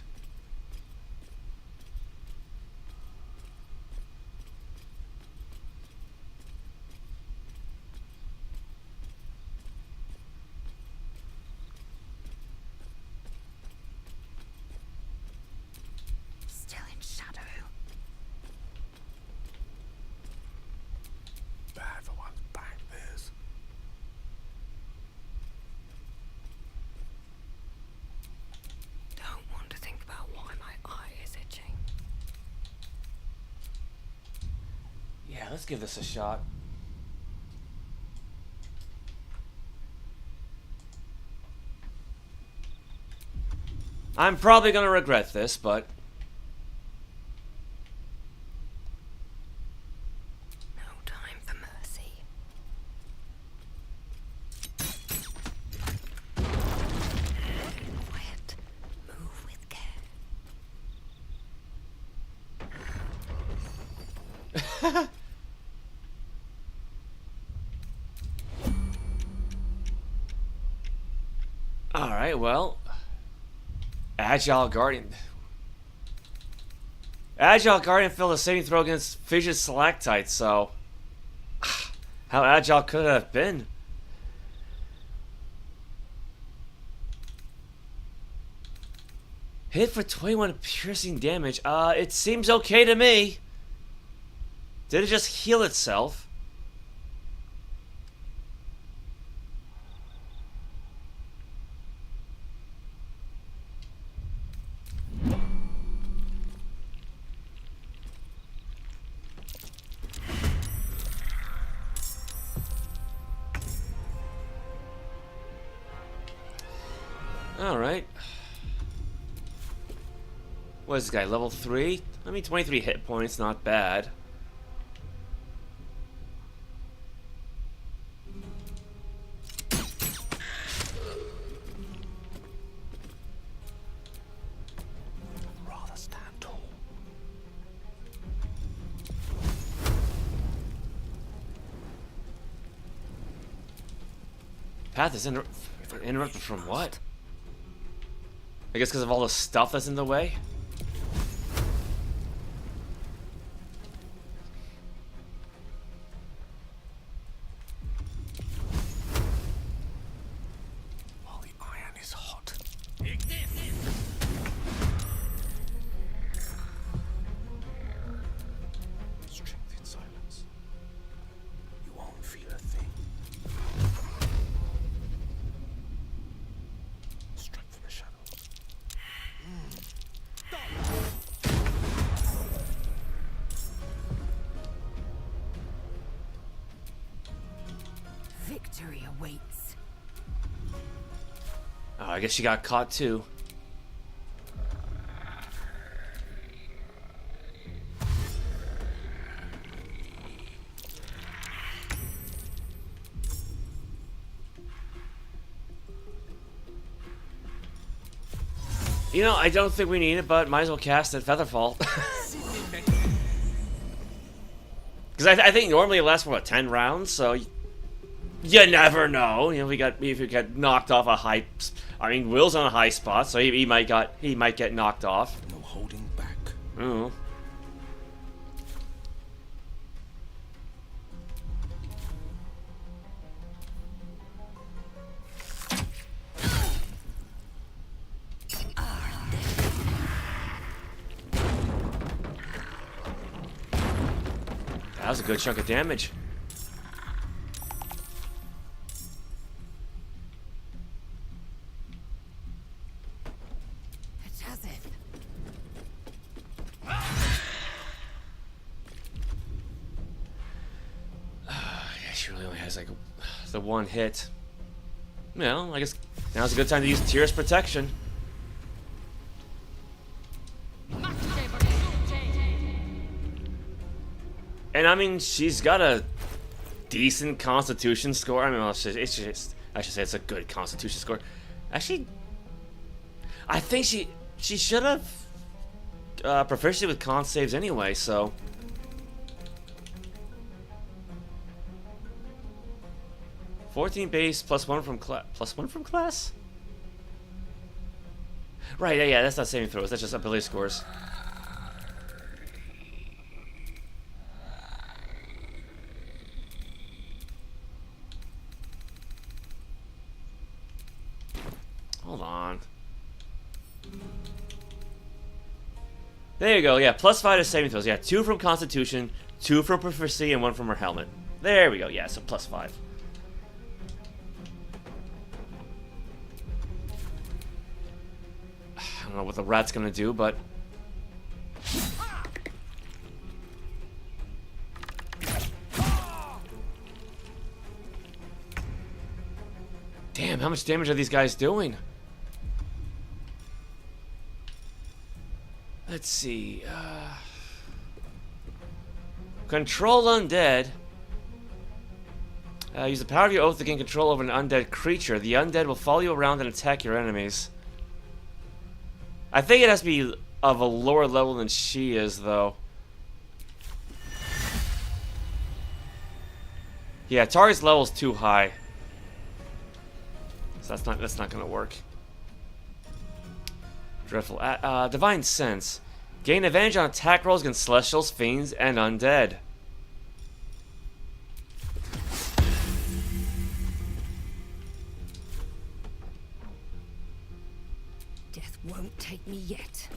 Let's give this a shot. I'm probably gonna regret this, but no time for mercy. Quiet. Move with care. Alright, well, Agile Guardian failed a saving throw against Fission Stalactites, so how agile could it have been? Hit for 21 piercing damage. It seems okay to me. Did it just heal itself? Alright. What is this guy, level 3? I mean, 23 hit points, not bad. Rather stand tall. Path is interrupted from what? I guess because of all the stuff that's in the way? While the iron is hot. Strength in silence. You won't feel a thing. Strength from the shadows. Oh, I guess she got caught too. You know, I don't think we need it, but might as well cast it Featherfall. Because I think normally it lasts for what, 10 rounds, so you never know. You know, if we get knocked off a high, I mean, Will's on a high spot, so he might get knocked off. No holding back. Ooh. That was a good chunk of damage. Yeah, she really only has like the one hit. Well, I guess now's a good time to use Tier's protection. And I mean, she's got a decent Constitution score. I mean, I should say it's a good Constitution score. Actually, I think she should have proficiency with con saves anyway. So, +14 base +1 from class. Right? Yeah, that's not saving throws. That's just ability scores. Hold on. There you go. Yeah, +5 to saving throws. Yeah, 2 from Constitution, 2 from Proficiency, and 1 from her helmet. There we go. Yeah, so +5. I don't know what the rat's gonna do, but damn, how much damage are these guys doing? Let's see. Control undead. Use the power of your oath to gain control over an undead creature. The undead will follow you around and attack your enemies. I think it has to be of a lower level than she is, though. Yeah, target's level is too high. So that's not gonna work. Dreadful. Divine Sense. Gain advantage on attack rolls against Celestials, Fiends, and Undead. Death won't take me yet.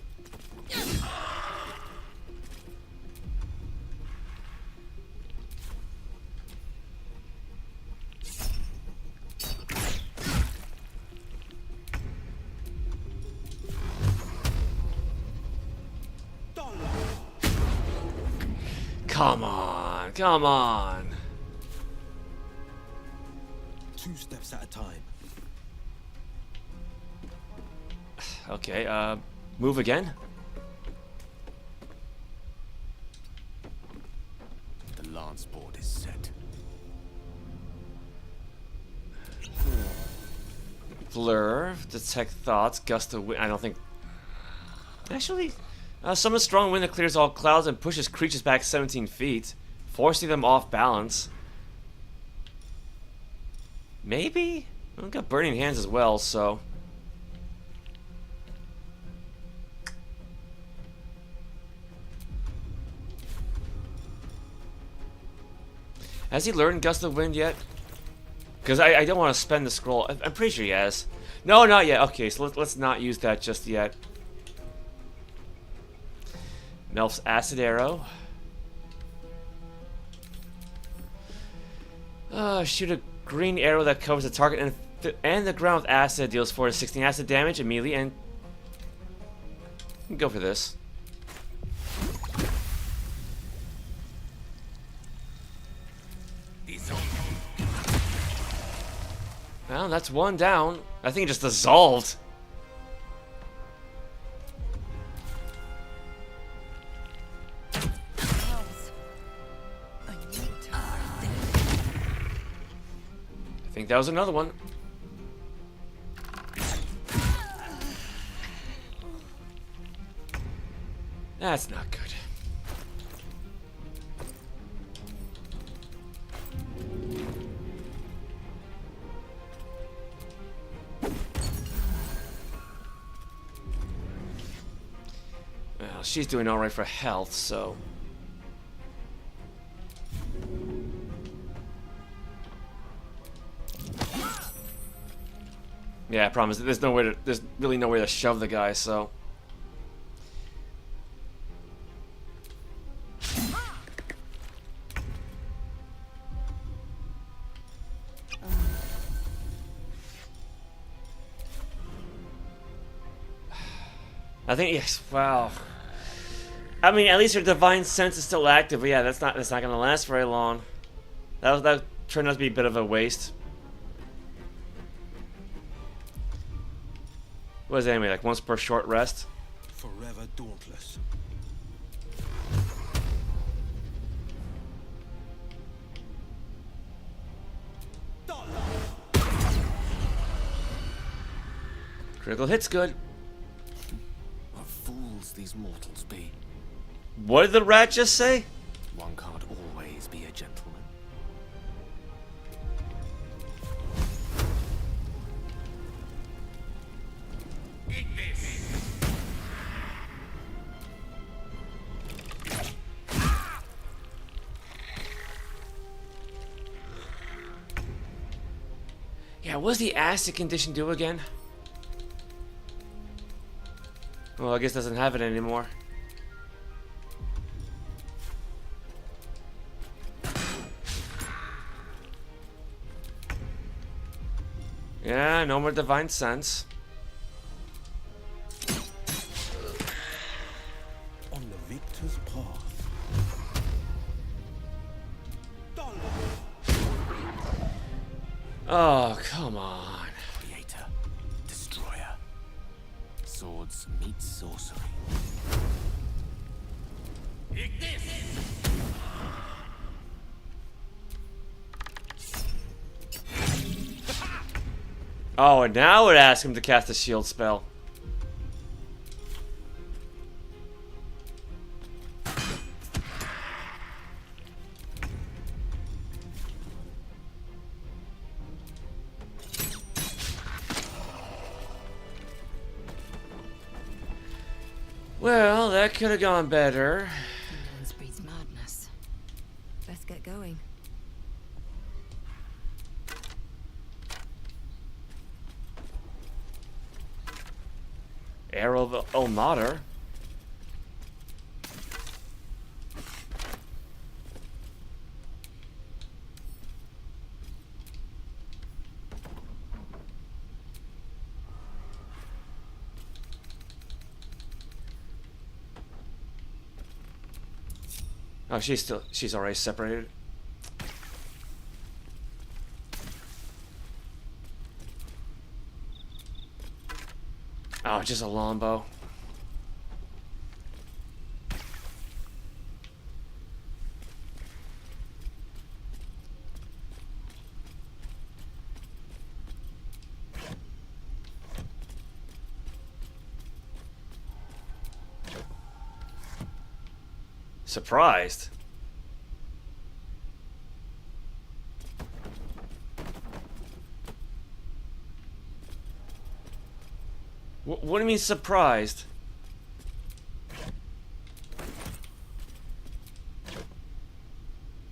Come on, come on. 2 steps at a time. Okay, move again. The lance board is set. Blur, detect thoughts, gust of wind. I don't think. Actually, summon a strong wind that clears all clouds and pushes creatures back 17 feet, forcing them off balance. Maybe? I've got burning hands as well, so. Has he learned Gust of Wind yet? Because I don't want to spend the scroll. I'm pretty sure he has. No, not yet. Okay, so let's not use that just yet. Melf's Acid Arrow. Shoot a green arrow that covers the target and the ground with acid. Deals 4 to 16 acid damage immediately, and go for this. Well, that's one down. I think it just dissolved. I think that was another one. That's not good. Well, she's doing alright for health, so... Yeah, I promise. There's really nowhere to shove the guy, so... I think, yes, wow. I mean, at least her divine sense is still active, but yeah, that's not gonna last very long. That turned out to be a bit of a waste. What is it anyway, like once per short rest? Forever dauntless. Critical hit's good. What fools these mortals be. What did the rat just say? One can't always be a gentleman. Yeah, what does the acid condition do again? Well, I guess it doesn't have it anymore. Yeah, no more divine sense. On the victor's path. Oh, come on. Creator, destroyer. Swords meet sorcery. Oh, and now it asks him to cast a shield spell. Well, that could have gone better. Ignorance breeds madness. Let's get going. Arrow of Ulmater. Oh, she's already separated. Oh, just a longbow. Surprised? What do you mean surprised?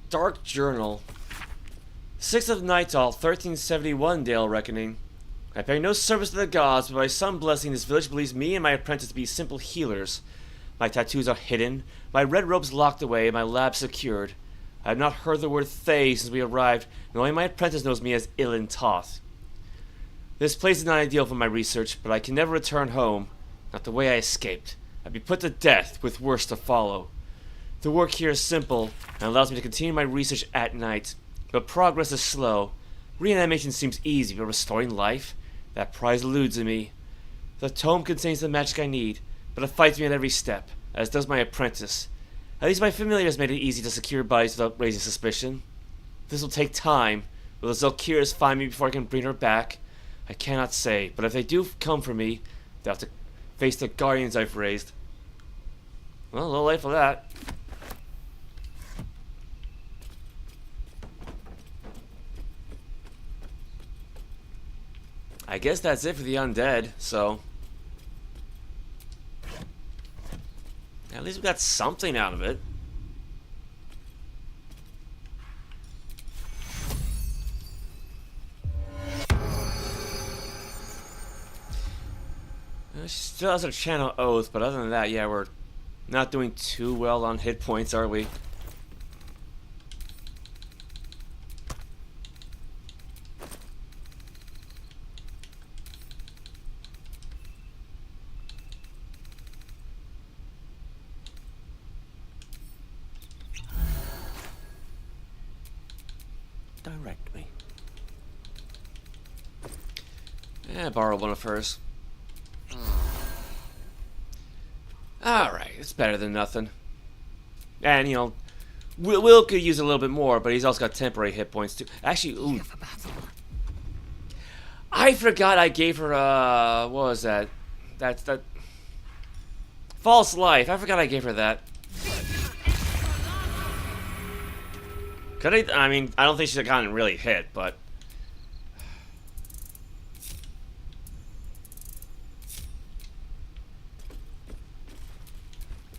Dark Journal. 6th of Nightall, 1371 Dale Reckoning. I pay no service to the gods, but by some blessing this village believes me and my apprentice to be simple healers. My tattoos are hidden, my red robes locked away, and my lab secured. I have not heard the word Thay since we arrived, and only my apprentice knows me as Ilin Toth. This place is not ideal for my research, but I can never return home. Not the way I escaped. I'd be put to death, with worse to follow. The work here is simple, and allows me to continue my research at night. But progress is slow. Reanimation seems easy, but restoring life? That prize eludes me. The tome contains the magic I need, but it fights me at every step, as does my apprentice. At least my familiar has made it easy to secure bodies without raising suspicion. This will take time. Will the Zalkiras find me before I can bring her back? I cannot say, but if they do come for me, they'll have to face the guardians I've raised. Well, a little late for that. I guess that's it for the undead, so... At least we got something out of it. She still has her channel oath, but other than that, yeah, we're not doing too well on hit points, are we? Direct me. Yeah, borrow one of hers. Alright, it's better than nothing. And, you know, Will could use a little bit more, but he's also got temporary hit points too. Actually, ooh. I forgot I gave her, what was that? That False Life. I forgot I gave her that. I mean, I don't think she's gotten really hit, but...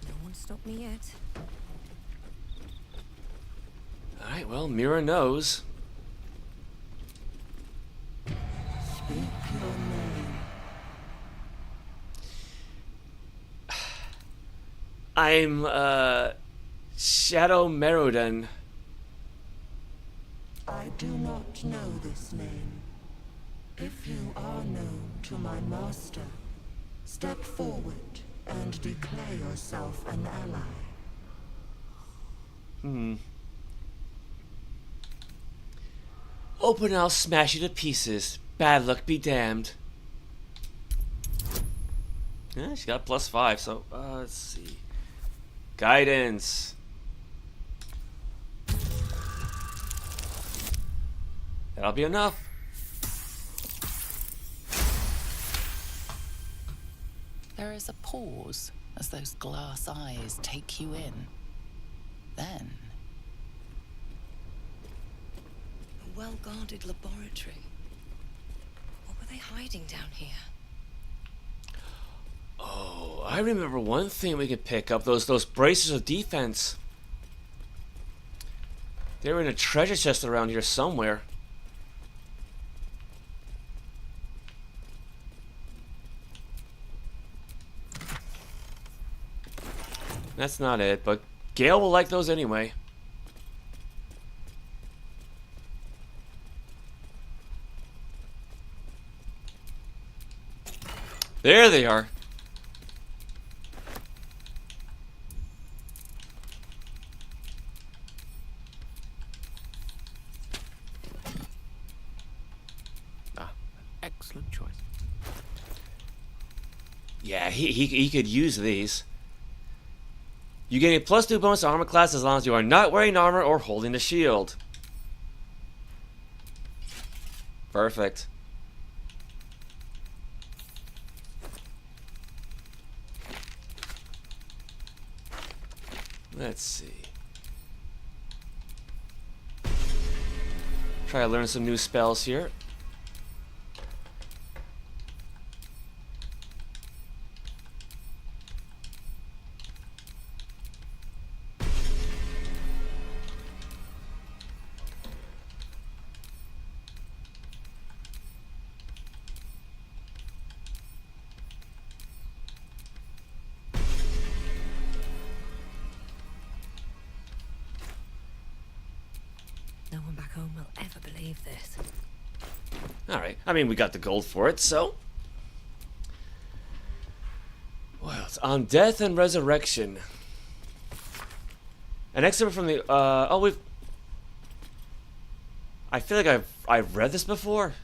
No one stopped me yet. Alright, well, Mira knows. Speak your name. I'm, Shadow Merodin. I do not know this name. If you are known to my master, step forward and declare yourself an ally. Open and I'll smash you to pieces. Bad luck be damned. Yeah, she got +5, so, let's see. Guidance. That'll be enough. There is a pause as those glass eyes take you in. Then... A well-guarded laboratory. What were they hiding down here? Oh, I remember one thing we could pick up. Those braces of defense. They were in a treasure chest around here somewhere. That's not it, but Gale will like those anyway. There they are. Excellent choice. Yeah, he could use these. You gain a +2 bonus to armor class as long as you are not wearing armor or holding a shield. Perfect. Let's see. Try to learn some new spells here. No one back home will ever believe this. Alright, I mean, we got the gold for it, so... Well, it's on death and resurrection. An excerpt from the, oh, we've... I feel like I've read this before.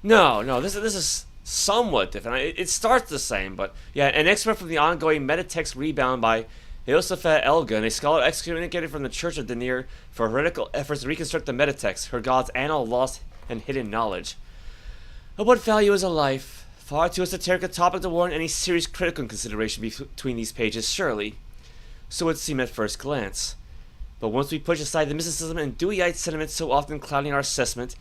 No, this is somewhat different. It starts the same, but yeah, an expert from the ongoing metatext rebound by Eosaphat Elgin, a scholar excommunicated from the Church of Danir for heretical efforts to reconstruct the metatext, her god's annal lost and hidden knowledge. Of what value is a life? Far too esoteric a topic to warrant any serious critical consideration between these pages, surely. So it would seem at first glance. But once we push aside the mysticism and Deweyite sentiment so often clouding our assessment,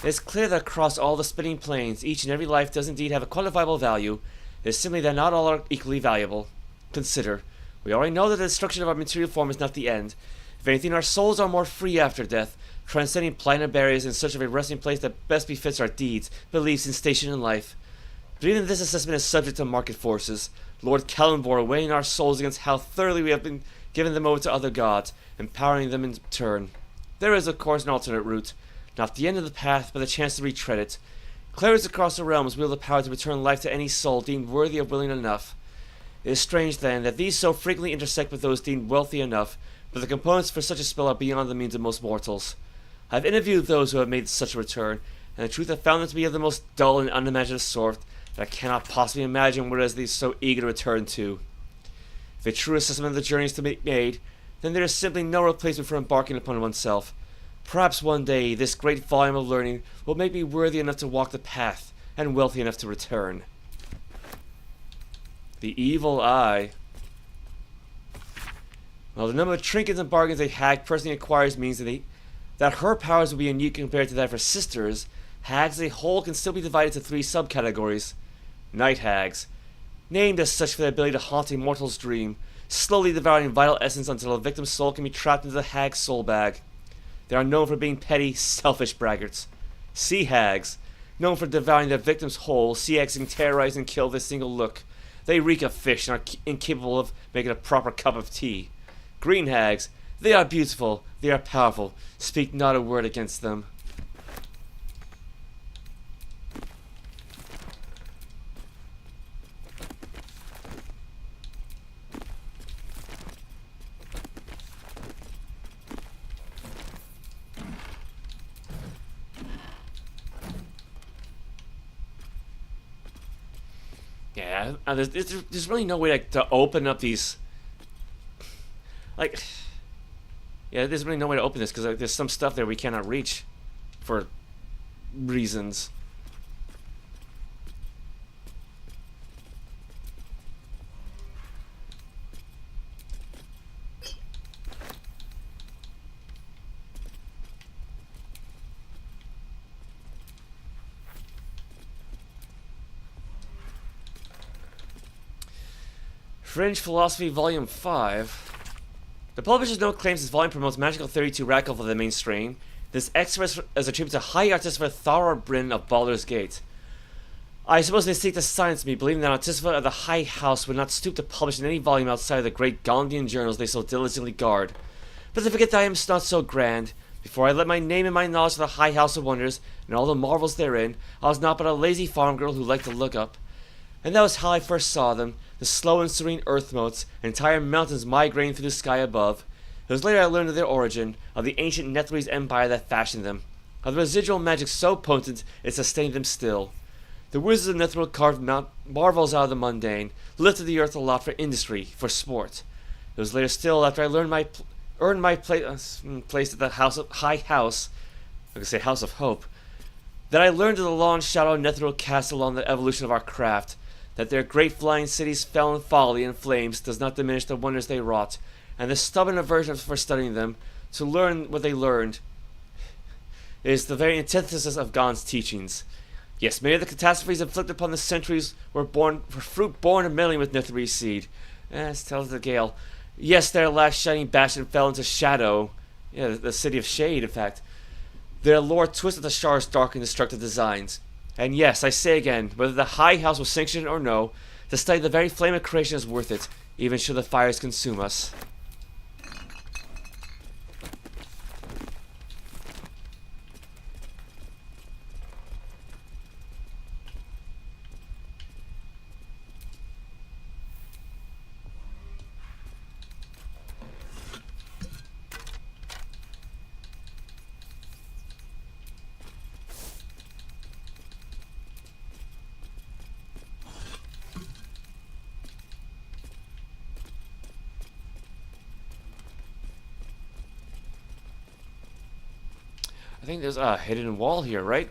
it is clear that across all the spinning planes, each and every life does indeed have a quantifiable value. It is simply that not all are equally valuable. Consider, we already know that the destruction of our material form is not the end. If anything, our souls are more free after death, transcending planar barriers in search of a resting place that best befits our deeds, beliefs, and station in life. But even this assessment is subject to market forces. Lord Kalimvor weighing our souls against how thoroughly we have been given them over to other gods, empowering them in turn. There is, of course, an alternate route. Not the end of the path, but the chance to retread it. Clerics across the realms wield the power to return life to any soul deemed worthy of willing enough. It is strange, then, that these so frequently intersect with those deemed wealthy enough, but the components for such a spell are beyond the means of most mortals. I have interviewed those who have made such a return, and the truth have found them to be of the most dull and unimaginative sort that I cannot possibly imagine what it is they are so eager to return to. If a true assessment of the journey is to be made, then there is simply no replacement for embarking upon oneself. Perhaps one day this great volume of learning will make me worthy enough to walk the path, and wealthy enough to return. The evil eye. Well, the number of trinkets and bargains a hag personally acquires means that her powers will be unique compared to that of her sisters. Hags as a whole can still be divided into 3 subcategories. Night hags, named as such for their ability to haunt a mortal's dream, slowly devouring vital essence until a victim's soul can be trapped into the hag's soul bag. They are known for being petty, selfish braggarts. Sea hags, known for devouring their victim's whole, sea eggs and terrorize and kill with a single look. They reek of fish and are incapable of making a proper cup of tea. Green hags, they are beautiful, they are powerful, speak not a word against them. Yeah, there's really no way to open up these. Yeah, there's really no way to open this because there's some stuff there we cannot reach for reasons. Fringe Philosophy Volume 5. The publisher's note claims this volume promotes magical theory too radical for the mainstream. This excerpt is attributed to High Artificer Thara Bryn of Baldur's Gate. I suppose they seek to silence me, believing that Artificer of the High House would not stoop to publish in any volume outside of the great Gondian journals they so diligently guard. But they forget that I am not so grand. Before I let my name and my knowledge of the High House of Wonders and all the marvels therein, I was not but a lazy farm girl who liked to look up. And that was how I first saw them, the slow and serene earth motes, entire mountains migrating through the sky above. It was later I learned of their origin, of the ancient Netherese empire that fashioned them, of the residual magic so potent it sustained them still. The wizards of Netheril carved marvels out of the mundane, lifted the earth aloft for industry, for sport. It was later still, after I earned my place at the High House, I could say House of Hope, that I learned of the long shadow Netheril cast along the evolution of our craft, that their great flying cities fell in folly and flames does not diminish the wonders they wrought, and the stubborn aversion for studying them, to learn what they learned, is the very antithesis of Gon's teachings. Yes, many of the catastrophes inflicted upon the centuries were fruit born of meddling with Netherese seed. As tells the Gale. Yes, their last shining bastion fell into shadow, the city of shade, in fact. Their lore twisted the Shar's dark and destructive designs. And yes, I say again, whether the High House will sanction it or no, to study the very flame of creation is worth it, even should the fires consume us. think there's a hidden wall here, right?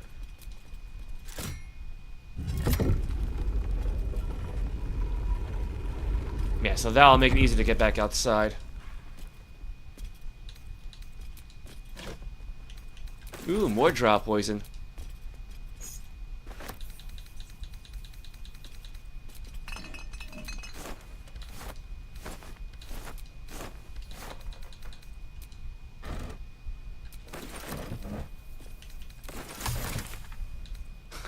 Yeah, so that'll make it easy to get back outside. Ooh, more drow poison.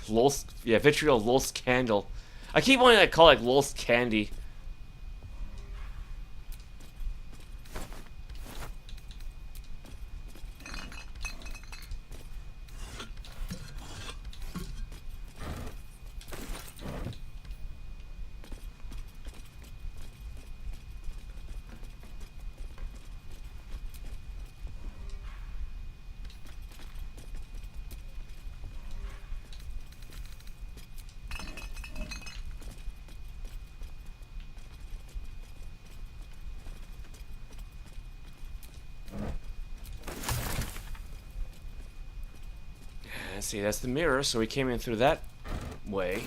Lolth, yeah, vitriol Lolth's candle. I keep wanting to call it Lolth's candy. See, that's the mirror, so we came in through that way.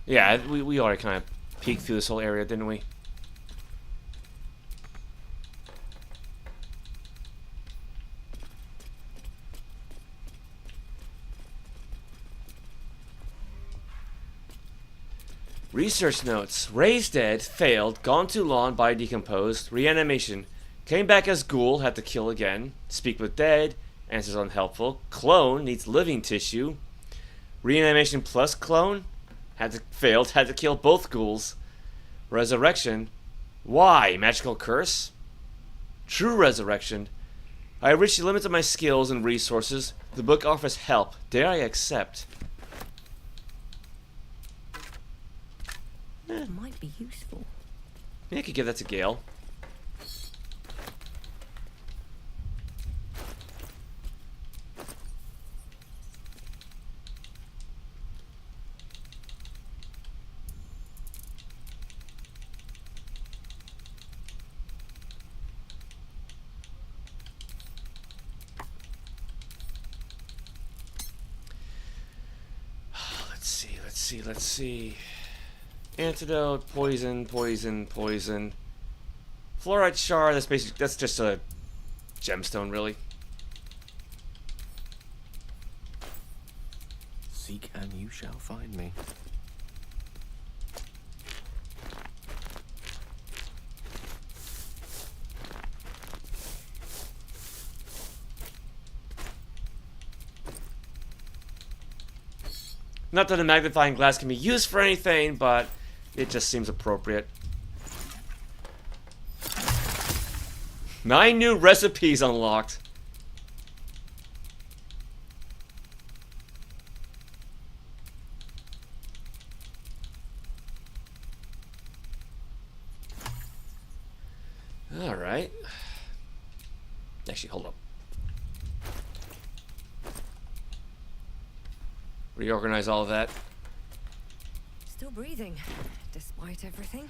Yeah, we already kind of peeked through this whole area, didn't we? Research notes. Raised dead, failed, gone too long, body decomposed, reanimation. Came back as ghoul, had to kill again. Speak with dead, answers unhelpful. Clone, needs living tissue. Reanimation plus clone, failed, had to kill both ghouls. Resurrection. Why? Magical curse? True resurrection. I have reached the limits of my skills and resources. The book offers help. Dare I accept? It might be useful. Yeah, I could give that to Gale. Let's see. Antidote, poison. Fluorite shard, that's just a gemstone, really. Seek and you shall find me. Not that a magnifying glass can be used for anything, but it just seems appropriate. 9 new recipes unlocked. Alright. Actually, hold up. Reorganize all of that. Still breathing, despite everything.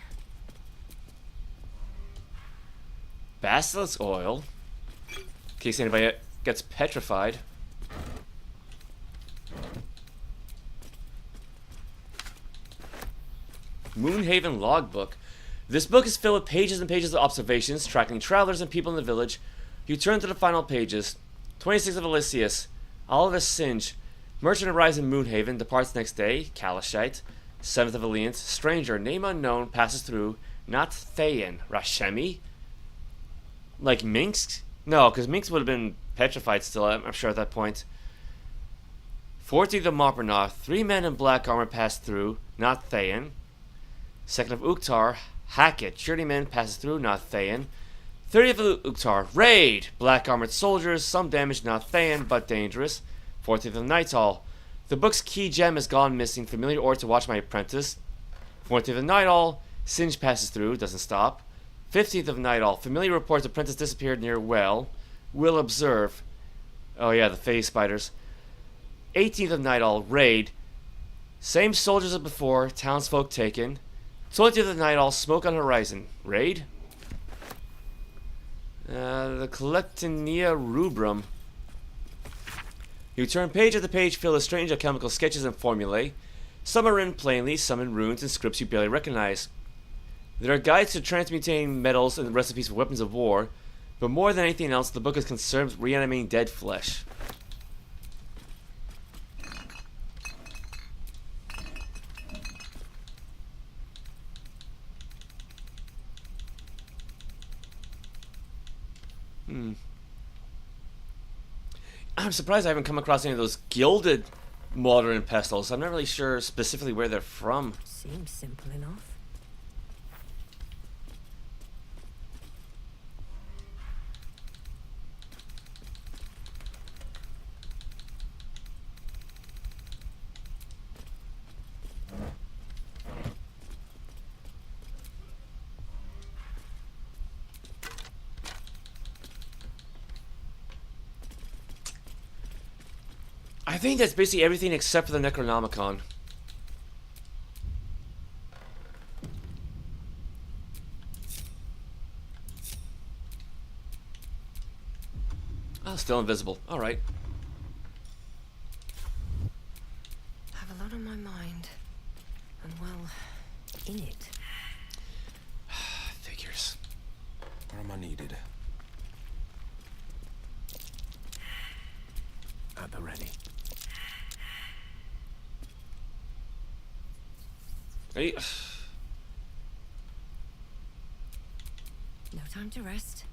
Basilisk oil. In case anybody gets petrified. Moonhaven logbook. This book is filled with pages and pages of observations, tracking travelers and people in the village. You turn to the final pages. 26th of Elysius. Oliver Singe. Merchant arrives in Moonhaven, departs next day. Kalashite. 7th of Alliance. Stranger, name unknown, passes through. Not Thayan. Rashemi? Like Minx? No, because Minx would have been petrified still, I'm sure, at that point. 14th of Montparnasse. 3 men in black armor pass through. Not Thayan. 2nd of Uktar. Hackett. Journeyman passes through. Not Thayan. 30th of Uktar. Raid! Black armored soldiers. Some damage. Not Thayan, but dangerous. 14th of Nightall. The book's key gem has gone missing. Familiar ore to watch my apprentice. 14th of Nightall. Singe passes through. Doesn't stop. 15th of Nightall. Familiar reports apprentice disappeared near well. Will observe. Oh yeah, the phase spiders. 18th of Nightall, raid. Same soldiers as before, townsfolk taken. 20th of Nightall, smoke on horizon, raid. The Collectinia Rubrum. You turn page after page filled with strange alchemical sketches and formulae. Some are written plainly, some in runes and scripts you barely recognize. There are guides to transmuting metals and recipes for weapons of war, but more than anything else, the book is concerned with reanimating dead flesh. I'm surprised I haven't come across any of those gilded mortar and pestles. I'm not really sure specifically where they're from. Seems simple enough. I think that's basically everything except for the Necronomicon. Oh, still invisible. Alright. I have a lot on my mind. And well, in it. Figures. Where am I needed? At the ready. Hey. No time to rest.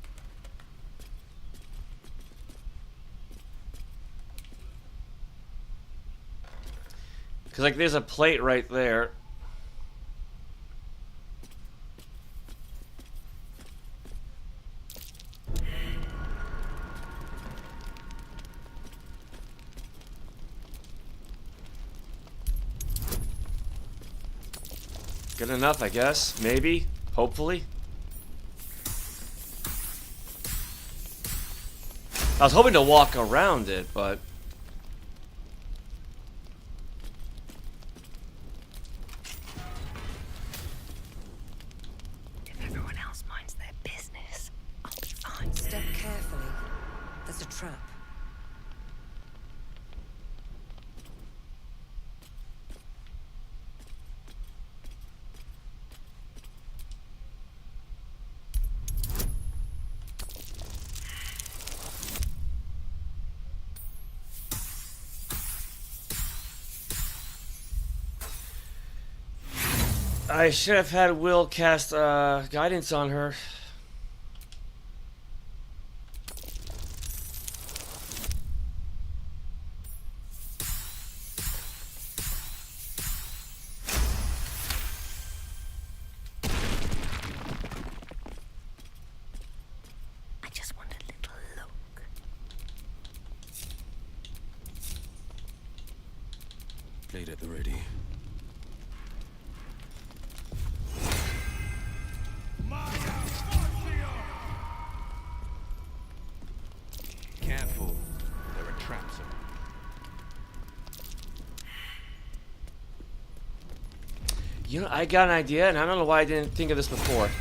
Because, like, there's a plate right there. Good enough, I guess. Maybe. Hopefully. I was hoping to walk around it, but... If everyone else minds their business, I'll be fine. Step carefully. There's a trap. I should have had Will cast guidance on her. I just want a little look. Blade at the ready. Careful. There are traps around. You know, I got an idea, and I don't know why I didn't think of this before.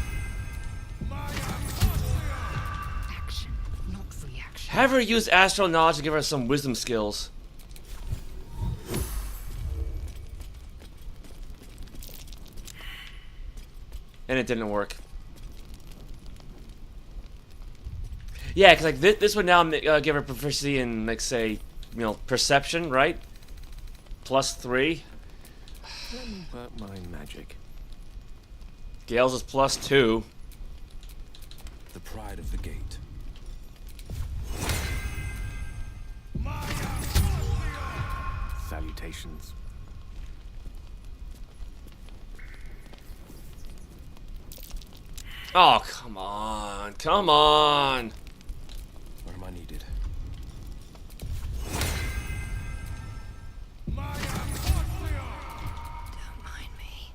Action, not reaction. Have her use astral knowledge to give her some wisdom skills. And it didn't work. Yeah, because like this would now give her proficiency in, like, say, you know, perception, right? +3. But my magic. Gale's is +2. The pride of the gate. Salutations. Oh, come on. Come on. Where am I needed? Don't mind me.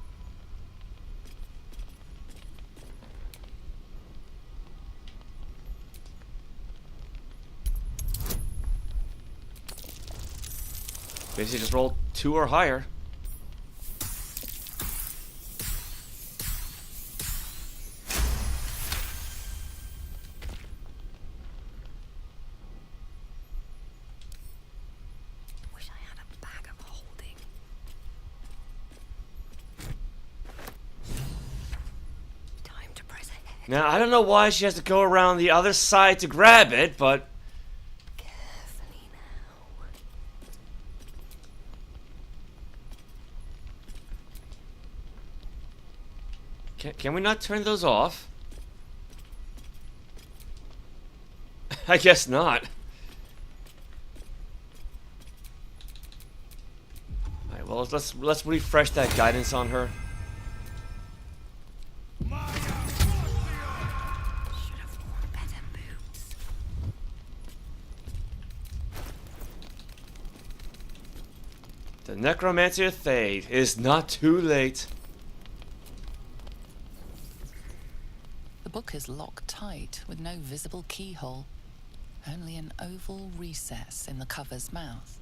Basically just roll 2 or higher. Wish I had a bag of holding. Time to press ahead. Now, I don't know why she has to go around the other side to grab it, but... Carefully now. Can we not turn those off? I guess not. Alright, well, let's refresh that guidance on her. The Necromancer Thade is not too late. The book is locked tight with no visible keyhole, only an oval recess in the cover's mouth.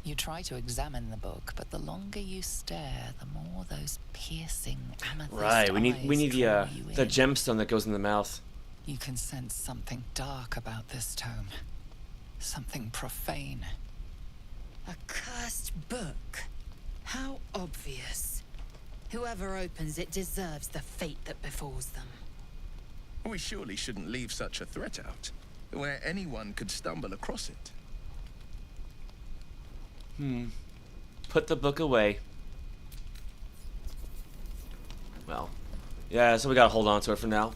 You try to examine the book, but the longer you stare, the more those piercing amethyst Right, we need draw the you in. gemstone that goes in the mouth. You can sense something dark about this tome. Something profane. A cursed book. How obvious. Whoever opens it deserves the fate that befalls them. We surely shouldn't leave such a threat out, where anyone could stumble across it. Put the book away. Well, yeah, so we gotta hold on to it for now.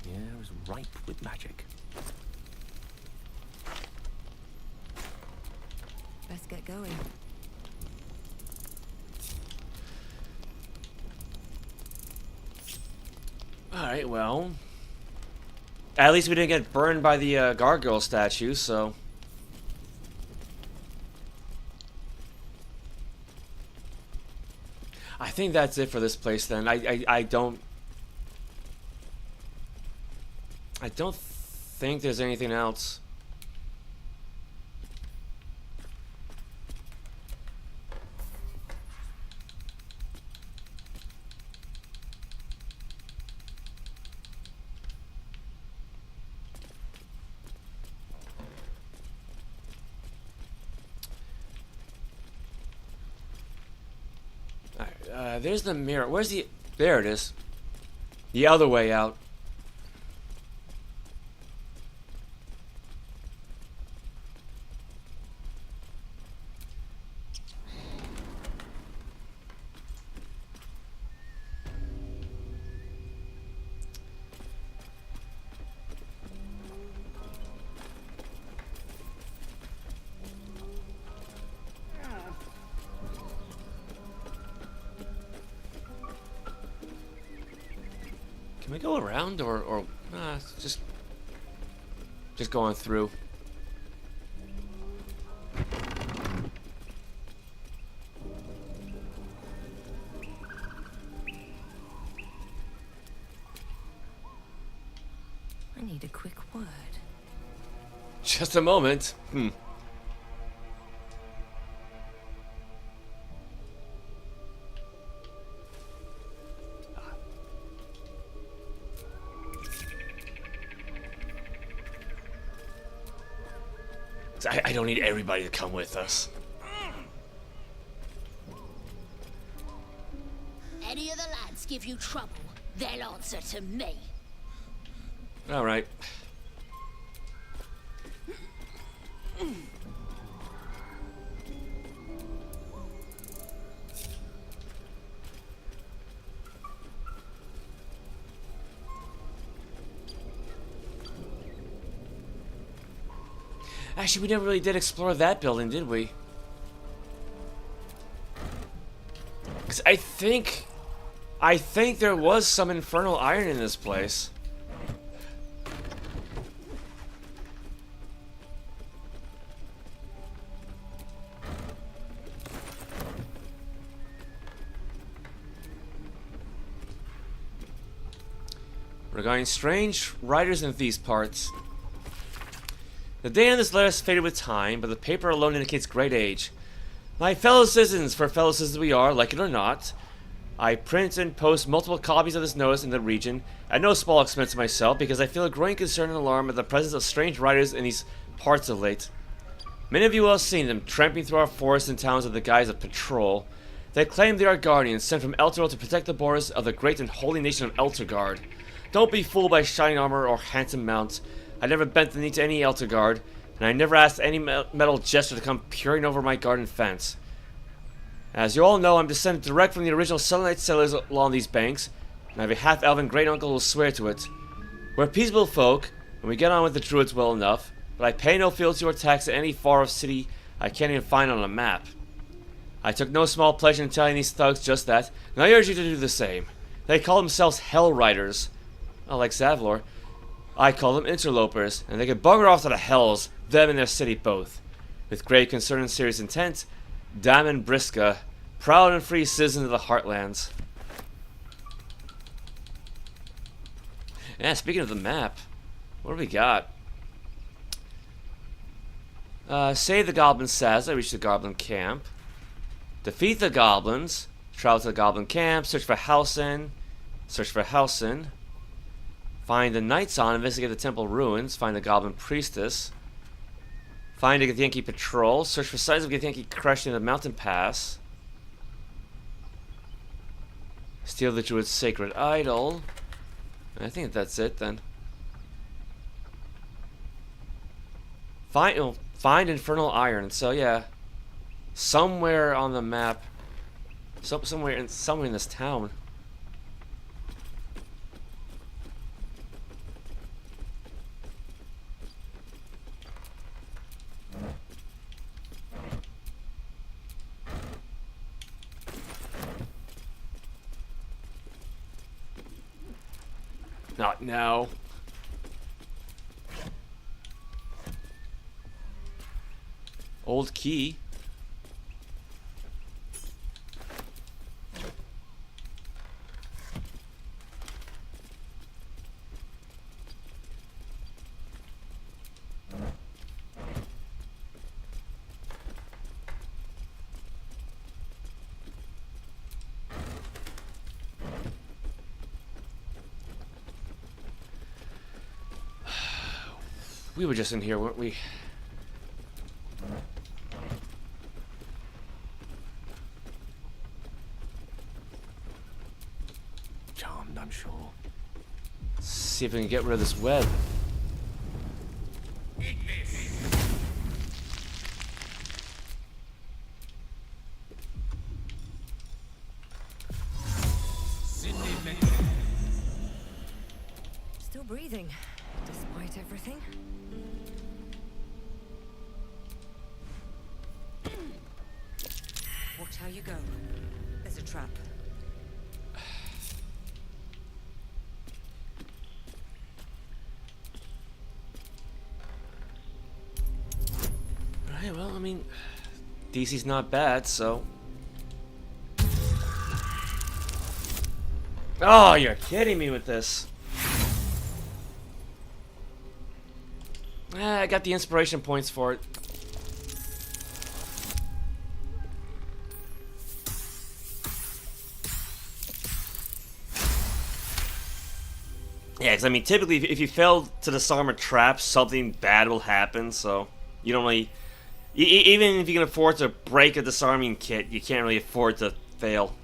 The air is ripe with magic. Let's get going. Alright, well... At least we didn't get burned by the gargoyle statue, so... I think that's it for this place then. I don't think there's anything else. There's the mirror. Where's the... There it is. The other way out. Can we go around or just going through? I need a quick word. Just a moment. I don't need everybody to come with us. Any of the lads give you trouble, they'll answer to me. All right. Actually, we never really did explore that building, did we? Because I think there was some infernal iron in this place. regarding strange riders in these parts. The date on this letter has faded with time, but the paper alone indicates great age. My fellow citizens, for fellow citizens we are, like it or not, I print and post multiple copies of this notice in the region, at no small expense to myself, because I feel a growing concern and alarm at the presence of strange riders in these parts of late. Many of you will have seen them, tramping through our forests and towns in the guise of patrol. They claim they are guardians, sent from Elturel to protect the borders of the great and holy nation of Elturgard. Don't be fooled by shining armor or handsome mounts. I never bent the knee to any Elturgard, and I never asked any metal jester to come peering over my garden fence. As you all know, I'm descended direct from the original Selenite settlers along these banks, and I have a half-elven great-uncle who will swear to it. We're peaceable folk, and we get on with the druids well enough, but I pay no fealty or tax to any far-off city I can't even find on a map. I took no small pleasure in telling these thugs just that, and I urge you to do the same. They call themselves Hell Riders. Like Zavlor, I call them interlopers, and they can bugger off to the hells, them and their city both. With grave concern and serious intent, Diamond Briska, proud and free citizen of the Heartlands. Yeah, speaking of the map, what do we got? Save the goblin Saz, I reached the goblin camp. Defeat the goblins, travel to the goblin camp, search for Halsin. Find the Knights on, investigate the temple ruins, find the goblin priestess. Find a Githyanki patrol, search for signs of Githyanki crushing the mountain pass. Steal the druid's sacred idol. I think that's it then. Find infernal iron. So yeah, somewhere on the map, somewhere in this town. Not now. Old key. We were just in here, weren't we? Charmed, I'm sure. Let's see if we can get rid of this web. Still breathing, despite everything. Watch how you go. There's a trap. Alright, well, I mean, DC's not bad, so. Oh, you're kidding me with this. I got the inspiration points for it. Yeah, because I mean, typically, if you fail to disarm a trap, something bad will happen, so you don't really... even if you can afford to break a disarming kit, you can't really afford to fail.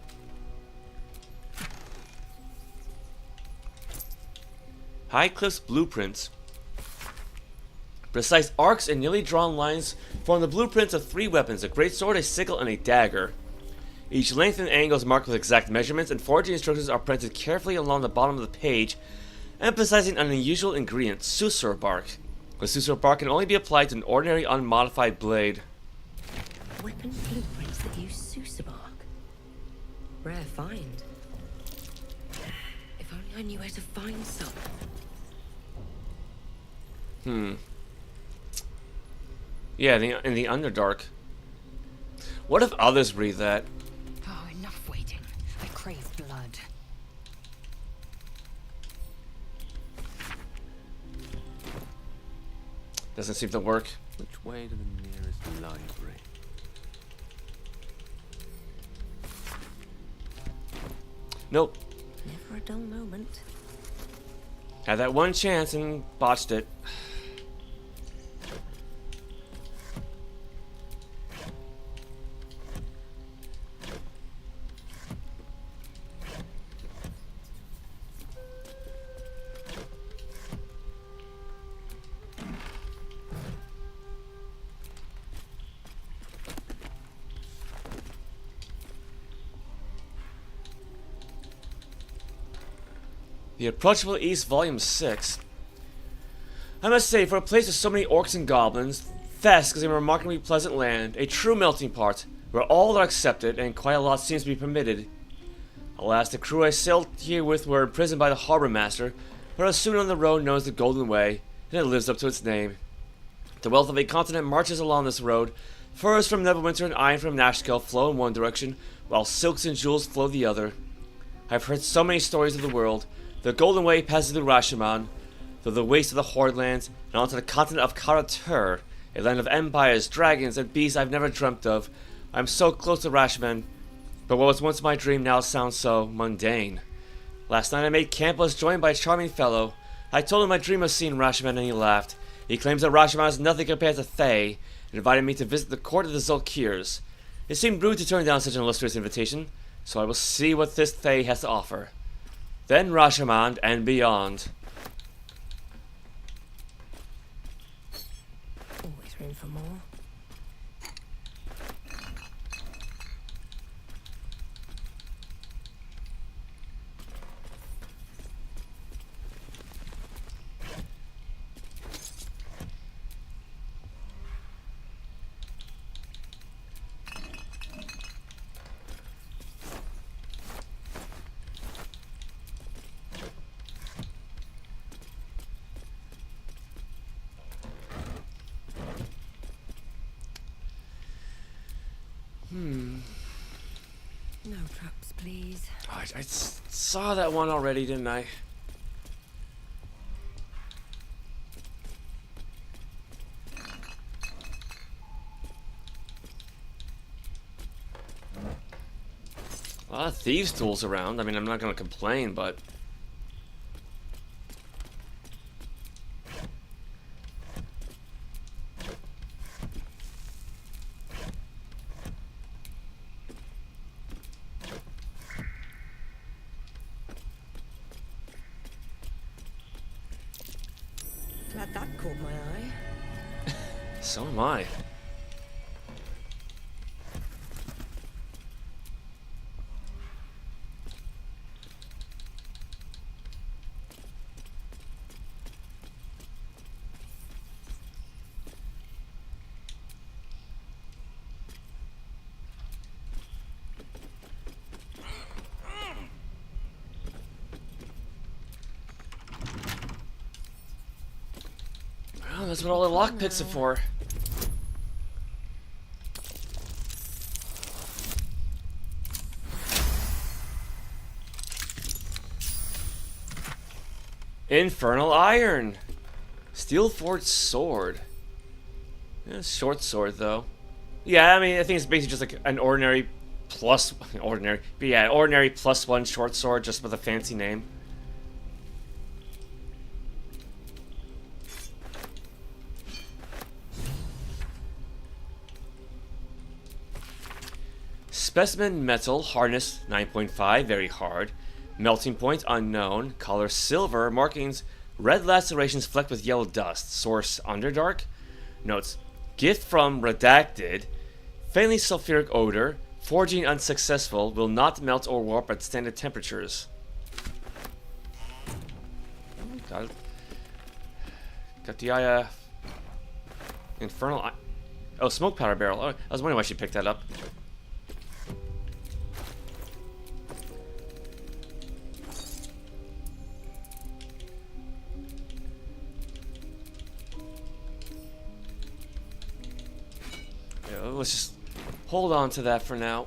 High Cliff's blueprints. Precise arcs and nearly drawn lines form the blueprints of 3 weapons, a greatsword, a sickle, and a dagger. Each length and angle is marked with exact measurements, and forging instructions are printed carefully along the bottom of the page, emphasizing an unusual ingredient, susur bark. The susur bark can only be applied to an ordinary unmodified blade. Weapon blueprints that use susur bark. Rare find. If only I knew where to find some. Yeah, in the Underdark. What if others read that? Oh, enough waiting. I crave blood. Doesn't seem to work. Which way to the nearest library? Nope. Never a dull moment. Had that one chance and botched it. The Approachable East, Volume 6. I must say, for a place with so many orcs and goblins, Thesk is a remarkably pleasant land, a true melting pot, where all are accepted and quite a lot seems to be permitted. Alas, the crew I sailed here with were imprisoned by the harbor master, but are soon on the road known as the Golden Way, and it lives up to its name. The wealth of a continent marches along this road. Furs from Neverwinter and iron from Nashkel flow in one direction, while silks and jewels flow the other. I've heard so many stories of the world. The Golden Way passes through Rashomon, through the waste of the Hordlands, and onto the continent of Kara-Tur, a land of empires, dragons, and beasts I've never dreamt of. I'm so close to Rashomon, but what was once my dream now sounds so mundane. Last night I made camp, was joined by a charming fellow. I told him my dream of seeing Rashomon, and he laughed. He claims that Rashomon is nothing compared to Thay, and invited me to visit the court of the Zolkirs. It seemed rude to turn down such an illustrious invitation, so I will see what this Thay has to offer. Then Rashomon and beyond. Always room for more. No traps, please. Oh, I saw that one already, didn't I? A lot of thieves' tools around. I mean, I'm not going to complain, but... Glad that caught my eye. So am I. Well, that's what all the lockpicks are for. Infernal Iron! Steel-forged sword. Yeah, short sword, though. Yeah, I mean, I think it's basically just like an ordinary plus... ordinary. But yeah, ordinary +1 short sword, just with a fancy name. Specimen metal, hardness 9.5, very hard. Melting point unknown. Color silver. Markings red lacerations flecked with yellow dust. Source Underdark. Notes: gift from Redacted. Faintly sulfuric odor. Forging unsuccessful. Will not melt or warp at standard temperatures. Got it. Got the infernal. Oh, smoke powder barrel. Oh, I was wondering why she picked that up. Let's just hold on to that for now.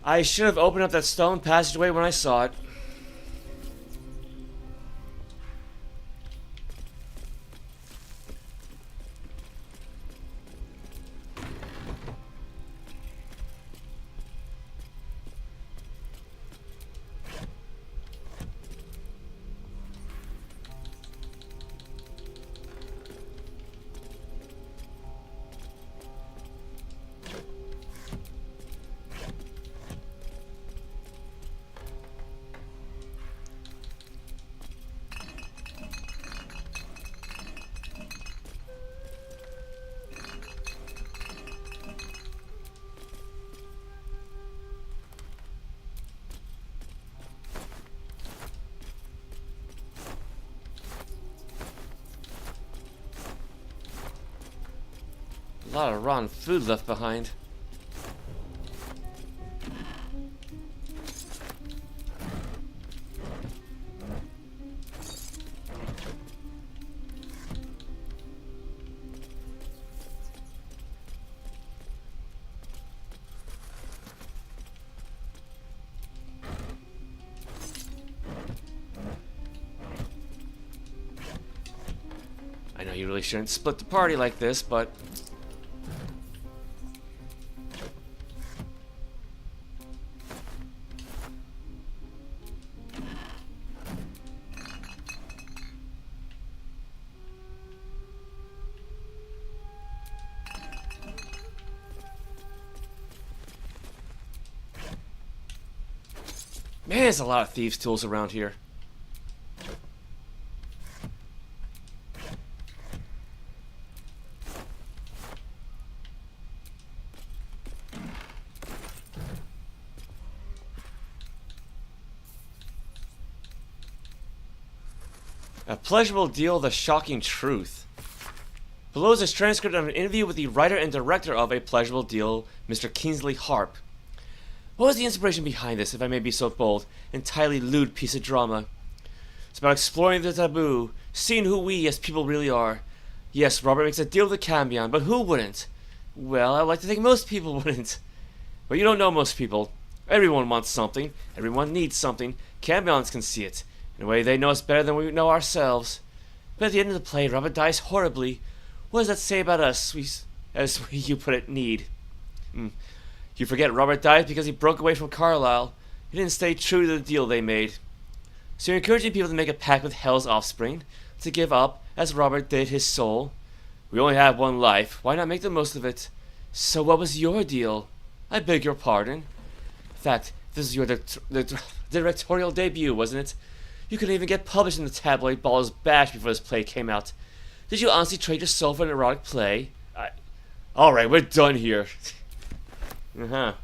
I should have opened up that stone passageway when I saw it. A lot of rotten food left behind. I know you really shouldn't split the party like this, but man, there's a lot of thieves' tools around here. A pleasurable deal, the shocking truth. Below is a transcript of an interview with the writer and director of A Pleasurable Deal, Mr. Kingsley Harp. What was the inspiration behind this, if I may be so bold, entirely lewd piece of drama? It's about exploring the taboo, seeing who we as people really are. Yes, Robert makes a deal with the Cambion, but who wouldn't? Well, I like to think most people wouldn't. But you don't know most people. Everyone wants something. Everyone needs something. Cambions can see it. In a way, they know us better than we know ourselves. But at the end of the play, Robert dies horribly. What does that say about us, as you put it, need? You forget Robert died because he broke away from Carlisle. He didn't stay true to the deal they made. So you're encouraging people to make a pact with Hell's offspring, to give up, as Robert did, his soul. We only have one life. Why not make the most of it? So what was your deal? I beg your pardon. In fact, this is your directorial debut, wasn't it? You couldn't even get published in the tabloid Ball's Bash before this play came out. Did you honestly trade your soul for an erotic play? Alright, we're done here. Uh-huh.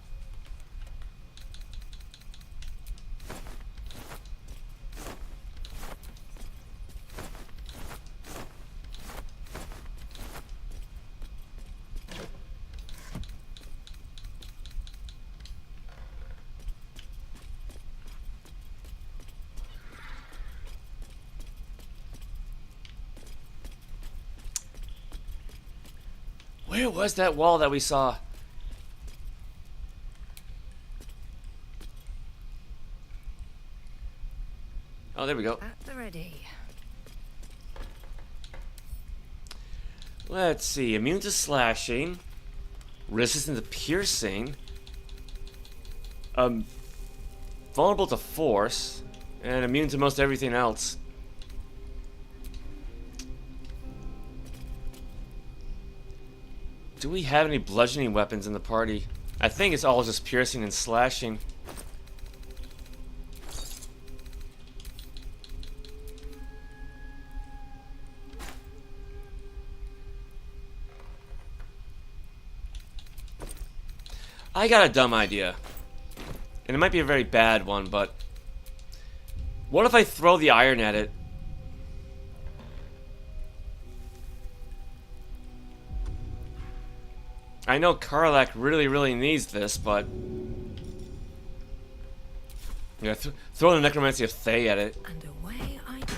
Where was that wall that we saw? Oh, there we go. At the ready. Let's see. Immune to slashing. Resistant to piercing. Vulnerable to force. And immune to most everything else. Do we have any bludgeoning weapons in the party? I think it's all just piercing and slashing. I got a dumb idea. And it might be a very bad one, but what if I throw the iron at it? I know Karlach really needs this, but yeah, throw the necromancy of Thay at it. And away I go.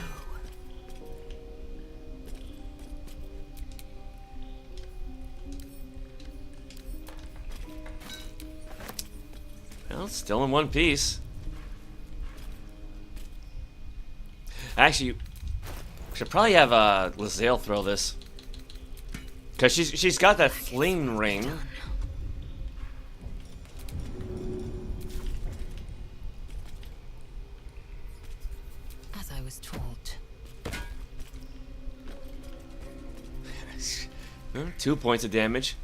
Well, still in one piece. Actually, should probably have Lae'zel throw this, cause she's got that flame ring. As I was taught. 2 points of damage.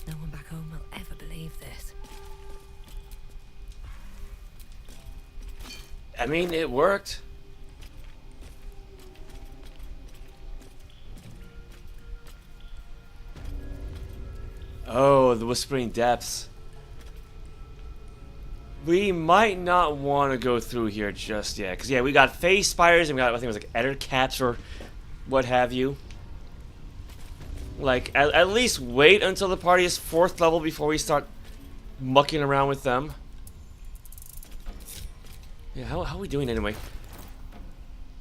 No one back home will ever believe this. I mean, it worked. Oh, the Whispering Depths. We might not want to go through here just yet. Because, yeah, we got face spires and we got, I think it was like Eder caps or what have you. Like, at least wait until the party is 4th level before we start mucking around with them. Yeah, how are we doing anyway?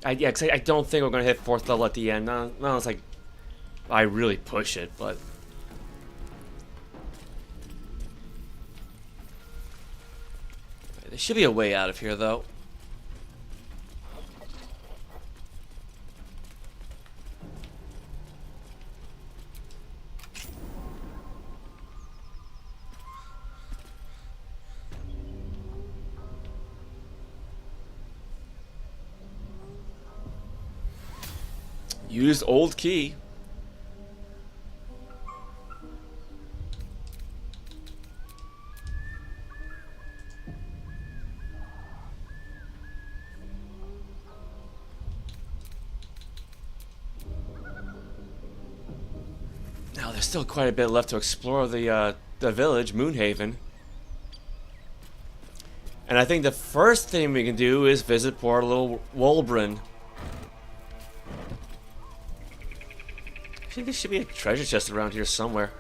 Yeah, because I don't think we're going to hit 4th level at the end. No, it's like I really push it, but... There should be a way out of here, though. Used old key. Now there's still quite a bit left to explore the village, Moonhaven. And I think the first thing we can do is visit poor little Wulbren. I think there should be a treasure chest around here somewhere.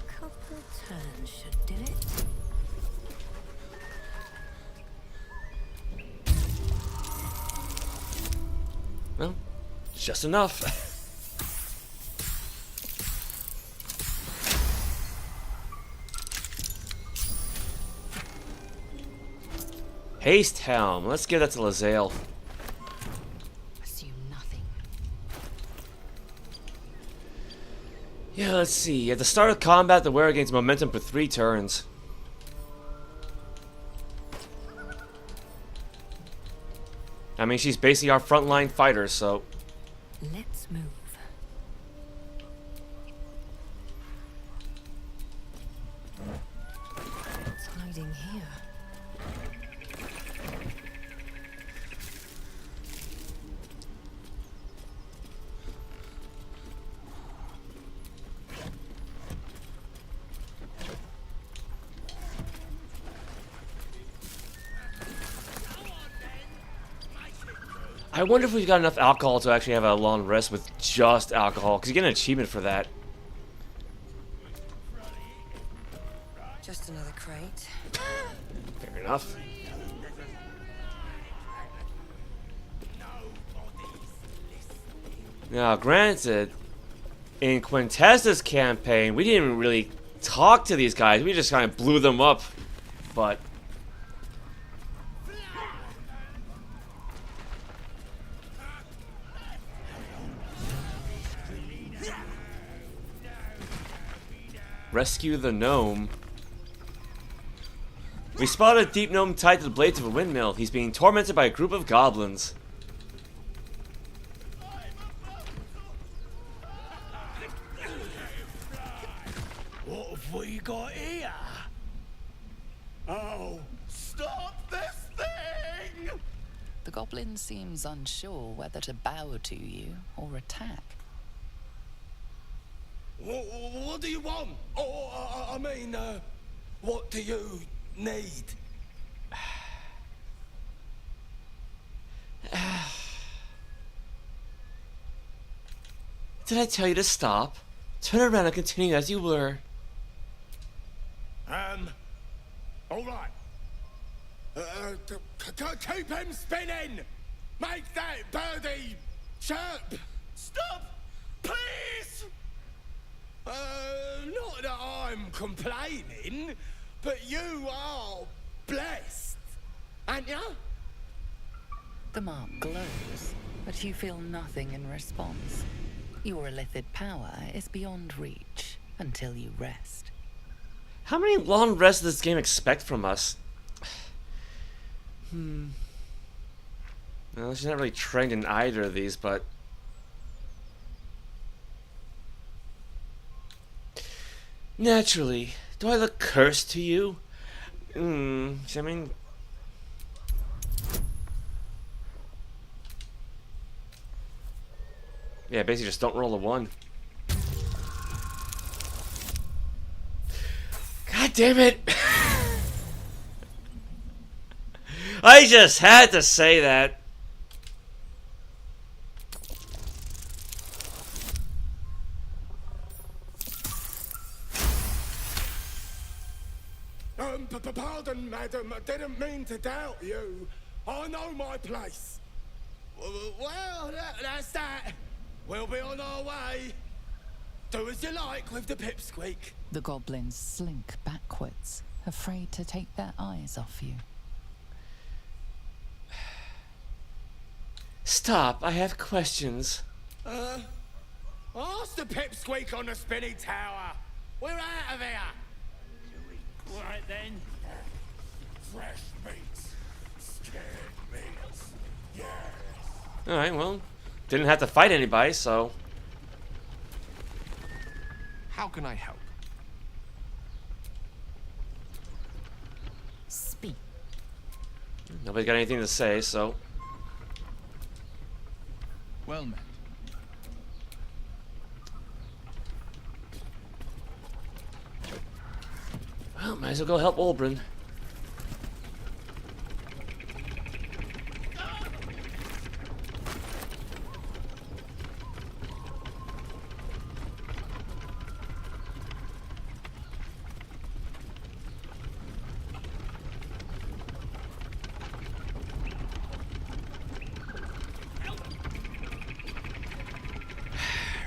Couple turns should do it. Well, just enough. Haste Helm. Let's give that to Lae'zel. Assume nothing. Yeah, let's see. At the start of combat, the wearer gains momentum for 3 turns. I mean, she's basically our frontline fighter, so... Let's move. What's hiding here? I wonder if we've got enough alcohol to actually have a long rest with just alcohol, because you get an achievement for that. Just another crate. Fair enough. Now, granted, in Quintessa's campaign, we didn't really talk to these guys. We just kind of blew them up, but... Rescue the gnome. We spotted a deep gnome tied to the blades of a windmill. He's being tormented by a group of goblins. What have we got here? Oh, stop this thing! The goblin seems unsure whether to bow to you or attack. What do you want? I mean, what do you need? Did I tell you to stop? Turn around and continue as you were. All right. Keep him spinning! Make that birdie chirp! Stop! Please! Not that I'm complaining, but you are blessed, aren't you? The mark glows, but you feel nothing in response. Your Illithid power is beyond reach until you rest. How many long rests does this game expect from us? Well, she's not really trained in either of these, but... Naturally. Do I look cursed to you? I mean... Yeah, basically just don't roll a 1. God damn it! I just had to say that. Pardon, madam, I didn't mean to doubt you. I know my place. Well, that's that. We'll be on our way. Do as you like with the pipsqueak. The goblins slink backwards, afraid to take their eyes off you. Stop, I have questions. Ask the pipsqueak on the spinny tower. We're out of here. Right then. Fresh meats. Scared meats. Yes. Alright, well, didn't have to fight anybody, so... How can I help? Speak. Nobody got anything to say, so... Well met. Well, might as well go help Oldbrin.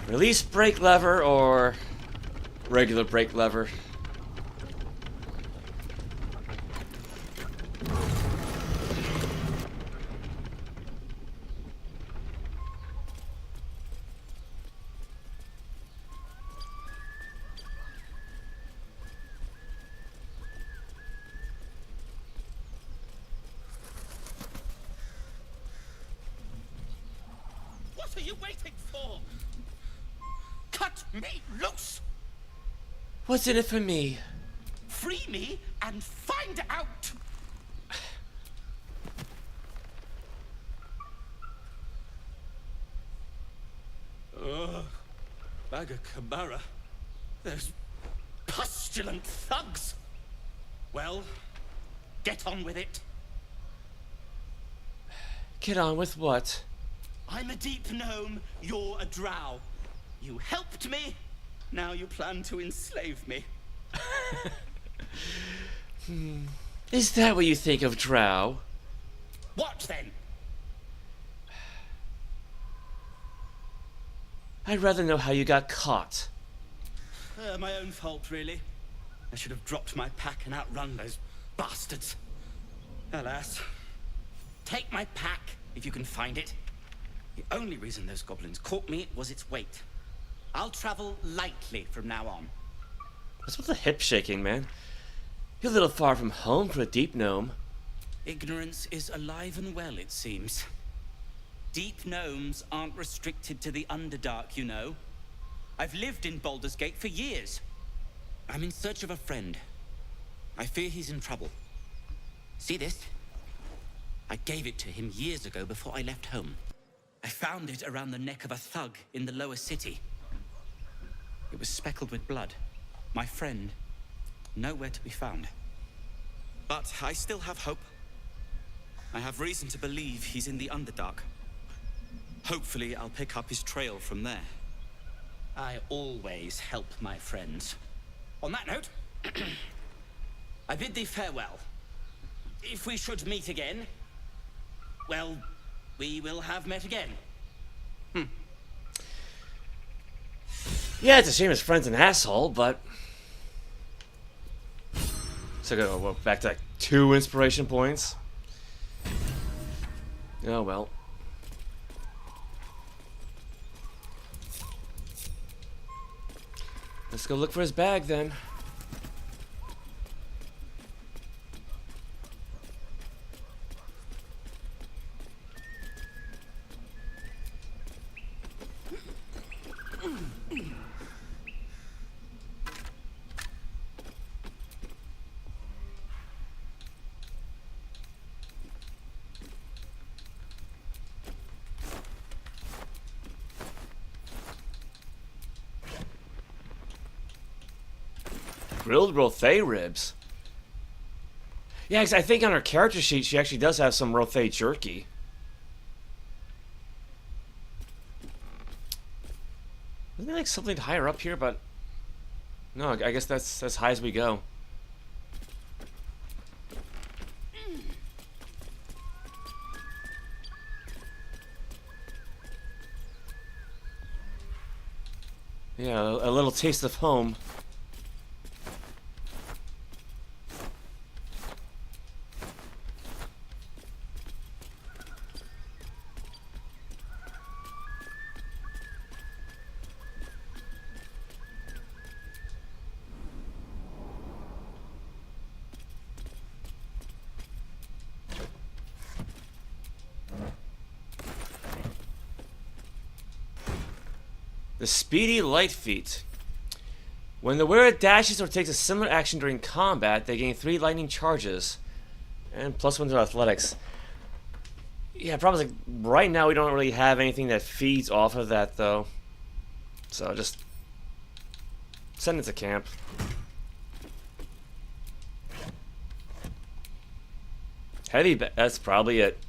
Release brake lever or regular brake lever? What are you waiting for? Cut me loose! What's in it for me? Free me and find out! Bag of Camara. Those pustulant thugs! Well, get on with it. Get on with what? I'm a deep gnome, you're a drow. You helped me, now you plan to enslave me. Is that what you think of Drow? What then? I'd rather know how you got caught. My own fault, really. I should have dropped my pack and outrun those bastards. Alas. Take my pack, if you can find it. The only reason those goblins caught me was its weight. I'll travel lightly from now on. What's with the hip shaking, man? You're a little far from home for a deep gnome. Ignorance is alive and well, it seems. Deep gnomes aren't restricted to the Underdark, you know. I've lived in Baldur's Gate for years. I'm in search of a friend. I fear he's in trouble. See this? I gave it to him years ago before I left home. I found it around the neck of a thug in the lower city. It was speckled with blood. My friend, nowhere to be found. But I still have hope. I have reason to believe he's in the Underdark. Hopefully, I'll pick up his trail from there. I always help my friends. On that note, I bid thee farewell. If we should meet again, well, we will have met again. Yeah, it's a shame his friend's an asshole, but... So go back to like 2 inspiration points. Oh well. Let's go look for his bag then. Grilled rothe ribs. Yeah, 'cause I think on her character sheet she actually does have some rothe jerky. Isn't there like something higher up here? But no, I guess that's as high as we go. Yeah, a little taste of home. The Speedy Light Feat. When the wearer dashes or takes a similar action during combat, they gain 3 lightning charges. And +1 to athletics. Yeah, probably like right now we don't really have anything that feeds off of that though. So just send it to camp. Heavy, that's probably it.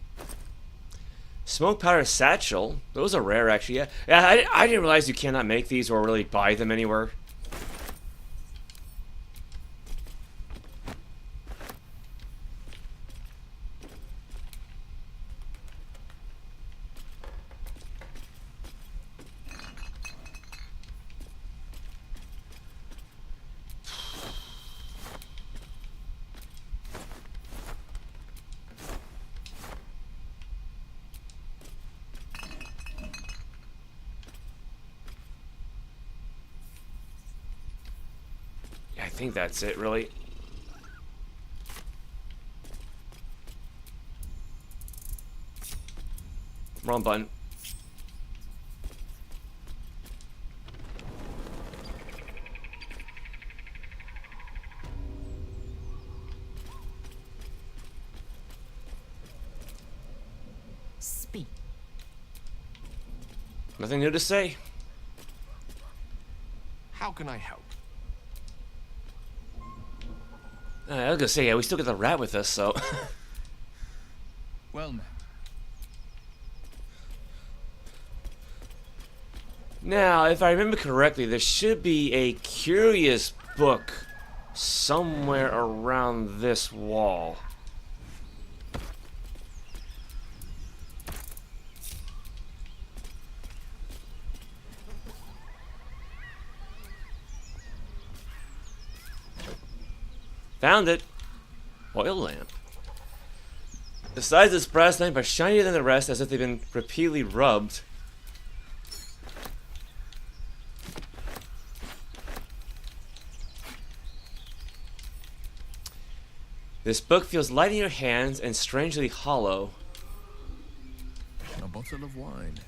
Smoke powder satchel. Those are rare, actually. Yeah, I didn't realize you cannot make these or really buy them anywhere. I think that's it, really. Wrong button. Speak. Nothing new to say. How can I help? I was gonna say, yeah, we still got the rat with us, so. Well, now, if I remember correctly, there should be a curious book somewhere around this wall. Found it. Oil lamp. The sides of this brass lamp are shinier than the rest, as if they've been repeatedly rubbed. This book feels light in your hands and strangely hollow. A bottle of wine,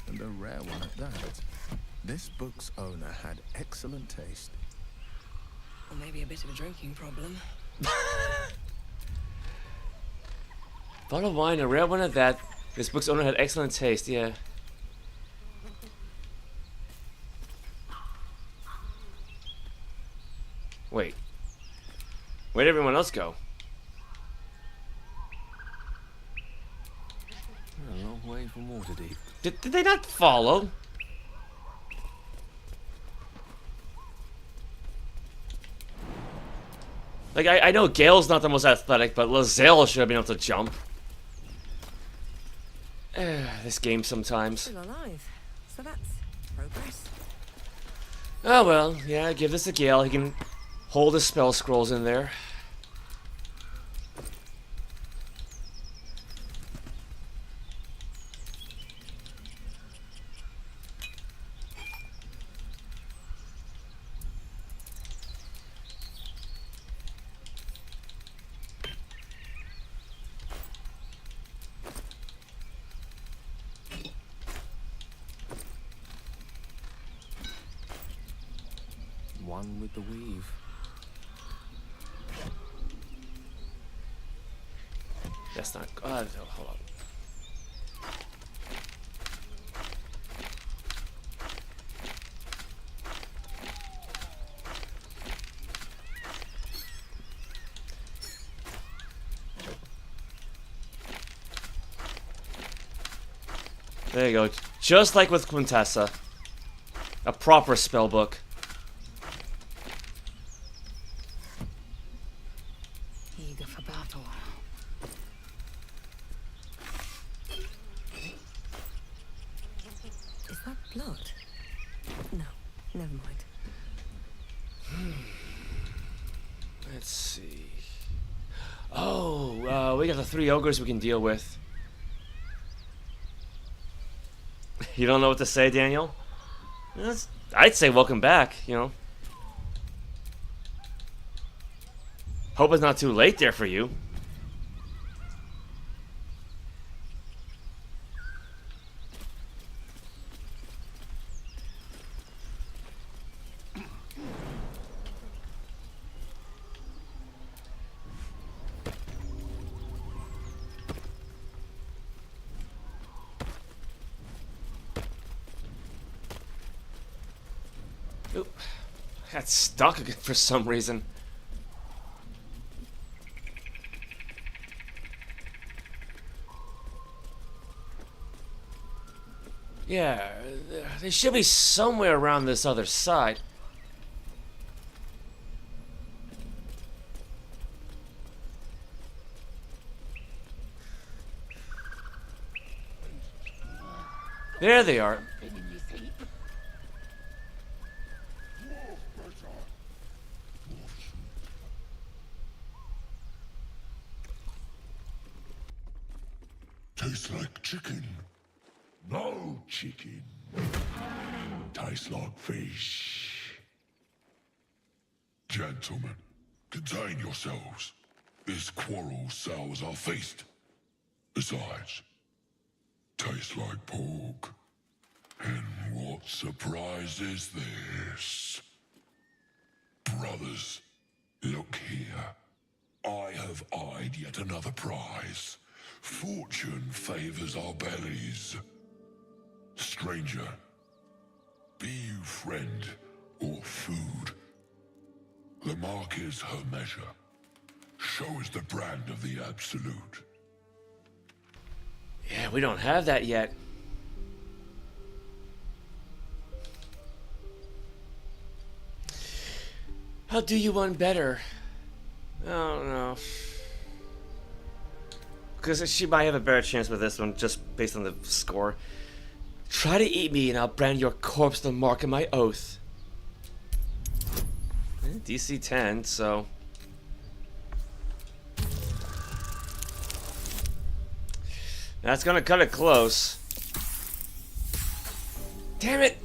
and a rare one at that. This book's owner had excellent taste. Or maybe a bit of a drinking problem. Bottle of wine, a rare one at that. This book's owner had excellent taste, yeah. Wait. Where'd everyone else go? A long way from Waterdeep. Did they not follow? Like, I know Gale's not the most athletic, but Lae'zel should have been able to jump. This game sometimes. Still alive, so that's progress. Oh well, yeah, give this to Gale. He can hold his spell scrolls in there. One with the weave. That's not. Hold on. There you go. Just like with Quintessa. A proper spell book. Eager for battle. Is that blood? No, never mind. Let's see. Oh, we got the 3 ogres we can deal with. You don't know what to say, Daniel? I'd say welcome back, you know. Hope it's not too late there for you. Oop. I got stuck again for some reason. Yeah, they should be somewhere around this other side. There they are. Tastes like chicken. No chicken. Tastes like fish. Gentlemen, contain yourselves. This quarrel sours our feast. Besides, tastes like pork. And what surprise is this? Brothers, look here. I have eyed yet another prize. Fortune favors our bellies. Stranger, be you friend or food. The mark is her measure. Show us the brand of the absolute. Yeah, we don't have that yet. How do you one better? I don't know. Because she might have a better chance with this one, just based on the score. Try to eat me and I'll brand your corpse the mark of my oath. DC 10, so... That's gonna cut it close. Damn it!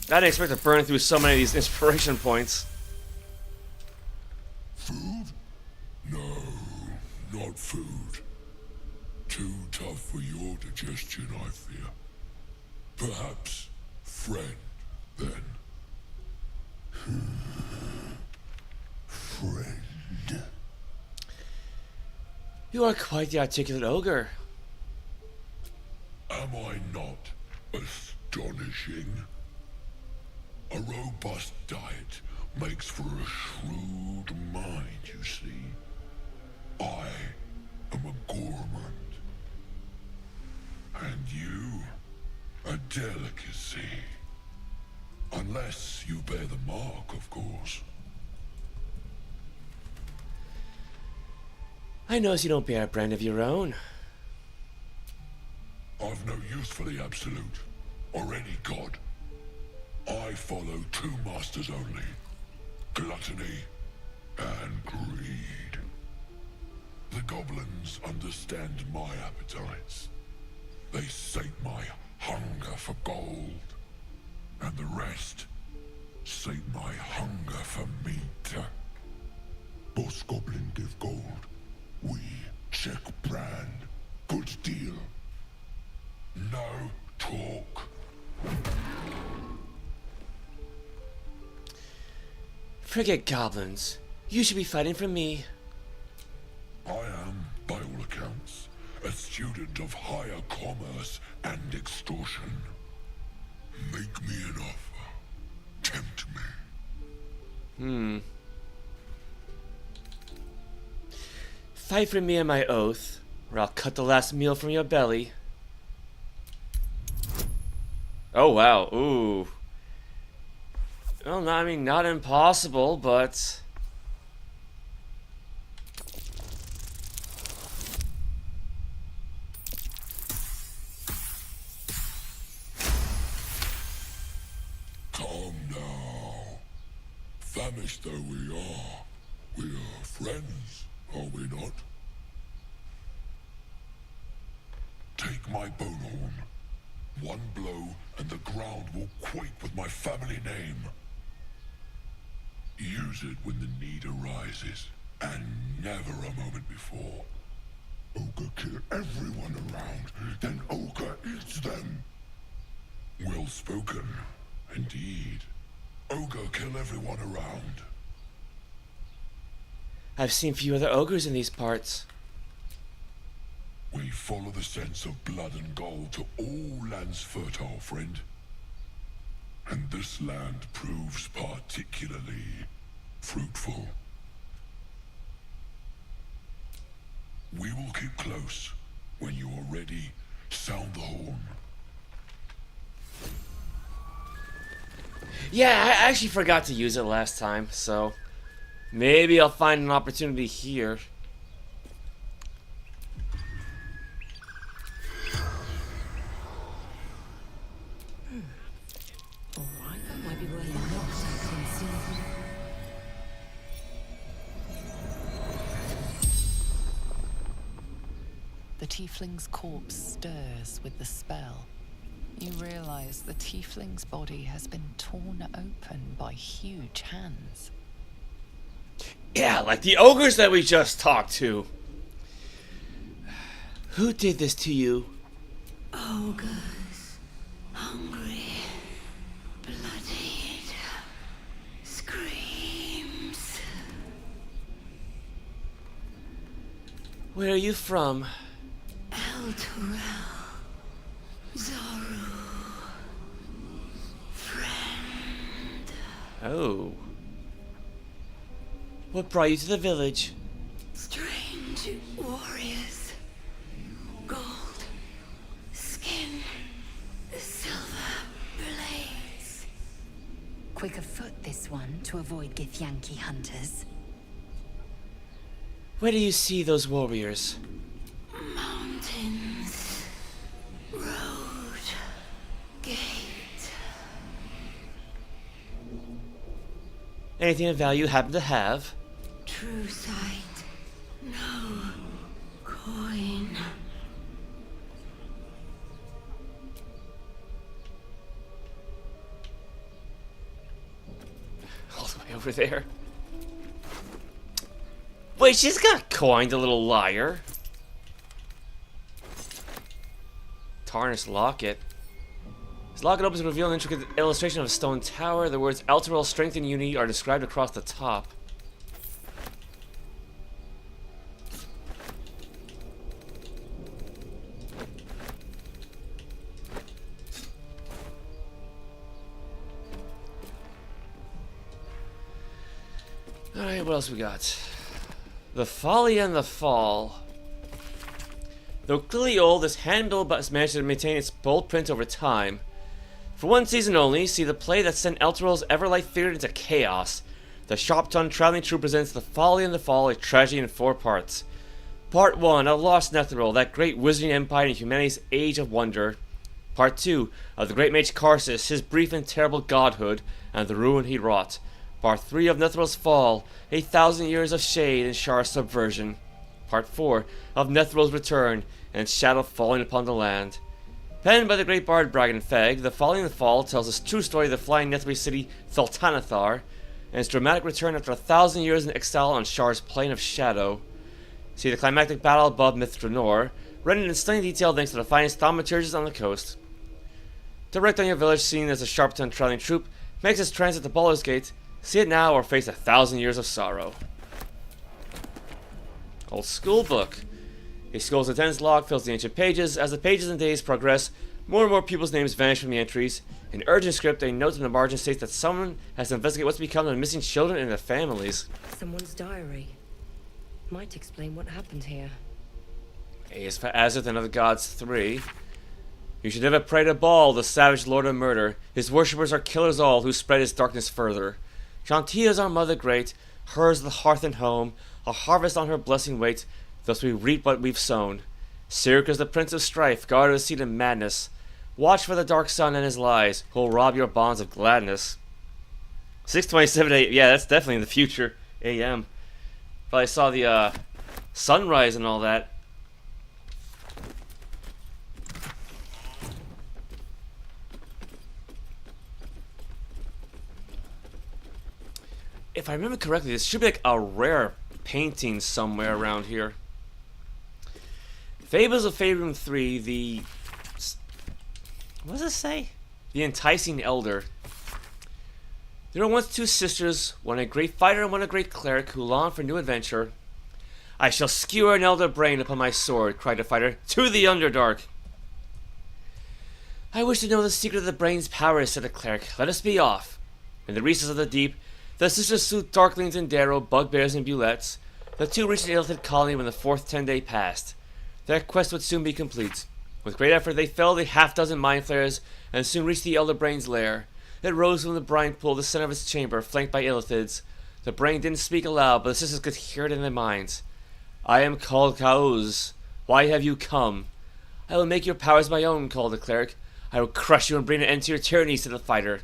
I didn't expect to burn through so many of these inspiration points. Food? No, not food. Too tough for your digestion, I fear. Perhaps friend. then. Friend. You are quite the articulate ogre. Am I not astonishing? A robust diet makes for a shrewd mind, you see. I am a gourmand. And you, a delicacy. Unless you bear the mark, of course. I notice you don't bear a brand of your own. I've no use for the absolute, or any god. I follow two masters only. Gluttony and greed. The goblins understand my appetites. They sate my hunger for gold. And the rest sate my hunger for meat. Boss goblin give gold. We check brand. Good deal. No talk. Forget goblins. You should be fighting for me. I am, by all accounts, a student of higher commerce and extortion. Make me an offer. Tempt me. Fight for me and my oath, or I'll cut the last meal from your belly. Oh wow, ooh. Well, no, I mean, not impossible, but... Come now. Famished though we are friends, are we not? Take my bone horn. One blow and the ground will quake with my family name. Use it when the need arises, and never a moment before. Ogre kill everyone around, then Ogre eats them. Well spoken, indeed. Ogre kill everyone around. I've seen few other ogres in these parts. We follow the sense of blood and gold to all lands fertile, friend. And this land proves particularly fruitful. We will keep close. When you are ready, sound the horn. Yeah, I actually forgot to use it last time, so maybe I'll find an opportunity here. Alright, that might be worth a knock soon. The tiefling's corpse stirs with the spell. You realize the tiefling's body has been torn open by huge hands. Yeah, like the ogres that we just talked to. Who did this to you? Ogres. Hungry. Bloodied. Screams. Where are you from? Elturel. Zoru. Friend. Oh. What brought you to the village? Strange warriors. Gold. Skin. Silver blades. Quick of foot, this one, to avoid Githyanki hunters. Where do you see those warriors? Mountains. Road. Gate. Anything of value you happen to have? True sight. No coin. All the way over there. Wait, she's got coin, the little liar. Tarnished locket. As lock it opens to reveal an intricate illustration of a stone tower, the words Alteral Strength and Unity are described across the top. Alright, what else we got? The Folly and the Fall. Though clearly old, this handbill has managed to maintain its bold print over time. For one season only, see the play that sent Eltural's Everlight theory into chaos. The sharp-tongued traveling troupe presents The Folly and the Fall, a tragedy in 4 parts. Part 1, A Lost Netheril, that great wizarding empire in humanity's age of wonder. Part 2, of the great mage Karsus, his brief and terrible godhood, and the ruin he wrought. Part 3 of Netheril's Fall, 1,000 years of shade and Shar's subversion. Part 4 of Netheril's return, and its shadow falling upon the land. Penned by the great bard Bragan Feg, The Folly and the Fall tells us true story of the flying Netheril city Thultanathar, and its dramatic return after 1,000 years in exile on Shar's plane of shadow. See the climactic battle above Mithranor, rendered in stunning detail thanks to the finest thaumaturges on the coast. Direct on your village, seen as a sharp-tongued traveling troupe, makes its transit to Baldur's Gate. See it now or face 1,000 years of sorrow. Old school book. A school's attendance log fills the ancient pages. As the pages and days progress, more and more people's names vanish from the entries. In urgent script, a note in the margin states that someone has to investigate what's become of the missing children and their families. Someone's diary. Might explain what happened here. A is for Azith and of the Gods 3. You should never pray to Baal, the savage lord of murder. His worshippers are killers all who spread his darkness further. Shanti is our mother great, hers the hearth and home, a harvest on her blessing wait, thus we reap what we've sown. Sirk is the prince of strife, guard of the seed of madness. Watch for the dark sun and his lies, who'll rob your bonds of gladness. 6:27 a.m. Yeah, that's definitely in the future. A.M. Probably saw the sunrise and all that. If I remember correctly, this should be like a rare painting somewhere around here. Fables of Faerûn 3, the... what does it say? The Enticing Elder. There were once 2 sisters, one a great fighter and one a great cleric, who longed for new adventure. I shall skewer an elder brain upon my sword, cried the fighter, to the Underdark. I wish to know the secret of the brain's power, said the cleric. Let us be off. In the recesses of the deep, the sisters slew darklings and darrow, bugbears and bullets. The 2 reached an Illithid colony when the 4th 10-day passed. Their quest would soon be complete. With great effort they felled a half-dozen mind flayers and soon reached the Elder Brain's lair. It rose from the brine pool, the center of its chamber, flanked by Illithids. The brain didn't speak aloud, but the sisters could hear it in their minds. I am called Kauz. Why have you come? I will make your powers my own, called the cleric. I will crush you and bring an end to your tyranny, said the fighter.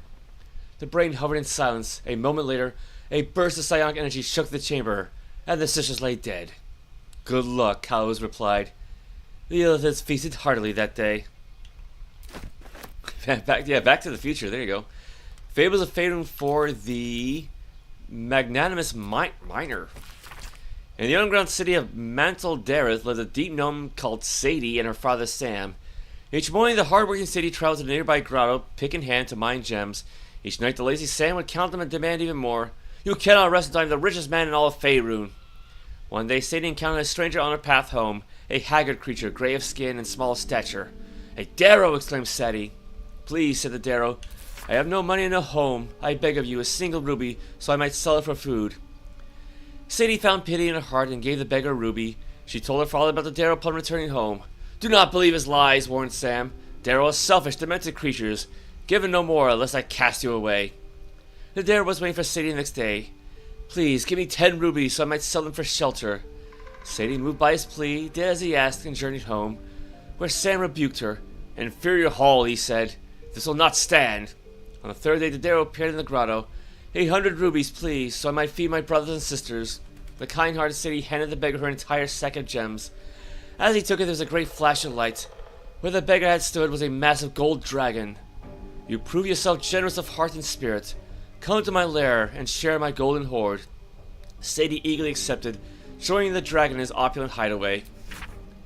The brain hovered in silence. A moment later, a burst of psionic energy shook the chamber, and the sisters lay dead. Good luck, Kauz replied. The Illithids feasted heartily that day. Back to the future. There you go. Fables of Faerûn 4, the magnanimous miner. In the underground city of Mantle Dareth lived a deep gnome called Sadie and her father Sam. Each morning, the hard-working Sadie traveled to the nearby grotto, pick in hand, to mine gems. Each night, the lazy Sam would count them and demand even more. You cannot rest until I am the richest man in all of Faerûn. One day, Sadie encountered a stranger on her path home, a haggard creature, gray of skin and small of stature. A darrow, exclaimed Sadie. Please, said the darrow, I have no money and no home. I beg of you a single ruby, so I might sell it for food. Sadie found pity in her heart and gave the beggar a ruby. She told her father about the darrow upon returning home. Do not believe his lies, warned Sam. Darrow are selfish, demented creatures. Give him no more, lest I cast you away. The darrow was waiting for Sadie the next day. Please, give me 10 rubies so I might sell them for shelter. Sadie, moved by his plea, did as he asked and journeyed home, where Sam rebuked her. Inferior hall, he said. This will not stand. On the 3rd day, the darrow appeared in the grotto. 800 rubies, please, so I might feed my brothers and sisters. The kind-hearted Sadie handed the beggar her entire sack of gems. As he took it, there was a great flash of light. Where the beggar had stood was a massive gold dragon. You prove yourself generous of heart and spirit. Come to my lair and share my golden hoard. Sadie eagerly accepted, joining the dragon in his opulent hideaway.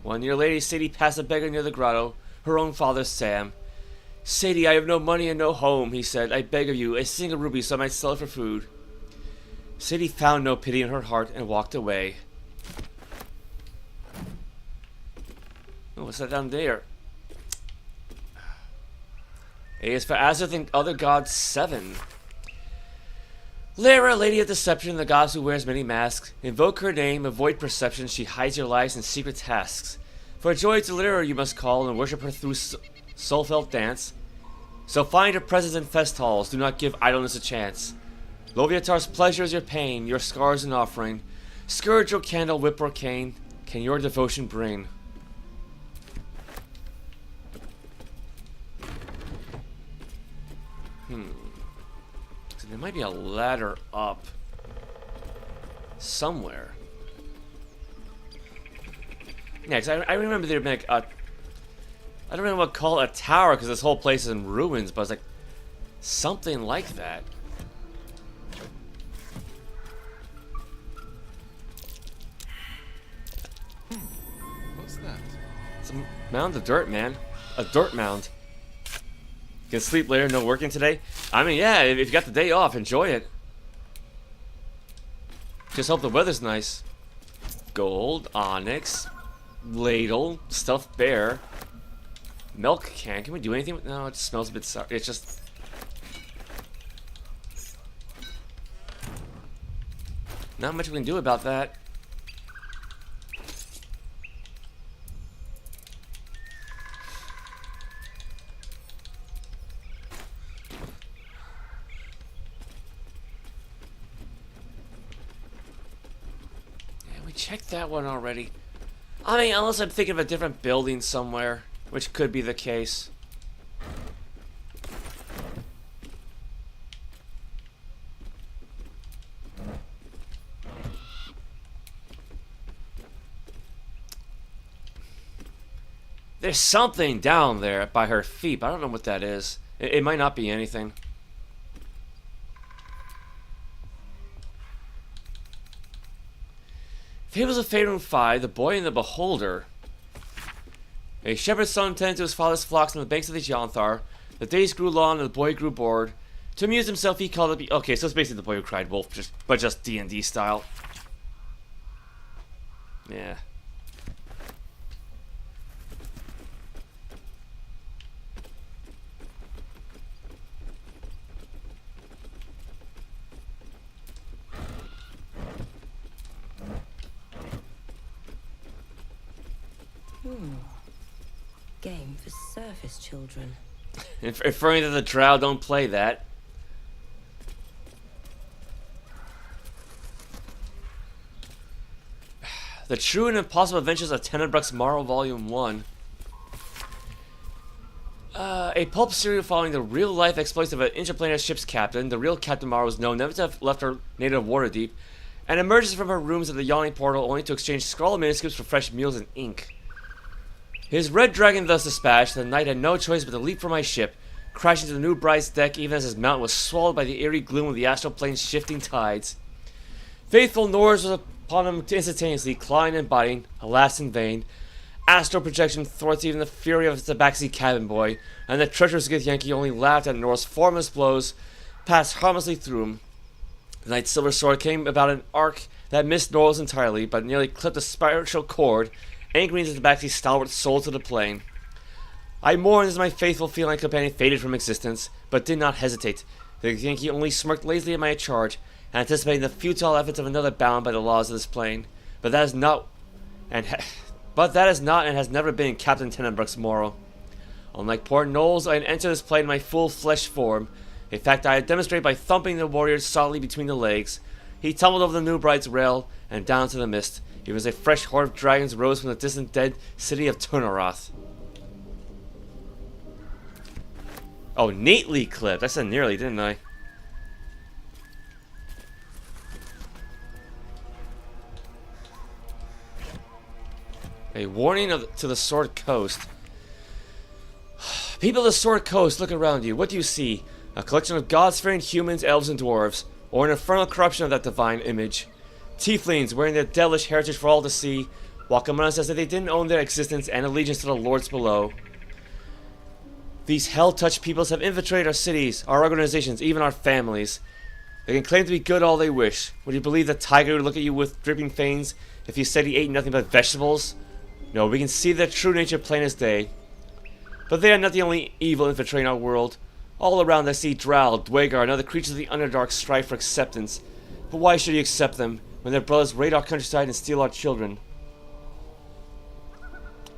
1 year later, Sadie passed a beggar near the grotto, her own father, Sam. Sadie, I have no money and no home, he said. I beg of you, a single ruby so I might sell it for food. Sadie found no pity in her heart and walked away. Oh, what's that down there? A is for Azeroth and other gods 7. Lyra, Lady of Deception, the goddess who wears many masks. Invoke her name, avoid perception, she hides your lives in secret tasks. For joy to Lyra you must call and worship her through soul-felt dance. So find her presence in fest halls, do not give idleness a chance. Loviatar's pleasure is your pain, your scars an offering. Scourge or candle, whip or cane, can your devotion bring? So there might be a ladder up somewhere. Yeah, cause I remember there'd been like a... I don't really want to call it a tower because this whole place is in ruins, but it's like something like that. What's that? It's a mound of dirt, man. A dirt mound. You can sleep later, no working today? I mean, yeah, if you got the day off, enjoy it. Just hope the weather's nice. Gold, onyx, ladle, stuffed bear, milk can. Can we do anything? No, it just smells a bit sour. It's just... not much we can do about that. Check that one already. I mean, unless I'm thinking of a different building somewhere, which could be the case. There's something down there by her feet, but I don't know what that is. It might not be anything. Fables of Faerûn 5, The Boy and the Beholder. A shepherd's son tended to his father's flocks on the banks of the Yonthar. The days grew long and the boy grew bored. To amuse himself, he called it... Okay, so it's basically The Boy Who Cried Wolf, but just D&D style. Yeah. Game for surface children. Referring to the Drow, don't play that. The True and Impossible Adventures of Tenebruck's Morrow, Volume 1. A pulp serial following the real-life exploits of an interplanetary ship's captain. The real Captain Morrow is known never to have left her native Waterdeep, and emerges from her rooms at the yawning portal only to exchange scrawled manuscripts for fresh meals and ink. His red dragon thus dispatched, the knight had no choice but to leap from my ship, crashing to the new bride's deck even as his mount was swallowed by the eerie gloom of the astral plane's shifting tides. Faithful Norse was upon him instantaneously, clawing and biting, alas in vain. Astral projection thwarts even the fury of the backseat cabin boy, and the treacherous Yankee only laughed at Norse's formless blows, passed harmlessly through him. The knight's silver sword came about an arc that missed Norse entirely, but nearly clipped the spiritual cord, anchoring the backseat's stalwart soul to the plain. I mourned as my faithful feline companion faded from existence, but did not hesitate. The Yankee only smirked lazily at my charge, anticipating the futile efforts of another bound by the laws of this plane. But that is not and has never been Captain Tenebruck's morrow. Unlike poor Knowles, I had entered this plane in my full flesh form, a fact I had demonstrated by thumping the warrior solidly between the legs. He tumbled over the new bride's rail and down to the mist. It was a fresh horde of dragons rose from the distant dead city of Turnaroth. Oh, neatly clipped. I said nearly, didn't I? A warning to the Sword Coast. People of the Sword Coast, look around you. What do you see? A collection of gods-fearing humans, elves, and dwarves, or an infernal corruption of that divine image. Tieflings, wearing their devilish heritage for all to see, walk among us as if they didn't own their existence and allegiance to the lords below. These hell-touched peoples have infiltrated our cities, our organizations, even our families. They can claim to be good all they wish. Would you believe the tiger would look at you with dripping fangs if you said he ate nothing but vegetables? No, we can see their true nature plain as day. But they are not the only evil infiltrating our world. All around I see Drow, Dwagar, and other creatures of the Underdark strive for acceptance. But why should you accept them when their brothers raid our countryside and steal our children?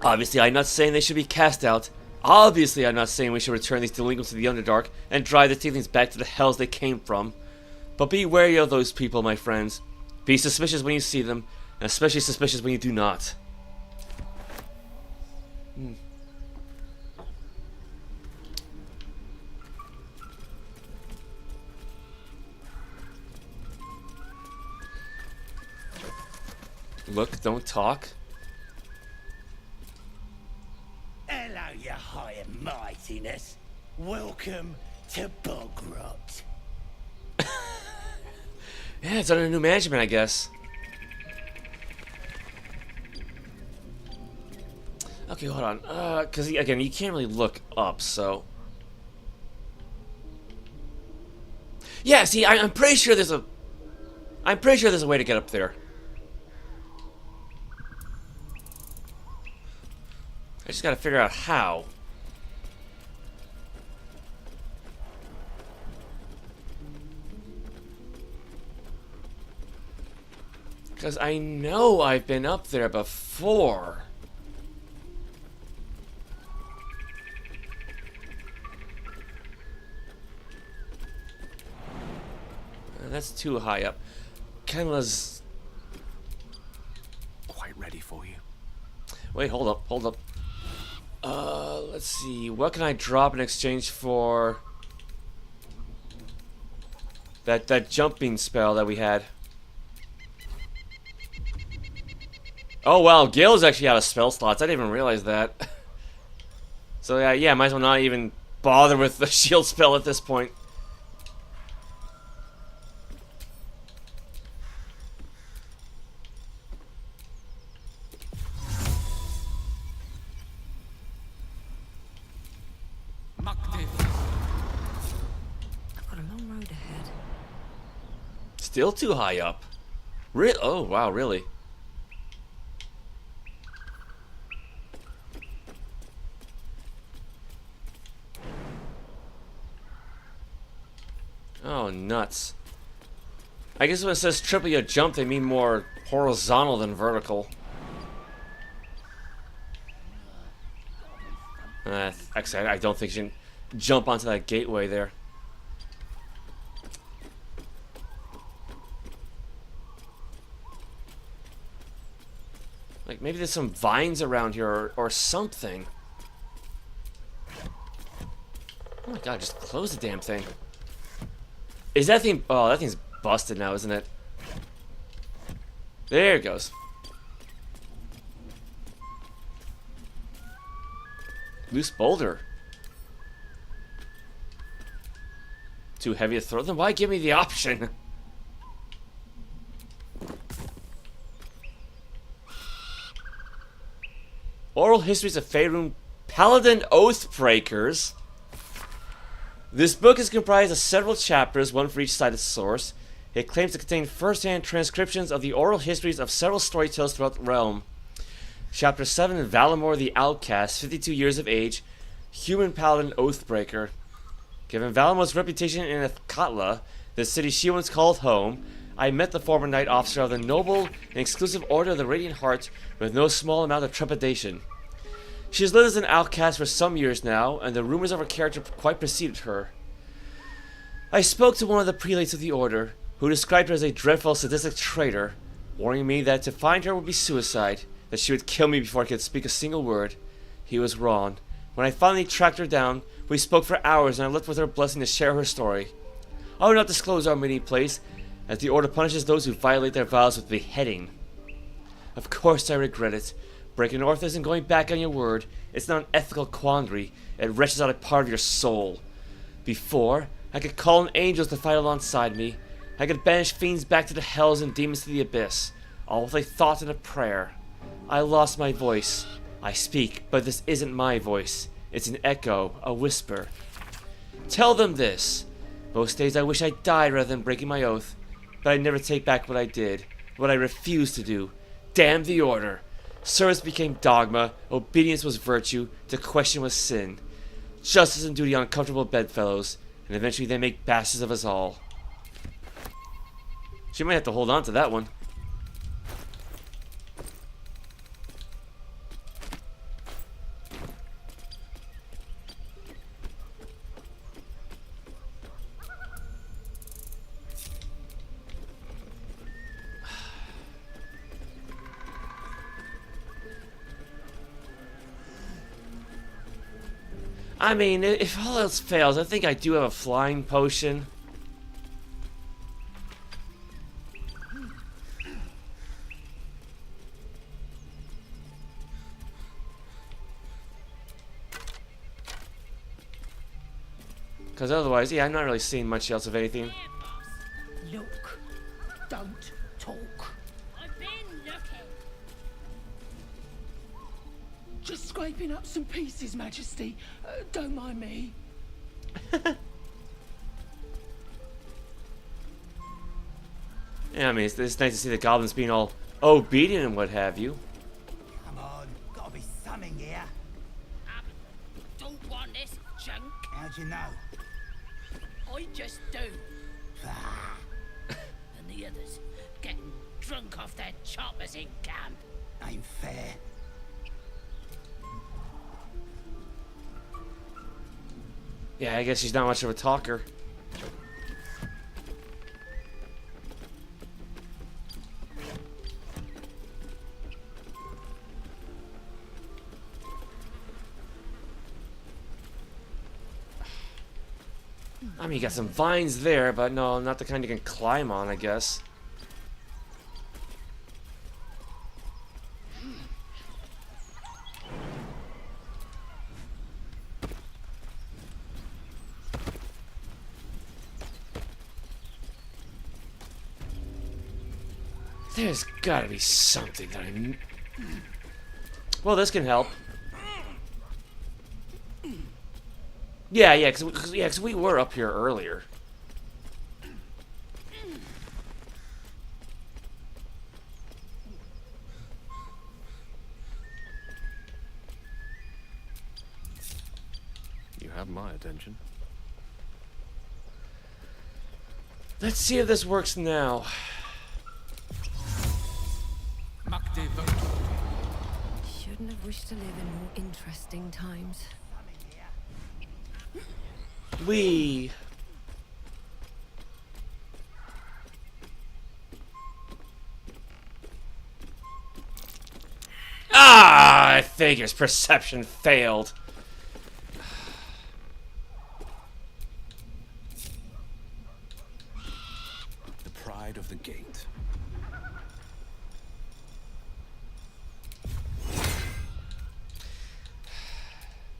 Obviously, I'm not saying they should be cast out. Obviously, I'm not saying we should return these delinquents to the Underdark and drive the tieflings back to the hells they came from. But be wary of those people, my friends. Be suspicious when you see them, and especially suspicious when you do not. Look, don't talk. Hello, your high and mightiness. Welcome to Bogrot. Yeah, it's under new management, I guess. Okay, hold on. Because again, you can't really look up, so. Yeah, see, I'm pretty sure there's a. I'm pretty sure there's a way to get up there. I just gotta figure out how. Because I know I've been up there before. That's too high up. Kenla's quite ready for you. Wait, hold up, hold up. Let's see. What can I drop in exchange for that jumping spell that we had? Oh wow, Gale's actually out of spell slots. I didn't even realize that. So yeah, might as well not even bother with the shield spell at this point. Still too high up. Oh, wow, really? Oh, nuts. I guess when it says triple your jump, they mean more horizontal than vertical. Actually, I don't think you can jump onto that gateway there. Like, maybe there's some vines around here or something. Oh my god, just close the damn thing. Is that thing... Oh, that thing's busted now, isn't it? There it goes. Loose boulder. Too heavy to throw? Then why give me the option? Oral Histories of Faerûn Paladin Oathbreakers. This book is comprised of several chapters, one for each cited source. It claims to contain first-hand transcriptions of the oral histories of several storytellers throughout the realm. Chapter 7, Valimor the Outcast, 52 years of age, human paladin Oathbreaker. Given Valimor's reputation in Athkatla, the city she once called home, I met the former knight officer of the noble and exclusive Order of the Radiant Heart with no small amount of trepidation. She has lived as an outcast for some years now, and the rumors of her character quite preceded her. I spoke to one of the prelates of the Order, who described her as a dreadful, sadistic traitor, warning me that to find her would be suicide, that she would kill me before I could speak a single word. He was wrong. When I finally tracked her down, we spoke for hours, and I left with her blessing to share her story. I will not disclose our meeting place, as the Order punishes those who violate their vows with beheading. Of course I regret it. Breaking oath isn't going back on your word. It's not an ethical quandary. It wrenches out a part of your soul. Before, I could call on angels to fight alongside me. I could banish fiends back to the hells and demons to the abyss, all with a thought and a prayer. I lost my voice. I speak, but this isn't my voice. It's an echo, a whisper. Tell them this. Most days I wish I died rather than breaking my oath. But I never take back what I did, what I refused to do. Damn the order. Service became dogma, obedience was virtue, to question was sin. Justice and duty uncomfortable bedfellows, and eventually they make bastards of us all. She might have to hold on to that one. I mean, if all else fails, I think I do have a flying potion. Because otherwise, yeah, I'm not really seeing much else of anything. Look, don't talk. I've been looking. Just scraping up some pieces, Majesty. Don't mind me. Yeah, I mean, it's nice to see the goblins being all obedient and what have you. Come on, gotta be something here. Don't want this junk. How'd you know? I just do. And the others getting drunk off their choppers in camp. Ain't fair. Yeah, I guess she's not much of a talker. I mean, you got some vines there, but no, not the kind you can climb on, I guess. There's gotta be something that I... Well, this can help. Yeah, cause we were up here earlier. You have my attention. Let's see if this works now. Shouldn't have wished to live in more interesting times. We. Ah, I figures perception failed. The pride of the gate.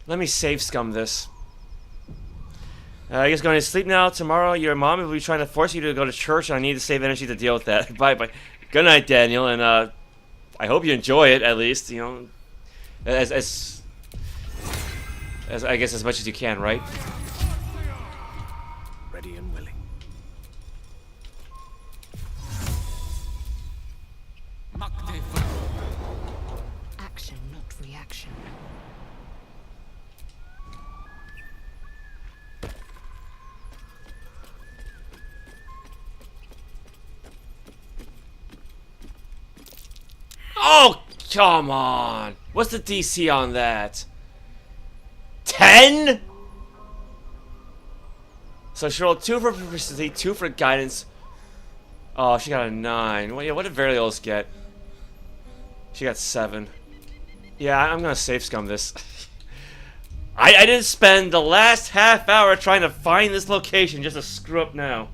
Let me save scum this. I guess going to sleep now. Tomorrow, your mom will be trying to force you to go to church, and I need to save energy to deal with that. Bye. Good night, Daniel, and I hope you enjoy it at least. You know, as I guess as much as you can, right? Ready and willing. Action, not reaction. Oh, come on. What's the DC on that? 10? So she rolled 2 for proficiency, 2 for guidance. Oh, she got a 9. Well, yeah, what did Variolus get? She got 7. Yeah, I'm gonna save scum this. I didn't spend the last half hour trying to find this location just to screw up now.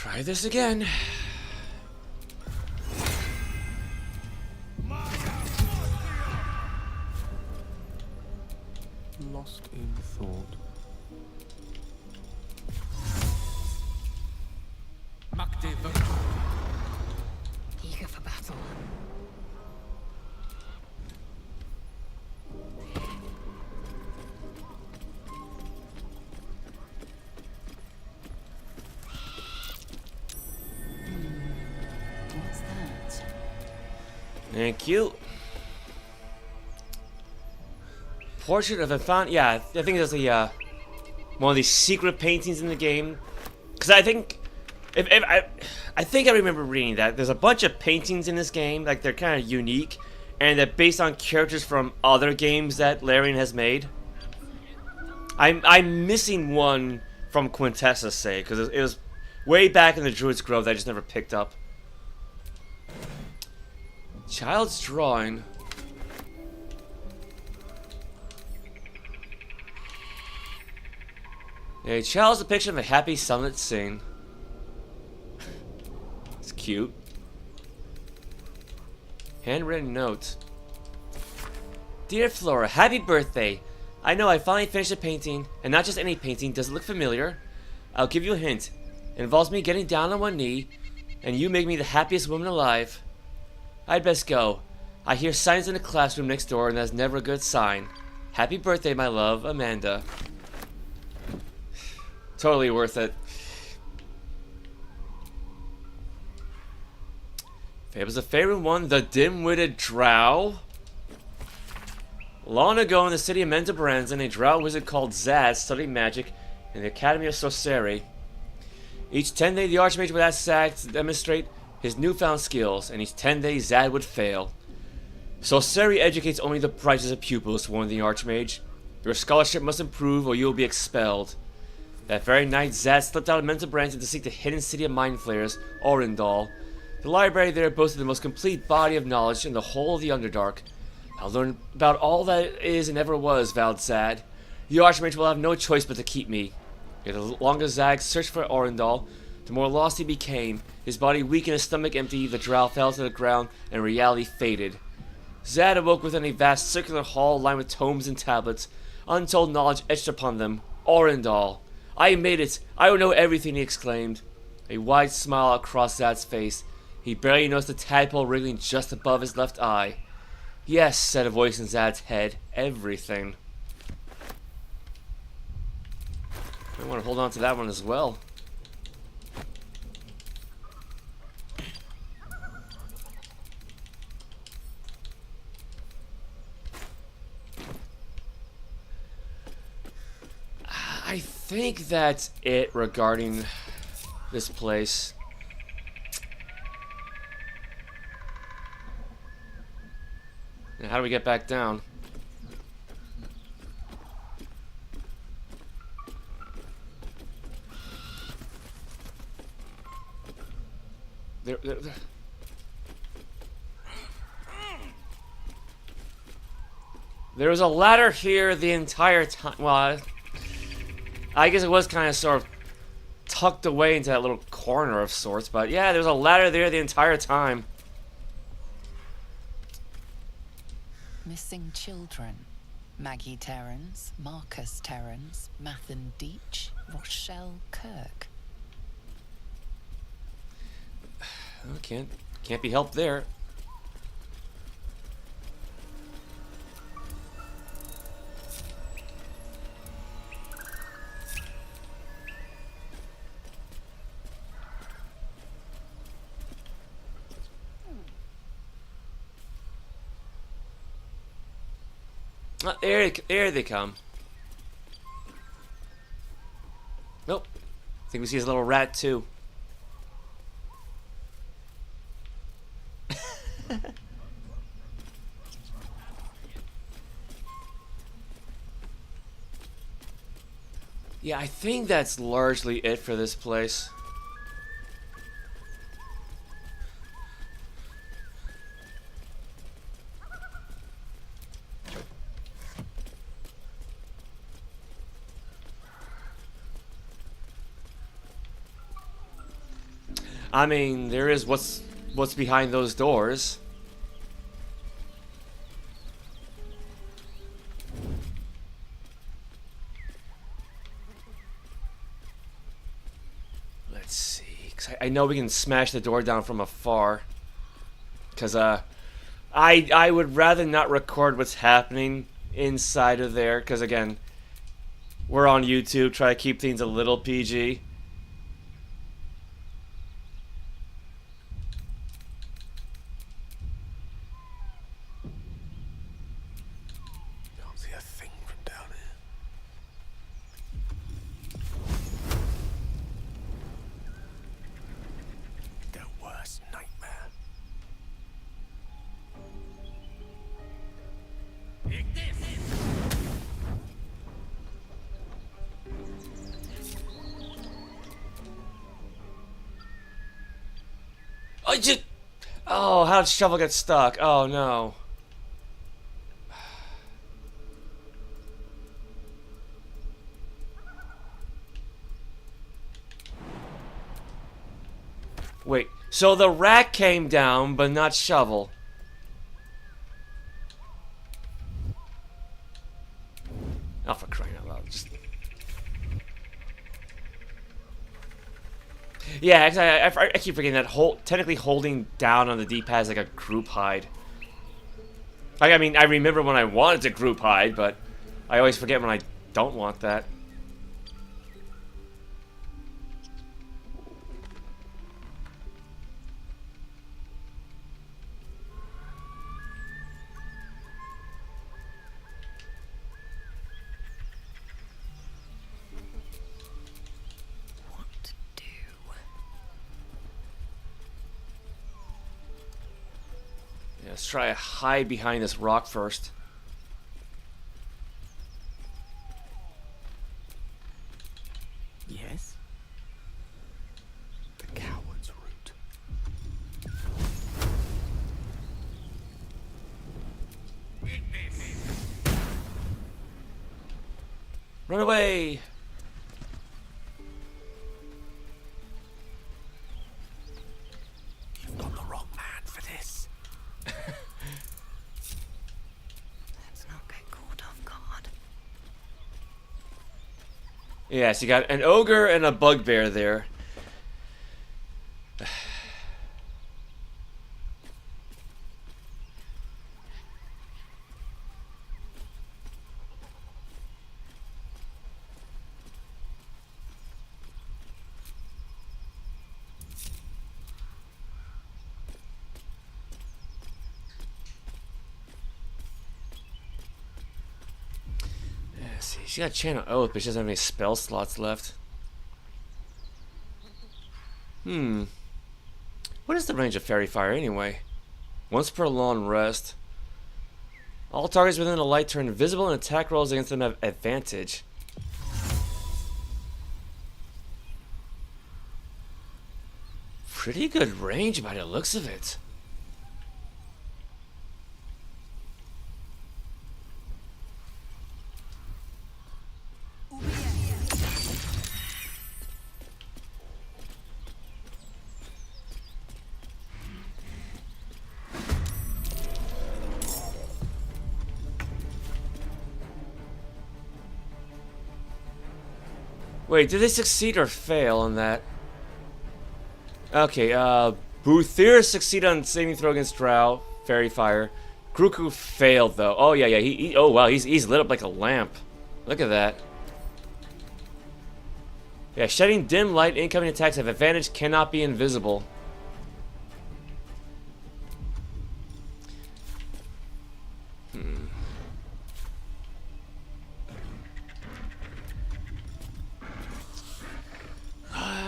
Try this again. Lost in thought. Eager for battle. What's that? Thank you. Portrait of a found. Yeah, I think there's a one of these secret paintings in the game. Because I think, if I think I remember reading that there's a bunch of paintings in this game, like they're kind of unique, and they're based on characters from other games that Larian has made. I'm missing one from Quintessa's sake because it was way back in the Druid's Grove that I just never picked up. Child's drawing. A child's depiction of a happy sunlit scene. It's cute. Handwritten note. Dear Flora, happy birthday. I know I finally finished a painting, and not just any painting. Does it look familiar? I'll give you a hint. It involves me getting down on one knee, and you make me the happiest woman alive. I'd best go. I hear signs in the classroom next door, and that's never a good sign. Happy birthday, my love, Amanda. Totally worth it. Fables of Faerûn 1, The Dim-Witted Drow. Long ago in the city of Mendabaranzan, a drow wizard called Zad studied magic in the Academy of Sorcery. Each 10 day the Archmage would ask Zad to demonstrate his newfound skills, and each 10 days Zad would fail. Sorcery educates only the brightest of pupils, warned the Archmage. Your scholarship must improve or you will be expelled. That very night, Zad slipped out of Mendabaranzan to seek the hidden city of Mind Flayers, Orendal. The library there boasted the most complete body of knowledge in the whole of the Underdark. I'll learn about all that is and ever was, vowed Zad. The Archmage will have no choice but to keep me. Yet the longer Zad searched for Orendal, the more lost he became. His body weak and his stomach empty, the drow fell to the ground, and reality faded. Zad awoke within a vast circular hall lined with tomes and tablets, untold knowledge etched upon them. Orendal. I made it! I will know everything, he exclaimed. A wide smile across Zad's face. He barely noticed the tadpole wriggling just above his left eye. Yes, said a voice in Zad's head. Everything. I want to hold on to that one as well. I think that's it regarding this place. Now, how do we get back down? There. There was a ladder here the entire time. Well, I guess it was kind of sort of tucked away into that little corner of sorts, but yeah, there's a ladder there the entire time. Missing children. Maggie Terrans, Marcus Terrans, Mathan Deach, Rochelle Kirk. Oh, can't be helped there. Oh, there they come. Nope. I think we see his little rat too. Yeah, I think that's largely it for this place. I mean, there is what's behind those doors. Let's see. 'Cause I know we can smash the door down from afar. 'Cause I would rather not record what's happening inside of there. 'Cause again, we're on YouTube. Try to keep things a little PG. Can't see a thing from down here. Their worst nightmare. Oh, how did Shovel get stuck? Oh no. Wait, so the rat came down, but not Shovel. Oh, for crying out loud. Yeah, I keep forgetting that technically holding down on the D-pad is like a group hide. Like, I mean, I remember when I wanted to group hide, but I always forget when I don't want that. Let's try to hide behind this rock first. Yes? The coward's root. Run away! You've got the wrong man for this. Let's not get caught off guard. Yes, you got an ogre and a bugbear there. See, she got Channel Oath, but she doesn't have any spell slots left. What is the range of Fairy Fire anyway? Once per long rest. All targets within the light turn invisible and attack rolls against them have advantage. Pretty good range by the looks of it. Wait, did they succeed or fail on that? Okay, Boothir succeeded on saving throw against Drow, Fairy Fire. Kruku failed though. Oh yeah, he oh wow, he's lit up like a lamp. Look at that. Yeah, shedding dim light, incoming attacks have advantage, cannot be invisible.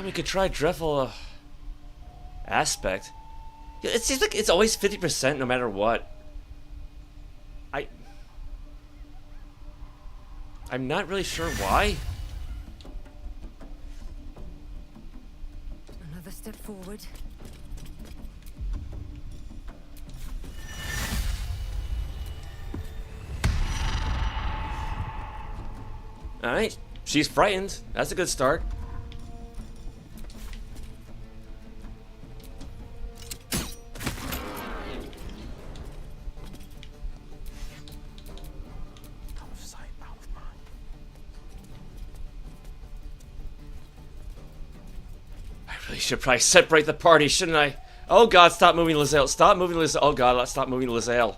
We could try Dreadful Aspect. It seems like it's always 50% no matter what. I'm not really sure why. Another step forward. Alright, she's frightened. That's a good start. really should probably separate the party, shouldn't I? Oh god, stop moving Lizelle. Stop moving Lizelle. Oh god, let's stop moving Lizelle.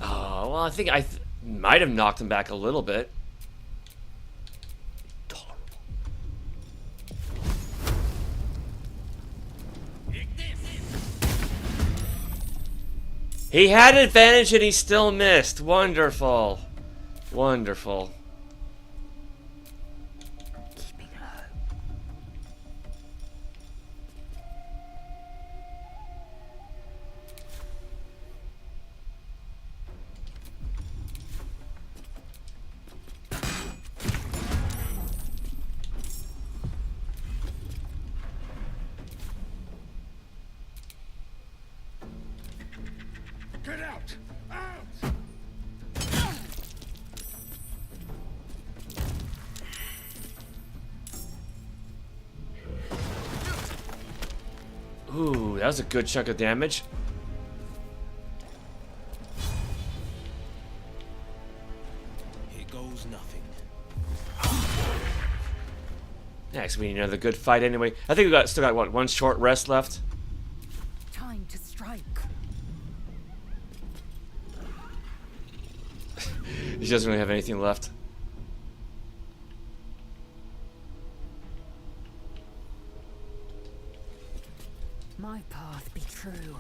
Oh, well, I think I might have knocked him back a little bit. He had an advantage and he still missed. Wonderful. Wonderful. Keeping low. Get out! Out! Ooh, that was a good chunk of damage. Here goes nothing. Next, we need another good fight anyway. I think we still got what, one short rest left. Time to strike. He doesn't really have anything left. My path be true.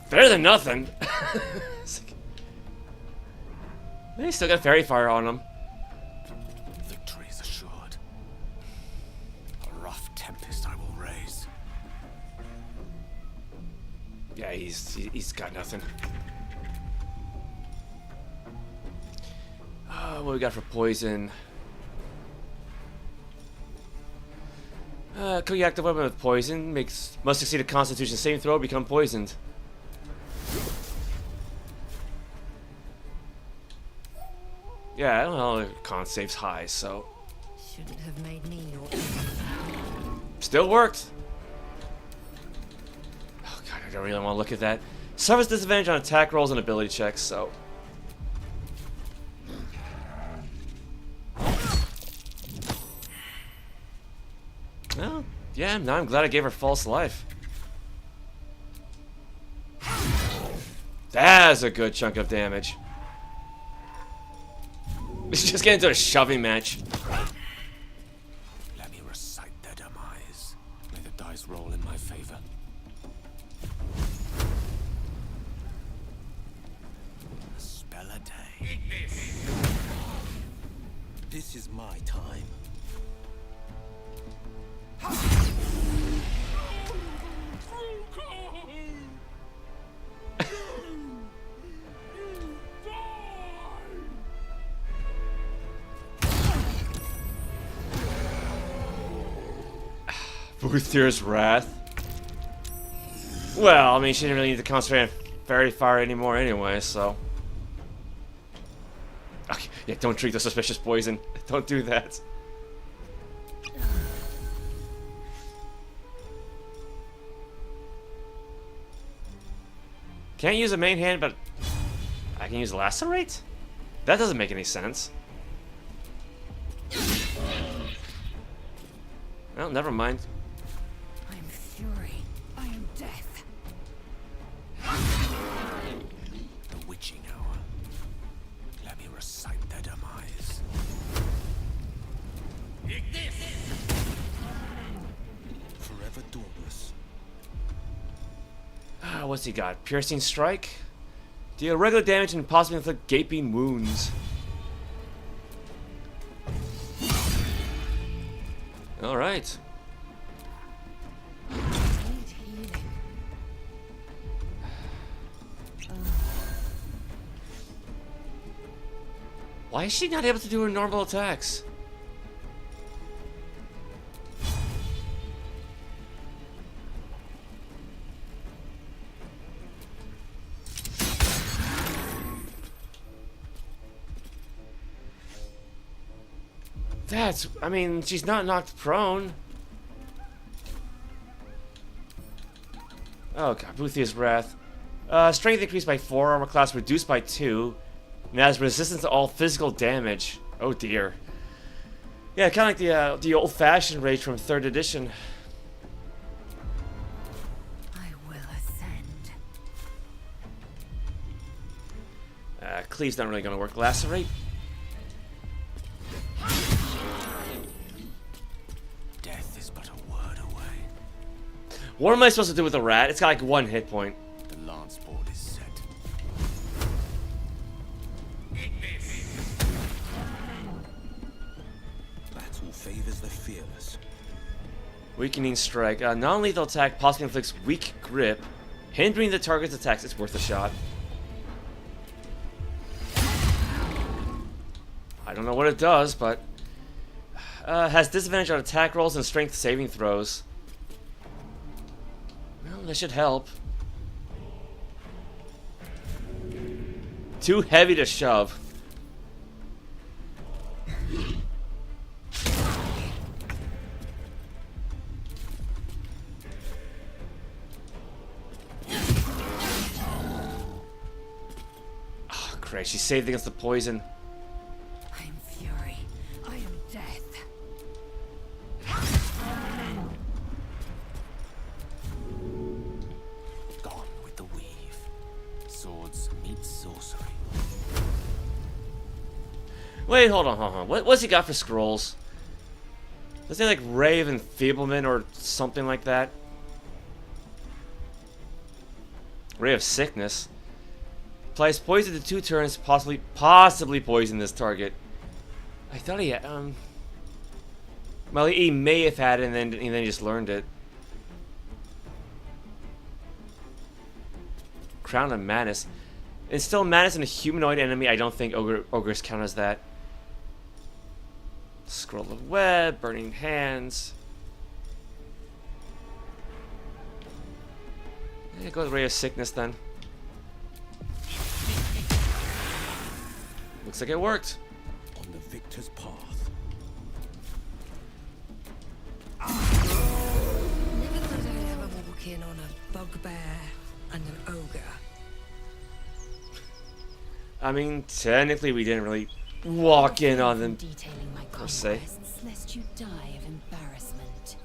Better than nothing. They still got fairy fire on them. Victory is assured. A rough tempest I will raise. Yeah, he's got nothing. What do we got for poison? Could you active weapon with poison? Must succeed a Constitution saving throw, become poisoned. Yeah, I don't know. Con saves high, so Shouldn't have made me your still worked. Oh god, I don't really want to look at that. Suffers disadvantage on attack rolls and ability checks, so. Well, yeah, now I'm glad I gave her false life. That's a good chunk of damage. Let's just get into a shoving match. Let me recite their demise. May the dice roll in my favor. A spell a day. This is my time. Boothier's Wrath. Well, I mean, she didn't really need to concentrate on fairy fire anymore anyway, so. Okay, yeah, don't drink the suspicious poison. Don't do that. Can't use a main hand, but I can use Lacerate? That doesn't make any sense. Well, never mind. I am fury. I am death. The witching hour. Let me recite their demise. Forever dauntless. What's he got? Piercing Strike? Deal regular damage and possibly inflict gaping wounds. Alright. Why is she not able to do her normal attacks? That's... I mean, she's not knocked prone. Oh god, Boothia's Wrath. Strength increased by 4, armor class reduced by 2. And has resistance to all physical damage. Oh dear. Yeah, kind of like the old-fashioned rage from 3rd edition. I will ascend. Cleave's not really going to work. Lacerate. Death is but a word away. What am I supposed to do with the rat? It's got like 1 hit point. The lance board is set. Battle favors the fearless. Weakening strike. Non-lethal attack possibly inflicts weak grip, hindering the target's attacks. It's worth a shot. I don't know what it does, but has disadvantage on attack rolls and strength saving throws. Well, that should help. Too heavy to shove. Oh, great. She saved against the poison. I am fury. I am death. Gone with the weave. Swords meet sorcery. Wait, hold on. What's he got for scrolls? Does he like Ray of Enfeeblement or something like that? Ray of Sickness. Applies poison to 2 turns, possibly poison this target. I thought he had, well, he may have had it and then he just learned it. Crown of Madness. Instill madness in a humanoid enemy. I don't think ogres count as that. Scroll of Web, Burning Hands. Yeah, go with Ray of Sickness then. Looks like it worked. On the victor's path. Never thought I'd ever walk in on a bugbear and an ogre. I mean, technically we didn't really walk in on them per se. Lest you die of embarrassment.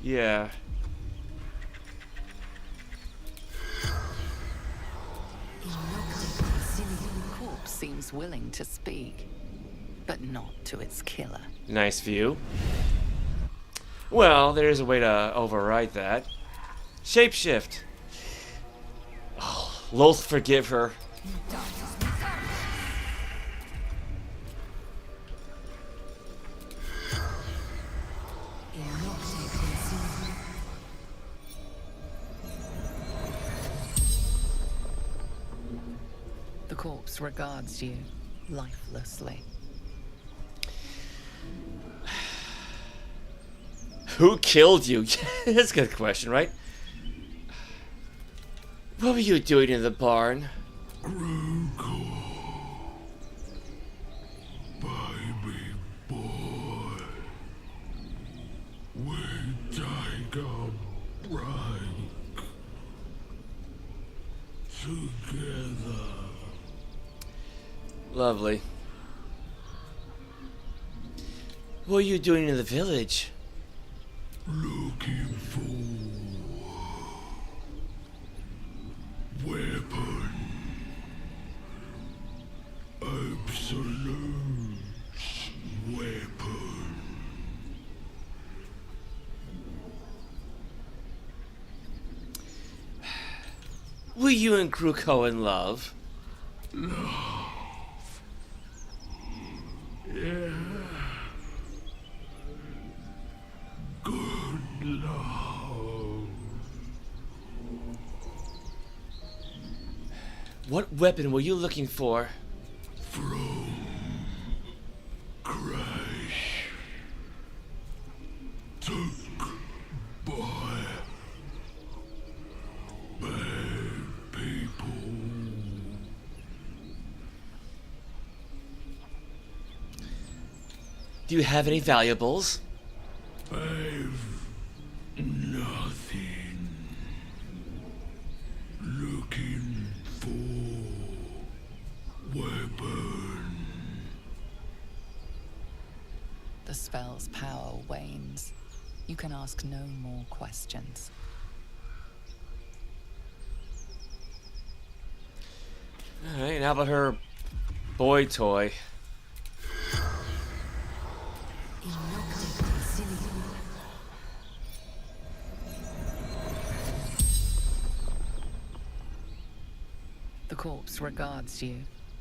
Yeah. The corpse seems willing to speak, but not to its killer. Nice view. Well, there's a way to override that. Shapeshift. Oh, Lolth, forgive her. The corpse regards you lifelessly. Who killed you? That's a good question, right? What were you doing in the barn? Baby boy, we take a break together. Lovely. What are you doing in the village? Looking for weapon. Absolute weapon. Were you and Kruko in love? Love. Yeah. Good love. What weapon were you looking for? From crash. Took by bad people. Do you have any valuables? I've nothing. Looking for weapon. The spell's power wanes. You can ask no more questions. Alright, how about her boy toy? The corpse regards you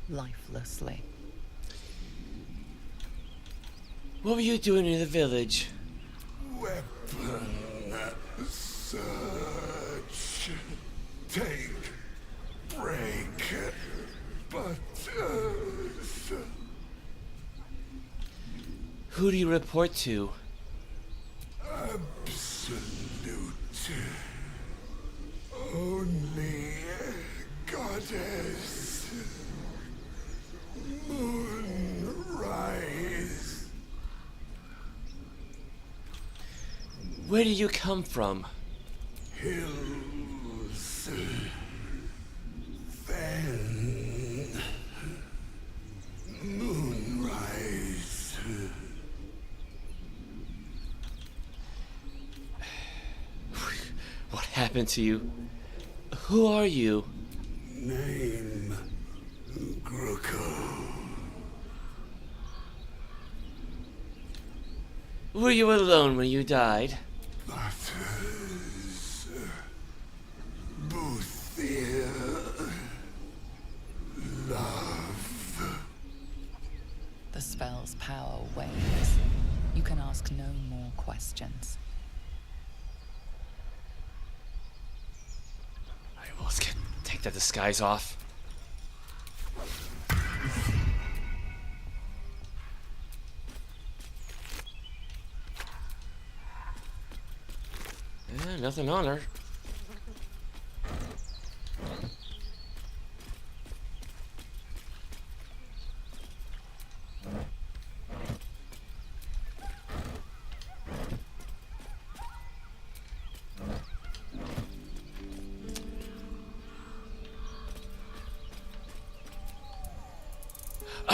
lifelessly. What were you doing in the village? Weapon search. Take, break, butters. Who do you report to? Absolute. Only goddess. Moonrise. Where do you come from? Hills. Fen. Moonrise. What happened to you? Who are you? Name Gruko. Were you alone when you died? Butters. Boothia. Love. The spell's power wanes. You can ask no more questions. Alright, well, let's take that disguise off. Yeah, nothing on her.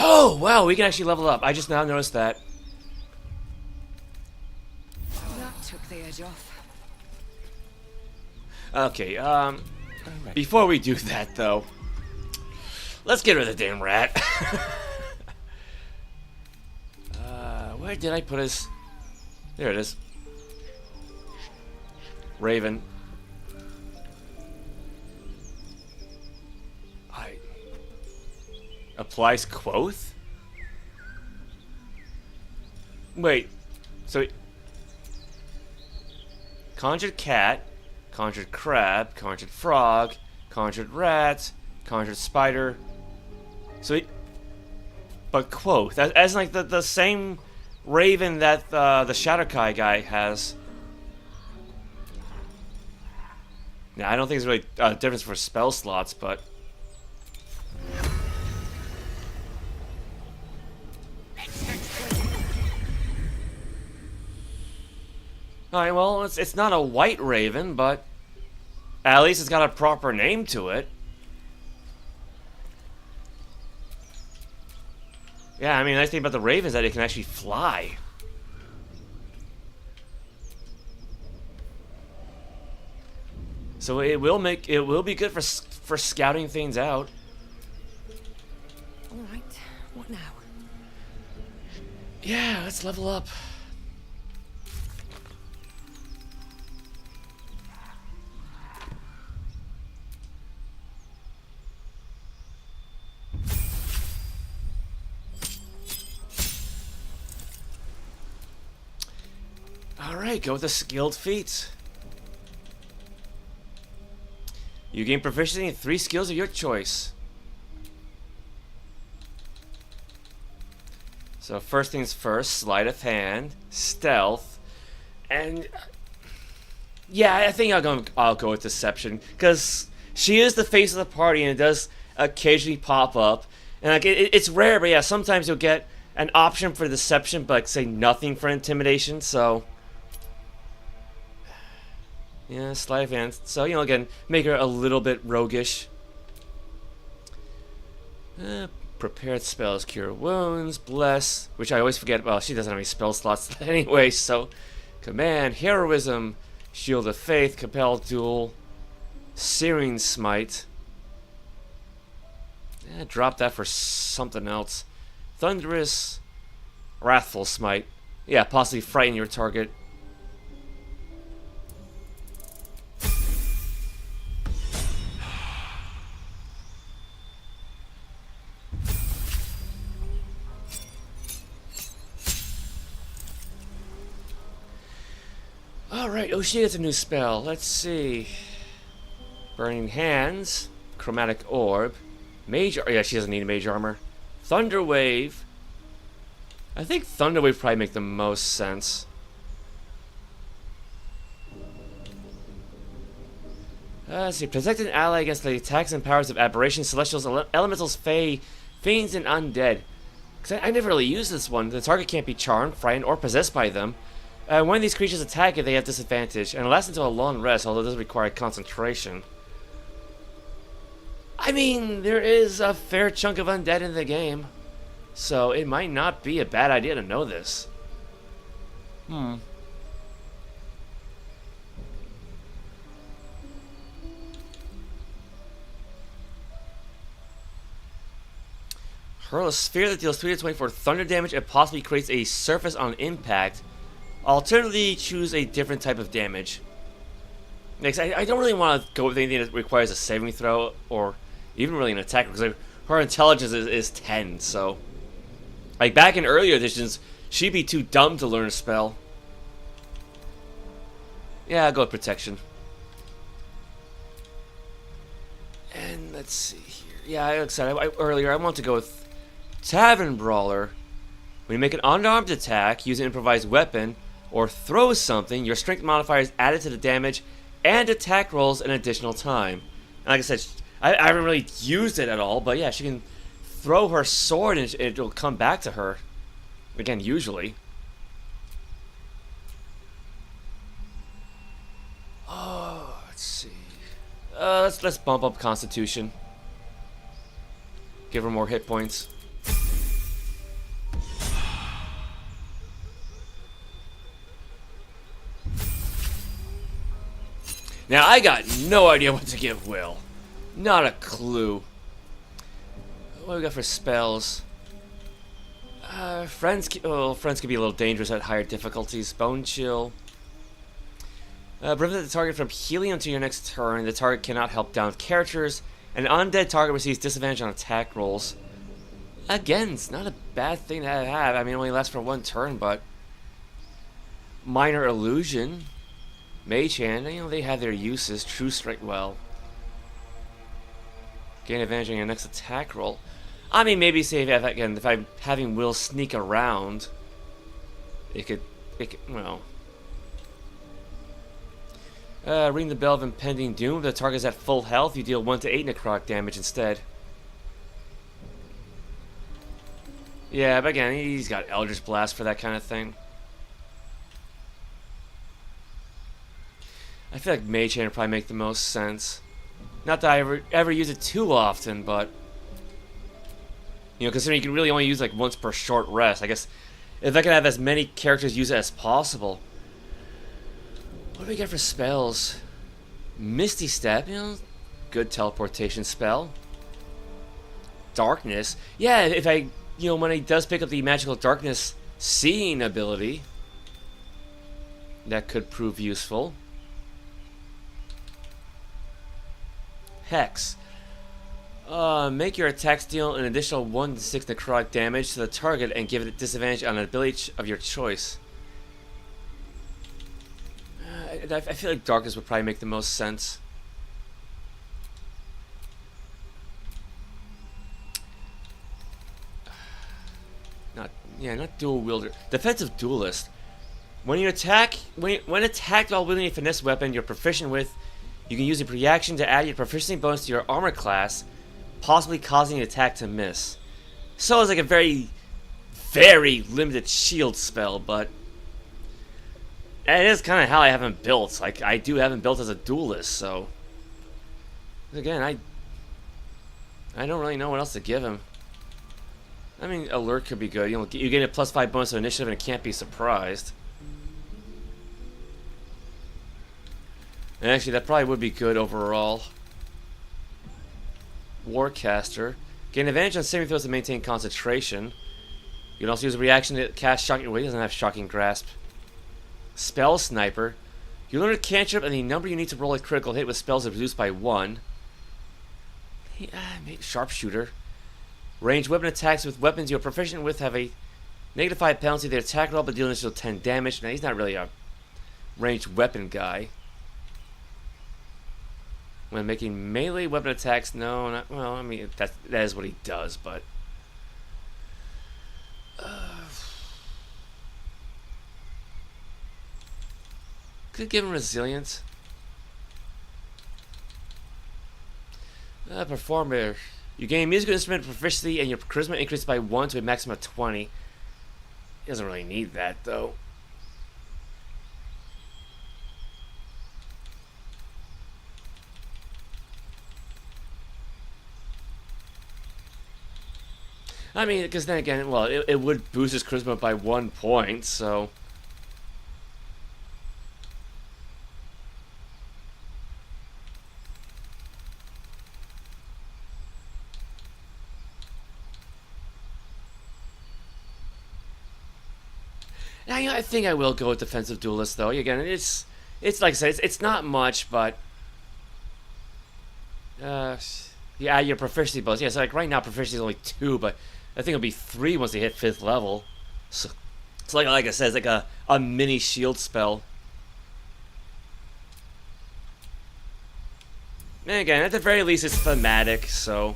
Oh, wow, we can actually level up. I just now noticed that. That took the edge off. Okay, before we do that, though, let's get rid of the damn rat. Where did I put his... There it is. Raven. Applies Quoth? Wait, so... Conjured cat, conjured crab, conjured frog, conjured rat, conjured spider. So he... But Quoth, as like the same raven that the Shadowkai guy has. Now, I don't think there's really a difference for spell slots, but... Alright, well, it's not a white raven, but at least it's got a proper name to it. Yeah, I mean, the nice thing about the raven is that it can actually fly. So it will be good for scouting things out. All right, what now? Yeah, let's level up. Alright, go with the skilled feats. You gain proficiency in 3 skills of your choice. So first things first, sleight of hand, stealth, and yeah, I think I'll go with deception, because she is the face of the party and it does occasionally pop up, and like it's rare, but yeah, sometimes you'll get an option for deception, but like, say nothing for intimidation. So yeah, sleight of hand. So again, make her a little bit roguish. Prepared spells, cure wounds, bless, which I always forget. Well, she doesn't have any spell slots anyway. So command, heroism, shield of faith, compel duel, searing smite. Drop that for something else. Thunderous, wrathful smite. Yeah, possibly frighten your target. Alright, oh, she gets a new spell. Let's see. Burning Hands, Chromatic Orb, Mage... yeah, she doesn't need a Mage Armor. Thunder Wave. I think Thunder Wave probably make the most sense. Let's see. Protect an ally against the attacks and powers of aberrations, celestials, elementals, fae, fiends, and undead. Because I never really used this one. The target can't be charmed, frightened, or possessed by them. When these creatures attack it, they have disadvantage, and it lasts until a long rest, although it does require concentration. I mean, there is a fair chunk of undead in the game, so it might not be a bad idea to know this. Hurl a sphere that deals 3 to 24 thunder damage and possibly creates a surface on impact. Alternatively, choose a different type of damage. Next, I don't really want to go with anything that requires a saving throw or even really an attack, because her intelligence is 10, so... like, back in earlier editions, she'd be too dumb to learn a spell. Yeah, I'll go with protection. And let's see here. Yeah, like I said earlier, I want to go with Tavern Brawler. When you make an unarmed attack, use an improvised weapon, or throw something, your strength modifier is added to the damage and attack rolls an additional time. And like I said, I haven't really used it at all, but yeah, she can throw her sword and it'll come back to her. Again, usually. Oh, let's see. Let's bump up Constitution. Give her more hit points. Now, I got no idea what to give Will. Not a clue. What do we got for spells? Friends can be a little dangerous at higher difficulties. Bone Chill. Prevent the target from healing until your next turn. The target cannot help down characters. An undead target receives disadvantage on attack rolls. Again, it's not a bad thing to have. I mean, it only lasts for one turn, but... Minor Illusion. Mage Hand, they have their uses. True Strike, well. Gain advantage on your next attack roll. I mean, maybe say if I'm having Will sneak around, it could, well. Ring the Bell of Impending Doom. If the target is at full health, you deal 1 to 8 necrotic damage instead. Yeah, but again, he's got Eldritch Blast for that kind of thing. I feel like Mage Hand would probably make the most sense. Not that I ever use it too often, but... considering you can really only use like once per short rest, I guess if I can have as many characters use it as possible. What do we get for spells? Misty Step, good teleportation spell. Darkness. Yeah, if I, when he does pick up the magical darkness seeing ability, that could prove useful. Hex. Make your attacks deal an additional 1 to 6 necrotic damage to the target and give it a disadvantage on an ability of your choice. I feel like Darkness would probably make the most sense. Not Dual Wielder. Defensive Duelist. When attacked while wielding a finesse weapon you're proficient with, you can use a reaction to add your proficiency bonus to your armor class, possibly causing the attack to miss. So it's like a very very limited shield spell, but it is kind of how I have him built. Like, I do have him built as a duelist, so again, I don't really know what else to give him. I mean, alert could be good. You get a +5 bonus to initiative and it can't be surprised. And actually, that probably would be good overall. Warcaster. Gain advantage on saving throws to maintain concentration. You can also use a reaction to cast shocking. Well, he doesn't have shocking grasp. Spell sniper. You learn a cantrip, and the number you need to roll a critical hit with spells is reduced by 1. Sharpshooter. Ranged weapon attacks with weapons you're proficient with have a -5 penalty to their attack roll, but deal an additional 10 damage. Now, he's not really a ranged weapon guy. When making melee weapon attacks, no, not, well, I mean, that is what he does, but could give him resilience. Performer. You gain musical instrument proficiency and your charisma increases by 1 to a maximum of 20. He doesn't really need that, though. I mean, because then again, well, it would boost his charisma by 1 point, so I think I will go with defensive duelist, though. Again, it's like I said, it's not much, but yeah, your proficiency bonus. Yeah, so like right now proficiency is only 2, but I think it'll be 3 once they hit 5th level. So it's like I said, it's like a mini shield spell. And again, at the very least, it's thematic, so.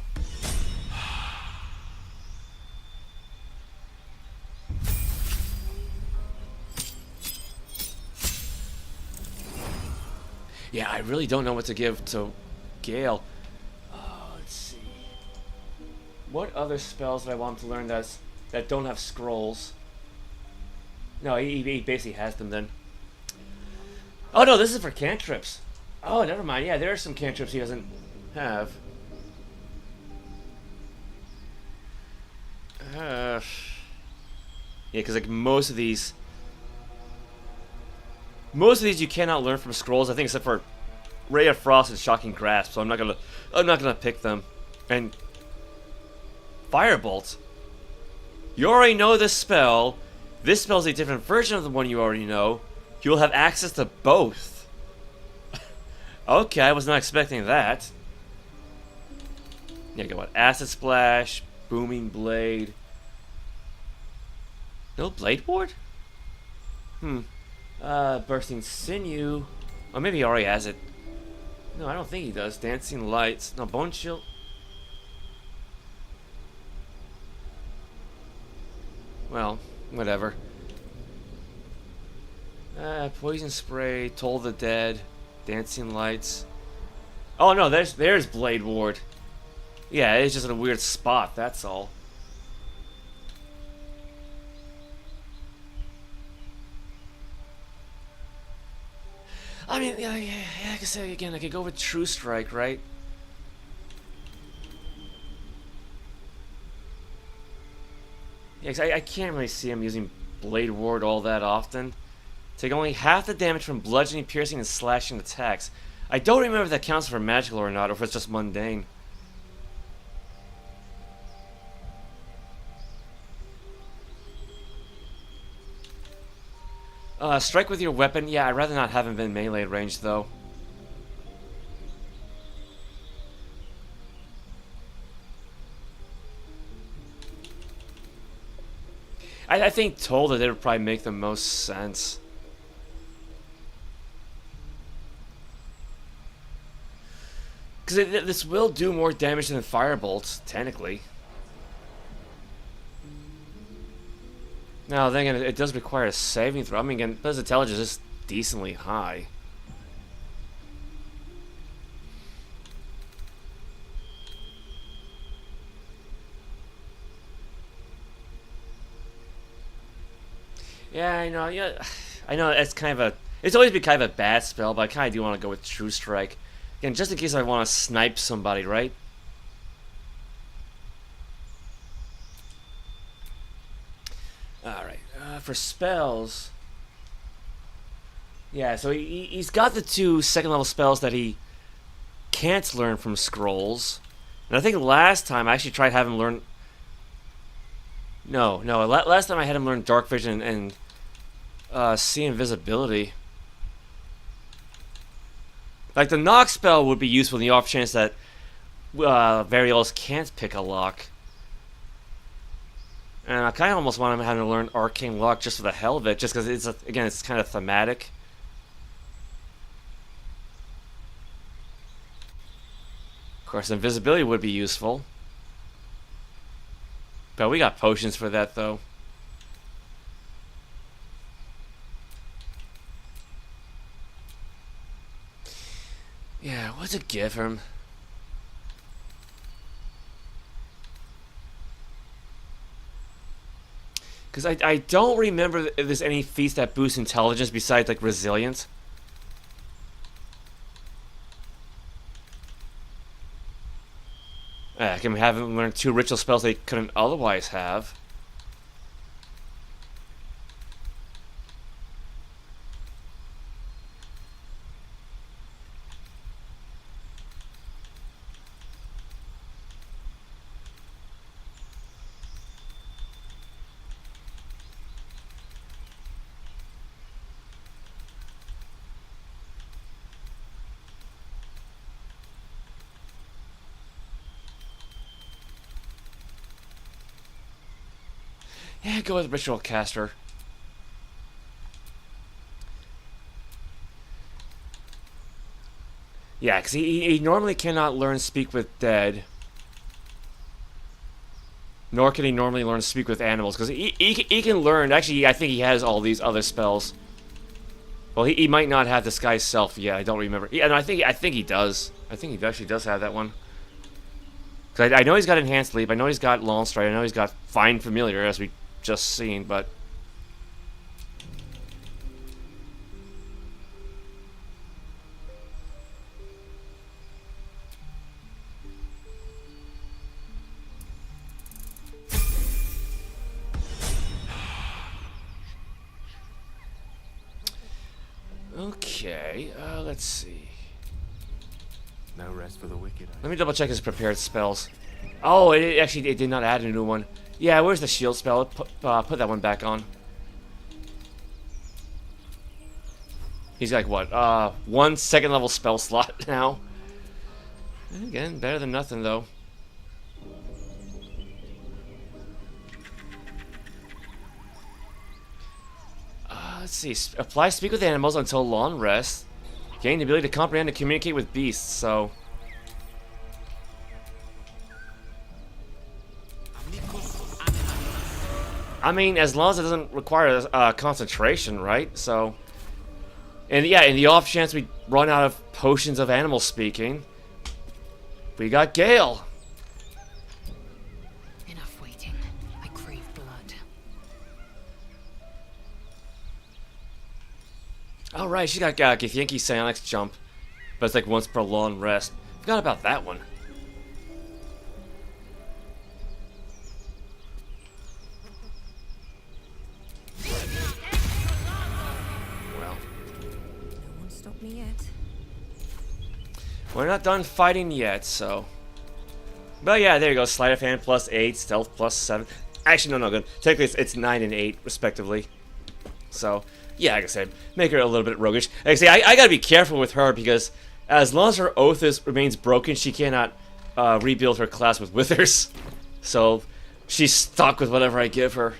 Yeah, I really don't know what to give to Gale. Let's see. What other spells do I want him to learn that don't have scrolls? No, he basically has them then. Oh no, this is for cantrips. Oh, never mind. Yeah, there are some cantrips he doesn't have. Yeah, because like most of these you cannot learn from scrolls. I think except for Ray of Frost and Shocking Grasp. So I'm not gonna pick them. And Firebolt. You already know this spell. This spell is a different version of the one you already know. You'll have access to both. Okay, I was not expecting that. Yeah, go what? Acid Splash, Booming Blade. No Blade Ward? Bursting Sinew. Oh, maybe he already has it. No, I don't think he does. Dancing Lights. No, Bone Shield. Well, whatever. Poison Spray, Toll the Dead, Dancing Lights. Oh no, there's Blade Ward. Yeah, it's just in a weird spot, that's all. I mean, yeah, like I said again, I could go with True Strike, right? Yeah, 'cause I can't really see him using Blade Ward all that often. Take only half the damage from bludgeoning, piercing, and slashing attacks. I don't remember if that counts for magical or not, or if it's just mundane. Strike with your weapon. Yeah, I'd rather not have him in melee range, though. I think Toll that it would probably make the most sense. Because this will do more damage than Firebolt, technically. Now, then again, it does require a saving throw. I mean, again, his intelligence is decently high. Yeah, I know. Yeah, I know. It's kind of a. It's always been kind of a bad spell, but I kind of do want to go with True Strike, again, just in case I want to snipe somebody, right? All right. For spells. Yeah, so he's got the 2 second-level spells that he can't learn from scrolls. And I think last time I actually tried having him learn... No, last time I had him learn Dark Vision and See Invisibility. Like, the knock spell would be useful in the off chance that Variolus can't pick a lock. And I kind of almost want him having to learn Arcane Lock just for the hell of it, just because it's, again, it's kind of thematic. Of course, invisibility would be useful. But we got potions for that, though. Yeah, what's it give him? Because I don't remember if there's any feats that boost intelligence besides, like, resilience. I can have him learn 2 ritual spells they couldn't otherwise have. Yeah, go with Ritual Caster. Yeah, because he normally cannot learn Speak with Dead. Nor can he normally learn Speak with Animals. Because he can learn... Actually, I think he has all these other spells. Well, he might not have Disguise Self yet. I don't remember. Yeah, no, I think he does. I think he actually does have that one. Because I know he's got Enhanced Leap. I know he's got Long Stride. I know he's got Find Familiar, as we just seen, but... Okay, let's see. No rest for the wicked. Let me double check his prepared spells. Oh, it did not add a new one. Yeah, where's the shield spell? Put that one back on. He's like, what? 1 second-level spell slot now. Again, better than nothing, though. Let's see. Apply Speak with Animals until long rest. Gain the ability to comprehend and communicate with beasts, so... I mean, as long as it doesn't require concentration, right? So... And yeah, in the off chance we run out of potions of animal speaking, we got Gale. Enough waiting. I crave blood. Oh right, she got Githyanki Psionics jump, but it's like once per long rest. Forgot about that one. Well, no one stopped me yet. We're not done fighting yet, so. But yeah, there you go. Sleight of hand plus 8, stealth plus 7. Actually, no, good. Technically, it's 9 and 8, respectively. So, yeah, like I said, make her a little bit roguish. Like I say, I gotta be careful with her because as long as her oath remains broken, she cannot rebuild her class with withers. So, she's stuck with whatever I give her.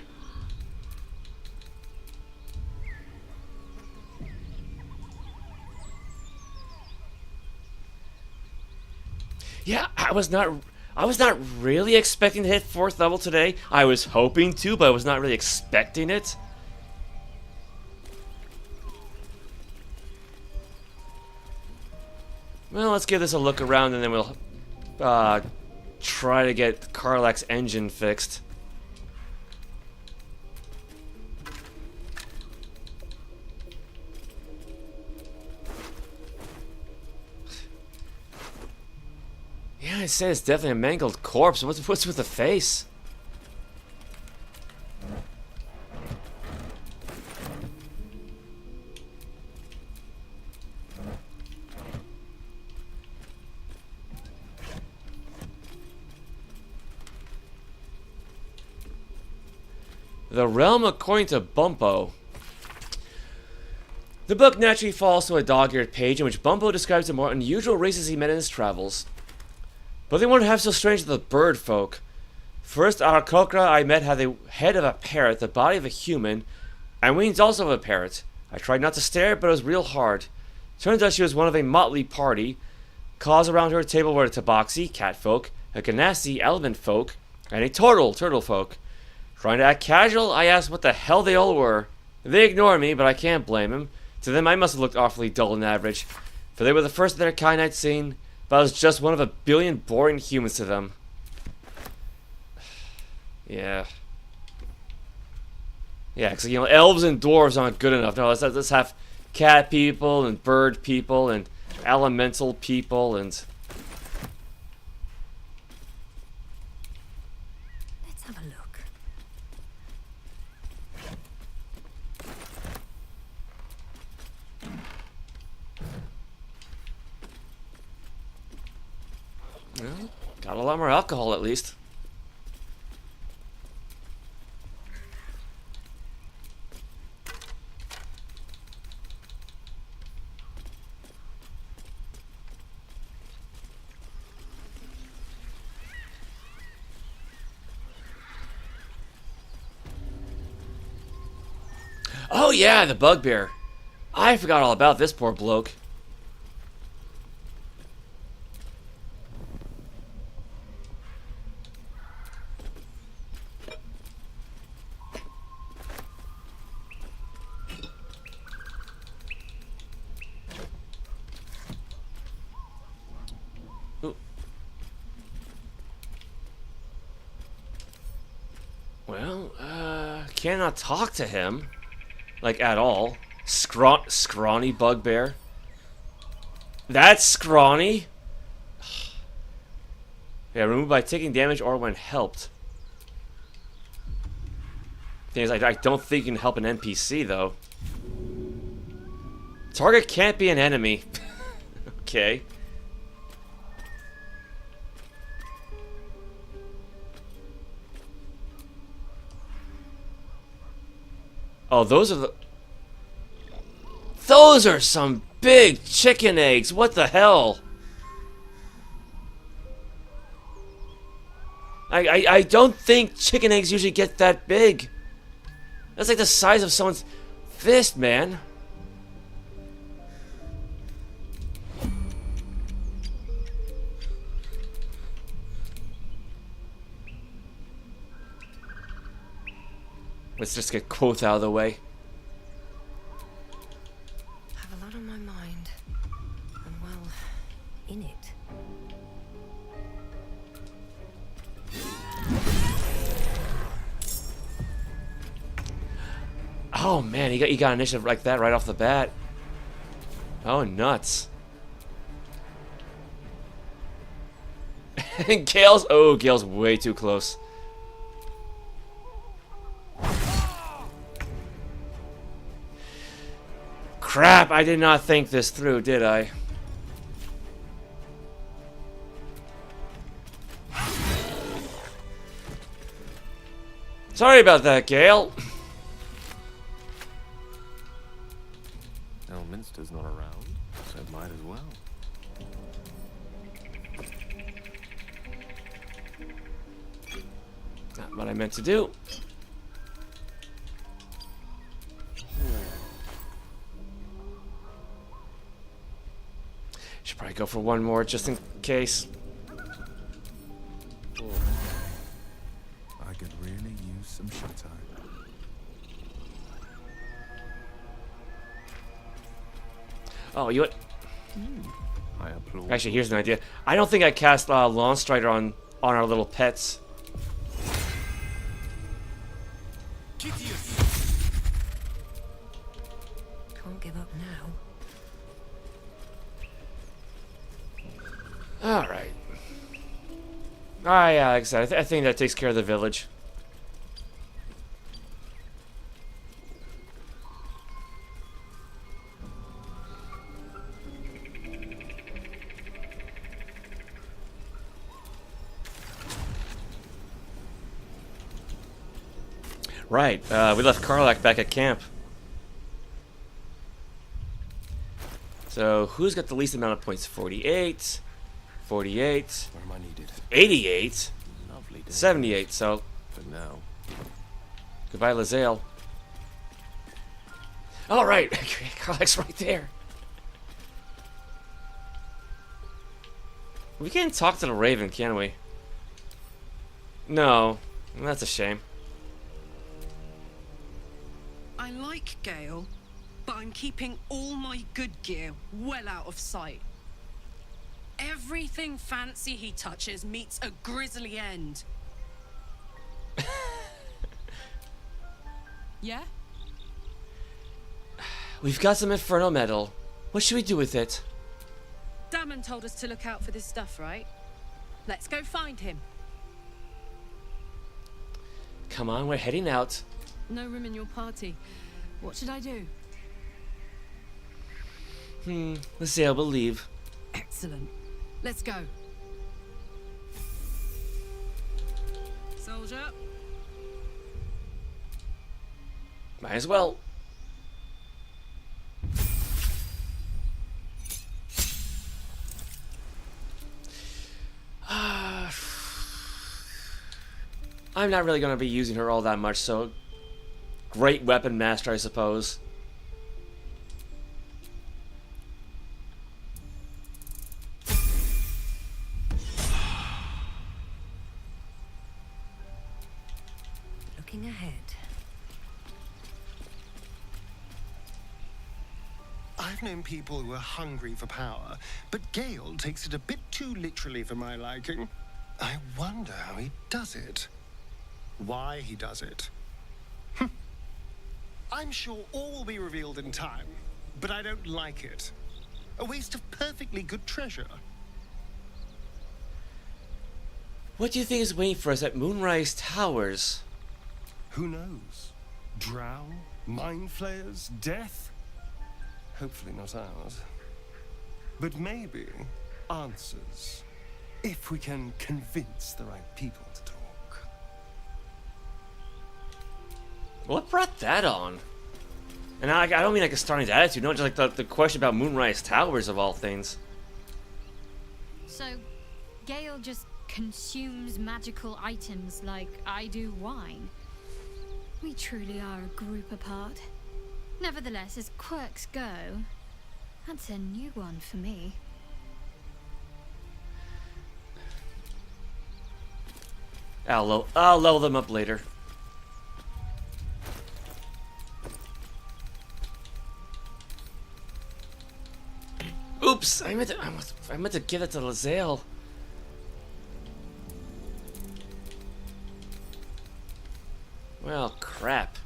Yeah, I was not really expecting to hit 4th level today. I was hoping to, but I was not really expecting it. Well, let's give this a look around and then we'll try to get Karlach's engine fixed. I'd say it's definitely a mangled corpse. What's with the face? The Realm according to Bumpo. The book naturally falls to a dog-eared page in which Bumpo describes the more unusual races he met in his travels. But they weren't half so strange to the bird folk. First, Arakokra I met had the head of a parrot, the body of a human, and wings also of a parrot. I tried not to stare, but it was real hard. Turns out she was one of a motley party. Cause around her table were a tabaxi, cat folk, a ganassi, elephant folk, and a turtle folk. Trying to act casual, I asked what the hell they all were. They ignored me, but I can't blame them. To them, I must have looked awfully dull and average, for they were the first of their kind I'd seen, but I was just one of a billion boring humans to them. Yeah. Yeah, because, you know, elves and dwarves aren't good enough. No, let's have cat people and bird people and elemental people and... Let's have a look. Well, got a lot more alcohol at least. Oh yeah, the bugbear. I forgot all about this poor bloke. Well, cannot talk to him. Like, at all. Scrawny bugbear. That's scrawny? Yeah, removed by taking damage or when helped. Thing is, I don't think you can help an NPC, though. Target can't be an enemy. Okay. Oh, those are some big chicken eggs. What the hell? I don't think chicken eggs usually get that big. That's like the size of someone's fist, man. Let's just get Quoth out of the way. I have a lot on my mind. And well, in it. Oh man, he got initiative like that right off the bat. Oh nuts. And Gale's way too close. Crap, I did not think this through, did I? Sorry about that, Gale. Elminster's not around, so it might as well. Not what I meant to do. Should probably go for one more just in case. I could really use some shut-eye. Oh, you what? I applaud. Actually, here's an idea. I don't think I cast Lawn Strider on our little pets. Can't give up now. All right. Ah, yeah, like I said, I think that takes care of the village. Right, we left Karlach back at camp. So, who's got the least amount of points? 48, 48, Where am I needed? 88, Lovely day. 78, so... For now. Goodbye, Lae'zel. Alright, Karlach's right there. We can't talk to the Raven, can we? No, that's a shame. I like Gale, but I'm keeping all my good gear well out of sight. Everything fancy he touches meets a grisly end. Yeah? We've got some Inferno metal. What should we do with it? Damon told us to look out for this stuff, right? Let's go find him. Come on, we're heading out. No room in your party. What should I do? Lae'zel will leave. Excellent. Let's go. Soldier. Might as well. I'm not really going to be using her all that much, so great weapon master, I suppose. Looking ahead. I've known people who are hungry for power, but Gale takes it a bit too literally for my liking. I wonder how he does it. Why he does it. I'm sure all will be revealed in time, but I don't like it. A waste of perfectly good treasure. What do you think is waiting for us at Moonrise Towers? Who knows? Drow? Mind flayers? Death? Hopefully not ours. But maybe answers. If we can convince the right people to talk. What brought that on? And I don't mean like a starting attitude, no, just like the question about Moonrise Towers of all things. So, Gale just consumes magical items like I do wine. We truly are a group apart. Nevertheless, as quirks go, that's a new one for me. I'll level them up later. Oops! I meant to give it to Lae'zel. Well, crap.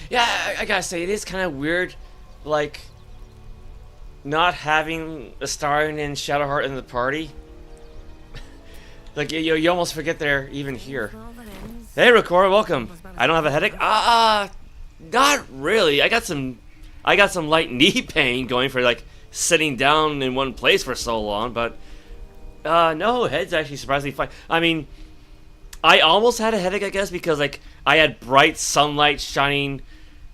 Yeah, I gotta say, it is kind of weird, like, not having Astarion and Shadowheart in the party. Like, you almost forget they're even here. Hey, Ricora, welcome. I don't have a headache? Not really. I got some light knee pain going for, like, sitting down in one place for so long, but, no, head's actually surprisingly fine. I mean, I almost had a headache, I guess, because, like, I had bright sunlight shining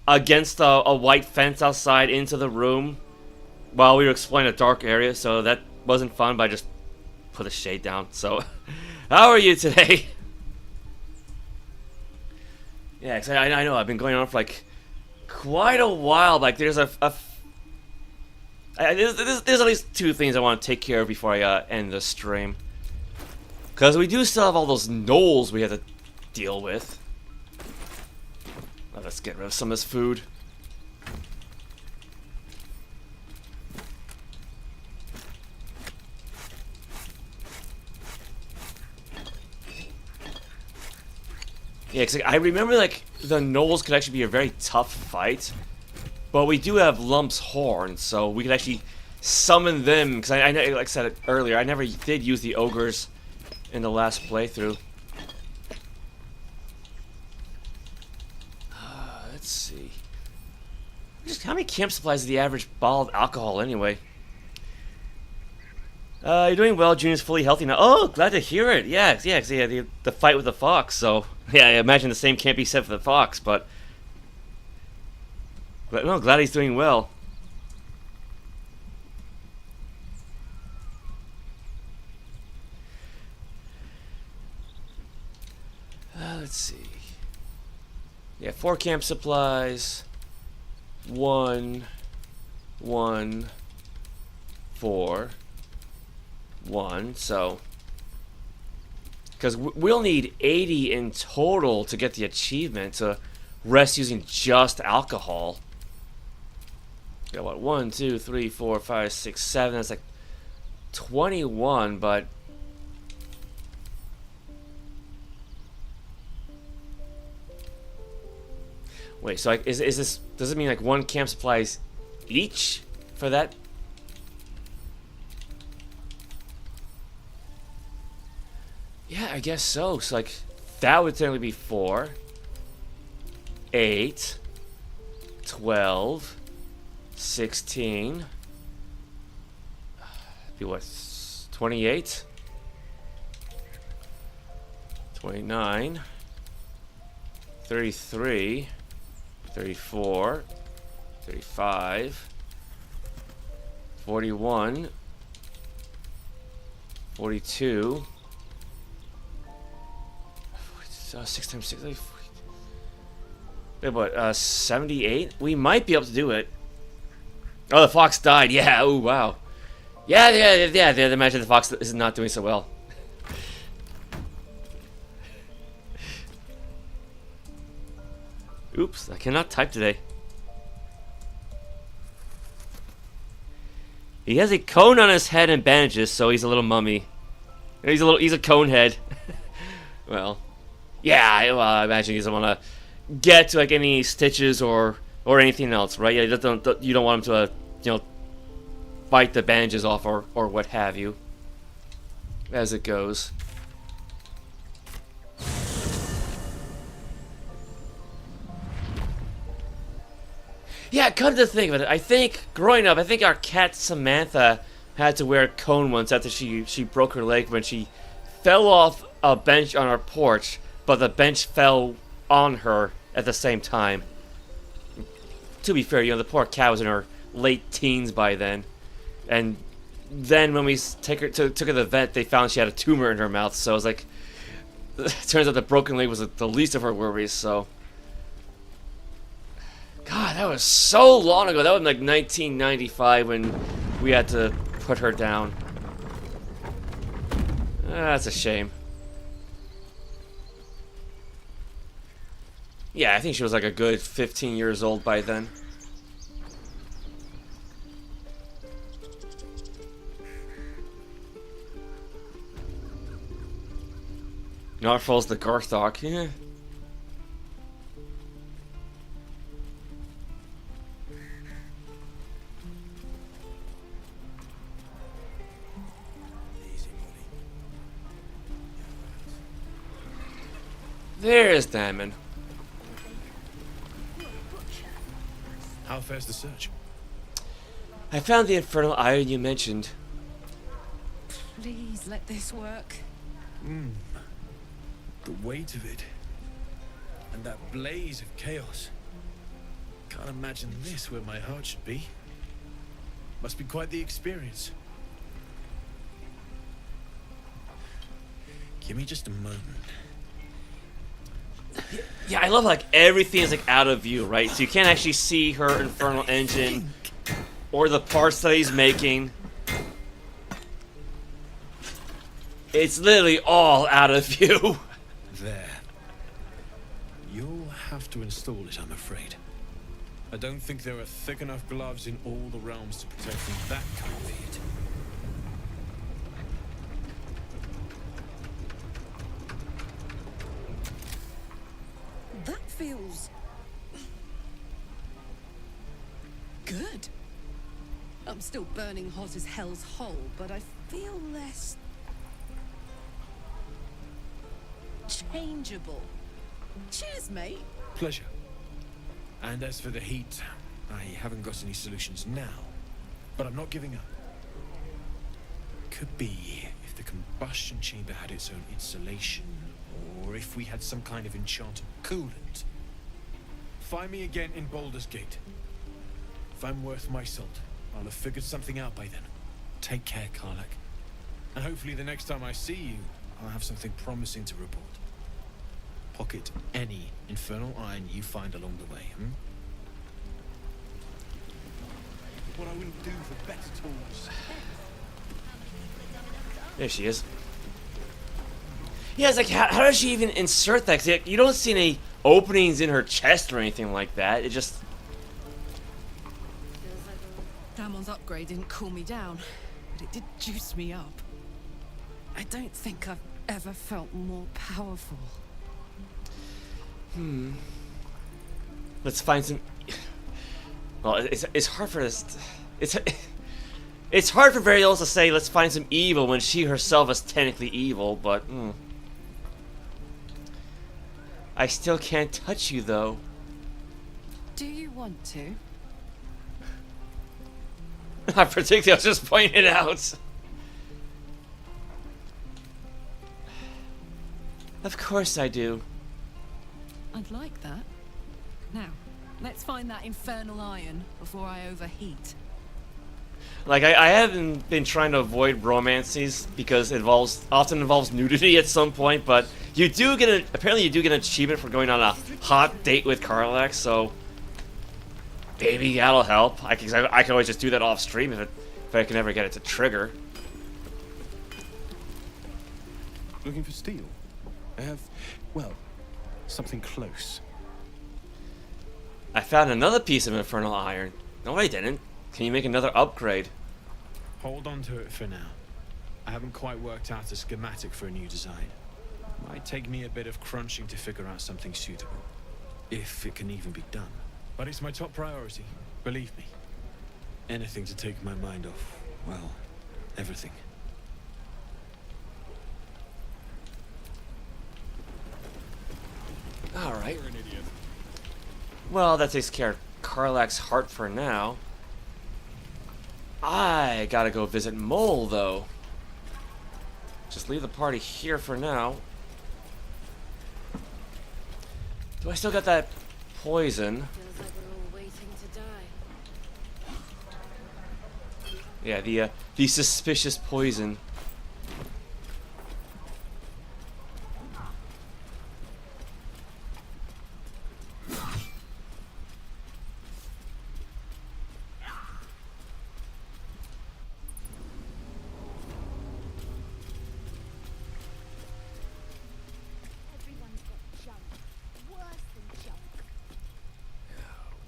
against a white fence outside into the room while we were exploring a dark area, so that wasn't fun, but I just put a shade down. So, how are you today? Yeah, 'cause I know I've been going on for like quite a while. Like, there's there's at least two things I want to take care of before I end the stream, because we do still have all those gnolls we have to deal with. Let's get rid of some of this food. Yeah, 'cause I remember, like, the gnolls could actually be a very tough fight. But we do have Lump's Horn, so we could actually summon them. Because I like I said earlier, I never did use the ogres in the last playthrough. Let's see. Just how many camp supplies is the average bottle of alcohol anyway? You're doing well. Junior's fully healthy now. Oh, glad to hear it. Yeah, the fight with the fox. So, yeah, I imagine the same can't be said for the fox, but no, glad he's doing well. Let's see. Yeah, 4 camp supplies. 1, 4, 1. So, because we'll need 80 in total to get the achievement to rest using just alcohol. Got what? 1, 2, 3, 4, 5, 6, 7. That's like 21, but. Wait, so like, is this, does it mean like 1 camp supplies each for that? Yeah, I guess so. So like, that would technically be 4, 8, 12, 16, be what, 28, 29, 33, 34, 35, 41, 42, 6 times 6, wait, what, 78? We might be able to do it. Oh, the fox died. Yeah, oh, wow. Yeah, imagine the fox is not doing so well. Oops, I cannot type today. He has a cone on his head and bandages, so he's a little mummy. He's a cone head. Well, yeah, well, I imagine he doesn't want to get to like any stitches or anything else, right? Yeah, you don't want him to, bite the bandages off or what have you, as it goes. Yeah, come to think of it, I think, growing up, our cat Samantha had to wear a cone once after she broke her leg when she fell off a bench on our porch, but the bench fell on her at the same time. To be fair, the poor cat was in her late teens by then. And then when we took her to the vet, they found she had a tumor in her mouth, so it was like, it turns out the broken leg was the least of her worries, so. God, that was so long ago. That was like 1995 when we had to put her down. That's a shame. Yeah, I think she was like a good 15 years old by then. Narfall's the Garthok, yeah. There's Damon. How fares the search? I found the infernal iron you mentioned. Please let this work. The weight of it. And that blaze of chaos. Can't imagine this where my heart should be. Must be quite the experience. Give me just a moment. Yeah, I love like everything is like out of view, right? So you can't actually see her infernal engine or the parts that he's making. It's literally all out of view. There. You'll have to install it, I'm afraid. I don't think there are thick enough gloves in all the realms to protect from that kind of heat. That feels good. I'm still burning hot as hell's hole, but I feel less changeable. Cheers, mate. Pleasure. And as for the heat, I haven't got any solutions now, but I'm not giving up. Could be if the combustion chamber had its own insulation, or if we had some kind of enchanted coolant. Find me again in Baldur's Gate. If I'm worth my salt, I'll have figured something out by then. Take care, Karlach. And hopefully the next time I see you, I'll have something promising to report. Pocket any infernal iron you find along the way, What I wouldn't do for better tools. There she is. Yeah, it's like, how does she even insert that? 'Cause you don't see any openings in her chest or anything like that. It just... Damon's upgrade didn't cool me down, but it did juice me up. I don't think I've ever felt more powerful. Let's find some... Well, it's hard for this... It's hard for Variolus to say, let's find some evil when she herself is technically evil, but... I still can't touch you, though. Do you want to? I particularly was just pointing it out. Of course I do. I'd like that. Now, let's find that infernal iron before I overheat. Like, I haven't been trying to avoid romances because it often involves nudity at some point, but you do get apparently you do get an achievement for going on a hot date with Karlach, so maybe that'll help. I can always just do that off stream if I can ever get it to trigger. Looking for steel? I have, well, something close. I found another piece of infernal iron. No, I didn't. Can you make another upgrade? Hold on to it for now. I haven't quite worked out a schematic for a new design. Might take me a bit of crunching to figure out something suitable. If it can even be done. But it's my top priority, believe me. Anything to take my mind off, well, everything. Alright. Well, that takes care of Karlach's heart for now. I gotta go visit Mole, though. Just leave the party here for now. Do I still got that poison? Yeah, the suspicious poison.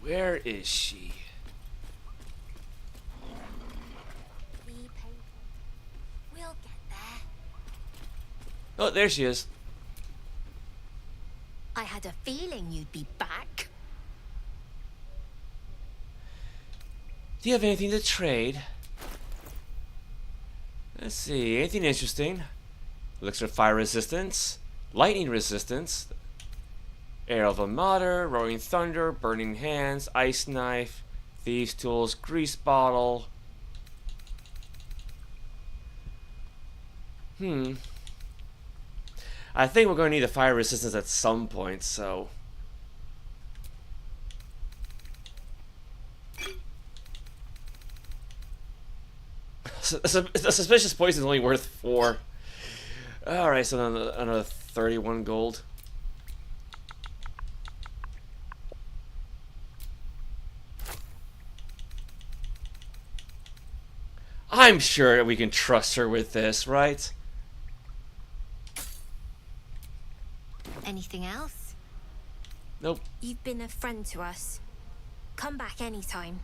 Where is she? Be patient. We'll get there. Oh, there she is. I had a feeling you'd be back. Do you have anything to trade? Let's see, anything interesting? Elixir fire resistance, lightning resistance, Matron Mother, roaring thunder, burning hands, ice knife, thieves tools, grease bottle. I think we're going to need the fire resistance at some point, so... A suspicious poison is only worth 4. Alright, so then another 31 gold. I'm sure we can trust her with this, right? Anything else? Nope. You've been a friend to us. Come back anytime.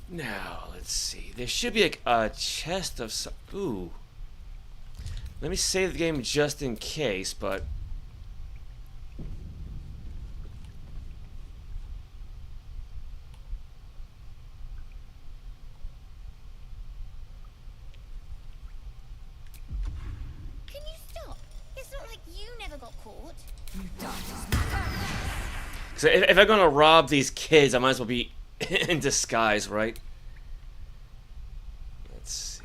Now, let's see. There should be a chest of some... Ooh. Let me save the game just in case, but... got caught. So if I'm gonna rob these kids, I might as well be in disguise, right? Let's see.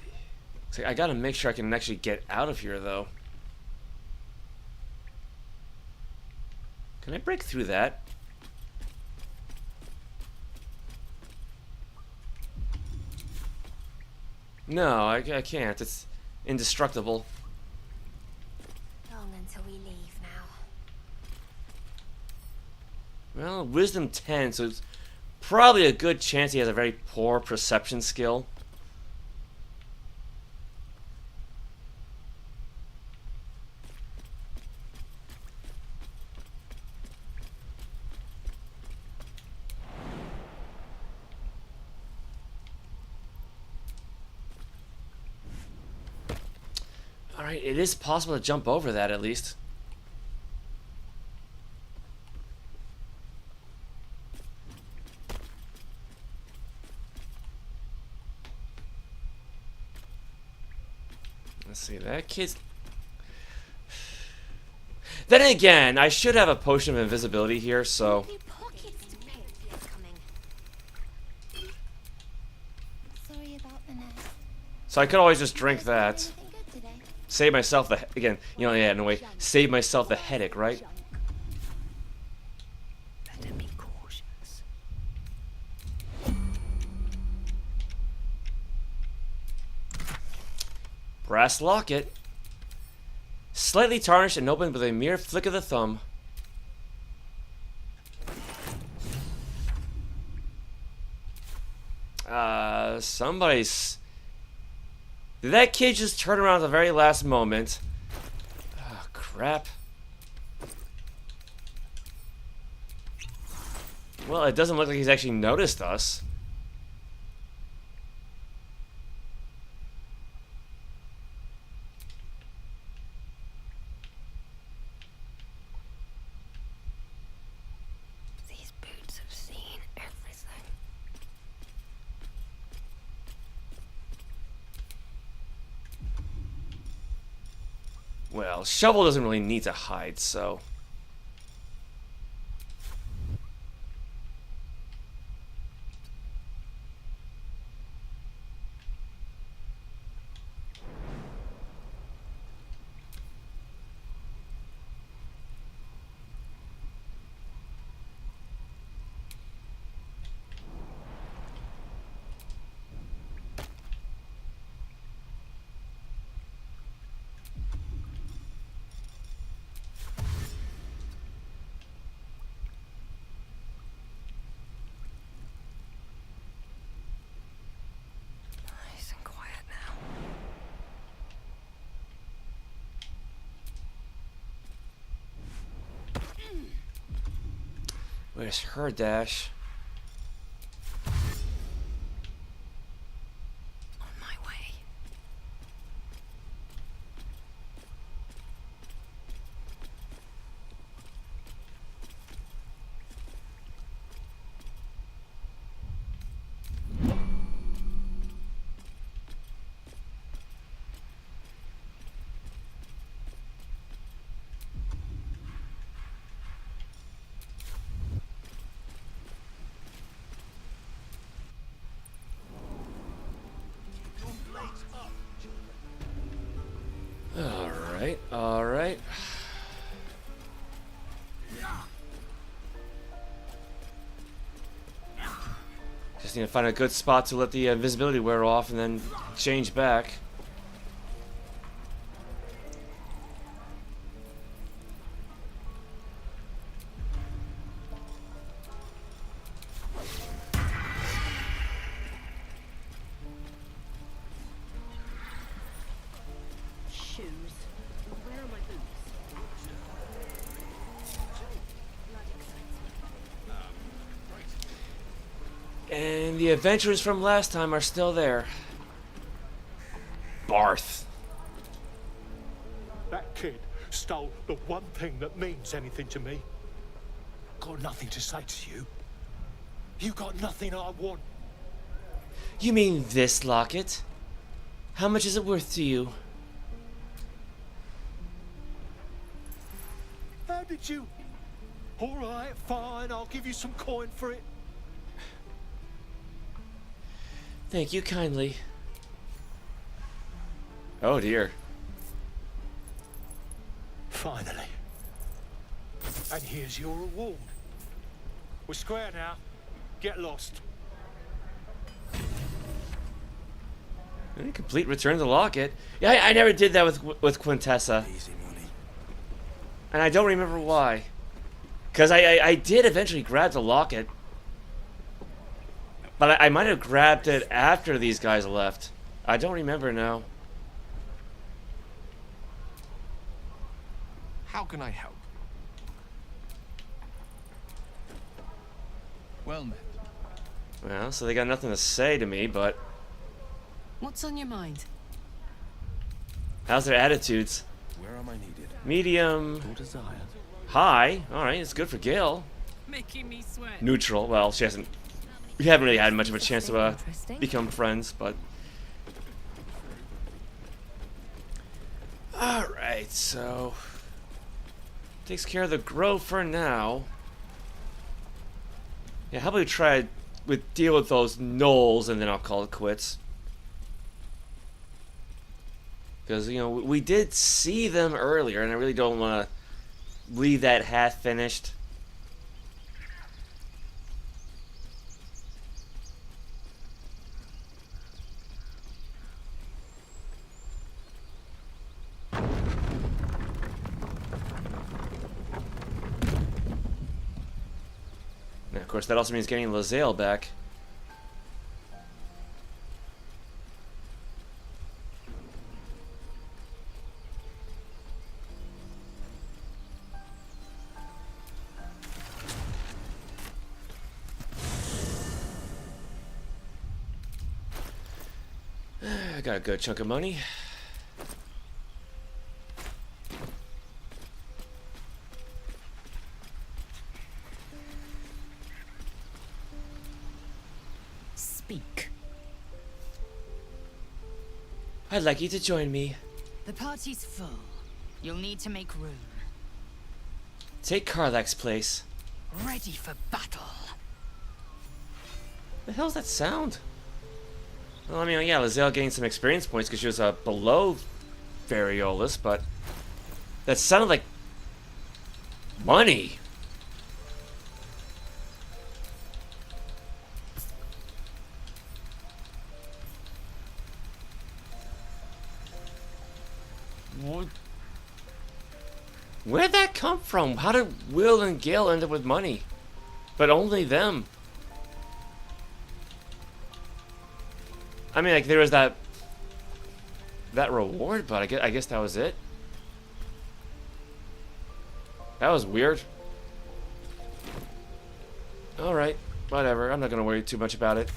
So I gotta make sure I can actually get out of here, though. Can I break through that? No, I can't. It's indestructible. Long until we leave now. Well, wisdom 10, so it's probably a good chance he has a very poor perception skill. Alright, it is possible to jump over that at least. Let's see, that kid's... Then again, I should have a potion of invisibility here, so... Sorry about the nest. So I could always just drink that. Save myself the... Again, you know, yeah, in a way, save myself the headache, right? Better be cautious. Brass locket. Slightly tarnished and opened with a mere flick of the thumb. Somebody's... Did that kid just turn around at the very last moment? Oh, crap. Well, it doesn't look like he's actually noticed us. These boots have seen everything. Well, Shovel doesn't really need to hide, so... Nice and quiet now. Where's her dash? On my way. Alright, alright. Just need to find a good spot to let the invisibility wear off and then change back. Shoes. Where are my boots? And the adventurers from last time are still there. Barth. That kid stole the one thing that means anything to me. Got nothing to say to you. You got nothing I want. You mean this locket? How much is it worth to you? How did you? All right, fine. I'll give you some coin for it. Thank you kindly. Oh dear. Finally. And here's your reward. We're square now. Get lost. Complete return the locket. Yeah, I never did that with Quintessa. Easy money. And I don't remember why. Because I did eventually grab the locket. But I might have grabbed it after these guys left. I don't remember now. How can I help? Well met. Well, so they got nothing to say to me, but What's on your mind? how's their attitudes? Where am I needed? Medium. Or desired. High. Alright, it's good for Gale. Making me sweat. Neutral. Well, she hasn't. We haven't really had much of a chance to become friends, but. Alright, so. Takes care of the grove for now. Yeah, how about we try deal with those gnolls and then I'll call it quits. Because, you know, we did see them earlier and I really don't want to leave that half finished. And of course, that also means getting Lae'zel back. I got a good chunk of money. Speak. I'd like you to join me. The party's full. You'll need to make room. Take Karlach's place. Ready for battle. The hell's that sound? Well, I mean, yeah, Lae'zel gained some experience points because she was below Variolus, but that sounded like money. What? Where'd that come from? How did Will and Gale end up with money? But only them. I mean, like, there was that reward, but I guess that was it. That was weird. Alright, whatever. I'm not gonna worry too much about it.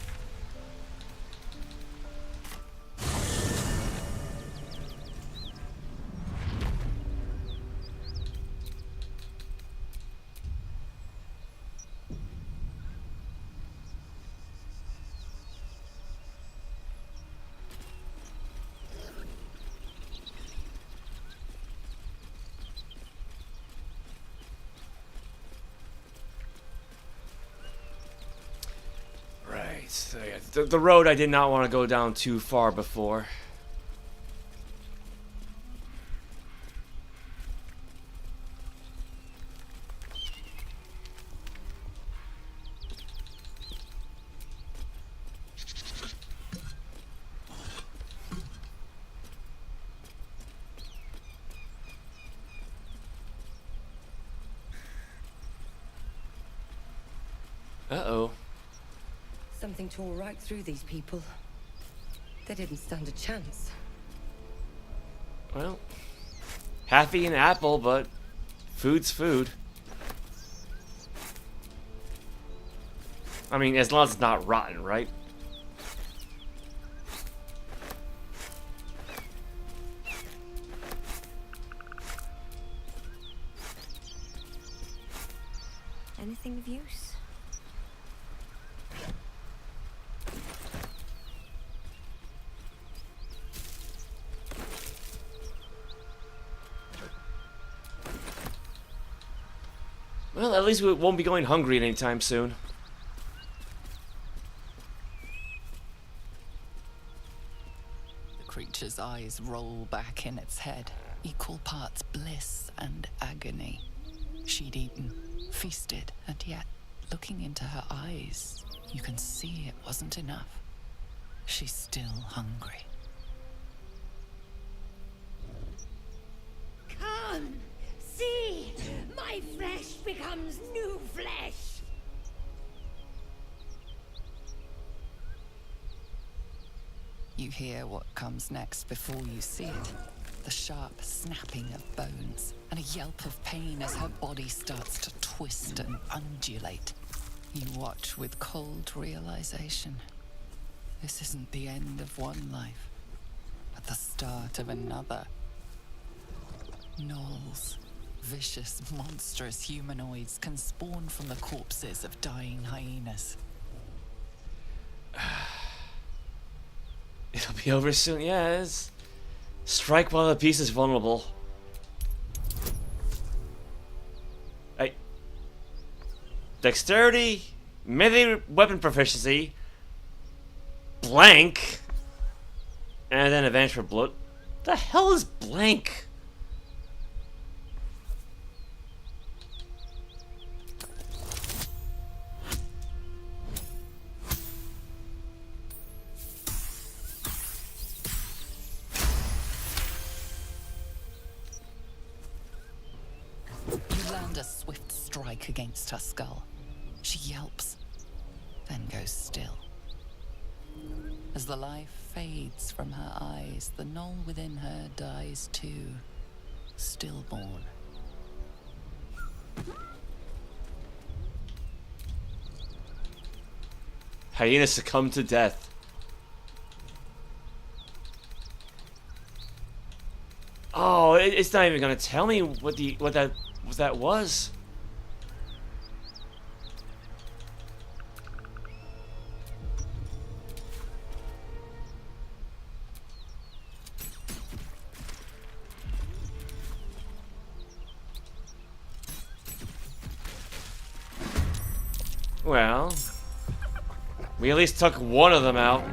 So yeah, the road I did not want to go down too far before. Uh-oh. Something tore right through these people. They didn't stand a chance. Well, half-eaten apple, but food's food. I mean, as long as it's not rotten, right? Anything of use? Well, at least we won't be going hungry anytime soon. The creature's eyes roll back in its head, equal parts bliss and agony. She'd eaten, feasted, and yet, looking into her eyes, you can see it wasn't enough. She's still hungry. Come, see, my flesh becomes new flesh. You hear what comes next before you see it. The sharp snapping of bones, and a yelp of pain as her body starts to twist and undulate. You watch with cold realization. This isn't the end of one life, but the start of another. Gnolls, vicious, monstrous humanoids can spawn from the corpses of dying hyenas. It'll be over soon, yes. Strike while the piece is vulnerable. Hey. Dexterity, melee weapon proficiency, blank, and then advantage for blood. The hell is blank? A swift strike against her skull. She yelps, then goes still. As the life fades from her eyes, the gnoll within her dies too, stillborn. Hyena succumb to death. Oh, it's not even gonna tell me what that was. Well, we at least took one of them out.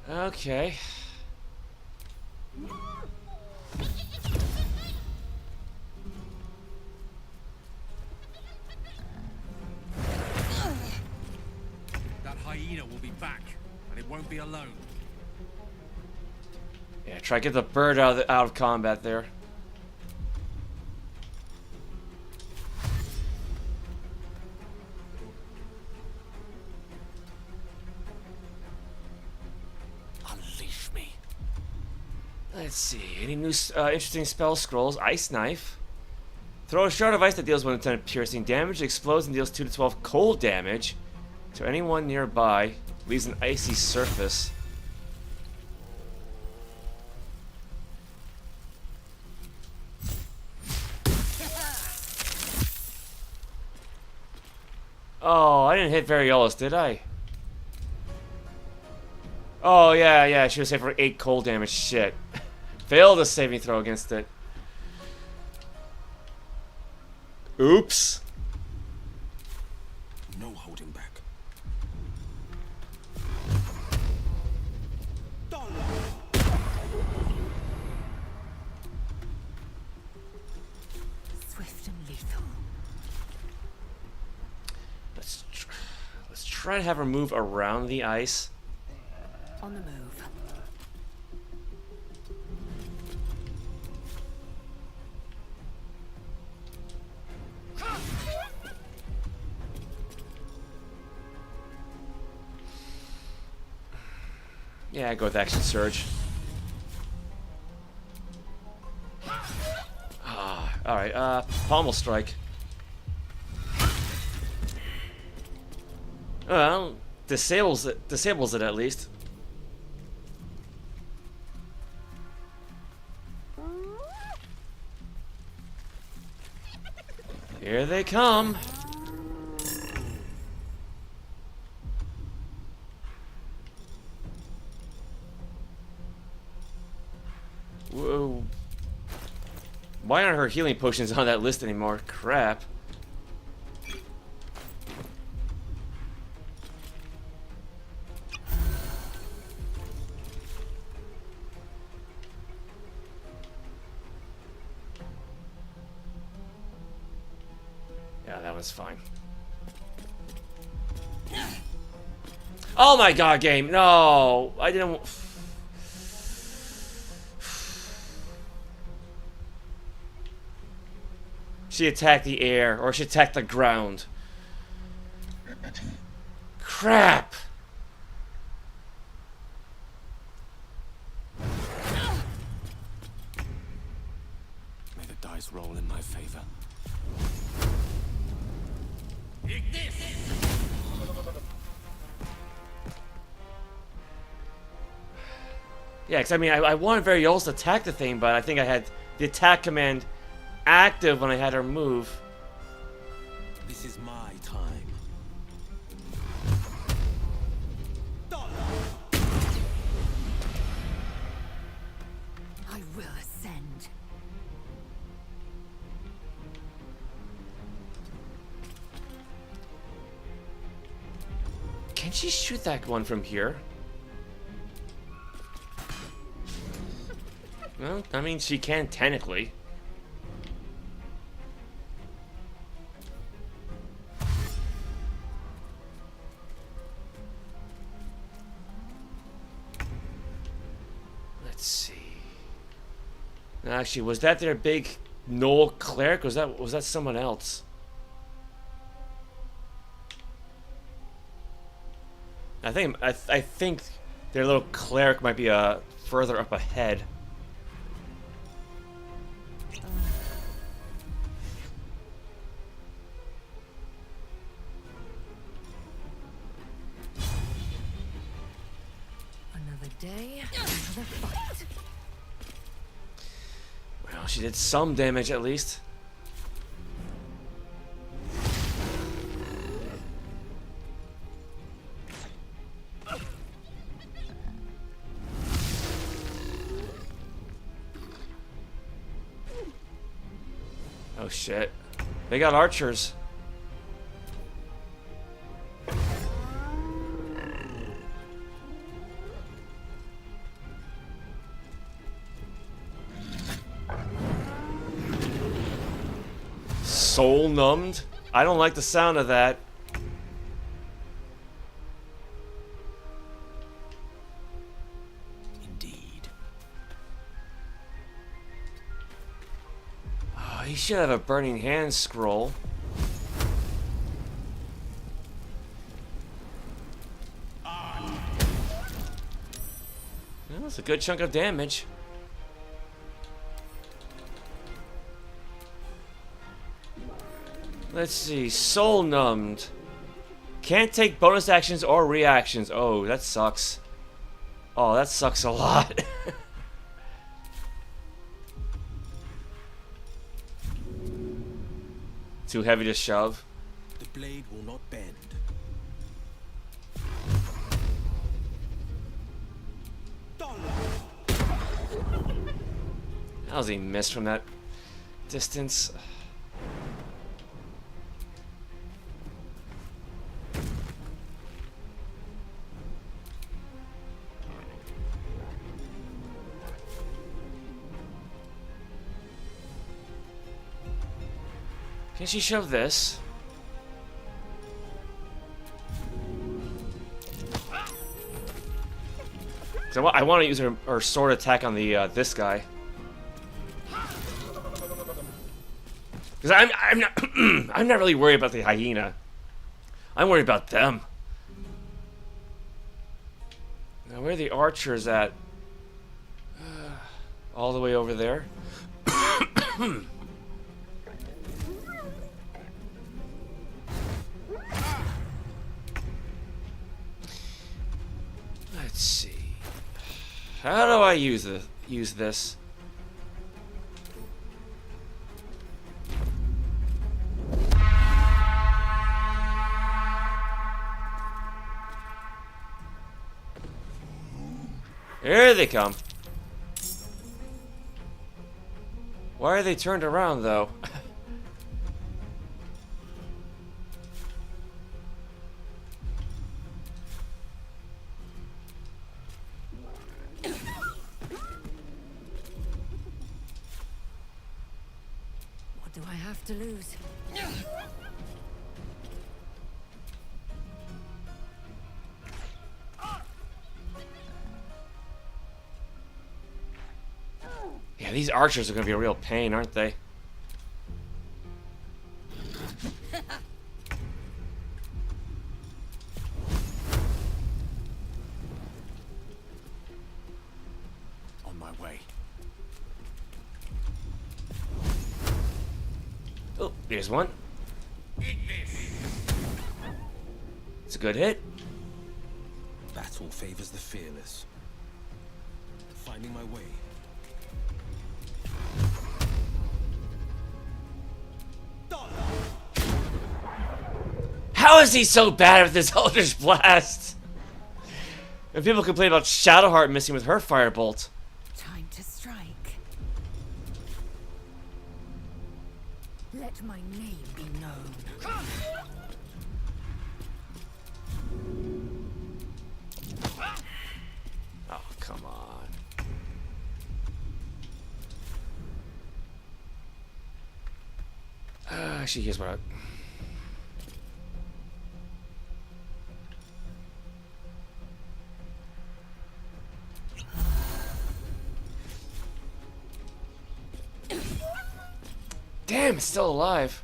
Okay. That hyena will be back, and it won't be alone. Yeah, try to get the bird out of combat there. Unleash me. Let's see, any new interesting spell scrolls? Ice Knife. Throw a shard of ice that deals 1 to 10 piercing damage, explodes and deals 2 to 12 cold damage to anyone nearby, leaves an icy surface. Oh, I didn't hit Variolus, did I? Oh, yeah, she was saved for 8 cold damage. Shit. Failed a saving throw against it. Oops. No holding back. Swift and lethal. Let's try to have her move around the ice. On the move. Yeah, go with Action Surge. Alright, Pommel Strike. Well, disables it at least. Here they come. Why aren't her healing potions on that list anymore? Crap. Yeah, that was fine. Oh my god, game. No, I didn't. She attacked the air, or she attacked the ground. Crap. May the dice roll in my favor. Yeah, because I mean, I wanted Variolus to attack the thing, but I think I had the attack command active when I had her move. This is my time. I will ascend. Can she shoot that one from here? Well, I mean, she can technically. Let's see. Actually, was that their big Knoll cleric? Was that someone else? I think their little cleric might be further up ahead. Day, another fight. Well, she did some damage at least. Oh shit. They got archers. Soul numbed? I don't like the sound of that. Indeed. Oh, he should have a burning hand scroll. Well, that's a good chunk of damage. Let's see, soul numbed. Can't take bonus actions or reactions. Oh, that sucks. Oh, that sucks a lot. Too heavy to shove. The blade will not bend. How's he missed from that distance? Can she shove this? So I want to use her sword attack on the this guy. Because I'm not I'm not really worried about the hyena. I'm worried about them. Now where are the archers at? All the way over there. Let's see. How do I use this? Here they come. Why are they turned around, though? What do I have to lose? Yeah, these archers are gonna be a real pain, aren't they? On my way. Oh, here's one. It's a good hit. Battle favors the fearless. Finding my way. How is he so bad with this Eldritch Blast? And people complain about Shadowheart missing with her firebolt. Time to strike. Let my name be known. Oh, come on. Actually, here's what I... Damn, it's still alive.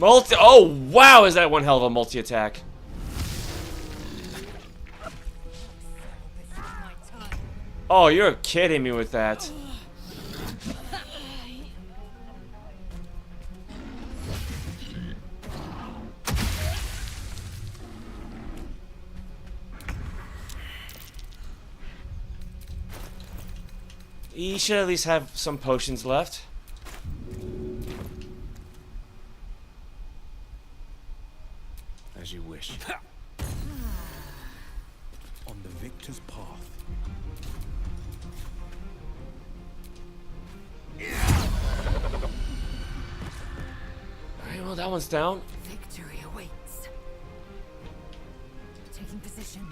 Multi. Oh, wow, is that one hell of a multi-attack. Oh, you're kidding me with that. You should at least have some potions left. As you wish. On the victor's path. Alright, well, that one's down. Victory awaits. Taking position.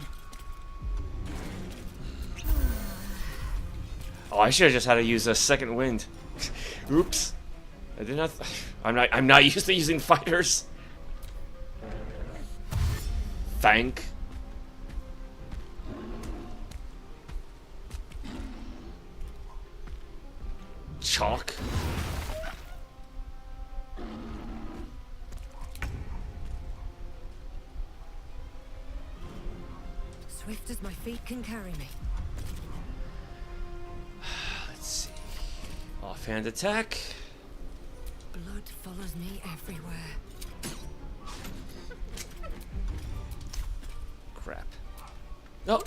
Oh, I should have just had to use a second wind. Oops. I did not. I'm not used to using fighters. Thank. Chalk. Swift as my feet can carry me. Let's see. Offhand attack. Blood follows me everywhere. Crap. No.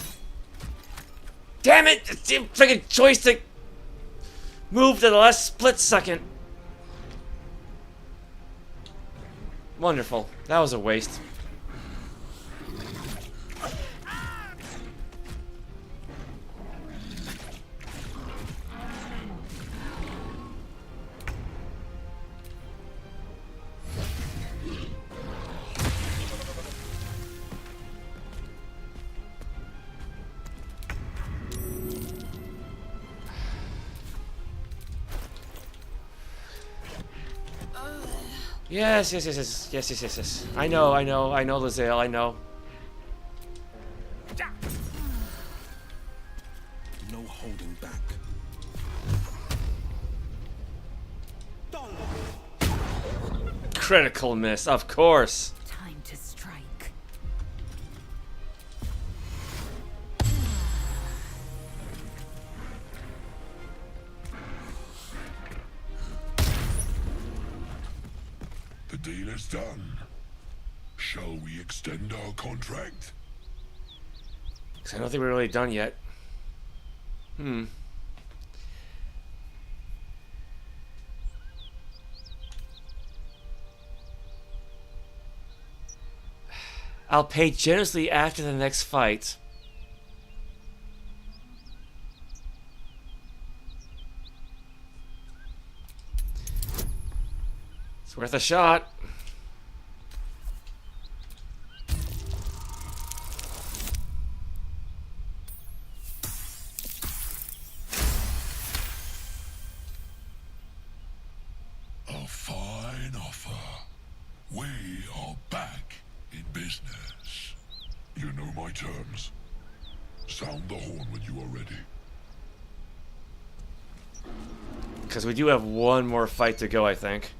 Damn it! It's the freaking joystick moved at the last split second. Wonderful. That was a waste. Yes. I know, Lae'zel, I know. No holding back. Critical miss, of course. Time to strike. The deal is done. Shall we extend our contract? 'Cause I don't think we're really done yet. I'll pay generously after the next fight. It's worth a shot. A fine offer. We are back in business. You know my terms. Sound the horn when you are ready. Because we do have one more fight to go, I think.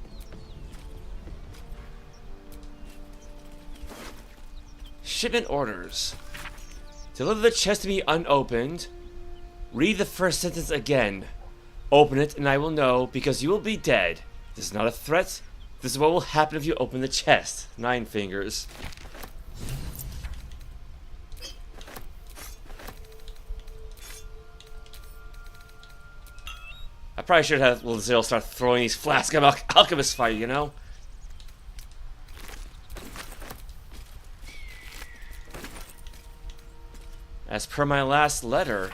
Shipment orders. Deliver the chest to me unopened. Read the first sentence again. Open it and I will know, because you will be dead. This is not a threat. This is what will happen if you open the chest. 9 fingers. I probably should have Lizelle start throwing these flasks of alchemist fire, you know? As per my last letter,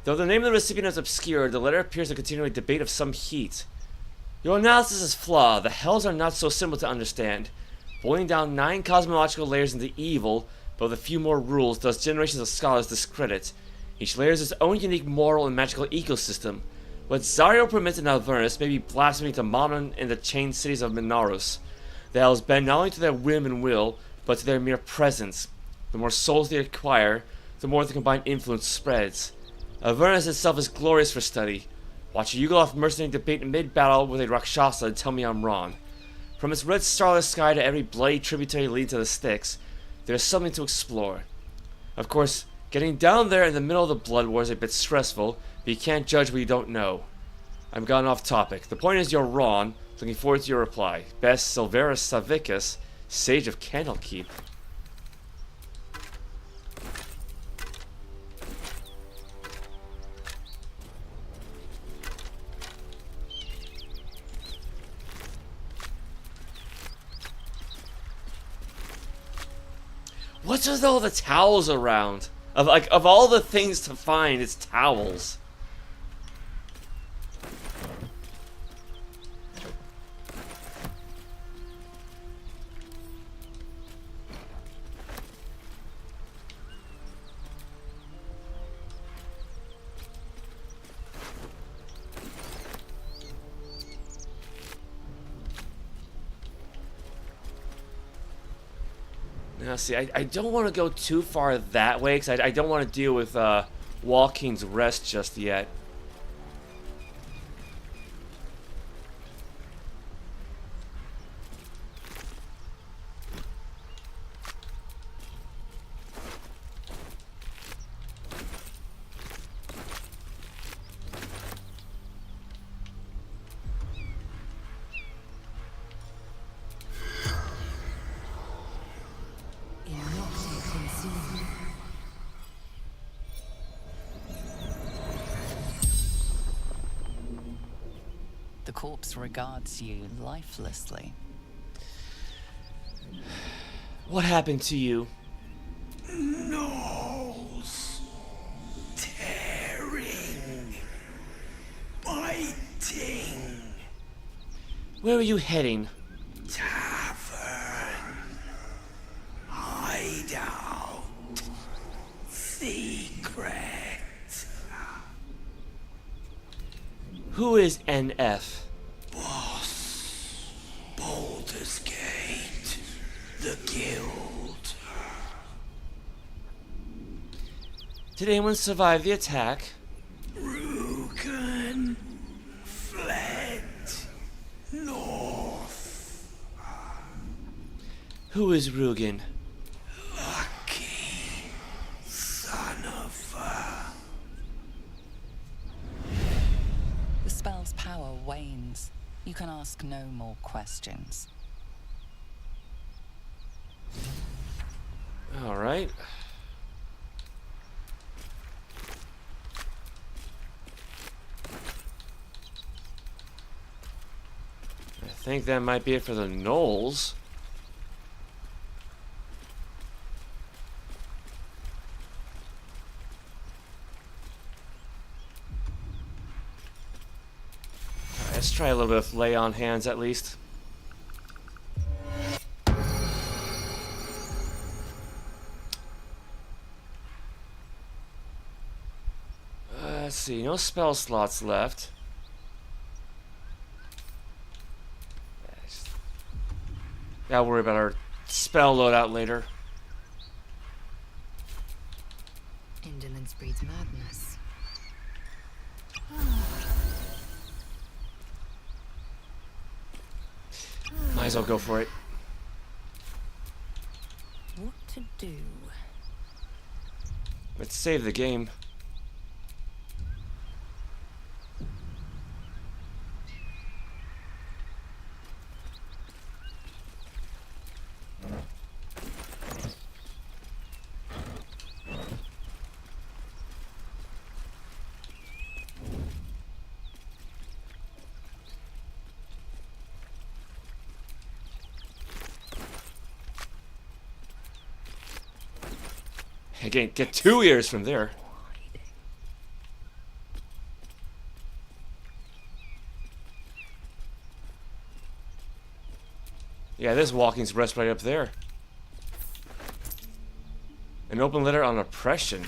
though the name of the recipient is obscure, the letter appears to continue a debate of some heat. Your analysis is flawed. The hells are not so simple to understand. Boiling down 9 cosmological layers into evil, but with a few more rules, does generations of scholars discredit. Each layer is its own unique moral and magical ecosystem. What Zario permits in Avernus may be blasphemy to Mammon and the chained cities of Minarus. The Elves bend not only to their whim and will, but to their mere presence. The more souls they acquire, the more the combined influence spreads. Avernus itself is glorious for study. Watch a Yugoloth mercenary debate mid-battle with a Rakshasa and tell me I'm wrong. From its red starless sky to every bloody tributary leading to the Styx, there is something to explore. Of course, getting down there in the middle of the Blood War is a bit stressful, but you can't judge what you don't know. I'm gone off topic. The point is you're wrong. Looking forward to your reply. Best, Silverus Savicus, Sage of Candlekeep. What's with all the towels around? Of all the things to find, it's towels. Now, see, I don't want to go too far that way, because I don't want to deal with Wall King's Rest just yet. The corpse regards you lifelessly. What happened to you? Gnolls. Tearing. Biting. Where are you heading? Tavern. Hideout. Secret. Who is NF? Boss. Baldur's Gate. The Guild. Did anyone survive the attack? Rugen fled north. Who is Rugen? Lucky son of The spell's power wanes. You can ask no more questions. All right. I think that might be it for the Gnolls. Let's try a little bit of lay on hands at least. Let's see, no spell slots left. Gotta worry about our spell loadout later. Indolence breeds madness. Might as well go for it. What to do? Let's save the game. Again, get 2 ears from there. Yeah, this walking's rest right up there. An open letter on oppression.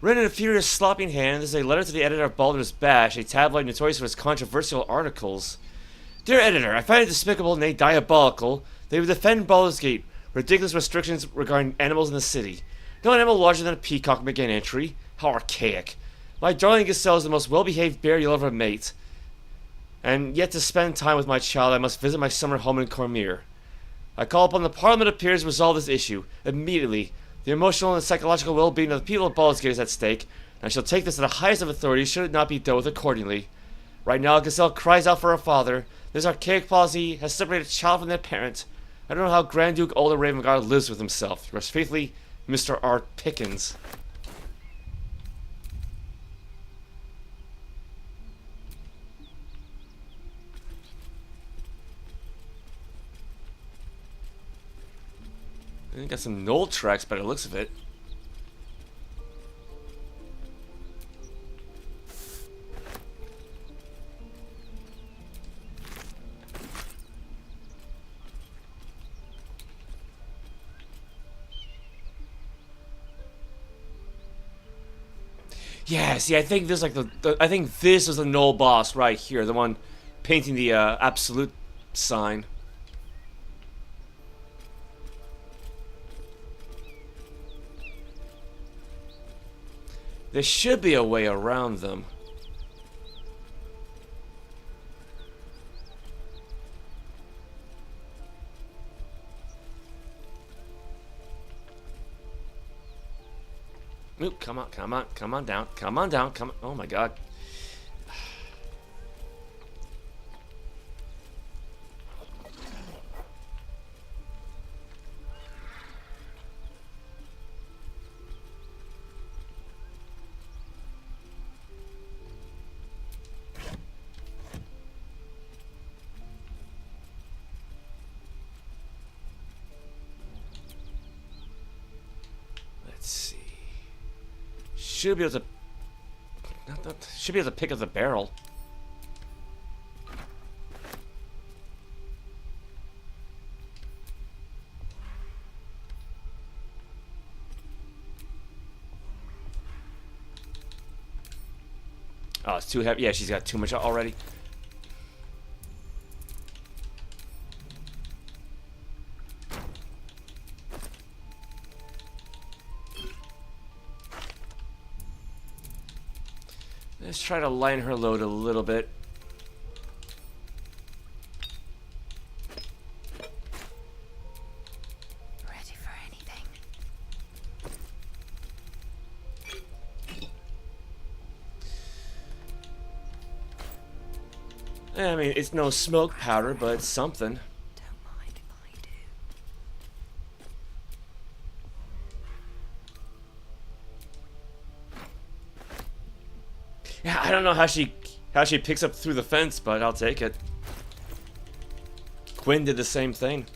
Written in a furious, slopping hand, this is a letter to the editor of Baldur's Bash, a tabloid notorious for its controversial articles. Dear editor, I find it despicable, nay diabolical, that you would defend Baldur's Gate, ridiculous restrictions regarding animals in the city. No animal larger than a peacock may gain entry. How archaic. My darling gazelle is the most well-behaved bear you'll ever mate. And yet to spend time with my child, I must visit my summer home in Cormyr. I call upon the Parliament of Peers to resolve this issue, immediately. The emotional and psychological well-being of the people of Baldur's Gate is at stake, and I shall take this to the highest of authority should it not be dealt with accordingly. Right now, a gazelle cries out for her father. This archaic policy has separated a child from their parent. I don't know how Grand Duke Older Ravengard lives with himself. Yours faithfully, Mr. Art Pickens. I got some knoll tracks by the looks of it. Yeah, see, I think this like I think this is the knoll boss right here, the one painting the absolute sign. There should be a way around them. Oop, come on, come on, come on down, come on down, come on. Oh my god. Should be able to should be able to pick up the barrel. Oh, it's too heavy. Yeah, she's got too much already. Let's try to line her load a little bit. Ready for anything. I mean, it's no smoke powder, but it's something. Yeah, I don't know how she picks up through the fence, but I'll take it. Quinn did the same thing.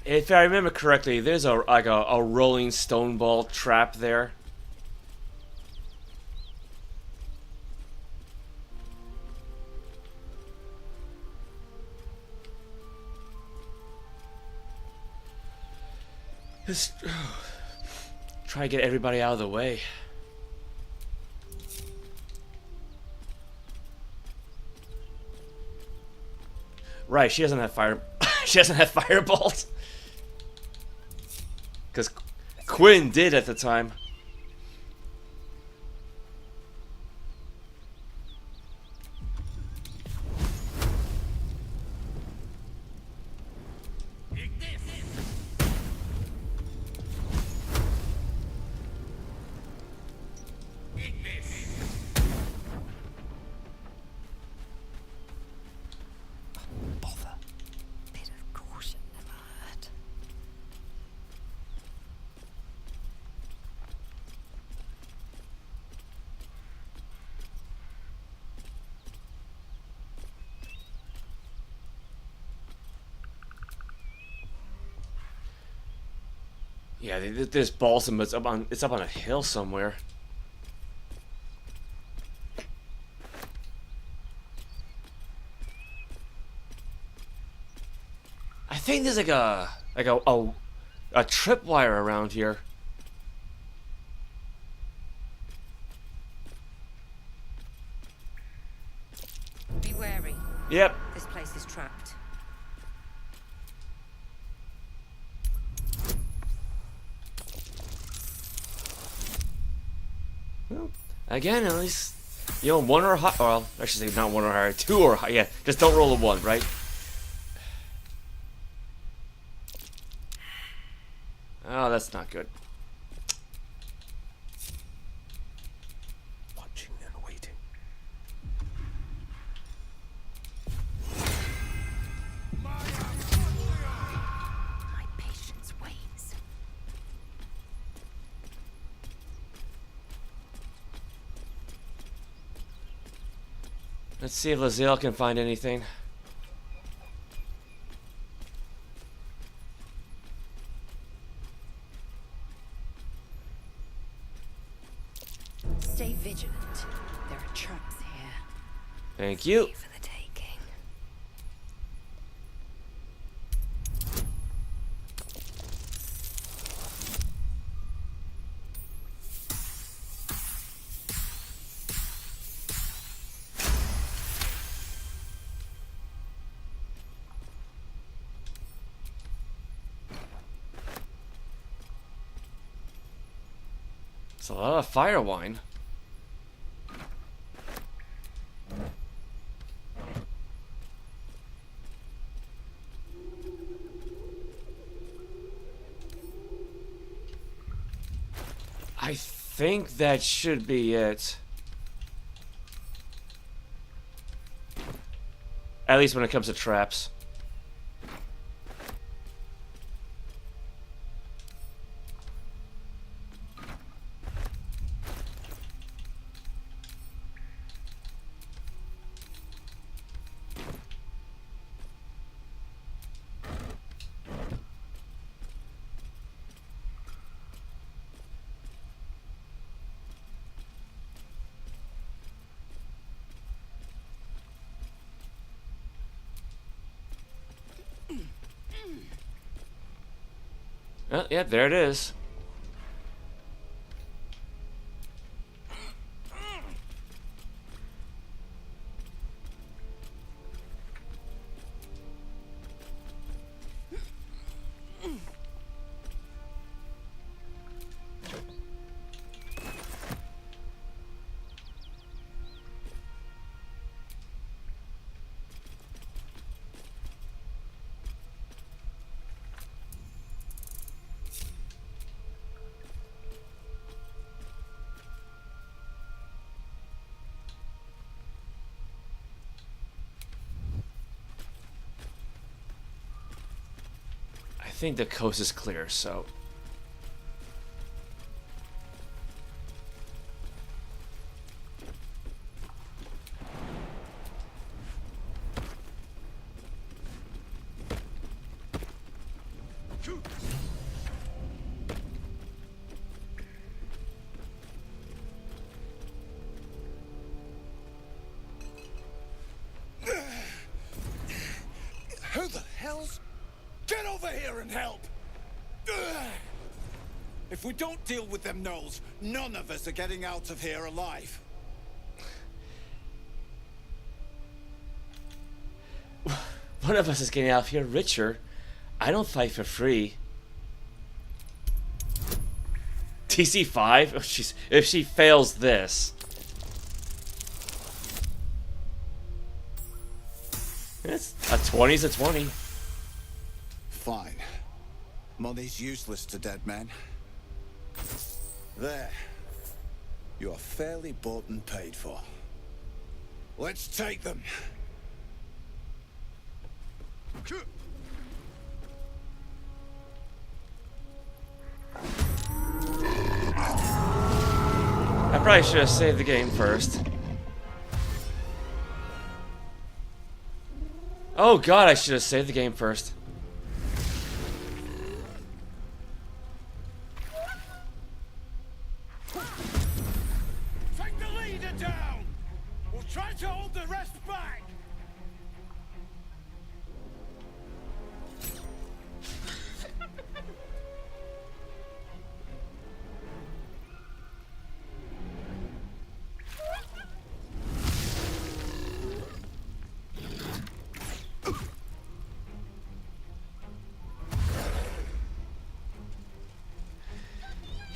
If I remember correctly, there's a rolling stone ball trap there. Just try to get everybody out of the way. Right, she doesn't have fire. She doesn't have fireballs. Because Quinn did at the time. Yeah, this balsam is up on a hill somewhere. I think there's like a tripwire around here. Be wary. Yep. This place is trapped. Well, again, at least, you know, one or high. Well, I should say not one or higher, two or high. Yeah, just don't roll a one, right? Oh, that's not good. Watching and waiting. My patience wanes. Let's see if Lae'zel can find anything. Stay vigilant. There are traps here. Thank you. For the taking. It's a lot of fire wine. I think that should be it. At least when it comes to traps. Oh, yeah, there it is. I think the coast is clear, so... Who the hell's... Get over here and help! If we don't deal with them gnolls, none of us are getting out of here alive. One of us is getting out of here richer. I don't fight for free. TC 5? Oh, if she fails this. It's a 20's a 20. Fine. Money's useless to dead men. There. You are fairly bought and paid for. Let's take them. I probably should have saved the game first. Oh god, I should have saved the game first. Take the leader down! We'll try to hold the rest back!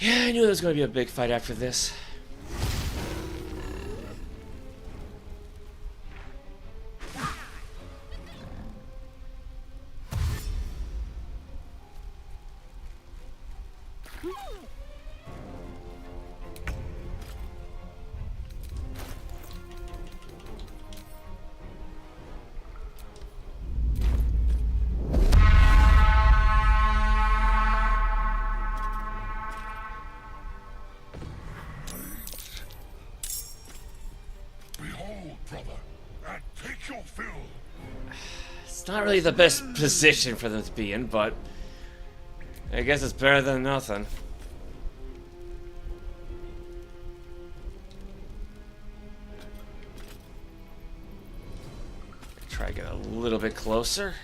Yeah, I knew there was going to be a big fight after this. It's not really the best position for them to be in, but I guess it's better than nothing. Try to get a little bit closer.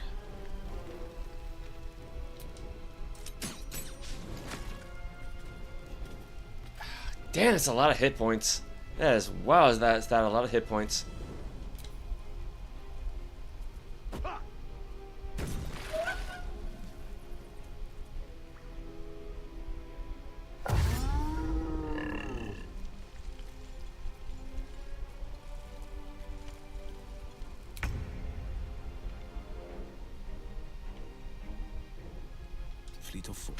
Damn, it's a lot of hit points. That is, wow, is that a lot of hit points. Fleet of foot.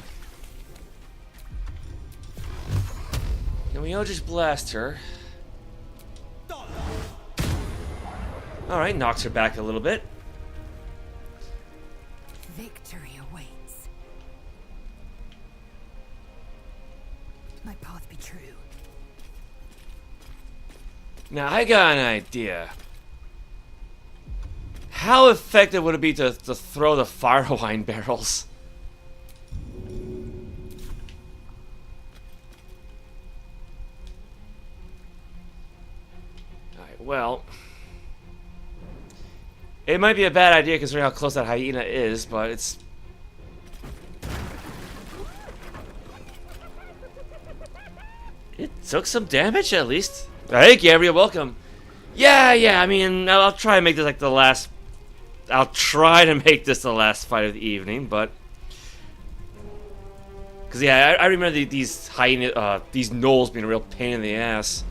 Can we all just blast her? Alright, knocks her back a little bit. Victory awaits. My path be true. Now, I got an idea. How effective would it be to throw the fire wine barrels? Alright, well... It might be a bad idea considering how close that hyena is, but it's... It took some damage, at least. Hey, Gabriel, welcome. Yeah, I mean, I'll try and make this like the last... I'll try to make this the last fight of the evening, but... Because, yeah, I remember these hyena, these gnolls being a real pain in the ass.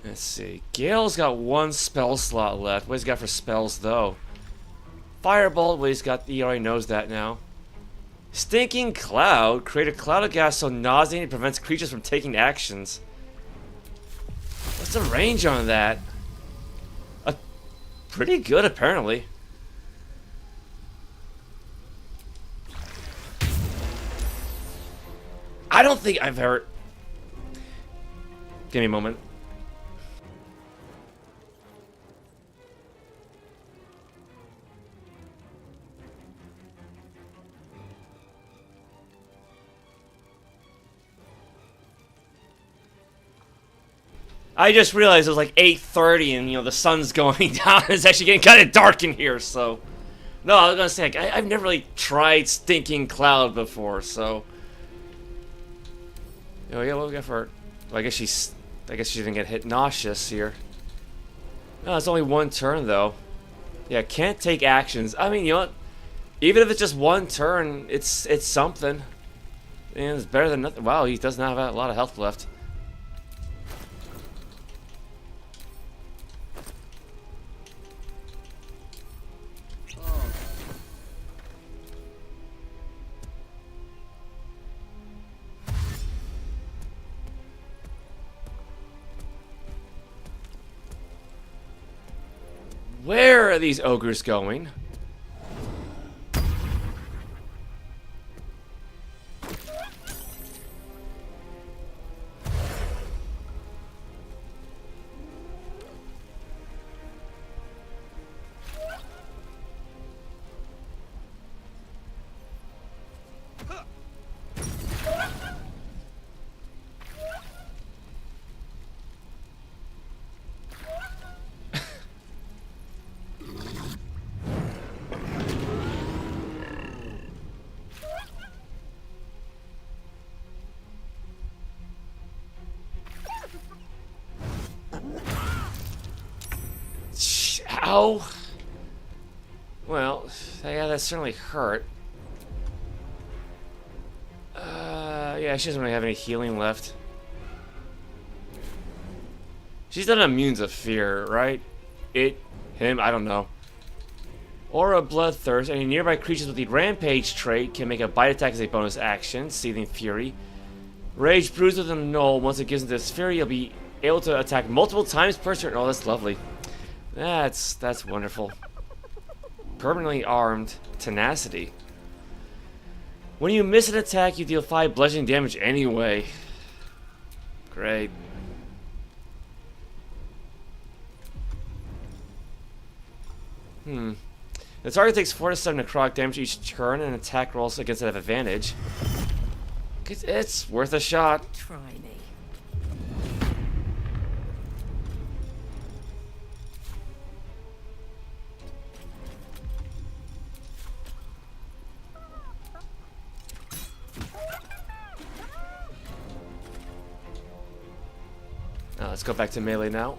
Let's see. Gale's got one spell slot left. What he's got for spells, though? Firebolt, well, he's got... He already knows that now. Stinking Cloud. Create a cloud of gas so nauseating it prevents creatures from taking actions. What's the range on that? Pretty good, apparently. I don't think I've ever... Give me a moment. I just realized it was like 8:30 and, you know, the sun's going down. It's actually getting kind of dark in here, so... No, I was gonna say, like, I've never really tried Stinking Cloud before, so... Oh, yeah, what we got for her? Well, I guess she didn't get hit nauseous here. No, it's only one turn, though. Yeah, can't take actions. I mean, you know what? Even if it's just one turn, it's something. And it's better than nothing. Wow, he doesn't have a lot of health left. Where are these ogres going? Ow. Well, yeah, that certainly hurt. Yeah, she doesn't really have any healing left. She's not immune to fear, right? Him, I don't know. Aura Bloodthirst. Any nearby creatures with the Rampage trait can make a bite attack as a bonus action. Seething Fury. Rage Bruise with a Null. Once it gives into this fury, you'll be able to attack multiple times per turn. Oh, that's lovely. That's wonderful. Permanently armed tenacity. When you miss an attack, you deal 5 bludgeoning damage anyway. Great. The target takes 4 to 7 necrotic damage each turn, and attack rolls against it have advantage. It's worth a shot. Try me. Let's go back to melee now.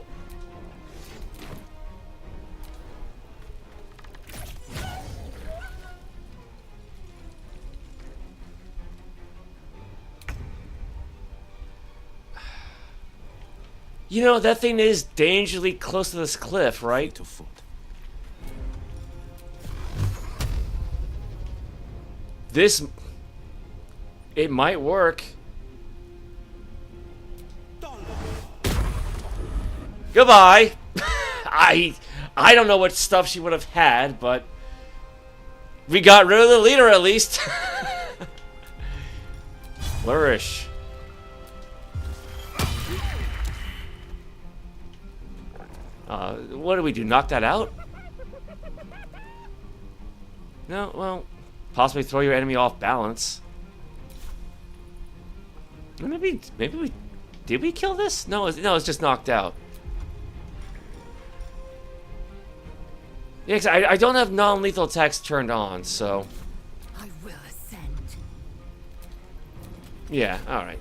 You know, that thing is dangerously close to this cliff, right? It might work. Goodbye. I don't know what stuff she would have had, but we got rid of the leader at least. Flourish. What do we do? Knock that out? No, well, possibly throw your enemy off balance. Maybe we did we kill this? No, it's just knocked out. Yeah, 'cause I don't have non-lethal attacks turned on, so. I will ascend. Yeah, all right.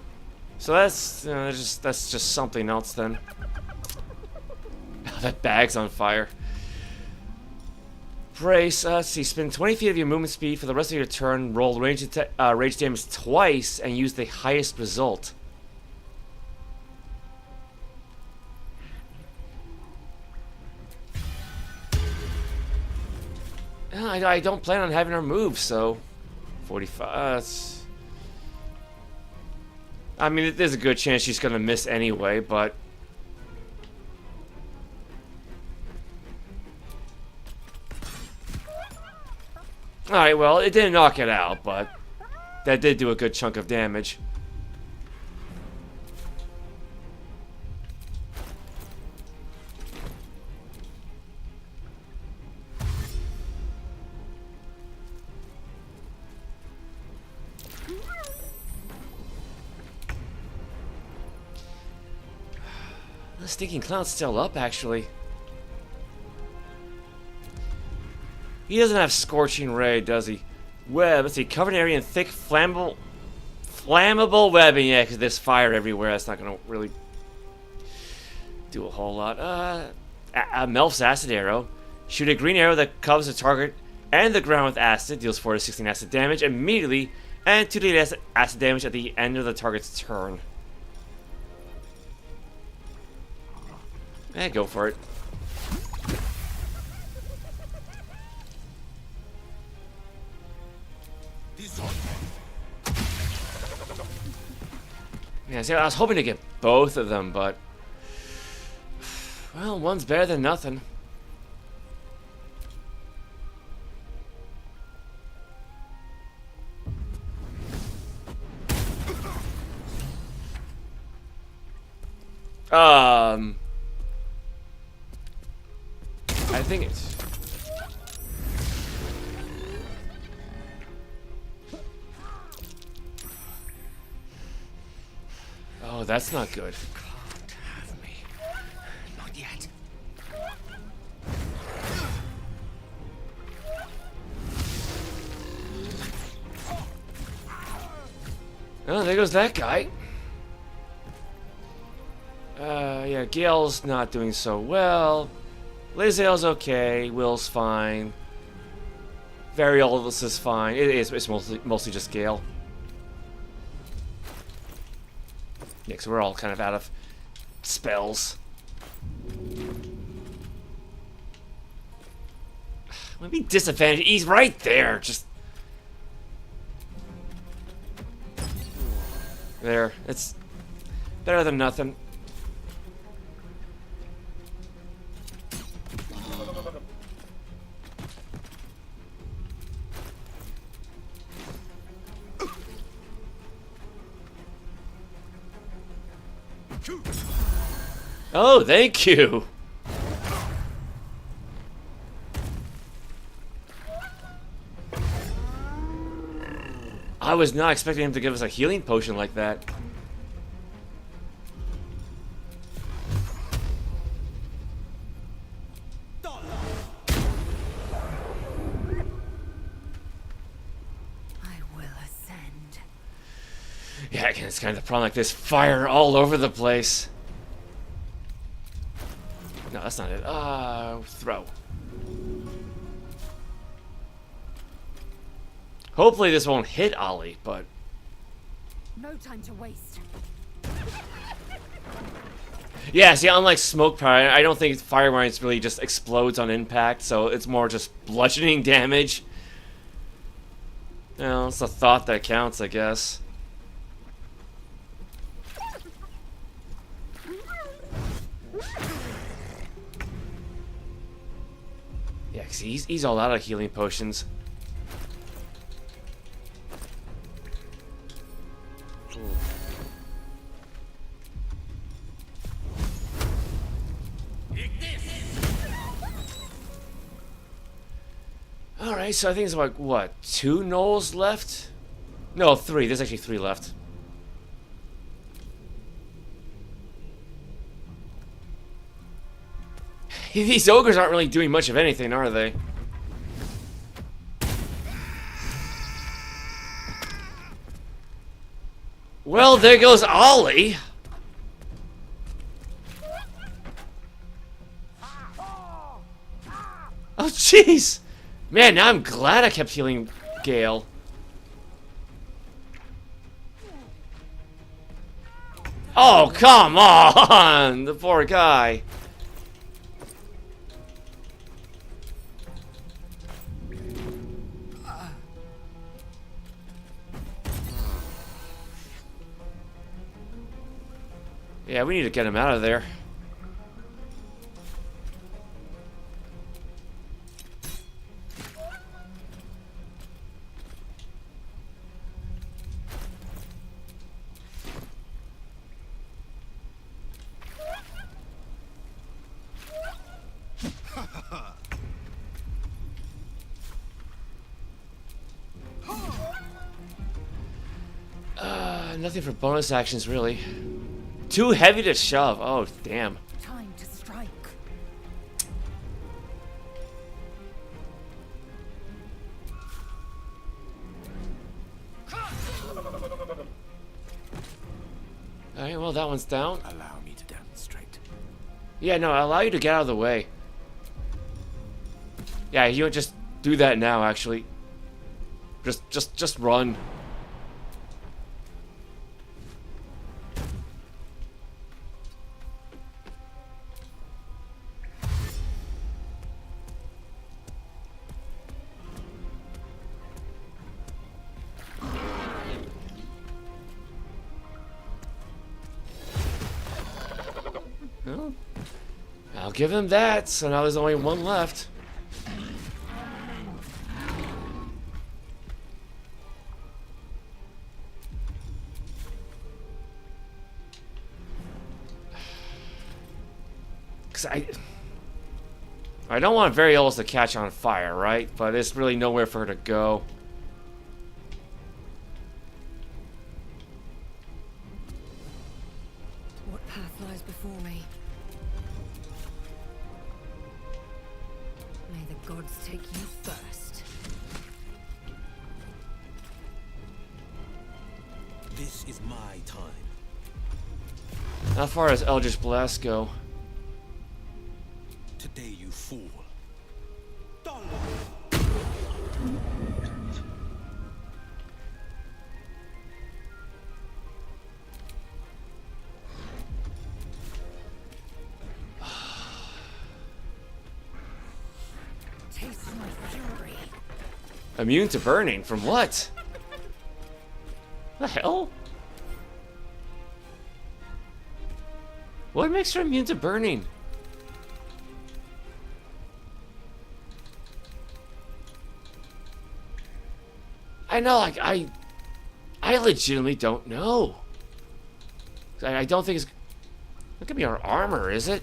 So that's just something else then. That bag's on fire. Brace. Let's see. Spend 20 feet of your movement speed for the rest of your turn. Roll rage damage twice and use the highest result. I don't plan on having her move, so 45. I mean, there's a good chance she's gonna miss anyway, but. Alright, well, it didn't knock it out, but that did do a good chunk of damage. Let's Stinking Clown's still up, actually. He doesn't have Scorching Ray, does he? Web, let's see, covered area in thick, flammable webbing. Yeah, because there's fire everywhere. That's not going to really do a whole lot. Melf's Acid Arrow. Shoot a green arrow that covers the target and the ground with acid. Deals 4 to 16 acid damage immediately, and 2d8 acid damage at the end of the target's turn. Go for it. Yeah, see, I was hoping to get both of them, but well, one's better than nothing. I think it's... Oh, that's not good. Can't have me. Not yet. Oh, there goes that guy. Yeah, Gale's not doing so well. Lae'zel's okay. Will's fine. Variolus is fine. It's mostly just Gale. Yeah, because we're all kind of out of spells. Maybe disadvantage. He's right there. Just there. It's better than nothing. Oh, thank you. I was not expecting him to give us a healing potion like that. Yeah, again, it's kind of the problem. Like, there's fire all over the place. No, that's not it. Throw. Hopefully this won't hit Ollie, but... No time to waste. Yeah, see, unlike smoke power, I don't think fire mines really just explodes on impact, so it's more just bludgeoning damage. Well, it's the thought that counts, I guess. Yeah, cause he's all out of healing potions. Alright, so I think it's like, what, 2 gnolls left? No, 3. There's actually 3 left. These ogres aren't really doing much of anything, are they? Well, there goes Ollie. Oh, jeez. Man, now I'm glad I kept healing Gale. Oh, come on! The poor guy. Yeah, we need to get him out of there. Nothing for bonus actions, really. Too heavy to shove. Oh, damn. Alright, well, that one's down. Allow me to demonstrate. Yeah, no, I'll allow you to get out of the way. Yeah, you would just do that now, actually. Just run. Well, I'll give him that. So now there's only one left. Cause I don't want Variolus to catch on fire, right? But there's really nowhere for her to go. What path lies before me? May the gods take you first. This is my time. How far does Eldritch Blast go? Today you fool. Taste my fury. Immune to burning? From what? The hell? What makes her immune to burning? I know, like, I legitimately don't know. I don't think it's... It could be our armor, is it?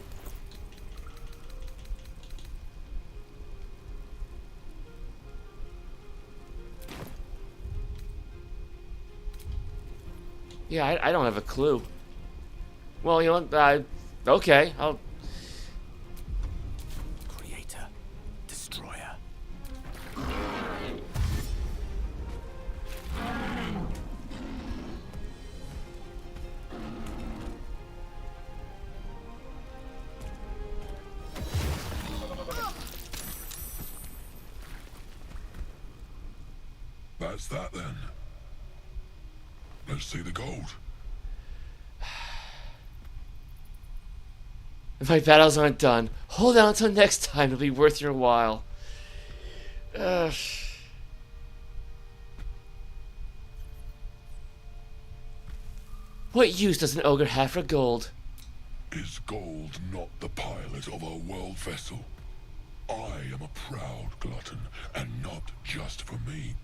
Yeah, I don't have a clue. Well, you know, okay, I'll... Creator, destroyer. That's that then. Let's see the gold. If my battles aren't done, hold on until next time. It'll be worth your while. What use does an ogre have for gold? Is gold not the pilot of our world vessel? I am a proud glutton, and not just for meat.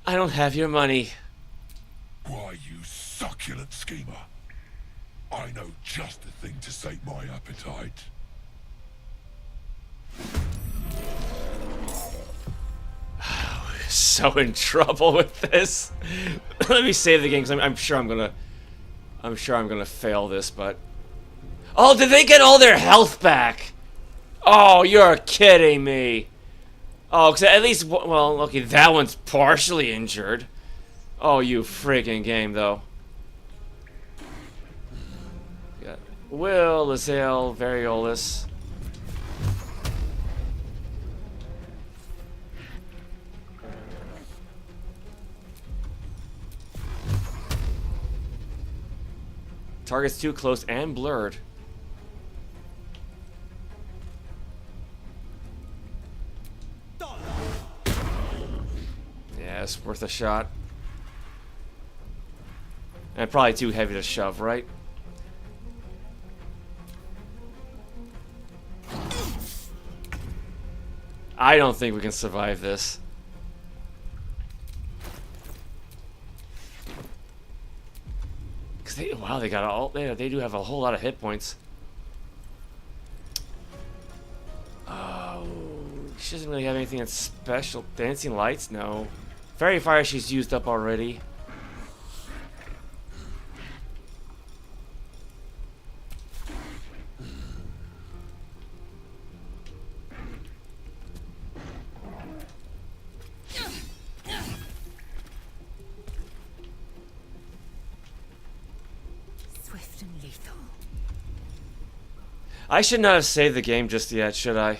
I don't have your money. Why, you succulent schemer. I know just the thing to sate my appetite. So in trouble with this. Let me save the game because I'm sure I'm gonna fail this, but oh, did they get all their health back? Oh, you're kidding me. Oh, because at least, well, okay, that one's partially injured. Oh, you friggin' game, though. Got Will, Lazel, Variolus. Target's too close and blurred. Yeah, it's worth a shot. And probably too heavy to shove, right? I don't think we can survive this. Cause wow, they got all they do have a whole lot of hit points. Oh, she doesn't really have anything that's special. Dancing lights, no. Fairy fire, she's used up already. lethal. I should not have saved the game just yet, should I?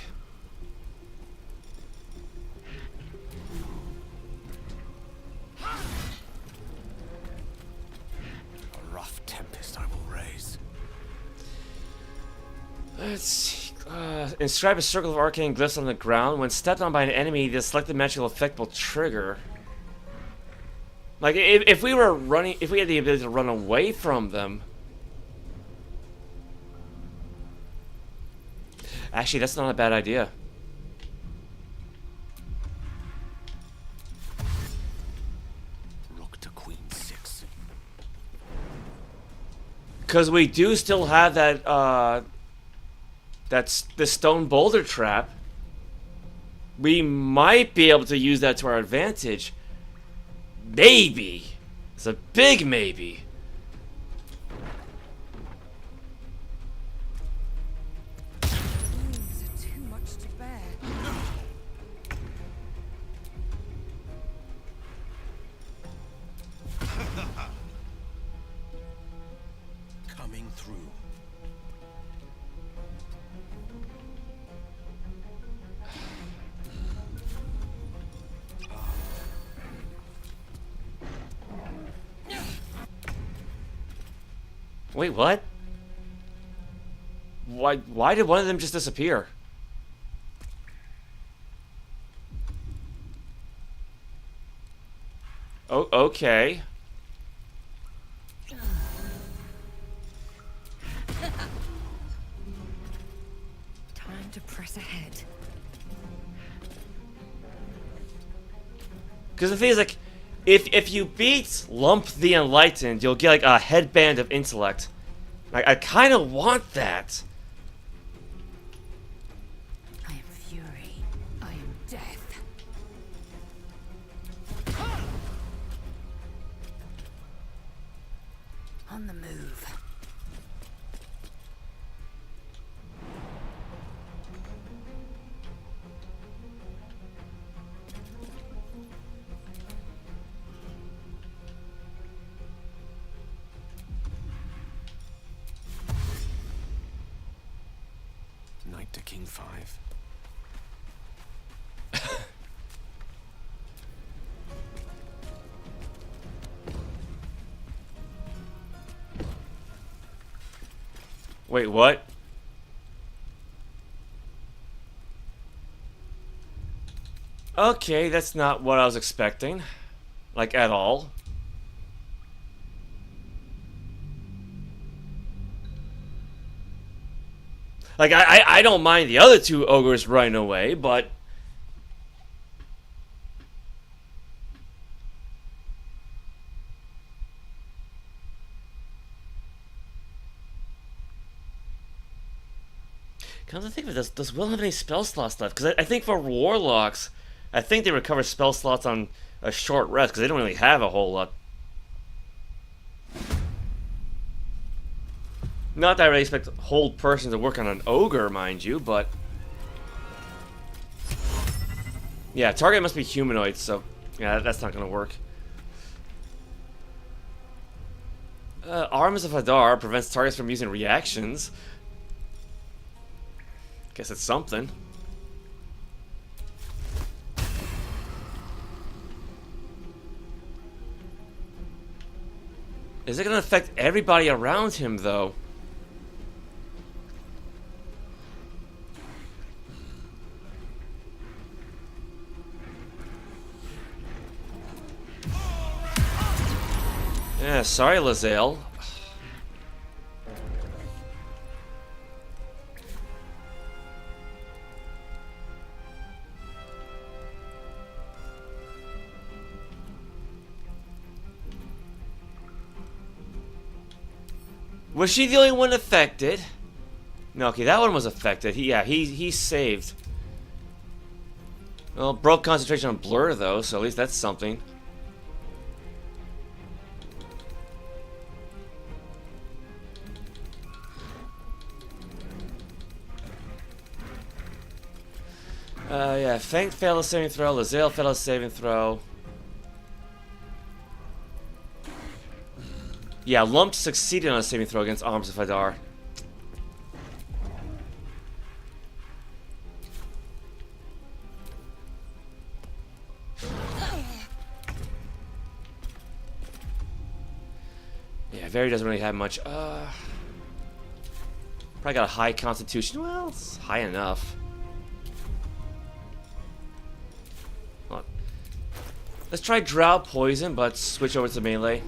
A rough tempest I will raise. Let's see. Inscribe a circle of arcane glyphs on the ground. When stepped on by an enemy, the selected magical effect will trigger. Like, if we were running, if we had the ability to run away from them. Actually, that's not a bad idea. Rook to queen 6. Because we do still have that, that's the stone boulder trap. We might be able to use that to our advantage. Maybe. It's a big maybe. Wounds are too much to bear. Coming through. Wait, what? Why did one of them just disappear? Oh, okay. Time to press ahead. Because the thing is, like, if you beat Lump the Enlightened, you'll get like a headband of intellect. Like, I kind of want that. I am fury. I am death. On the move. Knight to king 5. Wait, what? Okay, that's not what I was expecting. Like, at all. Like, I don't mind the other two ogres running away, but... Come to think of it, does Will have any spell slots left? Because I think for Warlocks, I think they recover spell slots on a short rest, because they don't really have a whole lot. Not that I really expect a whole person to work on an ogre, mind you, but... Yeah, target must be humanoid, so... Yeah, that's not gonna work. Arms of Hadar prevents targets from using reactions. Guess it's something. Is it gonna affect everybody around him, though? Yeah, sorry, Lae'zel. Was she the only one affected? No, okay, that one was affected. He's saved. Well, broke concentration on Blur, though, so at least that's something. Yeah, Fang failed a saving throw, Lae'zel failed a saving throw. Yeah, Lump succeeded on a saving throw against Arms of Hadar. Yeah, Very doesn't really have much. Probably got a high constitution. Well, it's high enough. Let's try Drow Poison, but switch over to melee.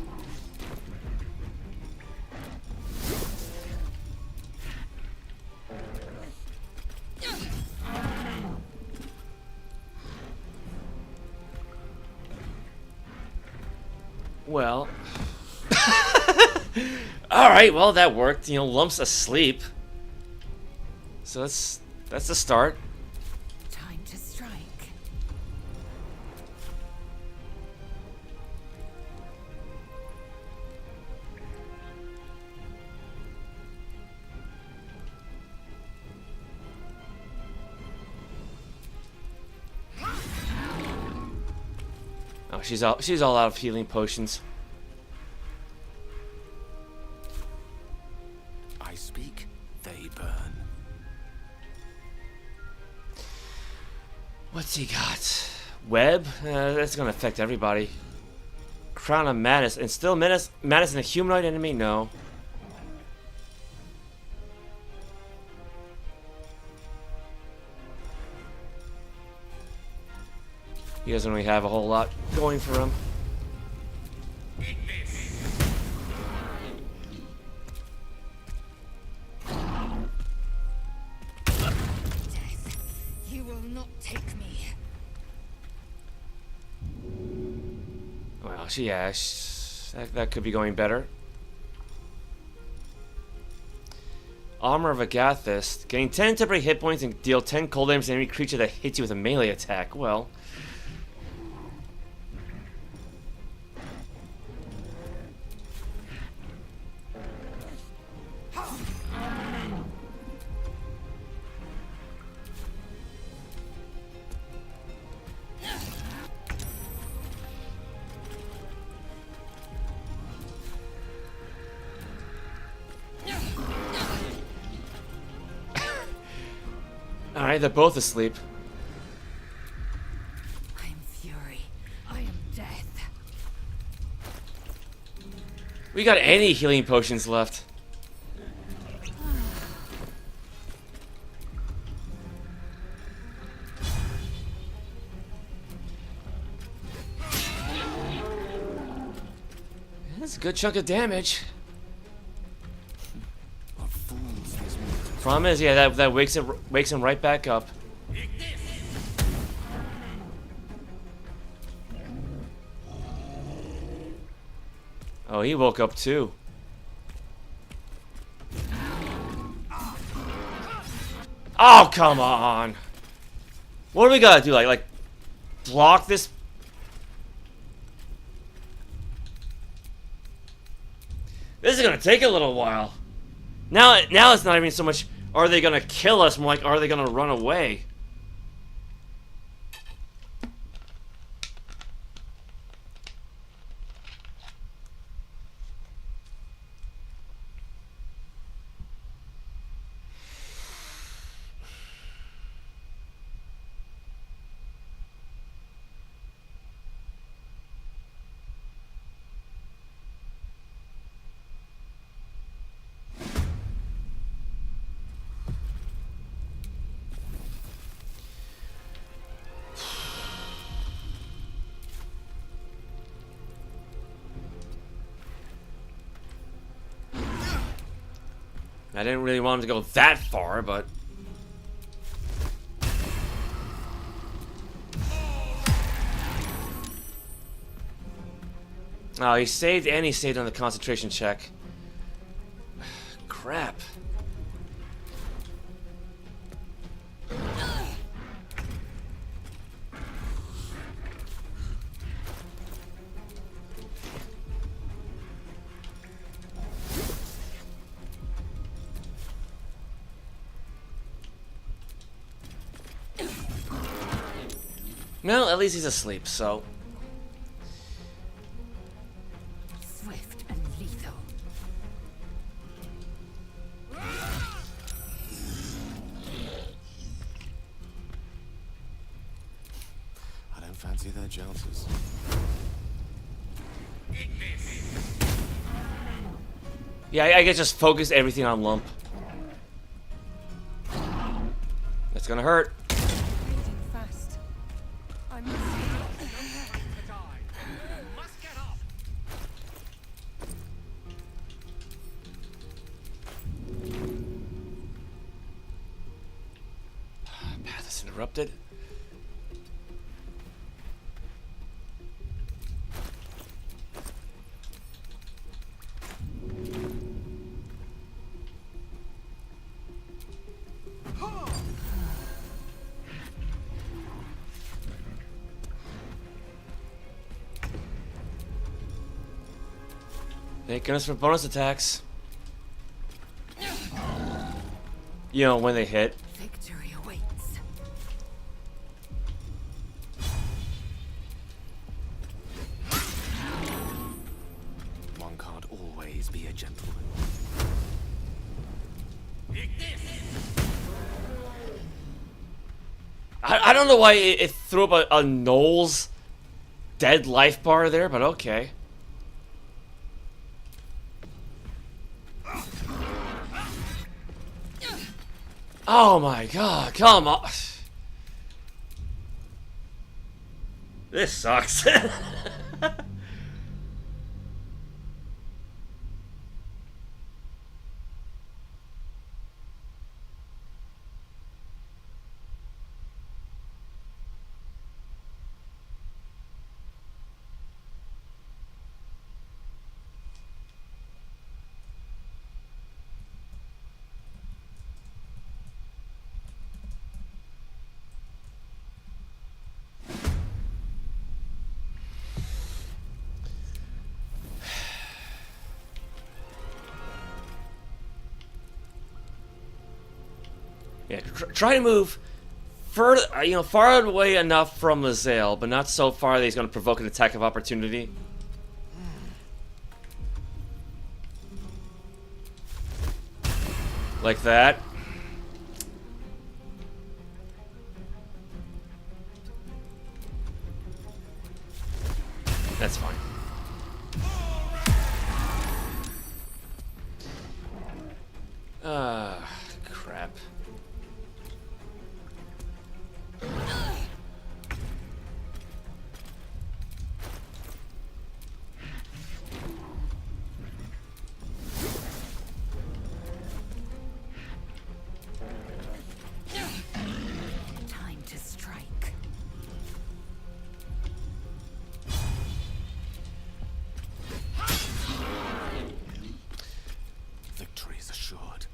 Well. Alright, well that worked. You know, Lump's asleep. So that's the start. Time to strike. Oh, she's all out of healing potions. I speak, they burn. What's he got? Web? That's gonna affect everybody. Crown of Madness. And still Madness and a humanoid enemy? No. He doesn't really have a whole lot going for him. Death, you will not take me. Well, that could be going better. Armor of Agathist. Gain 10 temporary hit points and deal 10 cold damage to any creature that hits you with a melee attack. Well. Alright, they're both asleep. I am fury. I am death. We got any healing potions left? That's a good chunk of damage. Problem is, yeah, that wakes him right back up. Oh, he woke up too. Oh, come on! What do we gotta do? Like block this? This is gonna take a little while. Now it's not even so much, are they gonna kill us? More like, are they gonna run away? I didn't really want him to go that far, but... Oh, he saved and he saved on the concentration check. Crap. Well, at least he's asleep, so... Swift and lethal. See their jouncers. Yeah, I guess just focus everything on Lump. That's gonna hurt. Fast. I must get up. Path is interrupted. Thank goodness for bonus attacks. You know, when they hit. Victory awaits. One can't always be a gentleman. I don't know why it threw up a Knowles dead life bar there, but okay. Oh my god, come on. This sucks. Yeah, try to move further, far away enough from Lae'zel, but not so far that he's going to provoke an attack of opportunity. Like that. That's fine. Crap. Time to strike. Victory is assured.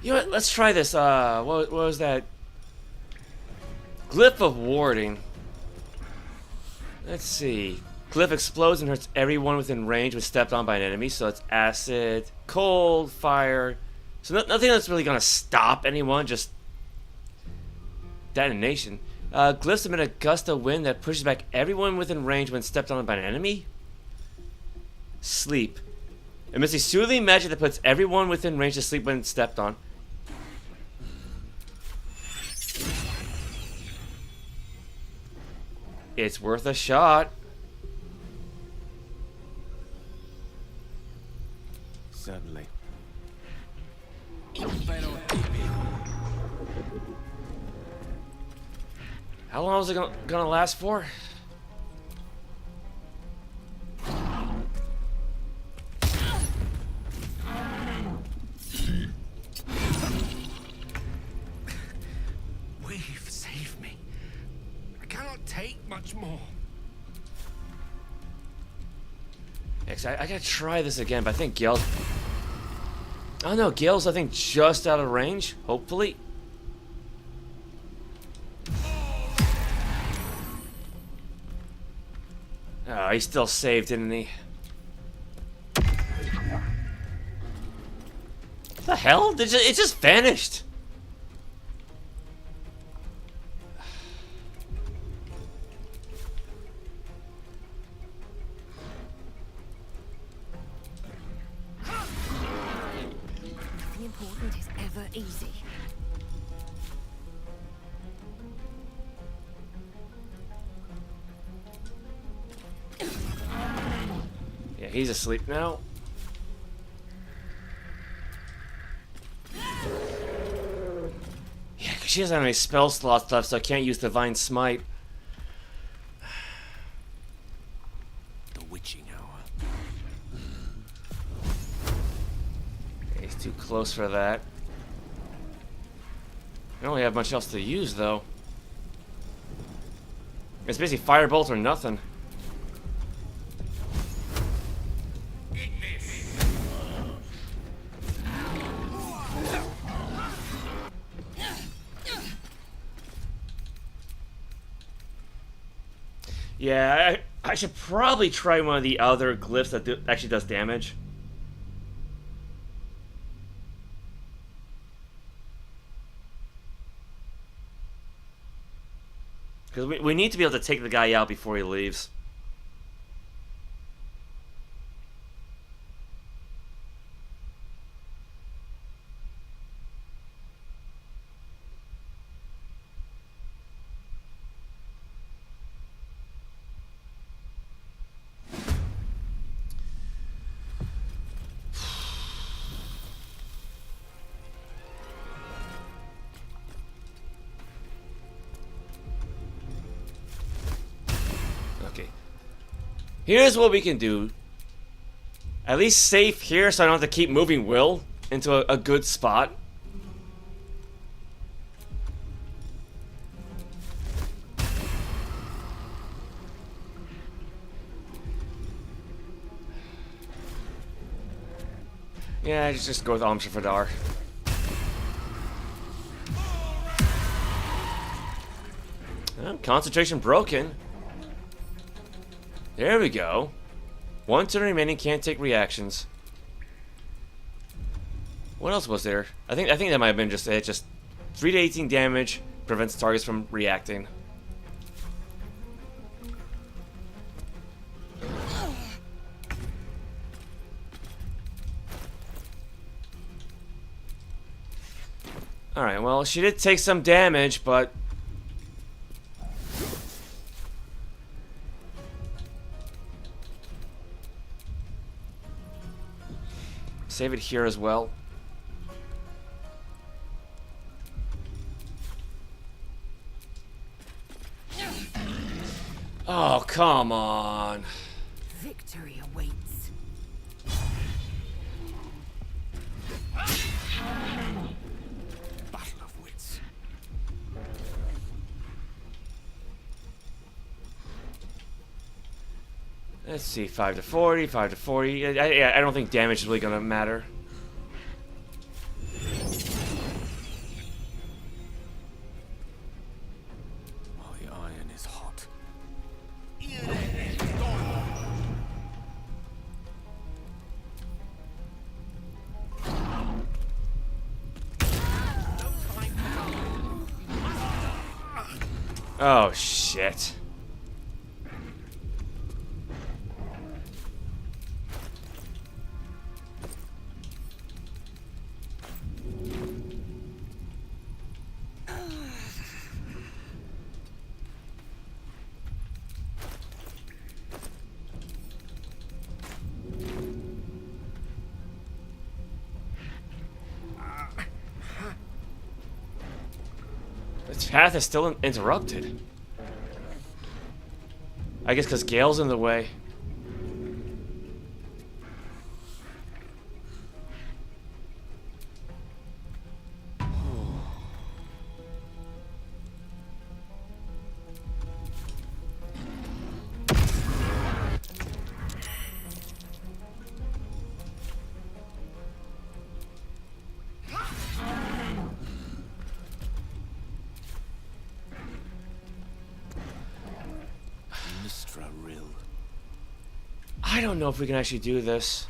You know what? Let's try this. What was that? Glyph of Warding. Let's see. Glyph explodes and hurts everyone within range when stepped on by an enemy. So it's acid, cold, fire. So nothing that's really gonna stop anyone. Just detonation. Glyphs emit a gust of wind that pushes back everyone within range when stepped on by an enemy. Sleep. Emits a soothing magic that puts everyone within range to sleep when stepped on. It's worth a shot. Certainly. How long is it gonna last for? Weave, save me. I cannot take much more. Actually, I gotta try this again, but I think Gale's... Oh no, Gale's I think just out of range, hopefully. Oh, he still saved, didn't he? What the hell? It just vanished. Nothing important is ever easy. he's asleep now. Yeah, because she doesn't have any spell slots left, so I can't use Divine Smite. The witching hour. He's too close for that. I don't really have much else to use, though. It's basically Firebolt or nothing. Yeah, I should probably try one of the other glyphs that actually does damage. Because we need to be able to take the guy out before he leaves. Here's what we can do. At least safe here so I don't have to keep moving Will into a good spot. Yeah, just go with Amshafadar. Concentration broken. There we go. One turn remaining, can't take reactions. What else was there? I think that might have been just it. Just 3 to 18 damage, prevents targets from reacting. Alright, well, she did take some damage, but save it here as well. Oh, come on. Victory awaits. Battle of wits. Let's see, 5 to 40, 5 to 40. I don't think damage is really gonna matter. Oh, the iron is hot. Oh, shit. Its path is still interrupted. I guess because Gale's in the way. I don't know if we can actually do this.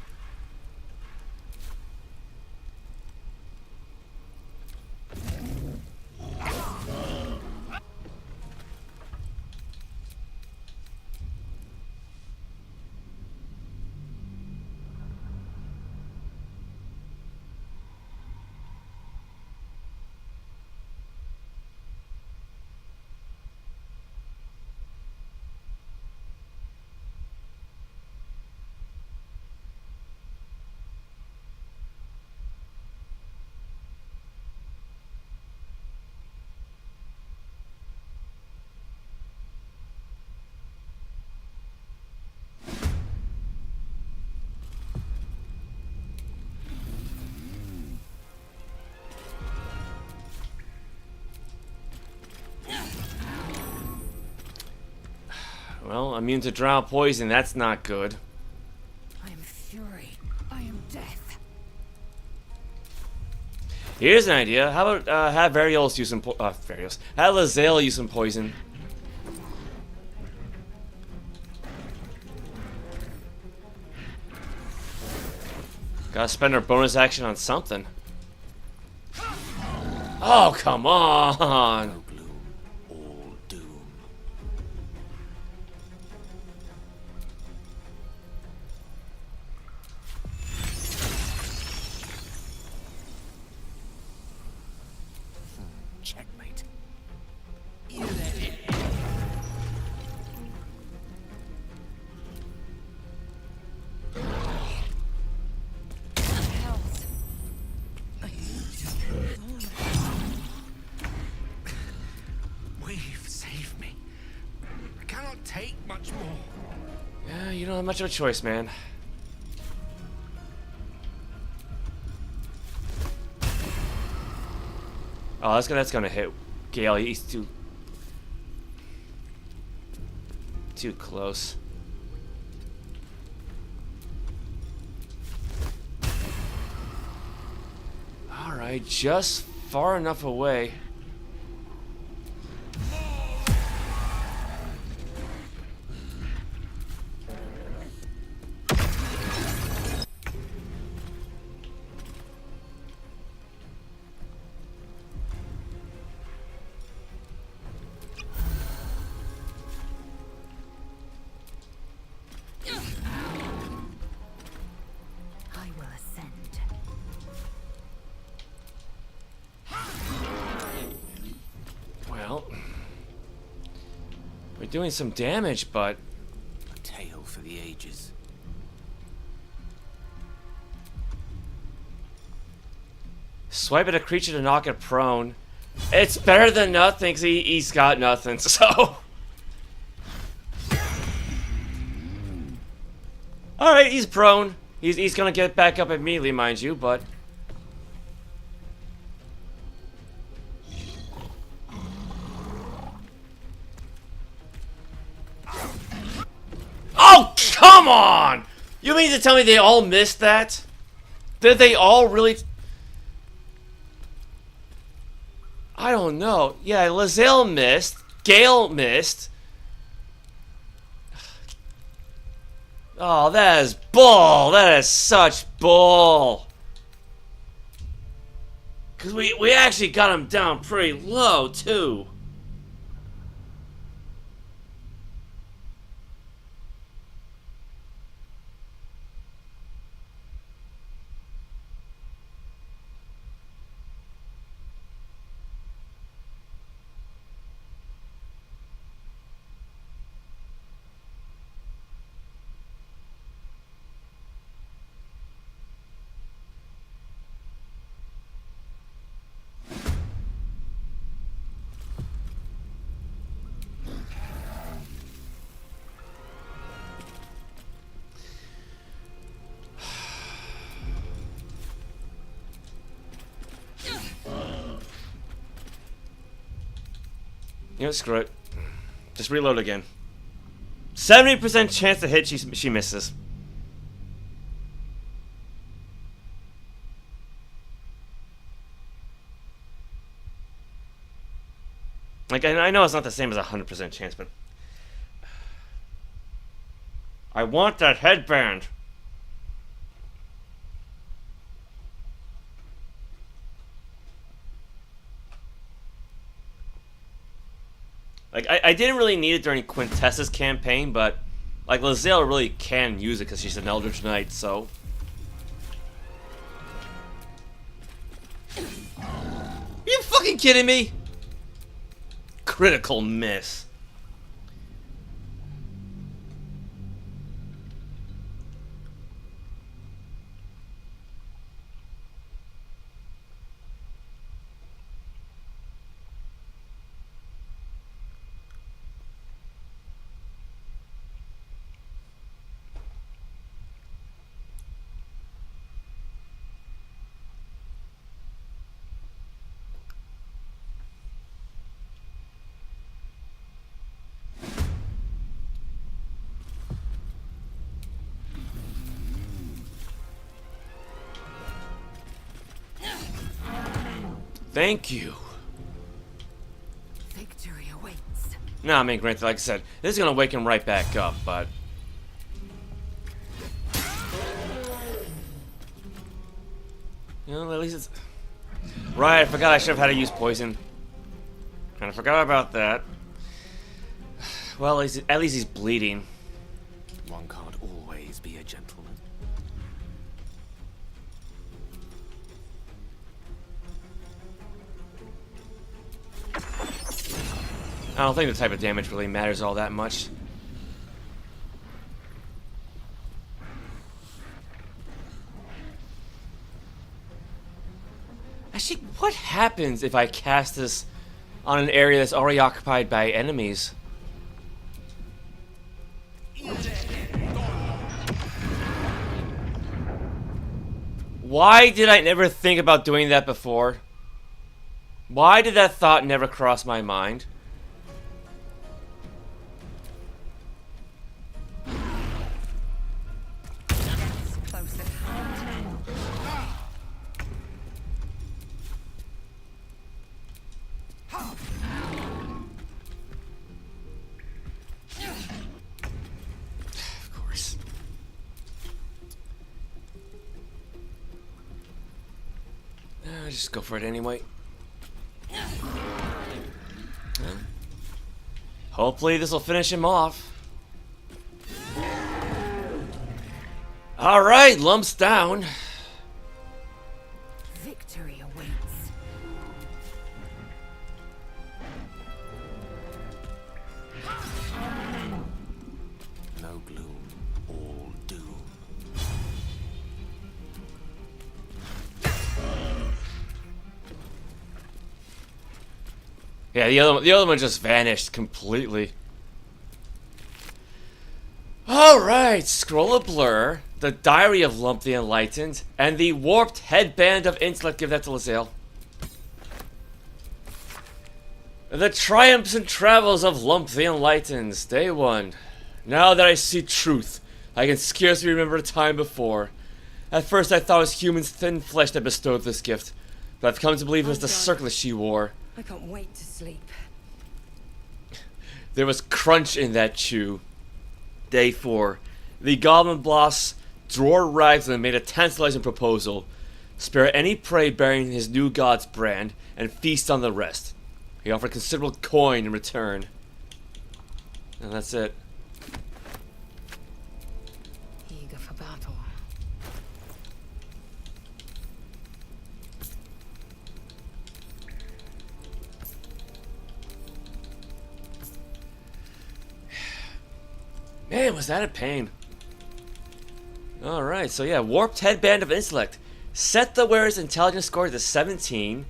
Well, immune to drow poison, that's not good. I am fury. I am death. Here's an idea. How about have Variolus use some Variolus. Have Lae'zel use some poison. Gotta spend our bonus action on something. Oh, come on! No gloom, all doom. Checkmate. You let it. We've saved me. I cannot take much more. Yeah, you don't have much of a choice, man. Oh, that's gonna hit Gale. He's too close. All right, just far enough away. I will ascend. Well, we're doing some damage, but A tale for the ages. swipe at a creature to knock it prone. It's better than nothing, 'cause he's got nothing, so... Alright, he's prone. He's gonna get back up immediately, mind you, but... Oh, come on! You mean to tell me they all missed that? Did they all really... I don't know. Yeah, Lae'zel missed. Gale missed. Oh, that is bull. That is such bull. Because we actually got him down pretty low, too. You know, screw it. Just reload again. 70% chance to hit, she misses. Like, I know it's not the same as a 100% chance, but... I want that headband! Like, I didn't really need it during Quintessa's campaign, but, like, Lae'zel really can use it because she's an Eldritch Knight, so... Are you fucking kidding me? Critical miss. Thank you. Victory awaits. Nah, I mean, granted, like I said, this is gonna wake him right back up, but... You know, at least it's... Right, I forgot I should have had to use poison. Kinda forgot about that. Well, at least he's bleeding. One can't always be a gentleman. I don't think the type of damage really matters all that much. Actually, what happens if I cast this on an area that's already occupied by enemies? Why did I never think about doing that before? Why did that thought never cross my mind? Just go for it anyway. Hopefully this will finish him off. Alright, Lump's down. Victory awaits. No gloom, all doom. Yeah, the other one just vanished completely. Alright, Scroll of Blur, the Diary of Lump the Enlightened, and the Warped Headband of Intellect. Give that to Lae'zel. The Triumphs and Travels of Lump the Enlightened, Day 1. Now that I see truth, I can scarcely remember a time before. At first I thought it was humans' thin flesh that bestowed this gift, but I've come to believe it was the circlet she wore. I can't wait to sleep. There was crunch in that chew. Day 4. The Goblin Boss Dror Raglan made a tantalizing proposal. Spare any prey bearing his new god's brand, and feast on the rest. He offered considerable coin in return. And that's it. Eager for battle. Man, was that a pain. Alright, so yeah, Warped Headband of Intellect. Set the wearer's intelligence score to 17.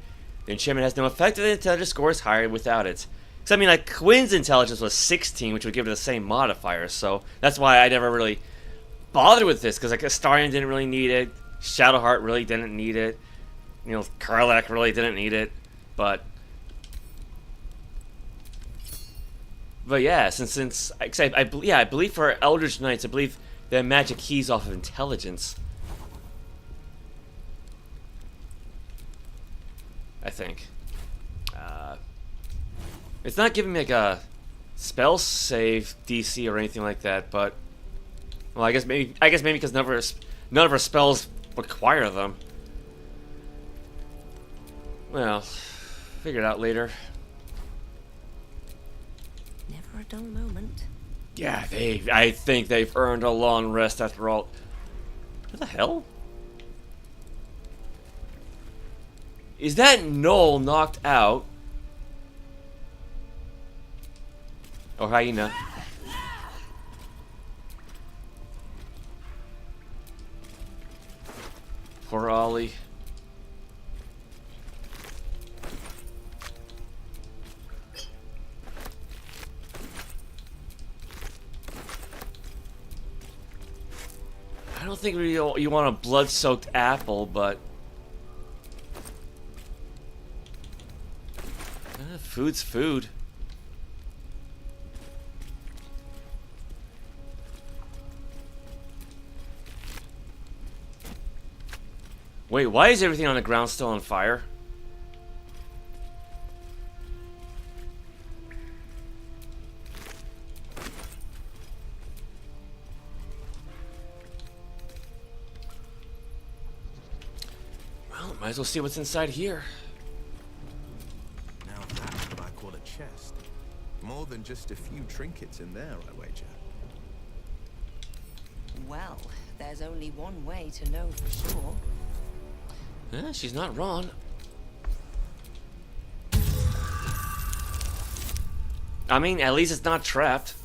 The enchantment has no effect if the intelligence score is higher without it. Because, I mean, like, Quinn's intelligence was 16, which would give it the same modifier, so that's why I never really bothered with this, because, like, Astarion didn't really need it, Shadowheart really didn't need it, you know, Karlach really didn't need it, but yeah, since I believe for Eldritch Knights, I believe their magic keys off of intelligence. I think. It's not giving me like a spell save DC or anything like that, but well, I guess maybe because none of her spells require them. Well, figure it out later. Never a dull moment. Yeah, I think they've earned a long rest after all. What the hell? Is that Knoll knocked out? Or hyena? Poor Ollie. I don't think you want a blood-soaked apple, but food's food. Wait, why is everything on the ground still on fire? Might as well see what's inside here. Now that's what I call a chest. More than just a few trinkets in there, I wager. Well, there's only one way to know for sure. Yeah, she's not wrong. I mean, at least it's not trapped.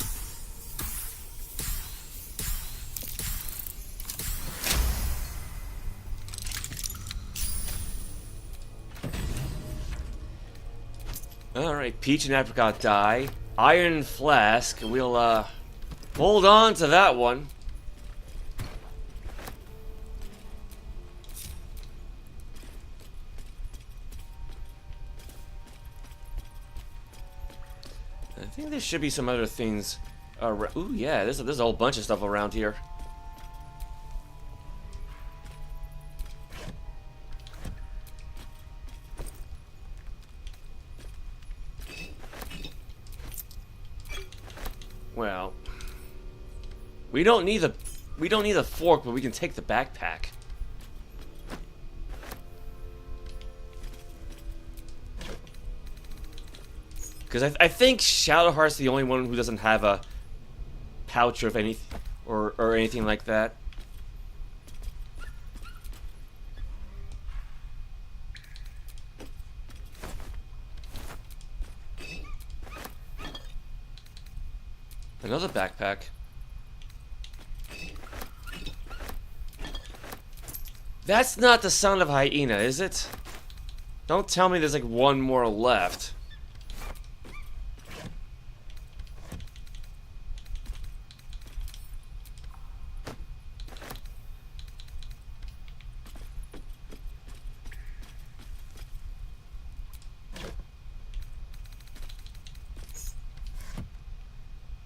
Alright, peach and apricot dye. Iron flask. We'll, hold on to that one. I think there should be some other things. Ooh, yeah, there's a whole bunch of stuff around here. Well, we don't need the fork, but we can take the backpack. Because I think Shadowheart's the only one who doesn't have a pouch of any or anything like that. Another backpack. That's not the sound of hyena, is it? Don't tell me there's like one more left.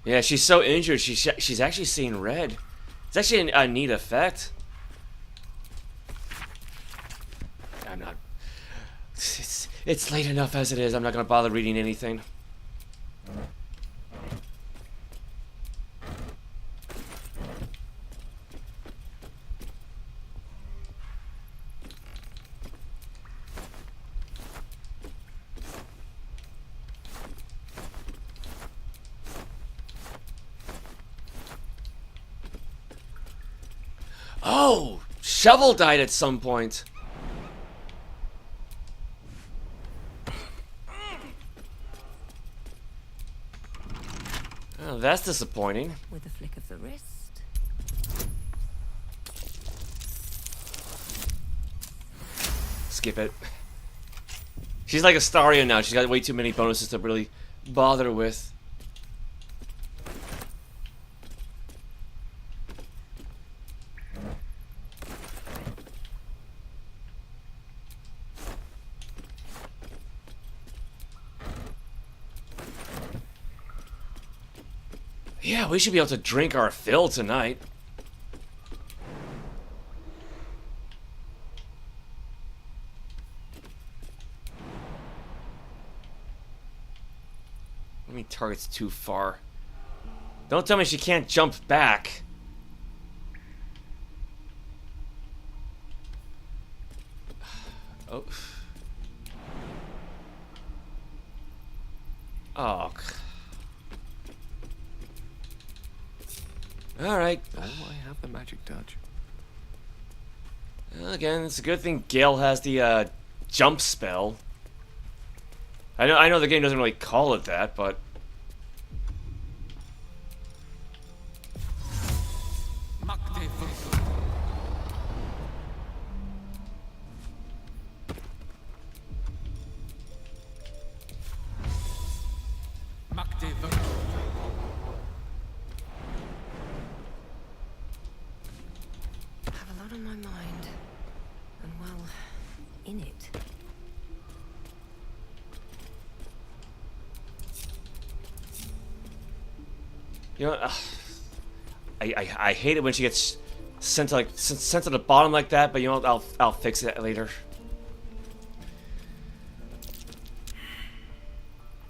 Yeah, she's so injured. She's actually seeing red. It's actually a neat effect. I'm not. It's late enough as it is. I'm not gonna bother reading anything. Oh, Shovel died at some point. Oh, that's disappointing. With a flick of the wrist. Skip it. She's like Astaria now. She's got way too many bonuses to really bother with. Yeah, we should be able to drink our fill tonight. I mean, target's too far. Don't tell me she can't jump back. Oh. Oh. Alright. Oh, I have the magic touch. Well, again, it's a good thing Gale has the jump spell. I know the game doesn't really call it that, but on my mind. And well, in it. you know, I hate it when she gets sent to sent to the bottom like that. But you know, I'll fix it later.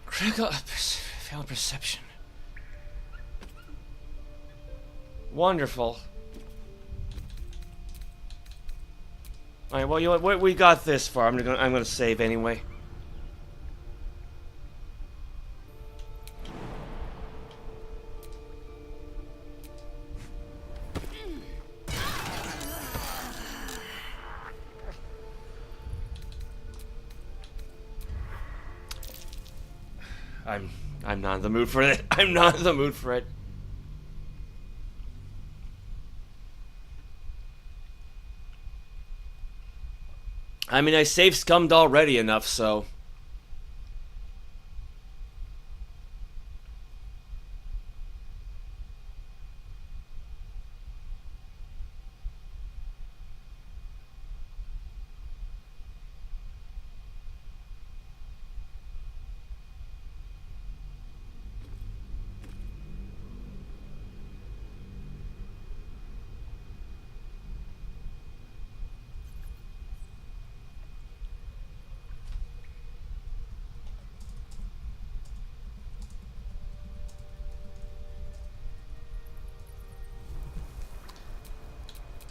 Critical failed perception. Wonderful. Alright, well, you know what? We got this far. I'm gonna save anyway. I'm not in the mood for it. I'm not in the mood for it. I mean, I saved scummed already enough, so.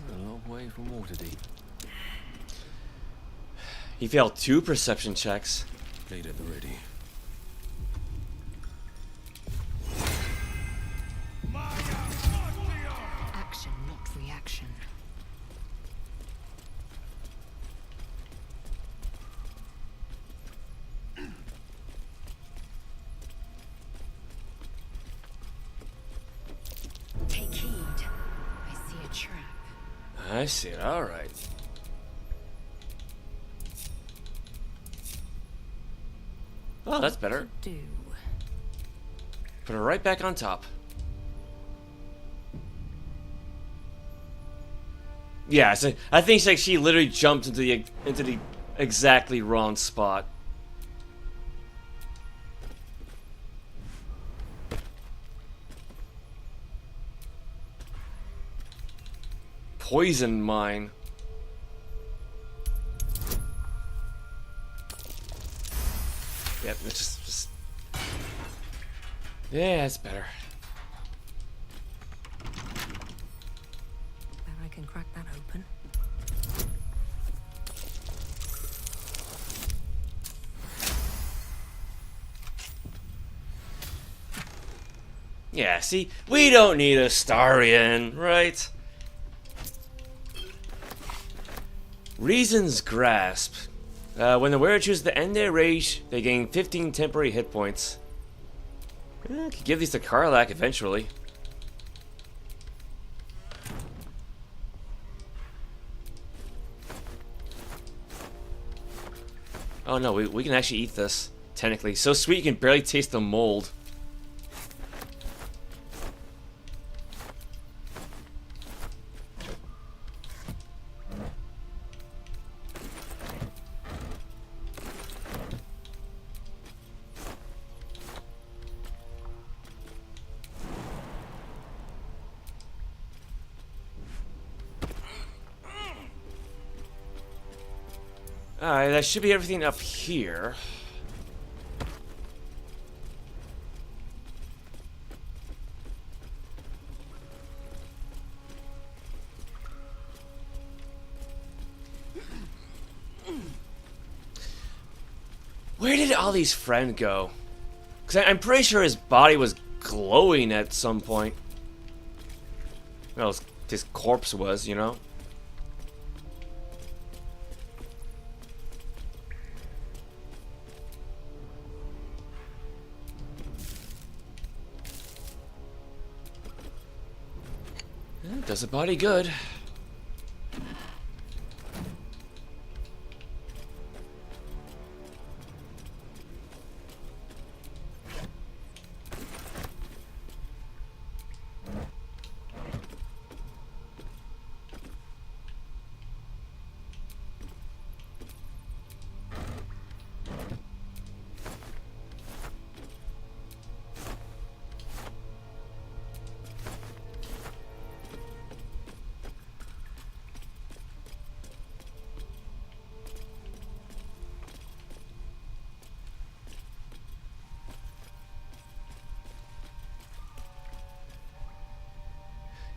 A long way from Waterdeep. He failed 2 perception checks. Blade at the ready. Action, not reaction. Take heed. I see a trap. I see it. All right. Oh, that's better. Do. Put her right back on top. Yeah, so I think like she literally jumped into the exactly wrong spot. Poison mine. Yep, it's just... Yeah, it's better. Bet I can crack that open. Yeah, see, we don't need a Starian, right? Reason's Grasp. When the wearer chooses to end their rage, they gain 15 temporary hit points. I could give these to Karlach eventually. Oh no, we can actually eat this, technically. So sweet you can barely taste the mold. Alright, that should be everything up here. Where did Ollie's friend go? Because I'm pretty sure his body was glowing at some point. Well, his corpse was, you know? Does a body good.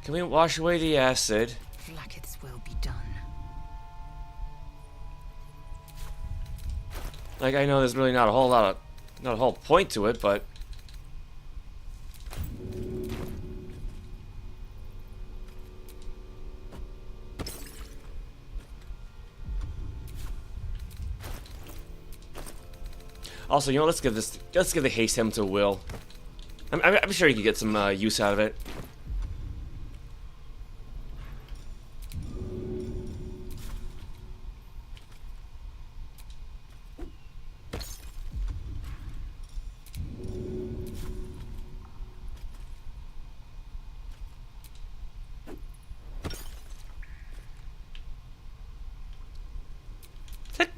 Can we wash away the acid? Like it's well be done. Like, I know there's really not a whole point to it, but also, you know, let's give the haste him to Will. I'm sure he could get some use out of it.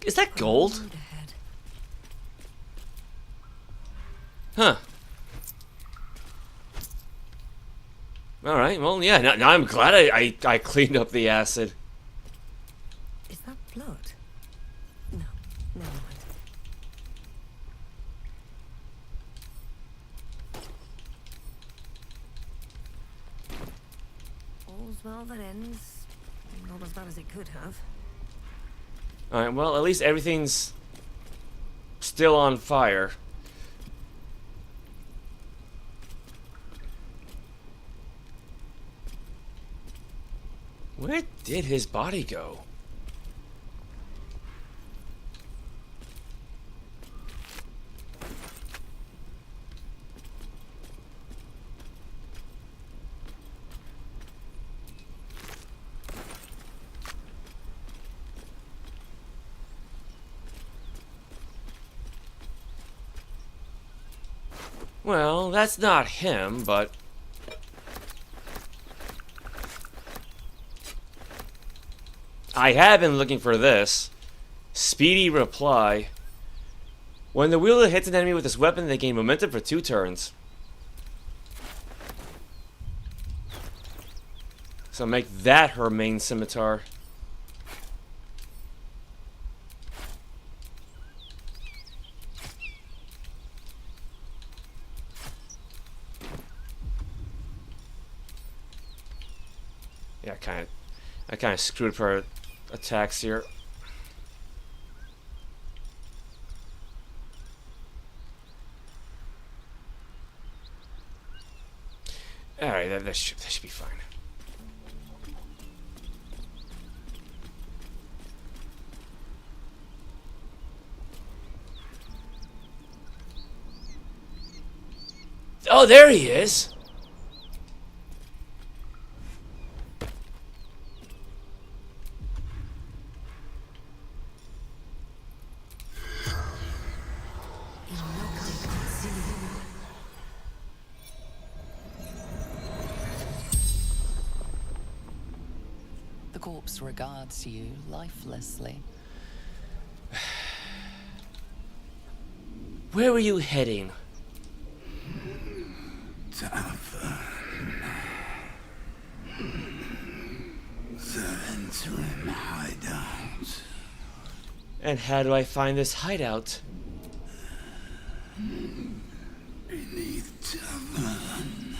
Is that gold? Huh. Alright, well, yeah, now I'm glad I cleaned up the acid. Is that blood? No, never mind. All's well that ends. Not as bad as it could have. Alright, well, at least everything's still on fire. Where did his body go? Well, that's not him, but I have been looking for this. Speedy reply. When the wielder hits an enemy with this weapon, they gain momentum for 2 turns. So make that her main scimitar. Yeah, I kind of screwed up her attacks here. Alright, that should be fine. Oh, there he is! The corpse regards you lifelessly. Where were you heading? Tavern. The interim hideout. And how do I find this hideout? Beneath tavern.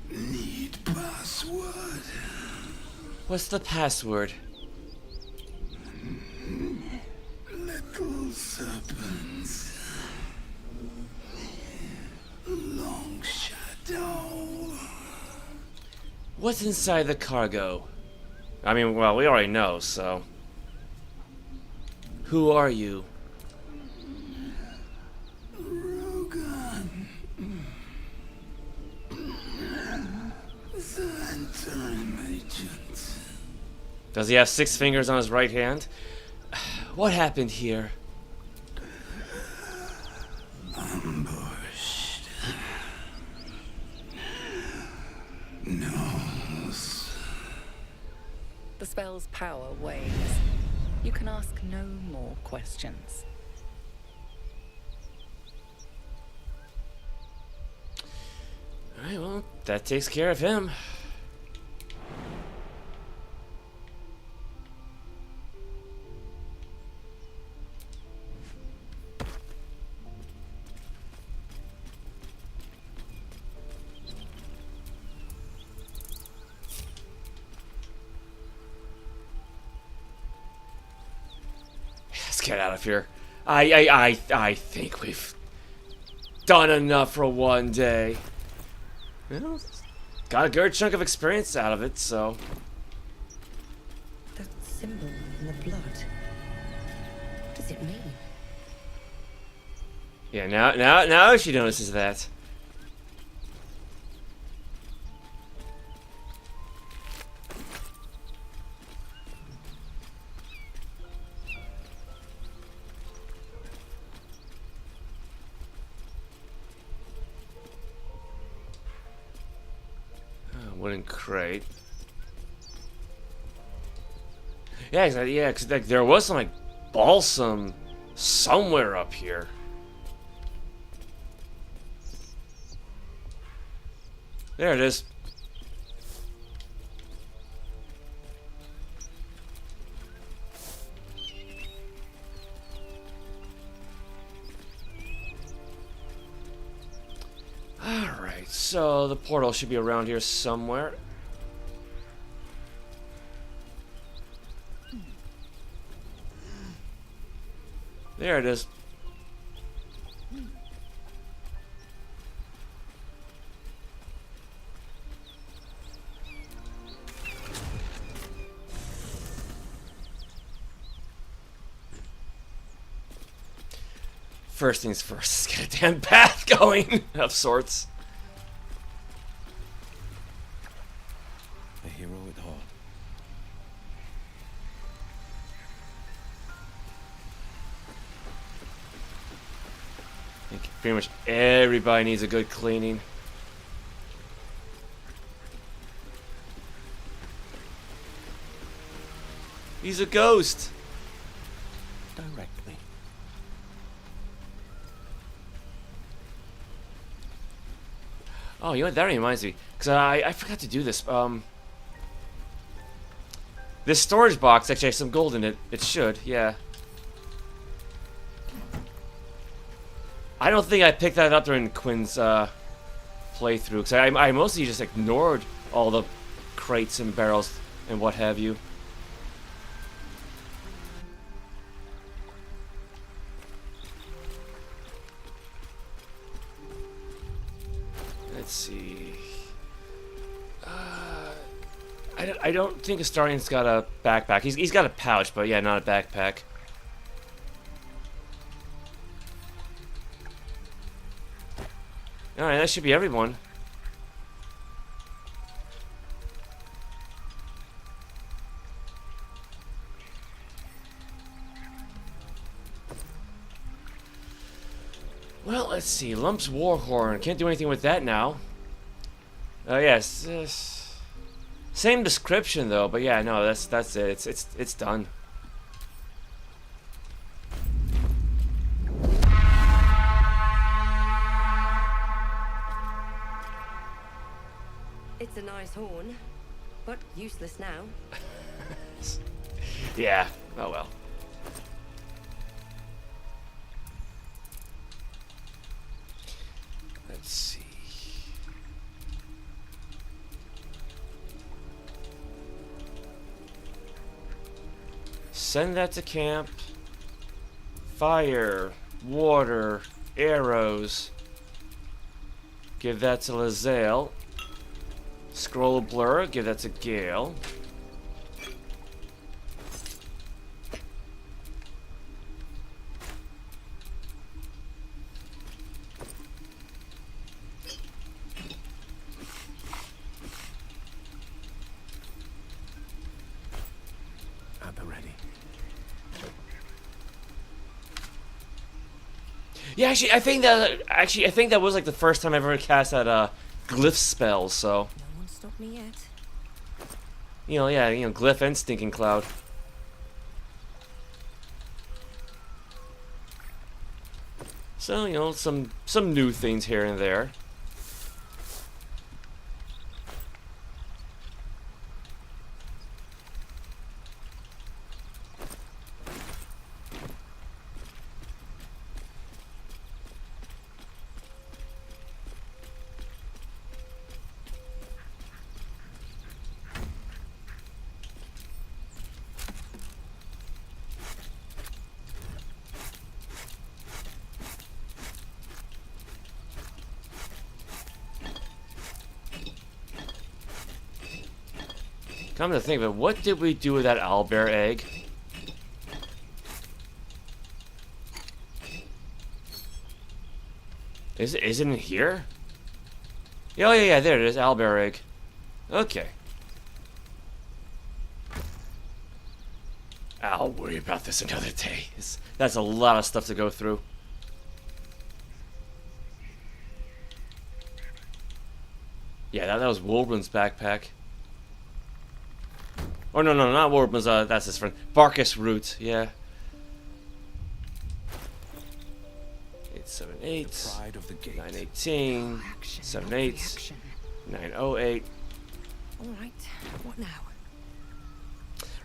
Need password. What's the password? Little serpents. Long shadow. What's inside the cargo? I mean, well, we already know, so. Who are you? Rogan. The interim agent. Does he have 6 fingers on his right hand? What happened here? Ambushed. Knows. The spell's power wanes. You can ask no more questions. Alright, well, that takes care of him. get out of here. I think we've done enough for one day. Well, got a good chunk of experience out of it, so. That symbol in the blood. What does it mean? Yeah, now she notices that. Wooden crate. Yeah, exactly. Yeah, because like, there was some like balsam somewhere up here. There it is. Alright, so the portal should be around here somewhere. There it is. First things first, let's get a damn path going of sorts. A hero at heart. I think pretty much everybody needs a good cleaning. He's a ghost. Directly. Oh, you know what? That reminds me, because I forgot to do this. This storage box actually has some gold in it. It should, yeah. I don't think I picked that up during Quinn's playthrough, because I mostly just ignored all the crates and barrels and what have you. Let's see. I don't think Astarian's got a backpack. He's got a pouch, but yeah, not a backpack. Alright, that should be everyone. Well, let's see. Lump's Warhorn. Can't do anything with that now. Yes. Same description though, but yeah, no, that's it. It's done. It's a nice horn, but useless now. Yeah. Oh well. Let's see. Send that to camp. Fire, water, arrows. Give that to Lae'zel. Scroll of Blur, give that to Gale. At the ready. Yeah, I think that was like the first time I've ever cast that glyph spell, so. No one stopped me yet. Yeah, glyph and stinking cloud. So, some new things here and there. Come to think of it, what did we do with that owlbear egg? Is it in here? Oh yeah, there it is, owlbear egg. Okay. I'll worry about this another day. That's a lot of stuff to go through. Yeah, that was Wolbrin's backpack. Oh no, not Wolbrin's. That's his friend. Barkus Root. Yeah. 878. 918. 78. 908. All right. What now?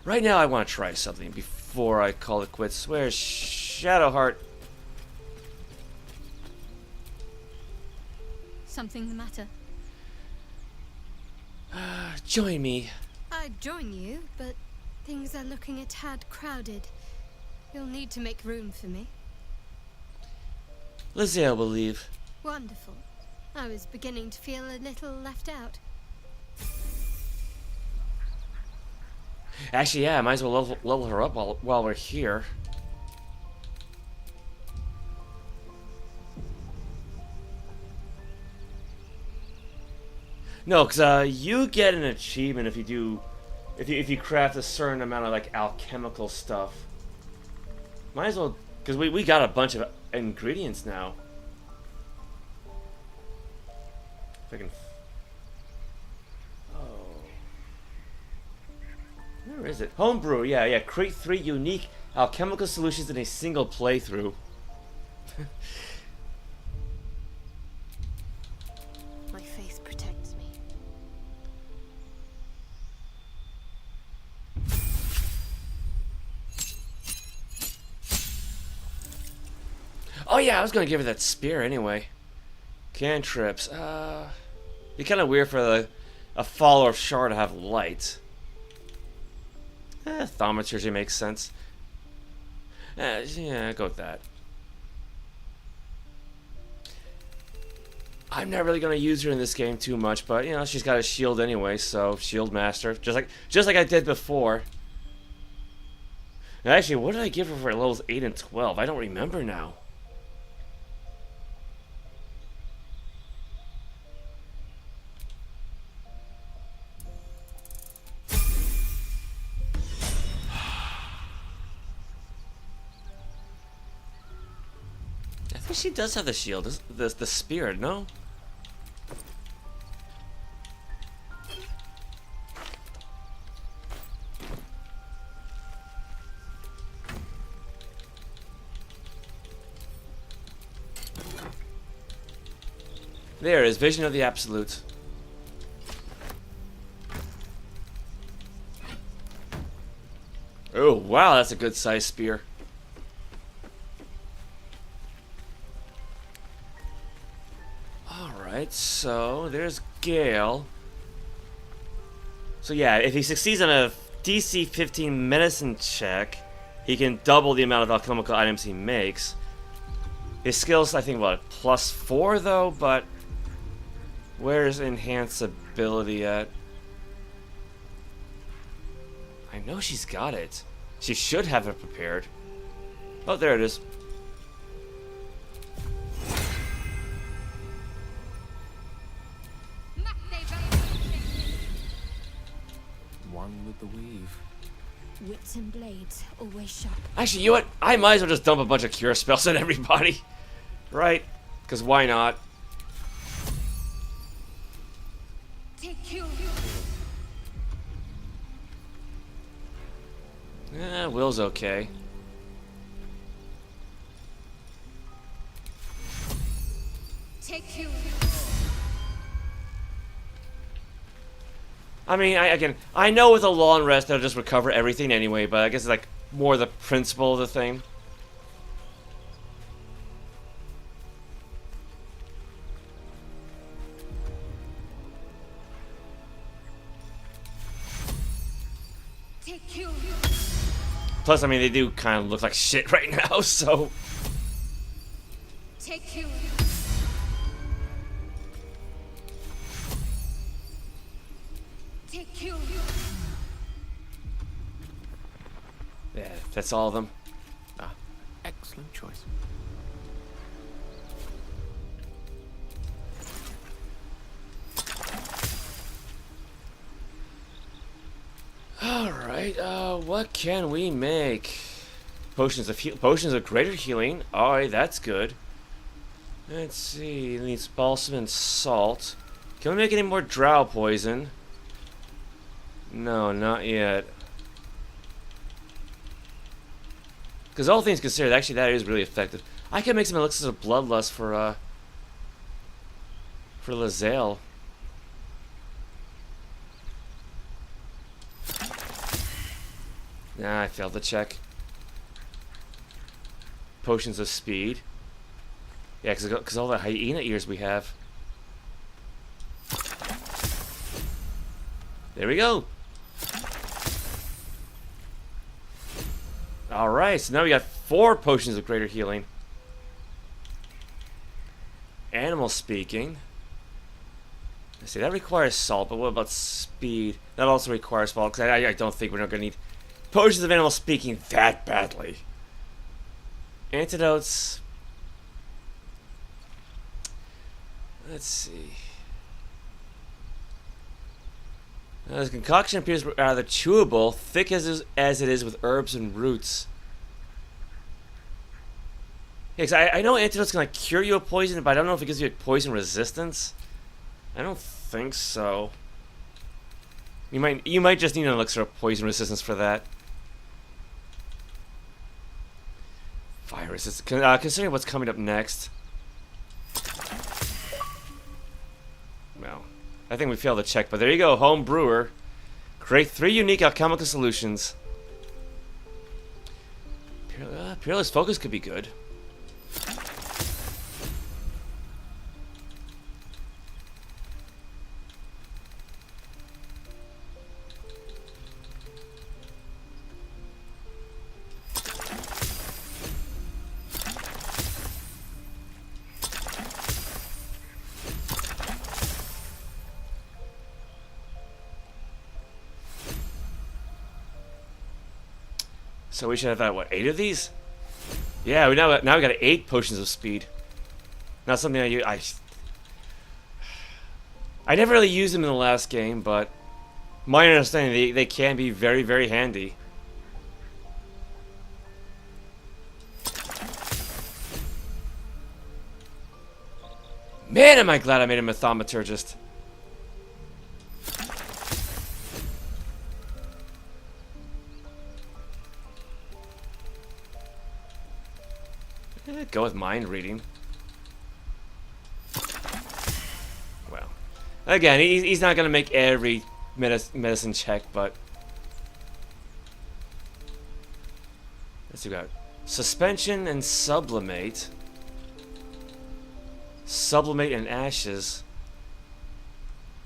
Right now, I want to try something before I call it quits. Where's Shadowheart? Something the matter? Join me. I'd join you, but things are looking a tad crowded. You'll need to make room for me. Lizzie will leave. Wonderful. I was beginning to feel a little left out. Actually, yeah, I might as well level her up while we're here. No, because you get an achievement if you do, if you craft a certain amount of like alchemical stuff. Might as well, because we got a bunch of ingredients now. If I can. Where is it? Homebrew, yeah. Create 3 unique alchemical solutions in a single playthrough. My faith protects me. Oh yeah, I was gonna give her that spear anyway. Cantrips. Be kind of weird for a follower of Shar to have light. Thaumaturgy makes sense. Yeah, go with that. I'm not really gonna use her in this game too much, but you know she's got a shield anyway, so shield master, just like I did before. Actually, what did I give her for levels 8 and 12? I don't remember now. She does have the shield, the spear, no? There is Vision of the Absolute. Oh wow, that's a good size spear. So there's Gale. So yeah, if he succeeds on a DC 15 medicine check, he can double the amount of alchemical items he makes. His skills, I think, what, +4 though, but where's enhance ability at? I know she's got it. She should have it prepared. Oh, there it is. With the weave. Wits and blades, always sharp. Actually, you know what? I might as well just dump a bunch of cure spells on everybody. Right? Because why not? Take you. Will's okay. Take you. I mean, I know with a long rest they'll just recover everything anyway, but I guess it's like more the principle of the thing. Take you. Plus, I mean, they do kind of look like shit right now, so. Take you. Take you. Yeah, that's all of them. Ah, excellent choice. Alright, what can we make? Potions of greater healing. Alright, that's good. Let's see, it needs balsam and salt. Can we make any more drow poison? No, not yet. Because all things considered, actually that is really effective. I can make some elixirs of bloodlust for Lae'zel. Nah, I failed the check. Potions of speed. Yeah, because all the hyena ears we have. There we go. Alright, so now we got 4 potions of greater healing. Animal speaking. Let's see, that requires salt, but what about speed? That also requires salt, because I don't think we're not going to need potions of animal speaking that badly. Antidotes. Let's see. Now, this concoction appears rather chewable, thick as it is with herbs and roots. Yeah, 'cause I know antidotes can like cure you of poison, but I don't know if it gives you poison resistance. I don't think so. You might just need an elixir of poison resistance for that. Fire resistance. Considering what's coming up next. Well, I think we failed the check, but there you go, home brewer. Create 3 unique alchemical solutions. Peerless focus could be good. So we should have, what, 8 of these? Yeah, now we got 8 potions of speed. Not something I never really used them in the last game, but my understanding, they can be very, very handy. Man, am I glad I made a thaumaturgist. Go with mind reading. Well, again, he's not going to make every medicine check, but let's see. We got suspension and sublimate. Sublimate and ashes.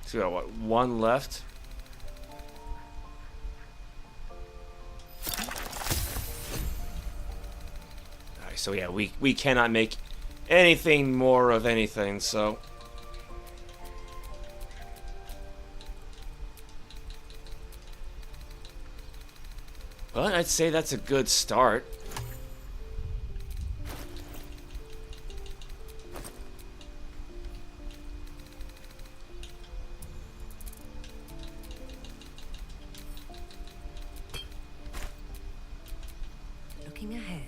So we got what? 1 left. So yeah, we cannot make anything more of anything, so but I'd say that's a good start. Looking ahead.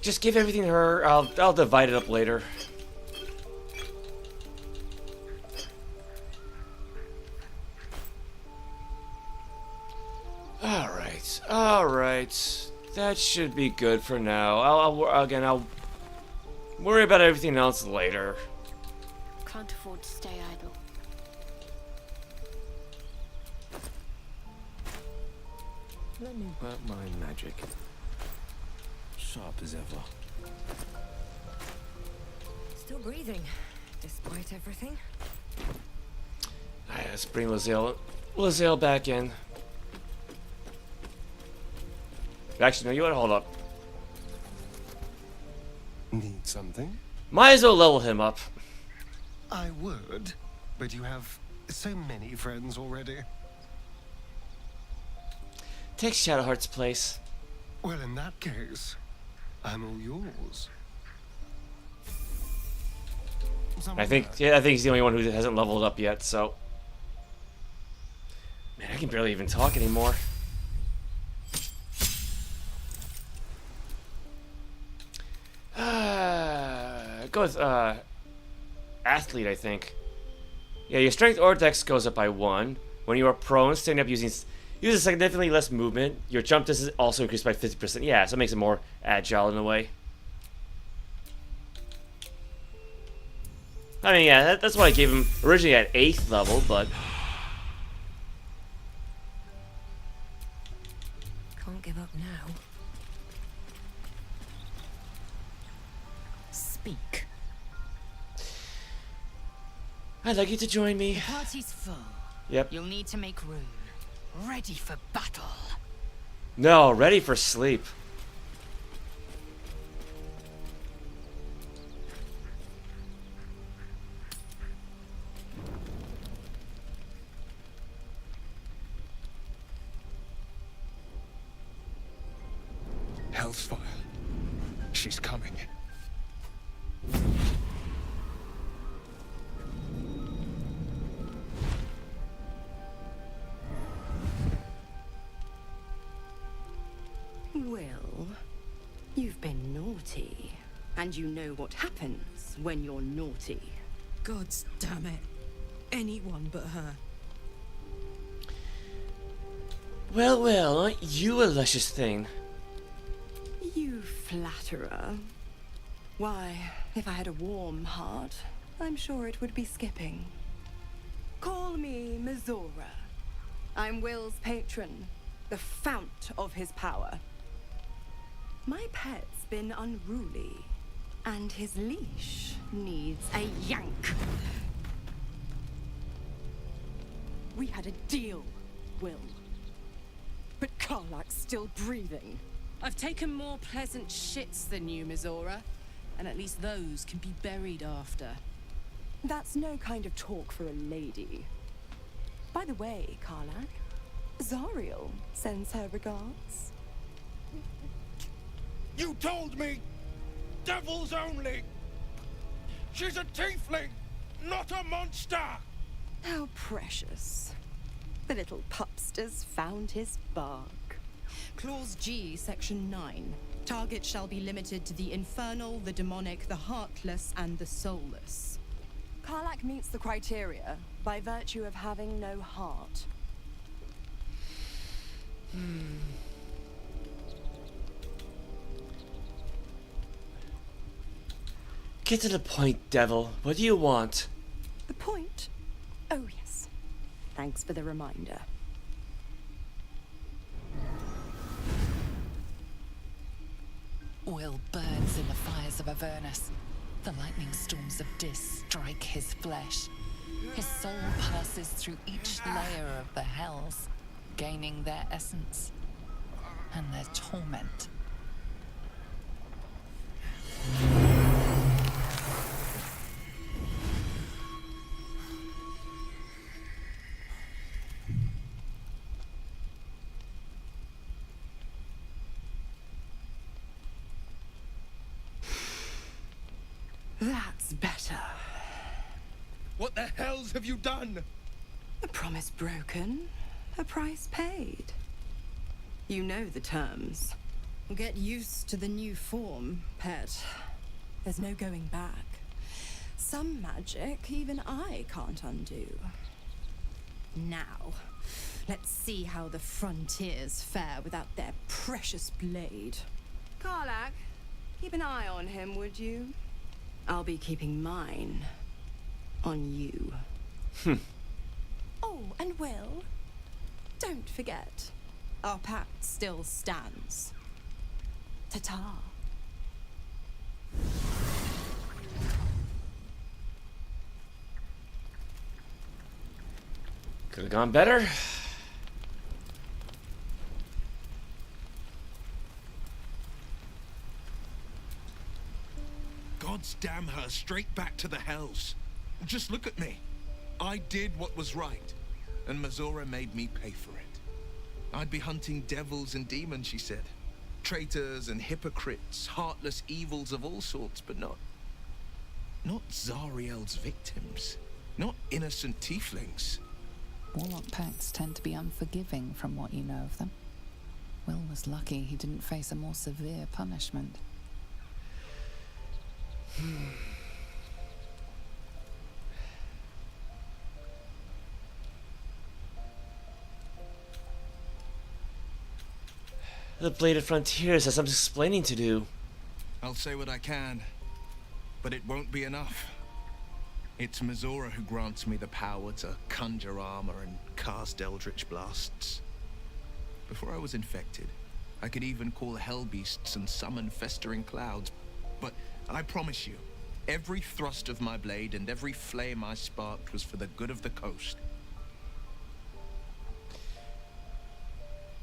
Just give everything to her. I'll divide it up later. All right. That should be good for now. I'll worry about everything else later. Can't afford to stay idle. Let me work my magic. Sharp as ever. Still breathing, despite everything. Alright, let's bring Lae'zel back in. Actually, no, you want to hold up. Need something? Might as well level him up. I would, but you have So many friends already. Take Shadowheart's place. Well, in that case, I'm all yours. I think he's the only one who hasn't leveled up yet, so... Man, I can barely even talk anymore. Go with, athlete, I think. Yeah, your strength or dex goes up by 1. When you are prone, standing up uses significantly less movement. Your jump distance also increased by 50%. Yeah, so it makes it more agile in a way. I mean, yeah, that's why I gave him originally at 8th level, but... Can't give up now. Speak. I'd like you to join me. The party's full. Yep. You'll need to make room. Ready for battle. No, ready for sleep. Hellsfire. She's coming. Well, you've been naughty. And you know what happens when you're naughty. Gods damn it. Anyone but her. Well, well, aren't you a luscious thing? You flatterer. Why, if I had a warm heart, I'm sure it would be skipping. Call me Mizora. I'm Will's patron, the fount of his power. My pet's been unruly, and his leash needs a yank. We had a deal, Will. But Karlach's still breathing. I've taken more pleasant shits than you, Mizora. And at least those can be buried after. That's no kind of talk for a lady. By the way, Karlach, Zariel sends her regards. You told me! Devils only! She's a tiefling, not a monster! How precious. The little pupster's found his bark. Clause G, Section 9. Target shall be limited to the infernal, the demonic, the heartless, and the soulless. Karlach meets the criteria by virtue of having no heart. Get to the point, devil. What do you want? The point? Oh, yes. Thanks for the reminder. Will burns in the fires of Avernus. The lightning storms of Dis strike his flesh. His soul passes through each layer of the hells, gaining their essence and their torment. That's better. What the hells have you done? A promise broken, a price paid. You know the terms. Get used to the new form, pet. There's no going back. Some magic even I can't undo. Now, let's see how the frontiers fare without their precious blade. Karlach, keep an eye on him, would you? I'll be keeping mine on you. Oh, and Will, don't forget, our pact still stands. Ta-ta. Could have gone better. Gods damn her, straight back to the hells. Just look at me. I did what was right, and Mizora made me pay for it. I'd be hunting devils and demons, she said. Traitors and hypocrites, heartless evils of all sorts, but not Zariel's victims. Not innocent tieflings. Warlock pacts tend to be unforgiving from what you know of them. Will was lucky he didn't face a more severe punishment. The Bladed Frontiers has some explaining to do. I'll say what I can, but it won't be enough. It's Mizora who grants me the power to conjure armor and cast eldritch blasts. Before I was infected, I could even call hell beasts and summon festering clouds. But I promise you, every thrust of my blade and every flame I sparked was for the good of the coast.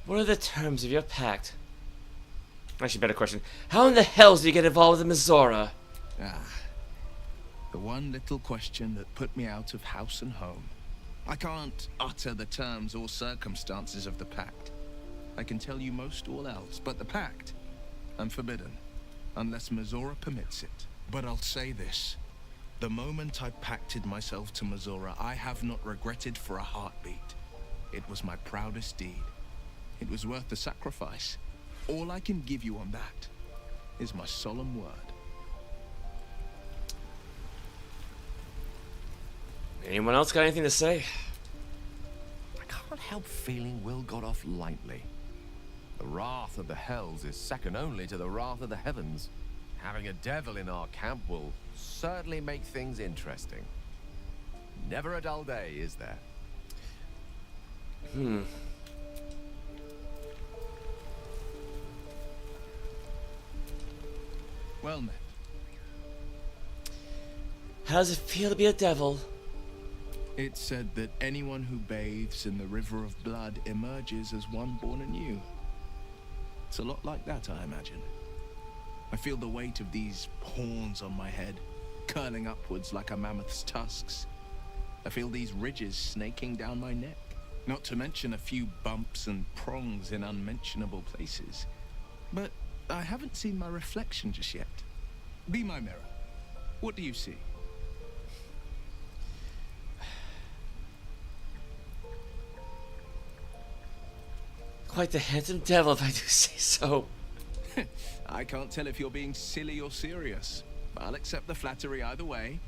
What are the terms of your pact? Actually, better question. How in the hell did you get involved with Mizora? The one little question that put me out of house and home. I can't utter the terms or circumstances of the pact. I can tell you most all else, but the pact, I'm forbidden, unless Mizora permits it. But I'll say this. The moment I pacted myself to Mizora, I have not regretted for a heartbeat. It was my proudest deed. It was worth the sacrifice. All I can give you on that is my solemn word. Anyone else got anything to say? I can't help feeling Will got off lightly. The wrath of the hells is second only to the wrath of the heavens. Having a devil in our camp will certainly make things interesting. Never a dull day, is there? Well met. How does it feel to be a devil? It's said that anyone who bathes in the river of blood emerges as one born anew. It's a lot like that, I imagine. I feel the weight of these horns on my head, curling upwards like a mammoth's tusks. I feel these ridges snaking down my neck, not to mention a few bumps and prongs in unmentionable places. But I haven't seen my reflection just yet. Be my mirror. What do you see? Quite the handsome devil, if I do say so. I can't tell if you're being silly or serious. I'll accept the flattery either way.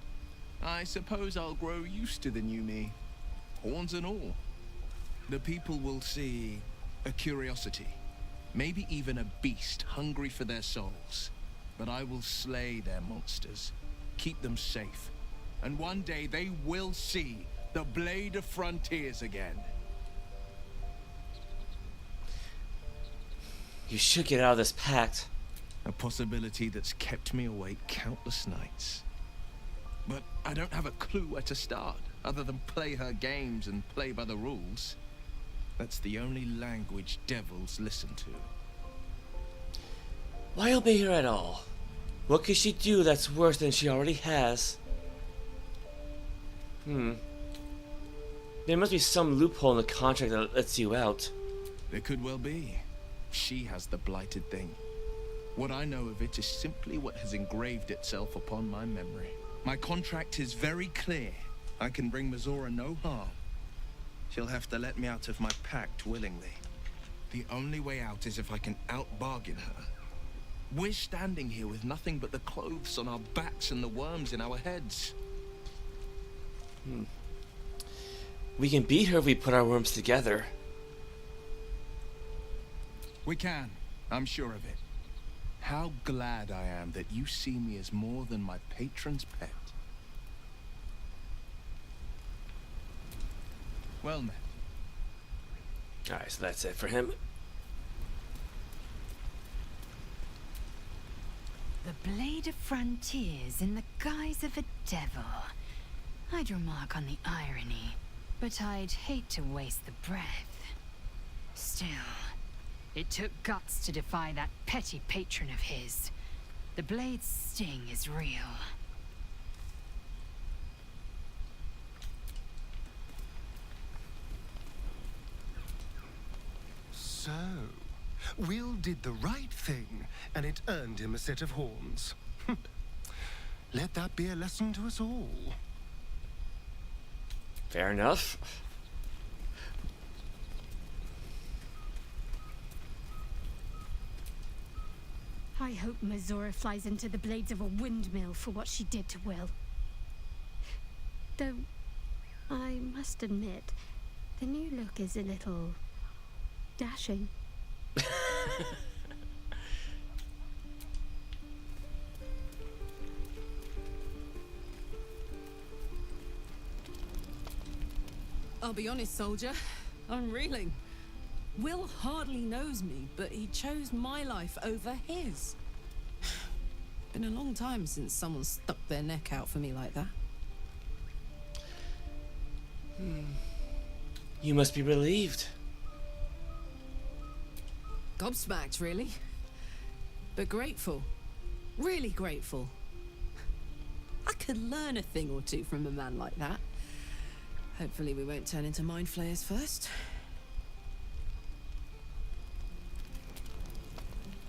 I suppose I'll grow used to the new me. Horns and all. The people will see a curiosity. Maybe even a beast hungry for their souls. But I will slay their monsters. Keep them safe. And one day they will see the Blade of Frontiers again. You should get out of this pact. A possibility that's kept me awake countless nights. But I don't have a clue where to start, other than play her games and play by the rules. That's the only language devils listen to. Why obey her at all? What could she do that's worse than she already has? There must be some loophole in the contract that lets you out. There could well be. She has the blighted thing. What I know of it is simply what has engraved itself upon my memory. My contract is very clear. I can bring Mizora no harm. She'll have to let me out of my pact willingly. The only way out is if I can out-bargain her. We're standing here with nothing but the clothes on our backs and the worms in our heads. We can beat her if we put our worms together. We can. I'm sure of it. How glad I am that you see me as more than my patron's pet. Well met. Alright, so that's it for him. The Blade of Frontiers in the guise of a devil. I'd remark on the irony, but I'd hate to waste the breath. Still, it took guts to defy that petty patron of his. The blade's sting is real. So, Will did the right thing, and it earned him a set of horns. Let that be a lesson to us all. Fair enough. I hope Mizora flies into the blades of a windmill for what she did to Will. Though, I must admit, the new look is a little dashing. I'll be honest, soldier. I'm reeling. Will hardly knows me, but he chose my life over his. Been a long time since someone stuck their neck out for me like that. You must be relieved. Gobsmacked, really. But grateful. Really grateful. I could learn a thing or two from a man like that. Hopefully we won't turn into mind flayers first.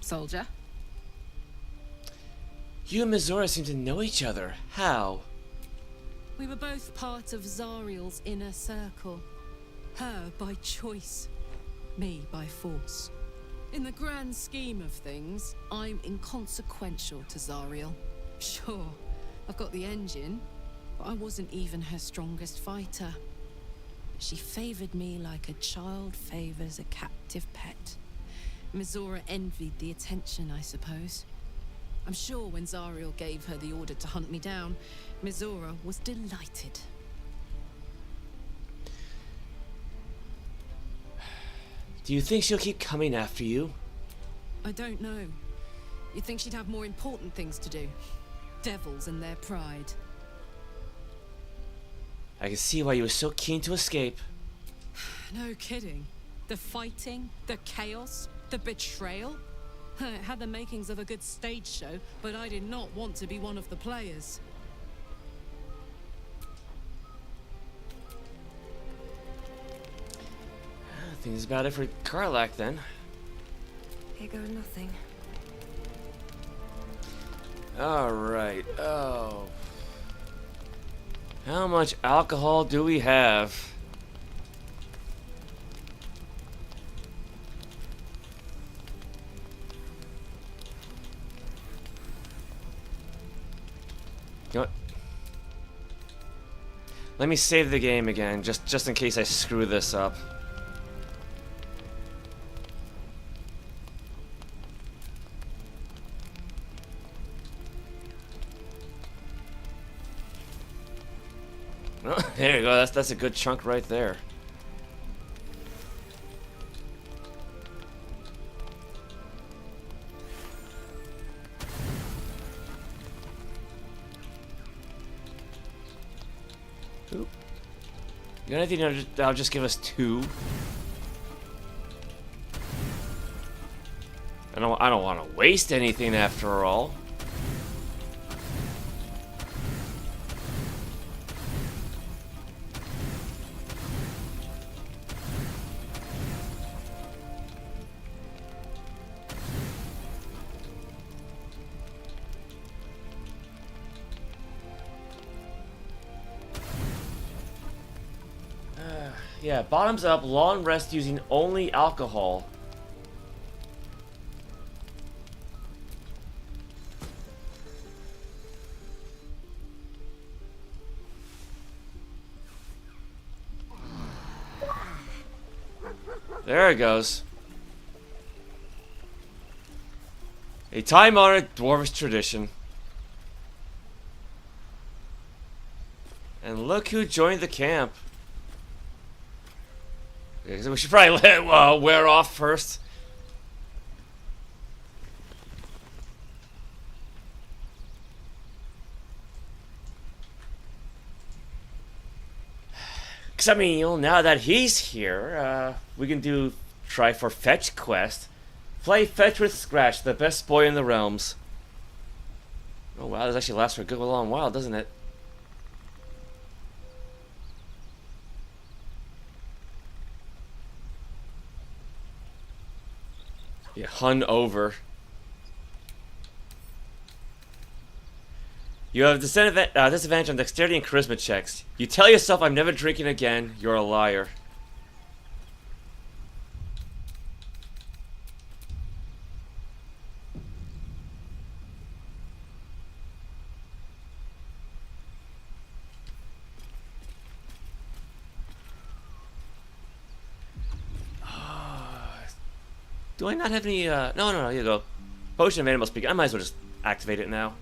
Soldier? You and Mizora seem to know each other. How? We were both part of Zariel's inner circle. Her by choice, me by force. In the grand scheme of things, I'm inconsequential to Zariel. Sure, I've got the engine, but I wasn't even her strongest fighter. She favored me like a child favors a captive pet. Mizora envied the attention, I suppose. I'm sure when Zariel gave her the order to hunt me down, Mizora was delighted. Do you think she'll keep coming after you? I don't know. You'd think she'd have more important things to do. Devils and their pride. I can see why you were so keen to escape. No kidding. The fighting, the chaos, the betrayal. It had the makings of a good stage show, but I did not want to be one of the players. I think that's about it for Karlach then. Here goes nothing. Alright, oh. How much alcohol do we have? You know what? Let me save the game again, just in case I screw this up. Oh, there you go. That's a good chunk right there. Oop. You got anything that'll just give us 2? I don't want to waste anything after all. Yeah, bottoms up, long rest using only alcohol. There it goes. A time-honored dwarvish tradition. And look who joined the camp. Okay, so we should probably let it wear off first. Because, I mean, you know, now that he's here, we can try for fetch quest. Play fetch with Scratch, the best boy in the realms. Oh wow, this actually lasts for a good long while, doesn't it? Yeah, hun over. You have disadvantage on dexterity and charisma checks. You tell yourself, I'm never drinking again. You're a liar. Do I not have any, no, here you go. Potion of Animal Speak. I might as well just activate it now.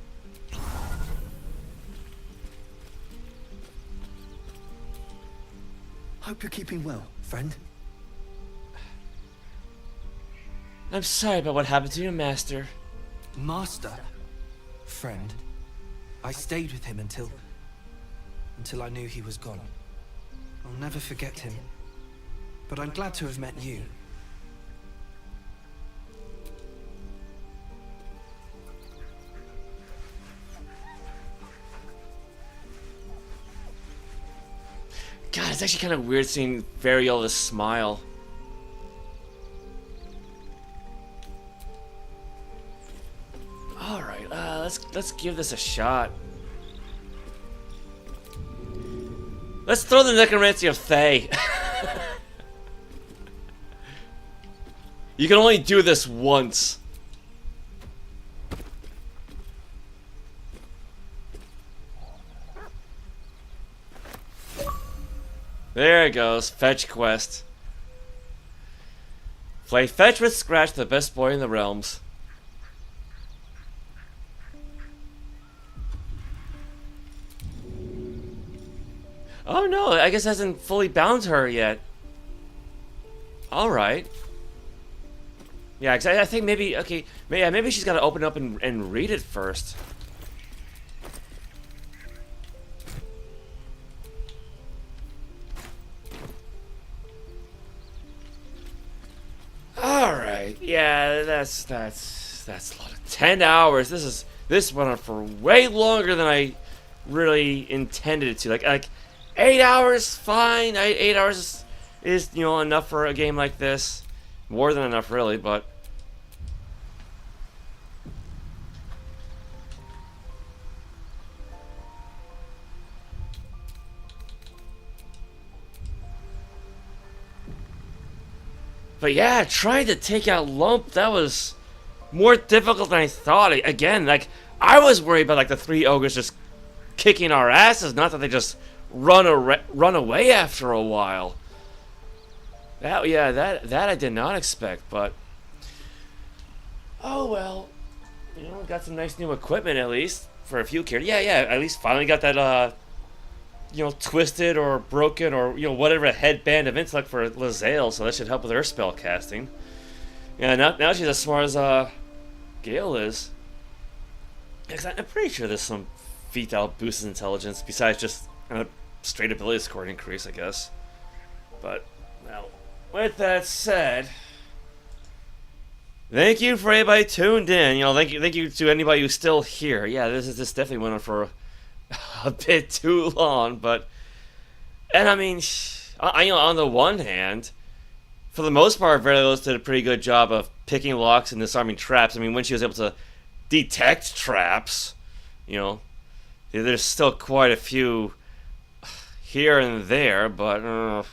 Hope you're keeping well, friend. I'm sorry about what happened to your master. Master? Friend? I stayed with him until I knew he was gone. I'll never forget him. But I'm glad to have met you. God, it's actually kind of weird seeing Variolus smile. All right, let's give this a shot. Let's throw the necromancy of Thay. You can only do this once. There it goes. Fetch quest. Play fetch with Scratch, the best boy in the realms. Oh no, I guess it hasn't fully bound her yet. Alright. Yeah, I think maybe, okay, maybe she's got to open up and read it first. Alright, yeah, that's a lot of 10 hours. This went on for way longer than I really intended it to. Like 8 hours, fine. 8 hours is, you know, enough for a game like this. More than enough, really, but yeah, trying to take out Lump, that was more difficult than I thought. Again, like, I was worried about, like, the 3 ogres just kicking our asses, not that they just run away after a while. That I did not expect, but oh well. You know, got some nice new equipment at least for a few characters. Yeah, at least finally got that you know, twisted or broken or, you know, whatever headband of intellect for Lae'zel, so that should help with her spell casting. Yeah, now she's as smart as Gale is. I'm pretty sure there's some feat that'll boost his intelligence besides just a straight ability score increase, I guess. But well, with that said, thank you for anybody tuned in. You know, thank you to anybody who's still here. Yeah, this definitely went on for a bit too long, but and I mean, you know, on the one hand, for the most part, Variolus did a pretty good job of picking locks and disarming traps. I mean, when she was able to detect traps, you know, there's still quite a few here and there, but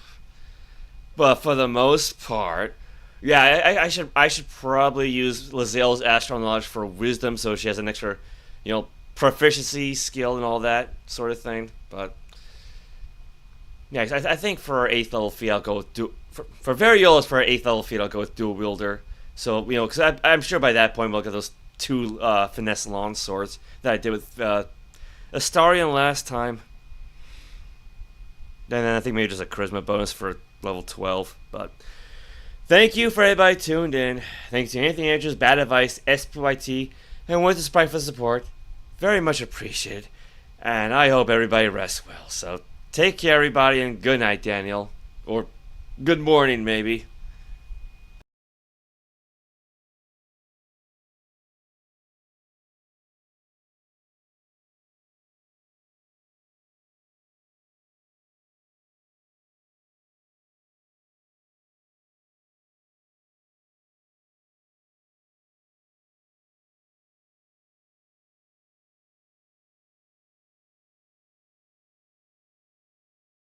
for the most part, yeah, I should probably use Lae'zel's astral knowledge for wisdom, so she has an extra, you know, proficiency, skill, and all that sort of thing. But yeah, I think for our 8th level feat, I'll go with for Variolus for our 8th level feat, I'll go with dual wielder. So, you know, because I'm sure by that point we'll get those 2 finesse long swords that I did with Astarion last time. And then I think maybe just a charisma bonus for level 12. But thank you for everybody tuned in. Thanks to Anything Andrews, Bad Advice, SPYT, and Winter Sprite for support. Very much appreciated. And I hope everybody rests well. So take care, everybody, and good night, Daniel. Or good morning, maybe.